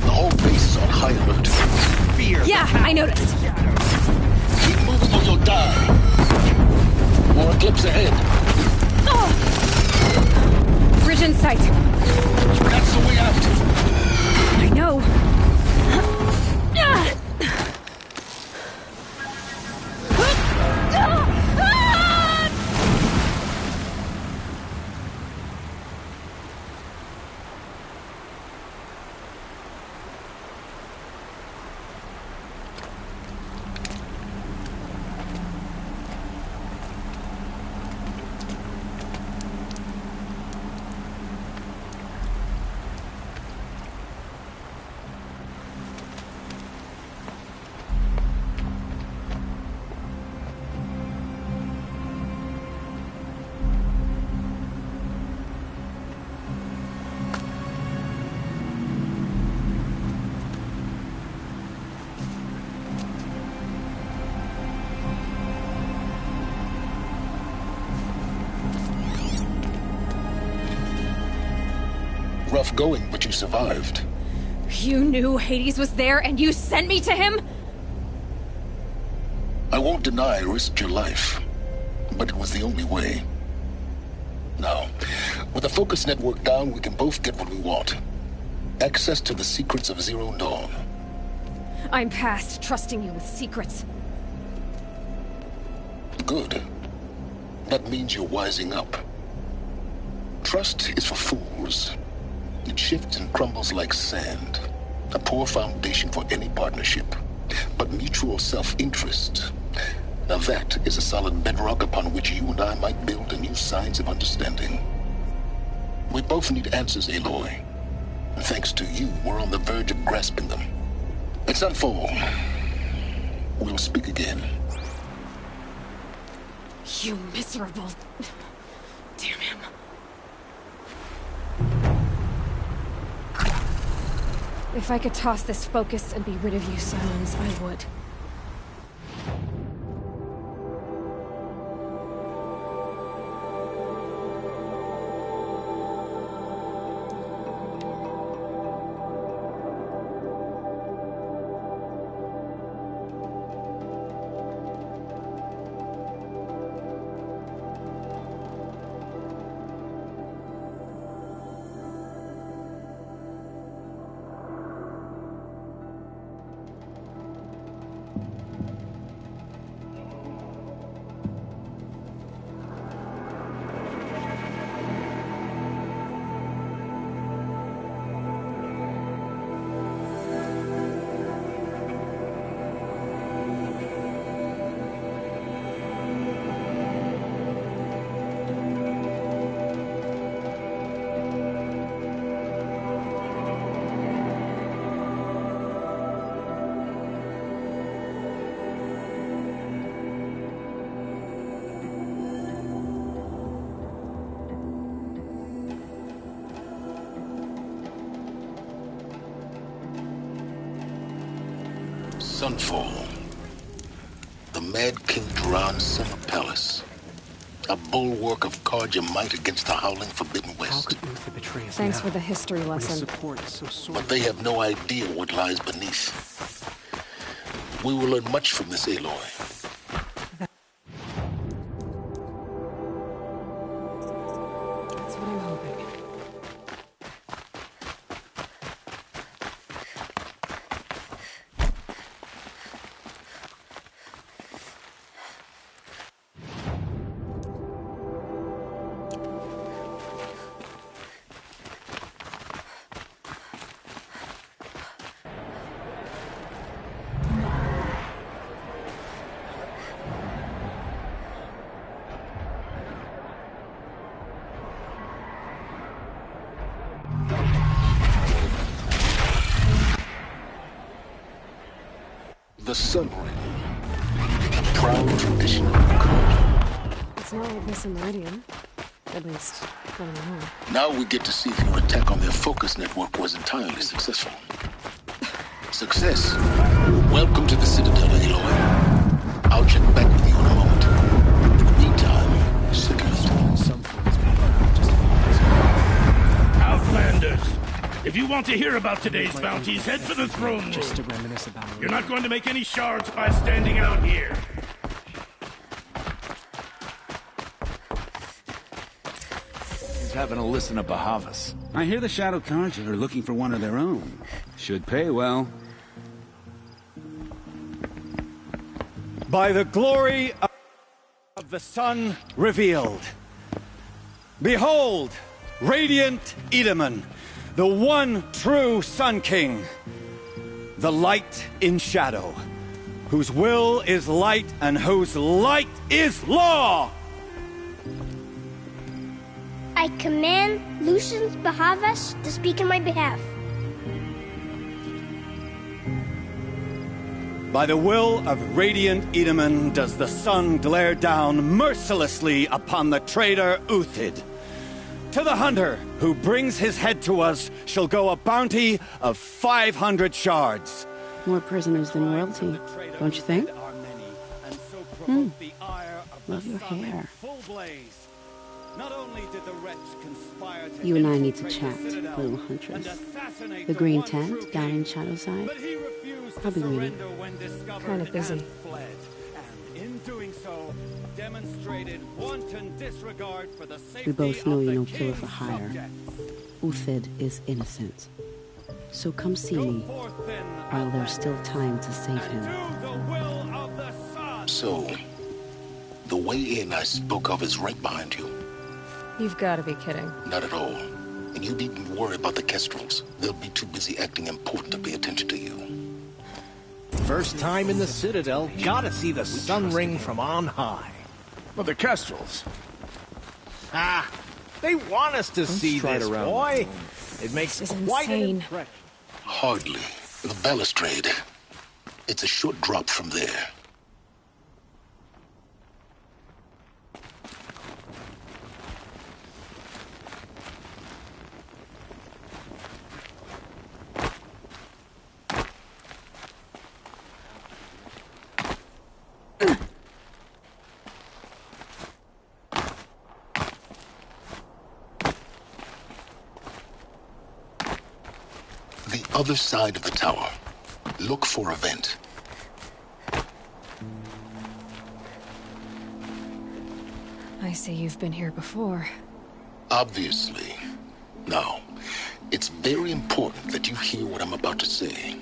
The whole base is on high alert. Fear. Yeah, I noticed. Keep moving or you'll die. More eclipse ahead. Oh. Bridge in sight. That's the way out. I know. off going, but you survived. You knew Hades was there and you sent me to him? I won't deny I risked your life, but it was the only way. Now, with the focus network down, we can both get what we want. Access to the secrets of Zero Dawn. I'm past trusting you with secrets. Good. That means you're wising up. Trust is for fools. It shifts and crumbles like sand. A poor foundation for any partnership. But mutual self-interest, now that is a solid bedrock upon which you and I might build a new science of understanding. We both need answers, Aloy. And thanks to you, we're on the verge of grasping them. At sunfall, we'll speak again. You miserable... Damn him. If I could toss this focus and be rid of you, Silence, I would. Sunfall. The Mad King Duran's summer palace. A bulwark of Karja might against the howling Forbidden West. How could Uther betray us Thanks now? for the history lesson. Support is so sore. But they have no idea what lies beneath. We will learn much from this, Aloy. That's what I'm hoping. The Sun Ring. A proud tradition of Karja. It's not like this in Meridian. At least, not anymore. Now we get to see if your attack on their focus network was entirely successful. Success. Welcome to the Citadel, Aloy. I'll check back with you in a moment. In the meantime, second. Outlanders! If you want to hear about today's bounties, head for the throne room. Just to reminisce about You're not going to make any shards by standing out here. He's having a listen to Bahavas. I hear the Shadow Karja are looking for one of their own. Should pay well. By the glory of the sun revealed. Behold, radiant Edaman, the one true Sun King, the light in shadow, whose will is light and whose light is law. I command Lucius Bahavas to speak in my behalf. By the will of radiant Edaman does the sun glare down mercilessly upon the traitor Uthid. To the hunter who brings his head to us shall go a bounty of 500 shards. More prisoners than royalty, don't you think? Hmm. Love your hair. Not only did the wretch conspire to You and I need to infiltrate chat, the Citadel little huntress. and assassinate The green one tent true down king, in Shadowside. but he refused I'll to be waiting. surrender when discovered Kinda busy. and fled. And in doing so, demonstrated wanton disregard for the safety We both know of you're the no killer king's for hire. subjects. Uthid is innocent. So come see me while there's still time to save him. So, the way in I spoke of is right behind you. You've got to be kidding. Not at all. And you needn't worry about the Kestrels. They'll be too busy acting important to pay attention to you. First time in the Citadel, gotta see the sun ring from on high. Well, the Kestrels. Ah, they want us to see try it this, around. boy. It makes This is quite an insane. impression. Hardly. The balustrade. It's a short drop from there. The other side of the tower. Look for a vent. I see you've been here before. Obviously. Now, it's very important that you hear what I'm about to say.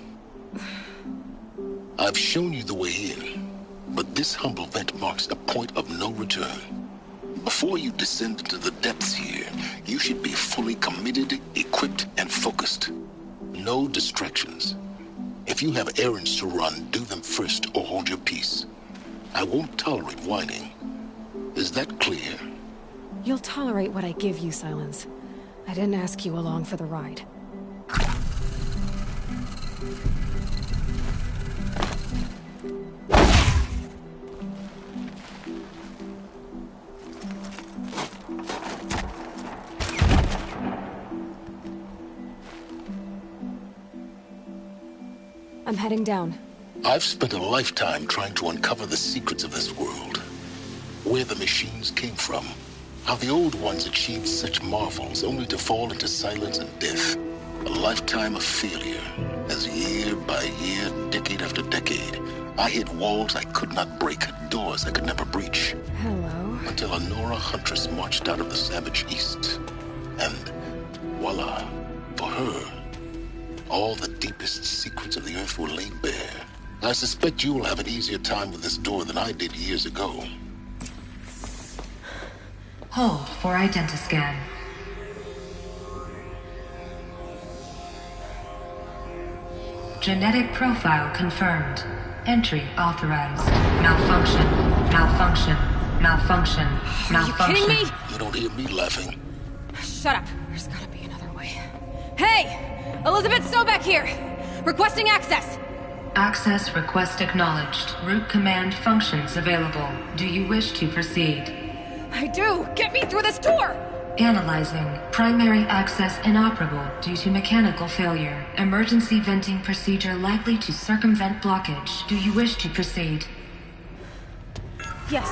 I've shown you the way in, but this humble vent marks a point of no return. Before you descend into the depths here, you should be fully committed, equipped, and focused. No distractions. If you have errands to run, do them first or hold your peace. I won't tolerate whining. Is that clear? You'll tolerate what I give you, Silence. I didn't ask you along for the ride. I'm heading down. I've spent a lifetime trying to uncover the secrets of this world. Where the machines came from. How the old ones achieved such marvels only to fall into silence and death. A lifetime of failure. As year by year, decade after decade, I hit walls I could not break, doors I could never breach. Hello. Until a Nora huntress marched out of the savage east. And voila, for her, all the deepest secrets of the earth were laid bare. I suspect you will have an easier time with this door than I did years ago. Hold for identiscan. Genetic profile confirmed. Entry authorized. Malfunction. Malfunction. Malfunction. Malfunction. Are you kidding me? You don't hear me laughing. Shut up. There's gotta be another way. Hey! Elizabeth Sobeck here! Requesting access! Access request acknowledged. Root command functions available. Do you wish to proceed? I do! Get me through this door! Analyzing. Primary access inoperable due to mechanical failure. Emergency venting procedure likely to circumvent blockage. Do you wish to proceed? Yes.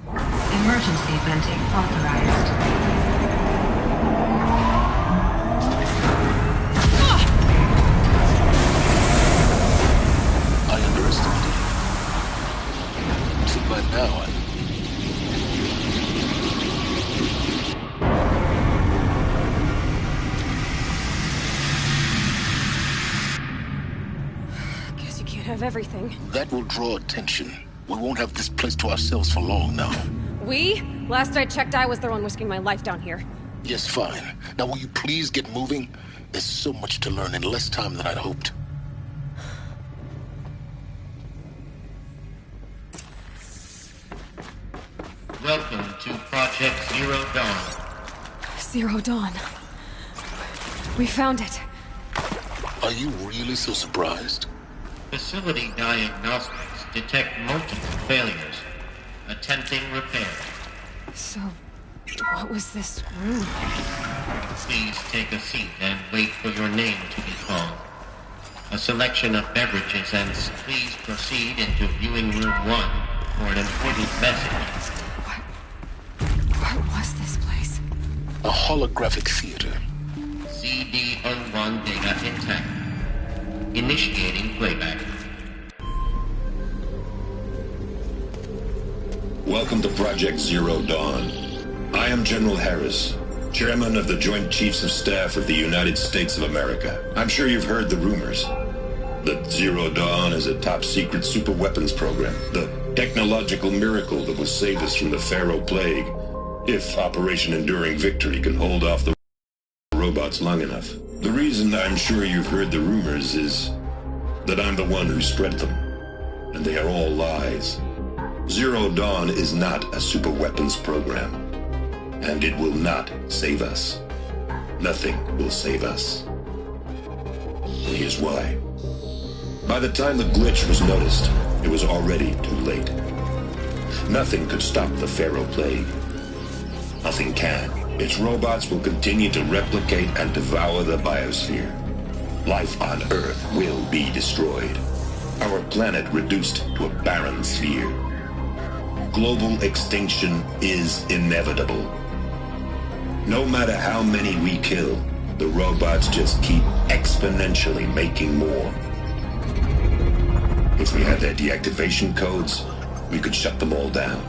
Emergency venting authorized. I underestimated you. So by now, Guess you can't have everything. that will draw attention. We won't have this place to ourselves for long now. We? Last I checked, I was the one risking my life down here. Yes, fine. Now will you please get moving? There's so much to learn in less time than I'd hoped. Welcome to Project Zero Dawn. Zero Dawn. We found it. Are you really so surprised? Facility diagnostics detect multiple failures. Attempting repair. So, what was this room? Please take a seat and wait for your name to be called. A selection of beverages and please proceed into viewing room 1 for an important message. What was this place? A holographic theater. CD-ROM data intact. Initiating playback. Welcome to Project Zero Dawn. I am General Harris, Chairman of the Joint Chiefs of Staff of the United States of America. I'm sure you've heard the rumors that Zero Dawn is a top-secret super-weapons program, the technological miracle that will save us from the Pharaoh Plague, if Operation Enduring Victory can hold off the robots long enough. The reason I'm sure you've heard the rumors is that I'm the one who spread them, and they are all lies. Zero Dawn is not a super-weapons program, and it will not save us. Nothing will save us. And here's why. By the time the glitch was noticed, it was already too late. Nothing could stop the Pharaoh Plague. Nothing can. Its robots will continue to replicate and devour the biosphere. Life on Earth will be destroyed. Our planet reduced to a barren sphere. Global extinction is inevitable. No matter how many we kill, the robots just keep exponentially making more. If we had their deactivation codes, we could shut them all down,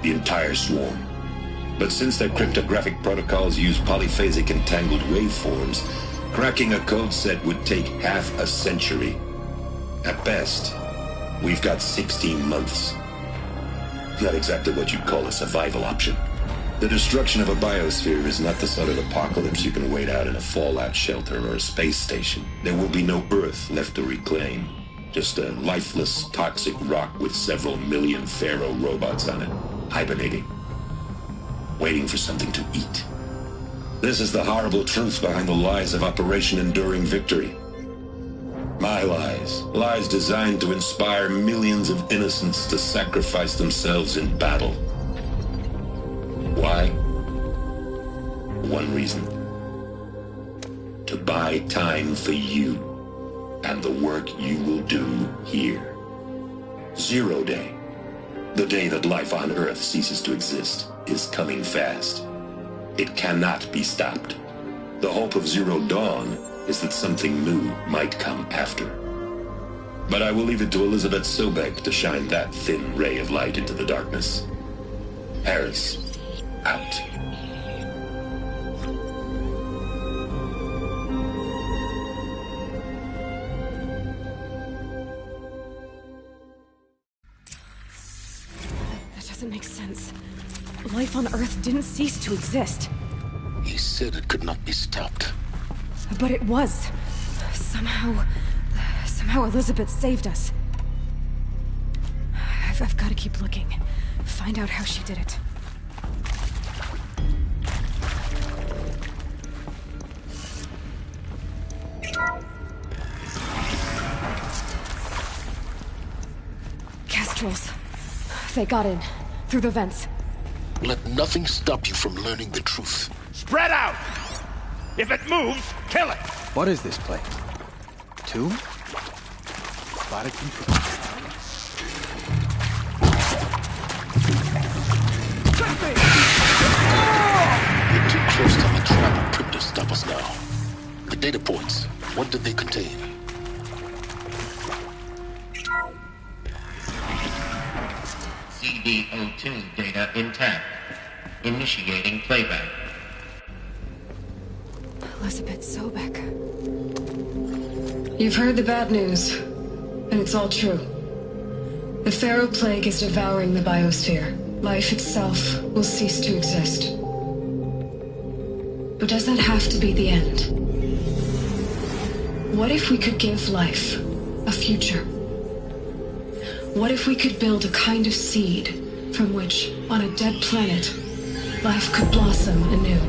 the entire swarm. But since their cryptographic protocols use polyphasic entangled waveforms, cracking a code set would take half a century. At best, we've got 16 months. Not exactly what you'd call a survival option. The destruction of a biosphere is not the sort of apocalypse you can wait out in a fallout shelter or a space station. There will be no Earth left to reclaim. Just a lifeless, toxic rock with several million Pharaoh robots on it, hibernating, waiting for something to eat. This is the horrible truth behind the lies of Operation Enduring Victory. My lies. Lies designed to inspire millions of innocents to sacrifice themselves in battle. Why? One reason. To buy time for you and the work you will do here. Zero Day, the day that life on Earth ceases to exist, is coming fast. It cannot be stopped. The hope of Zero Dawn is that something new might come after. But I will leave it to Elizabeth Sobek to shine that thin ray of light into the darkness. Harris, out. That doesn't make sense. Life on Earth didn't cease to exist. He said it could not be stopped. But it was. Somehow Elizabeth saved us. I've got to keep looking. Find out how she did it. Kestrels. They got in. Through the vents. Let nothing stop you from learning the truth. Spread out! If it moves, kill it! What is this place? Tomb? Body control. We're too close to the trap crypt to stop us now. The data points, what did they contain? CD-02 data intact. Initiating playback. Elizabeth Sobek. You've heard the bad news, and it's all true. The Pharaoh Plague is devouring the biosphere. Life itself will cease to exist. But does that have to be the end? What if we could give life a future? What if we could build a kind of seed from which, on a dead planet, life could blossom anew?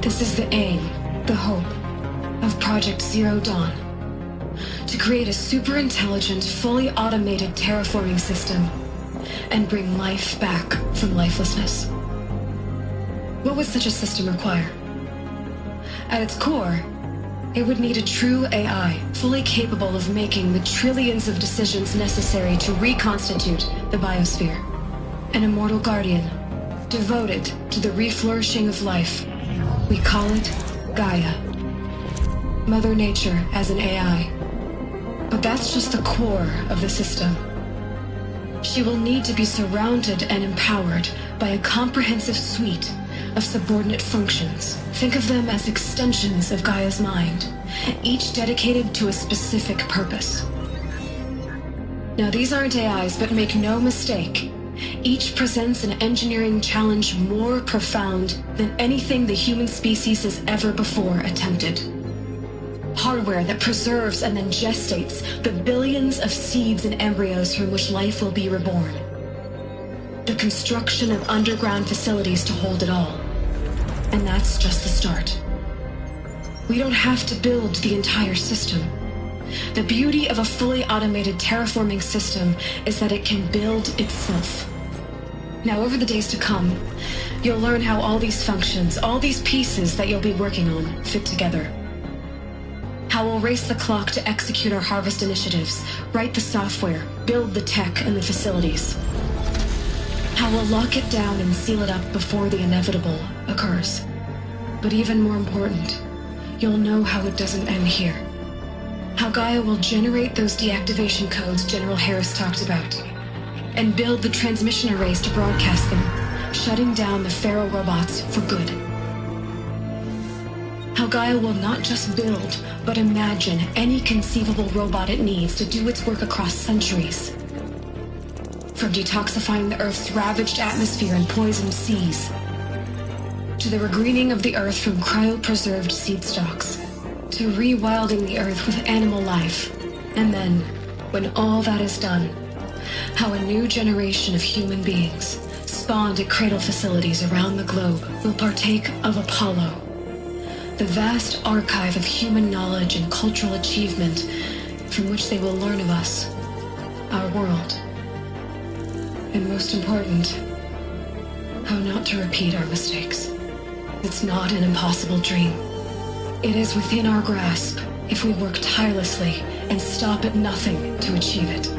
This is the aim, the hope, of Project Zero Dawn. To create a super-intelligent, fully automated terraforming system and bring life back from lifelessness. What would such a system require? At its core, it would need a true AI, fully capable of making the trillions of decisions necessary to reconstitute the biosphere. An immortal guardian, devoted to the reflourishing of life. We call it Gaia. Mother Nature as an AI. But that's just the core of the system. She will need to be surrounded and empowered by a comprehensive suite of subordinate functions. Think of them as extensions of Gaia's mind, each dedicated to a specific purpose. Now, these aren't AIs, but make no mistake, each presents an engineering challenge more profound than anything the human species has ever before attempted. Hardware that preserves and then gestates the billions of seeds and embryos from which life will be reborn. The construction of underground facilities to hold it all. And that's just the start. We don't have to build the entire system. The beauty of a fully automated terraforming system is that it can build itself. Now, over the days to come, you'll learn how all these functions, all these pieces that you'll be working on, fit together. How we'll race the clock to execute our harvest initiatives, write the software, build the tech and the facilities. How we'll lock it down and seal it up before the inevitable occurs. But even more important, you'll know how it doesn't end here. How Gaia will generate those deactivation codes General Harris talked about, and build the transmission arrays to broadcast them, shutting down the Pharaoh robots for good. How Gaia will not just build, but imagine any conceivable robot it needs to do its work across centuries. From detoxifying the Earth's ravaged atmosphere and poisoned seas, to the regreening of the Earth from cryopreserved seed stalks, to rewilding the Earth with animal life. And then, when all that is done, how a new generation of human beings, spawned at cradle facilities around the globe, will partake of Apollo, the vast archive of human knowledge and cultural achievement from which they will learn of us, our world. And most important, how not to repeat our mistakes. It's not an impossible dream. It is within our grasp if we work tirelessly and stop at nothing to achieve it.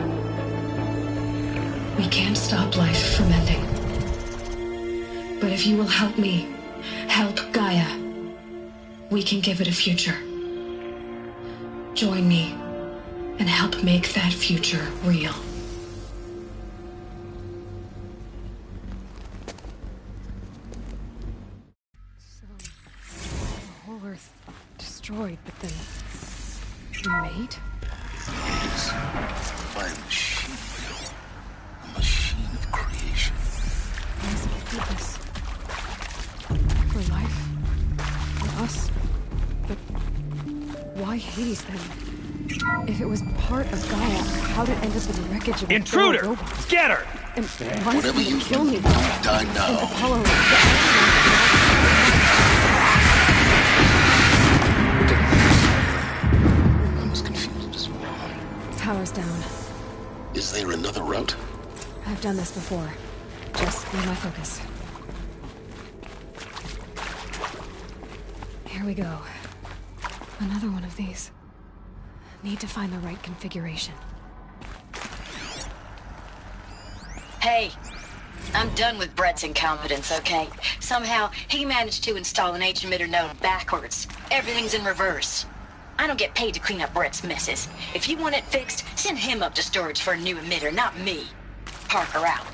We can't stop life from ending. But if you will help me, help Gaia, we can give it a future. Join me and help make that future real. Destroyed, but then remade? Yes, by a machine. A machine of creation. Why does it do this? For life? For us? But why Hades then? If it was part of Gaia, how'd it end up in the wreckage of a Intruder! robot? Get her! And why Whatever did you it kill do, me? die now. And Apollo... I'm as confused as you are. Power's down. Is there another route? I've done this before. Just need my focus. Here we go. Another one of these. Need to find the right configuration. Hey, I'm done with Brett's incompetence, okay? Somehow, he managed to install an H-emitter node backwards. Everything's in reverse. I don't get paid to clean up Brett's messes. If you want it fixed, send him up to storage for a new emitter, not me. Parker out.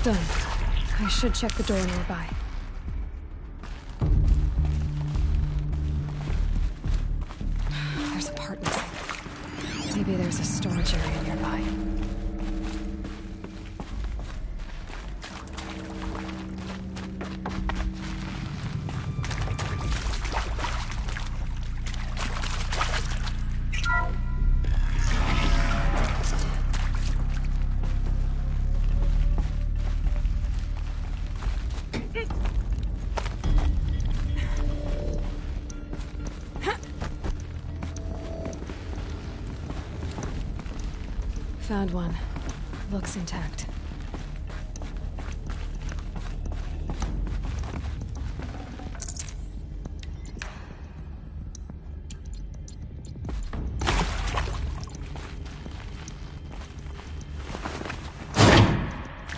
Done. I should check the door nearby. There's a part missing. Maybe there's a storage area nearby. Found one. Looks intact.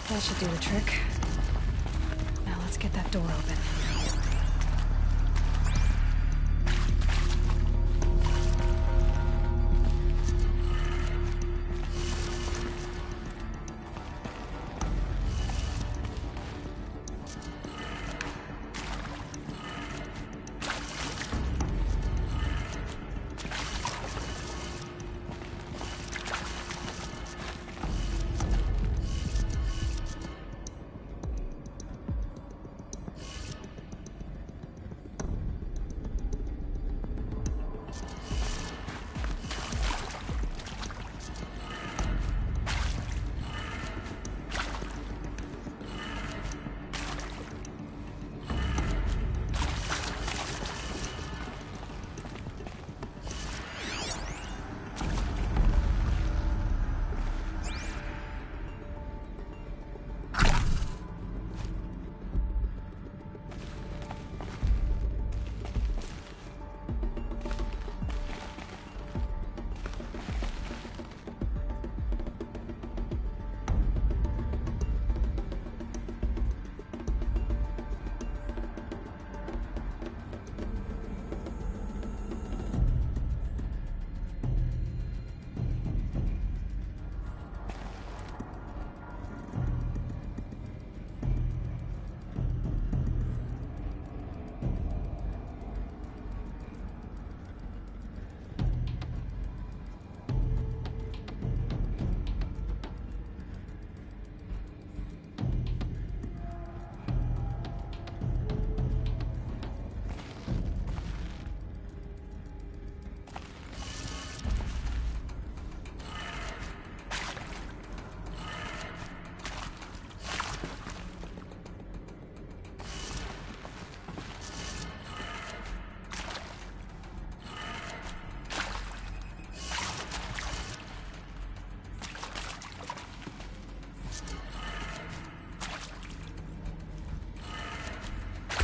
That should do the trick. Now let's get that door open.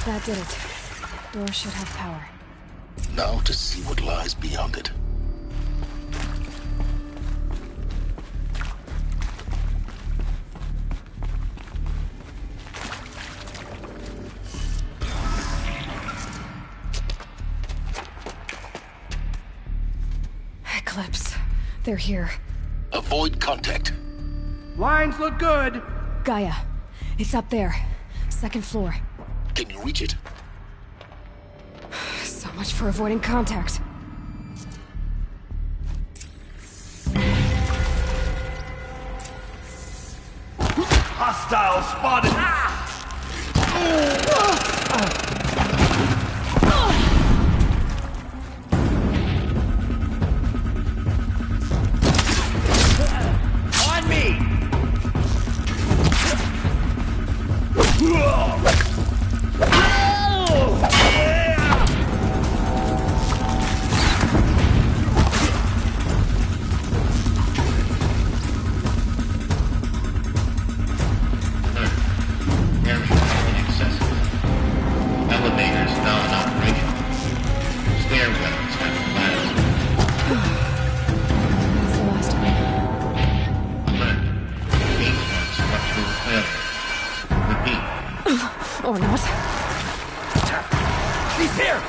That did it. Door should have power. Now to see what lies beyond it. Eclipse. They're here. Avoid contact. Lines look good. Gaia. It's up there. Second floor. Can you reach it? So much for avoiding contact. Hostile spotted! On me! Or not. He's here!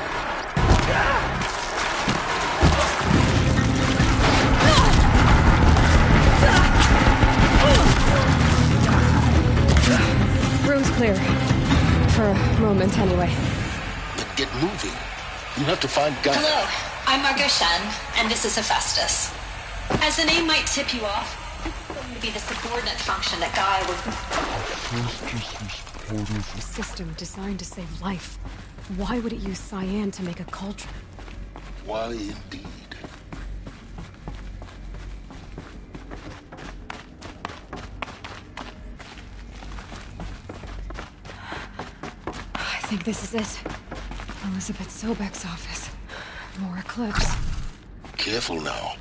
Room's clear. For a moment, anyway. Then get moving. You have to find Gaia. Hello, I'm Margot Shen, and this is Hephaestus. As the name might tip you off, this is going to be the subordinate function that Gaia would... A system designed to save life. Why would it use cyan to make a cauldron? Why indeed? I think this is it. Elizabeth Sobek's office. More Eclipse. Careful now.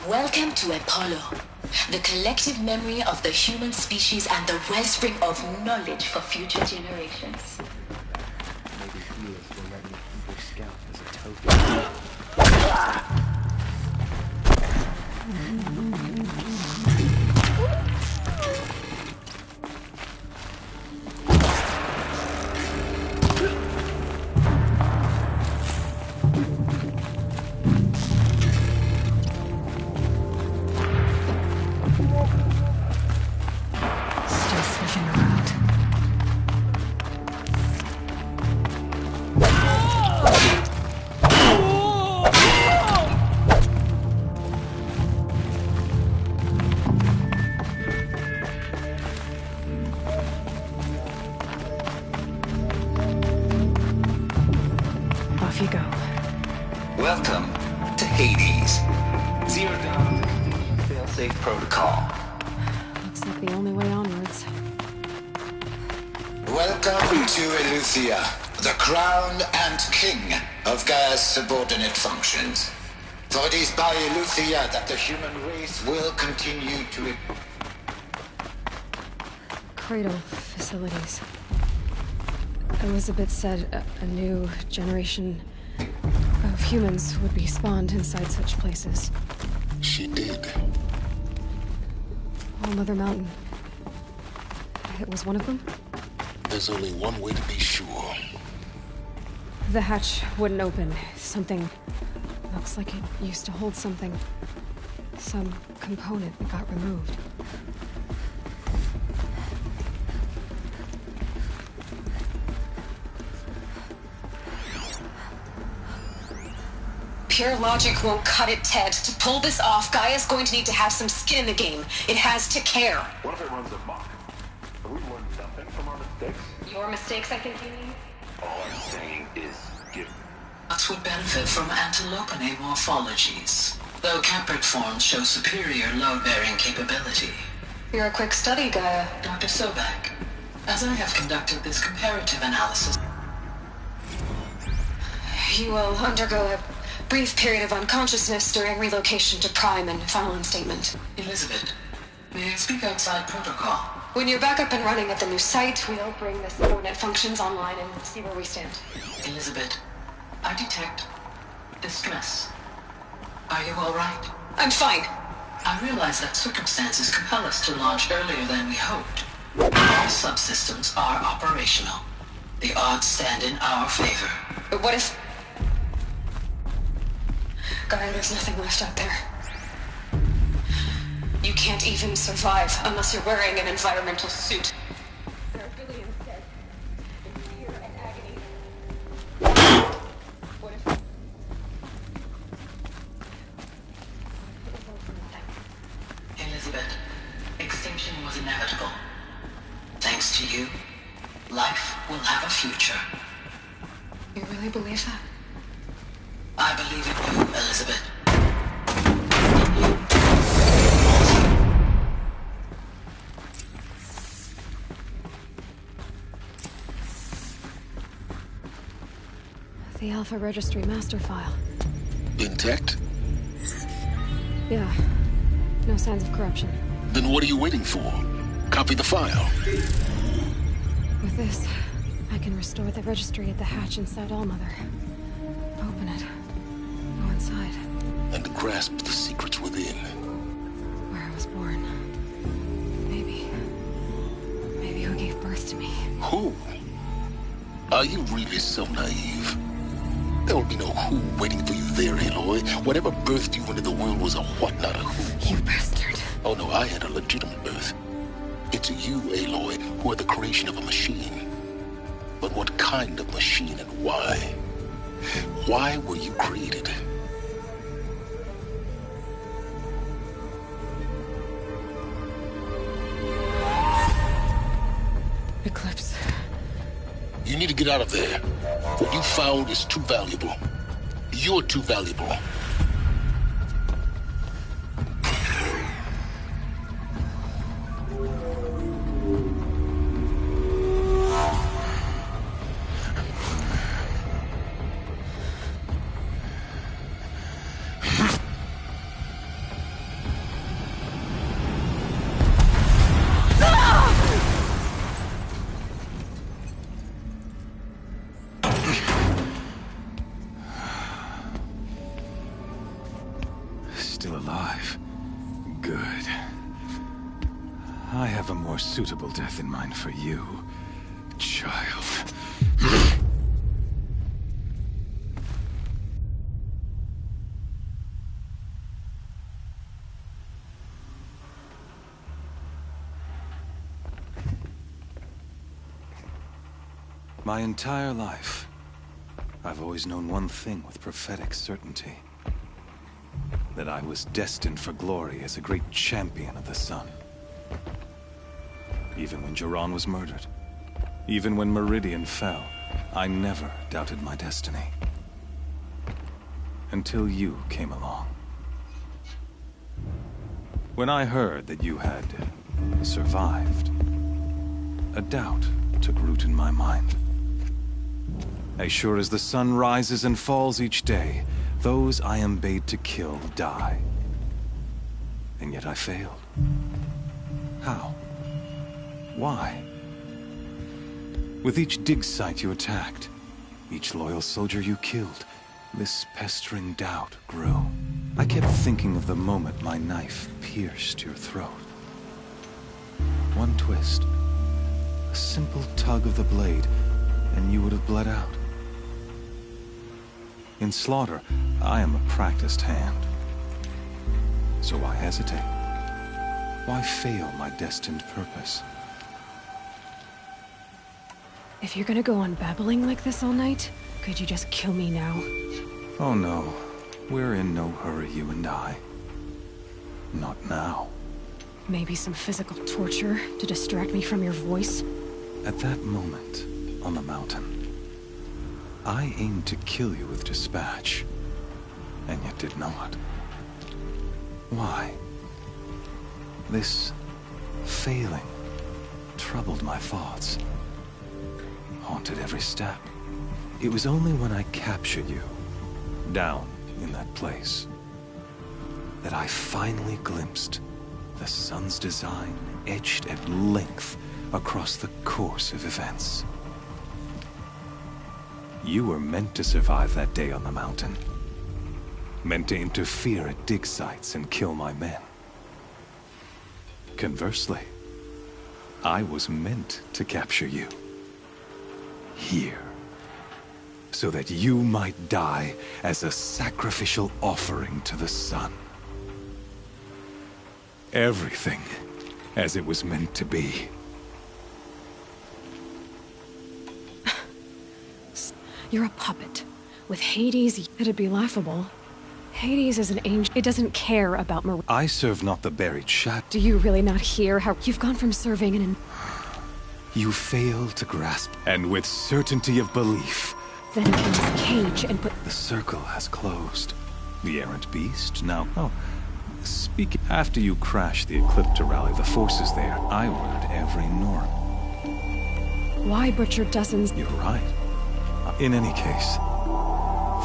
Welcome to Apollo, the collective memory of the human species and the wellspring of knowledge for future generations. Maybe healers will let me keep your scalp as a token. Off you go. Welcome to Hades. Zero Dawn, failsafe protocol. Looks like the only way onwards. Welcome to Eleuthia, the crown and king of Gaia's subordinate functions. For it is by Eleuthia that the human race will continue to... Cradle facilities. Elizabeth said a new generation of humans would be spawned inside such places. She did. All Mother Mountain. It was one of them? There's only one way to be sure. The hatch wouldn't open. Something... looks like it used to hold something. Some component that got removed. Pure logic won't cut it, Ted. To pull this off, Gaia's going to need to have some skin in the game. It has to care. What if it runs amok? Have we learned nothing from our mistakes? Your mistakes, I think you mean? All I'm saying is give. Nuts would benefit from antilopine morphologies, though caprid forms show superior load-bearing capability. You're a quick study, Gaia. Dr. Sobek, as I have conducted this comparative analysis, You will undergo a brief period of unconsciousness during relocation to Prime and final instatement. Elizabeth, may I speak outside protocol? When you're back up and running at the new site, we'll bring the subordinate functions online and see where we stand. Elizabeth, I detect distress. Are you all right? I'm fine. I realize that circumstances compel us to launch earlier than we hoped. All subsystems are operational. The odds stand in our favor. But what if... Gaia, there's nothing left out there. You can't even survive unless you're wearing an environmental suit. There are billions dead. In fear and agony. What if... Elizabeth, extinction was inevitable. Thanks to you, life will have a future. You really believe that? I believe in you, Elizabeth. The Alpha Registry master file. Intact? Yeah. No signs of corruption. Then what are you waiting for? Copy the file. With this, I can restore the registry at the hatch inside Allmother. Open it. Go inside. And grasp the secrets within. Where I was born. Maybe who gave birth to me. Who? Are you really so naive? There will be no who waiting for you there, Aloy. Whatever birthed you into the world was a what, not a who. You bastard. Oh no, I had a legitimate birth. It's you, Aloy, who are the creation of a machine. But what kind of machine and why? Why were you created? Eclipse. You need to get out of there. What you found is too valuable. You're too valuable. still alive. Good. I have a more suitable death in mind for you, child. My entire life, I've always known one thing with prophetic certainty. That I was destined for glory as a great champion of the sun. Even when Jiran was murdered, even when Meridian fell, I never doubted my destiny. Until you came along. When I heard that you had survived, a doubt took root in my mind. As sure as the sun rises and falls each day, those I am bade to kill die. And yet I failed. How? Why? With each dig site you attacked, each loyal soldier you killed, this pestering doubt grew. I kept thinking of the moment my knife pierced your throat. One twist, a simple tug of the blade, and you would have bled out. In slaughter, I am a practiced hand. So why hesitate? Why fail my destined purpose? If you're gonna go on babbling like this all night, could you just kill me now? Oh no, we're in no hurry, you and I. Not now. Maybe some physical torture to distract me from your voice? At that moment, on the mountain, I aimed to kill you with dispatch, and yet did not. Why? This failing troubled my thoughts, haunted every step. It was only when I captured you, down in that place, that I finally glimpsed the sun's design etched at length across the course of events. You were meant to survive that day on the mountain. Meant to interfere at dig sites and kill my men. Conversely, I was meant to capture you. Here. So that you might die as a sacrificial offering to the sun. Everything as it was meant to be. You're a puppet. With Hades, it'd be laughable. Hades is an angel. It doesn't care about Marie. I serve not the buried shadow. Do you really not hear how you've gone from serving an... You fail to grasp, and with certainty of belief. Then in this cage and put... The circle has closed. The errant beast now... Oh, speaking... After you crashed the Eclipse to rally the forces there, I ordered every norm. Why butcher dozens... You're right. In any case,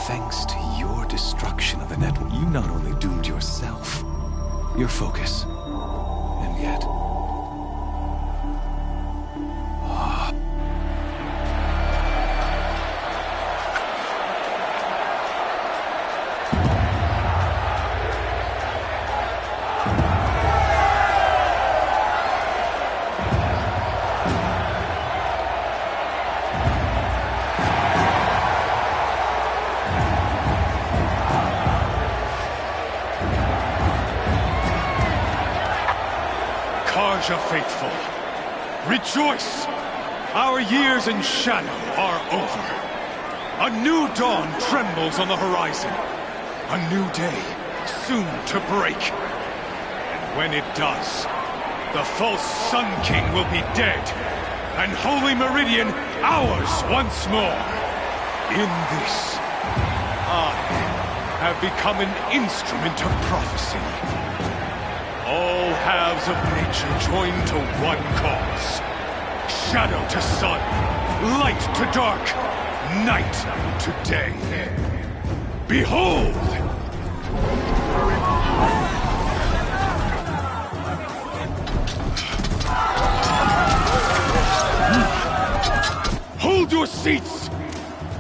thanks to your destruction of the network, you not only doomed yourself, your focus, and yet... Faithful, rejoice! Our years in shadow are over. A new dawn trembles on the horizon. A new day soon to break. And when it does, the false Sun King will be dead, and Holy Meridian ours once more. In this, I have become an instrument of prophecy. All halves of nature join to one cause. Shadow to sun, light to dark, night to day. Behold! Hold your seats!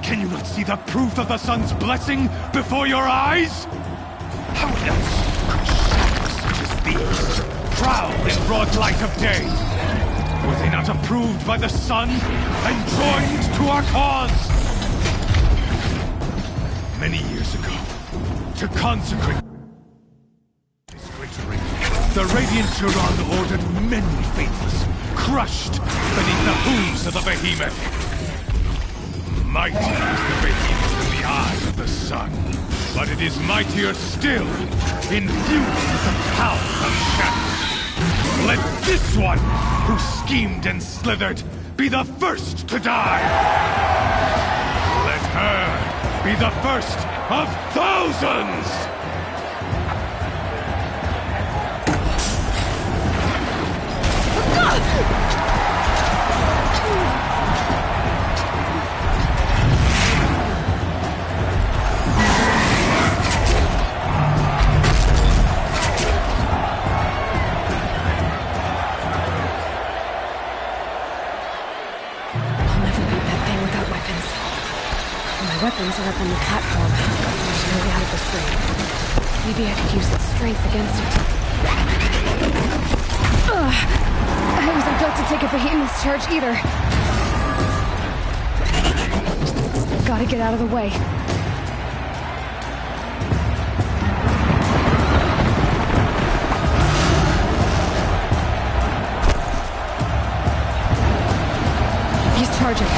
Can you not see the proof of the sun's blessing before your eyes? How else could shadows such as these prowl in broad light of day? Were they not approved by the sun and joined to our cause? Many years ago, to consecrate this greater ring, the Radiant Turon ordered many faithless, crushed beneath the hooves of the behemoth. Mighty is the behemoth in the eye of the sun, but it is mightier still, infused with the power of shadow. Let this one, who schemed and slithered, be the first to die! Let her be the first of thousands! Weapons are up on the platform. There's no way out of this thing. Maybe I could use its strength against it. Ugh! I wasn't built to take a behemoth's charge either. Gotta get out of the way. He's charging.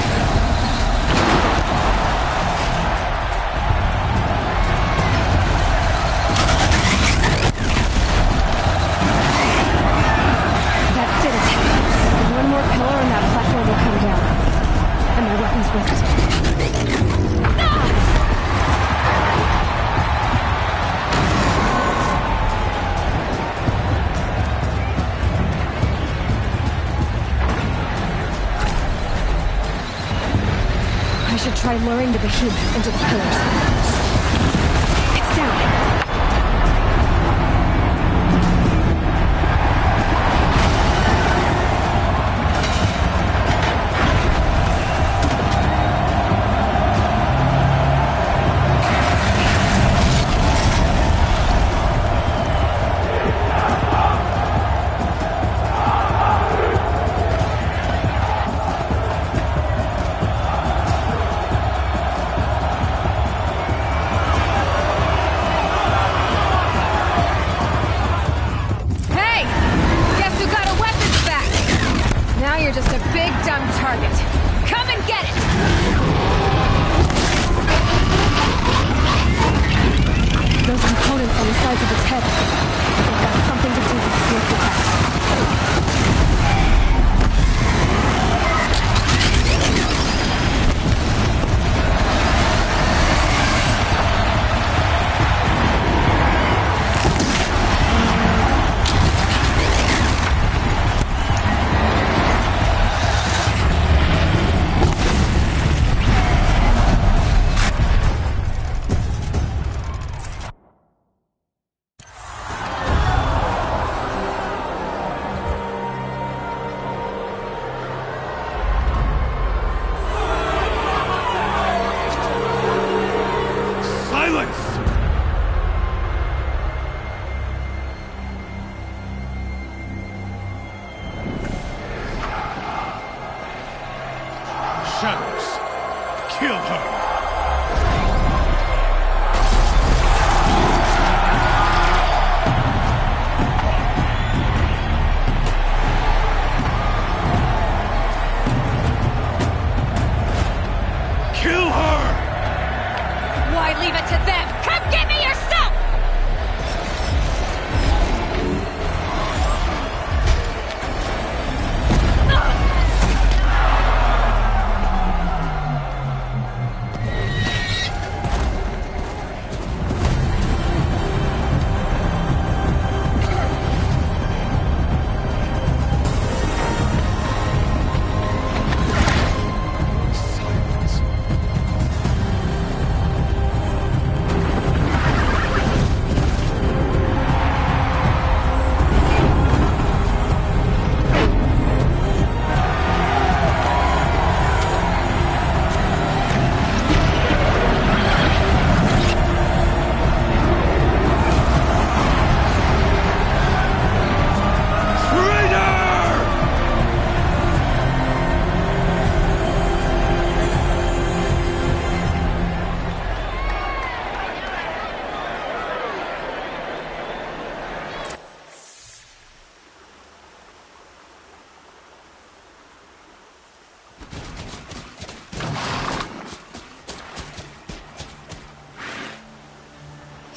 Try luring the behemoth into the pillars. It's down.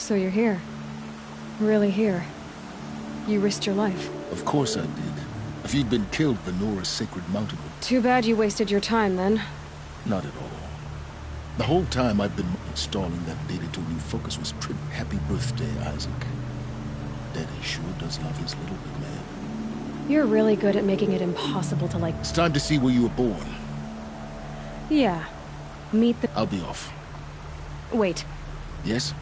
So you're here. Really here. You risked your life. Of course I did. If you'd been killed, Venora's sacred mountain would... Too bad you wasted your time, then. Not at all. The whole time I've been installing that data to a new focus was pretty... Happy birthday, Isaac. Daddy sure does love his little bit man. You're really good at making it impossible to, like... It's time to see where you were born. Yeah. Meet the... I'll be off. Wait. Yes?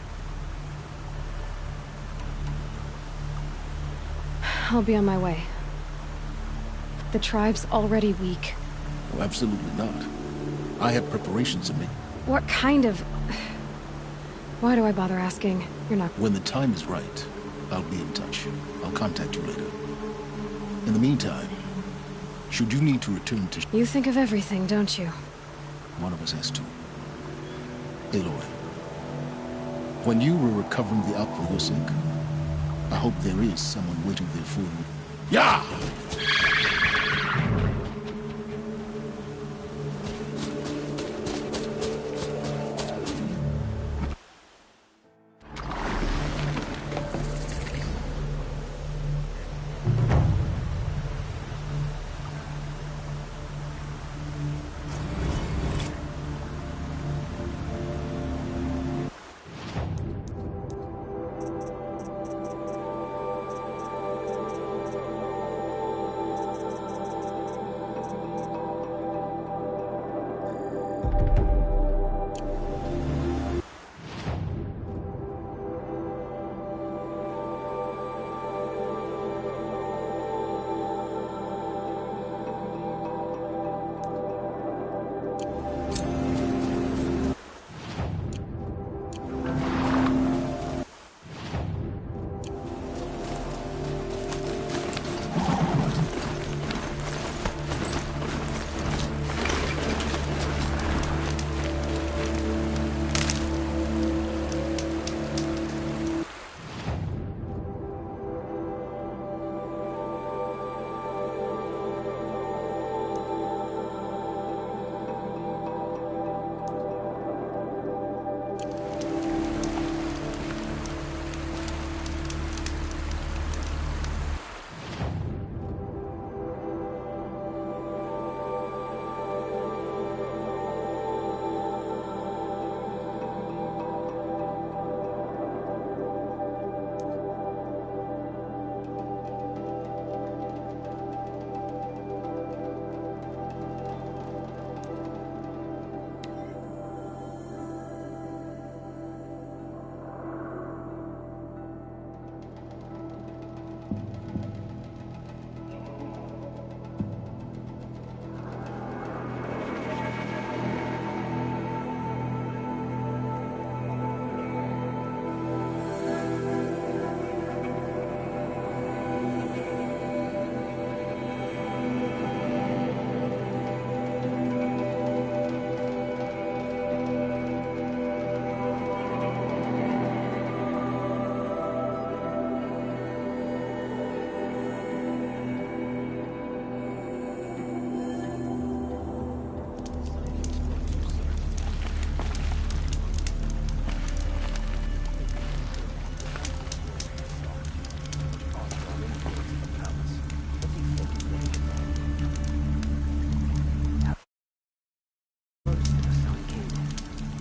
I'll be on my way. The tribe's already weak. Oh, absolutely not. I have preparations to make. What kind of... Why do I bother asking? You're not... When the time is right, I'll be in touch. I'll contact you later. In the meantime, should you need to return to... You think of everything, don't you? One of us has to. Aloy, when you were recovering the Alp for your sake, I hope there is someone waiting there for you. Yeah!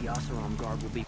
The Oseram guard will be...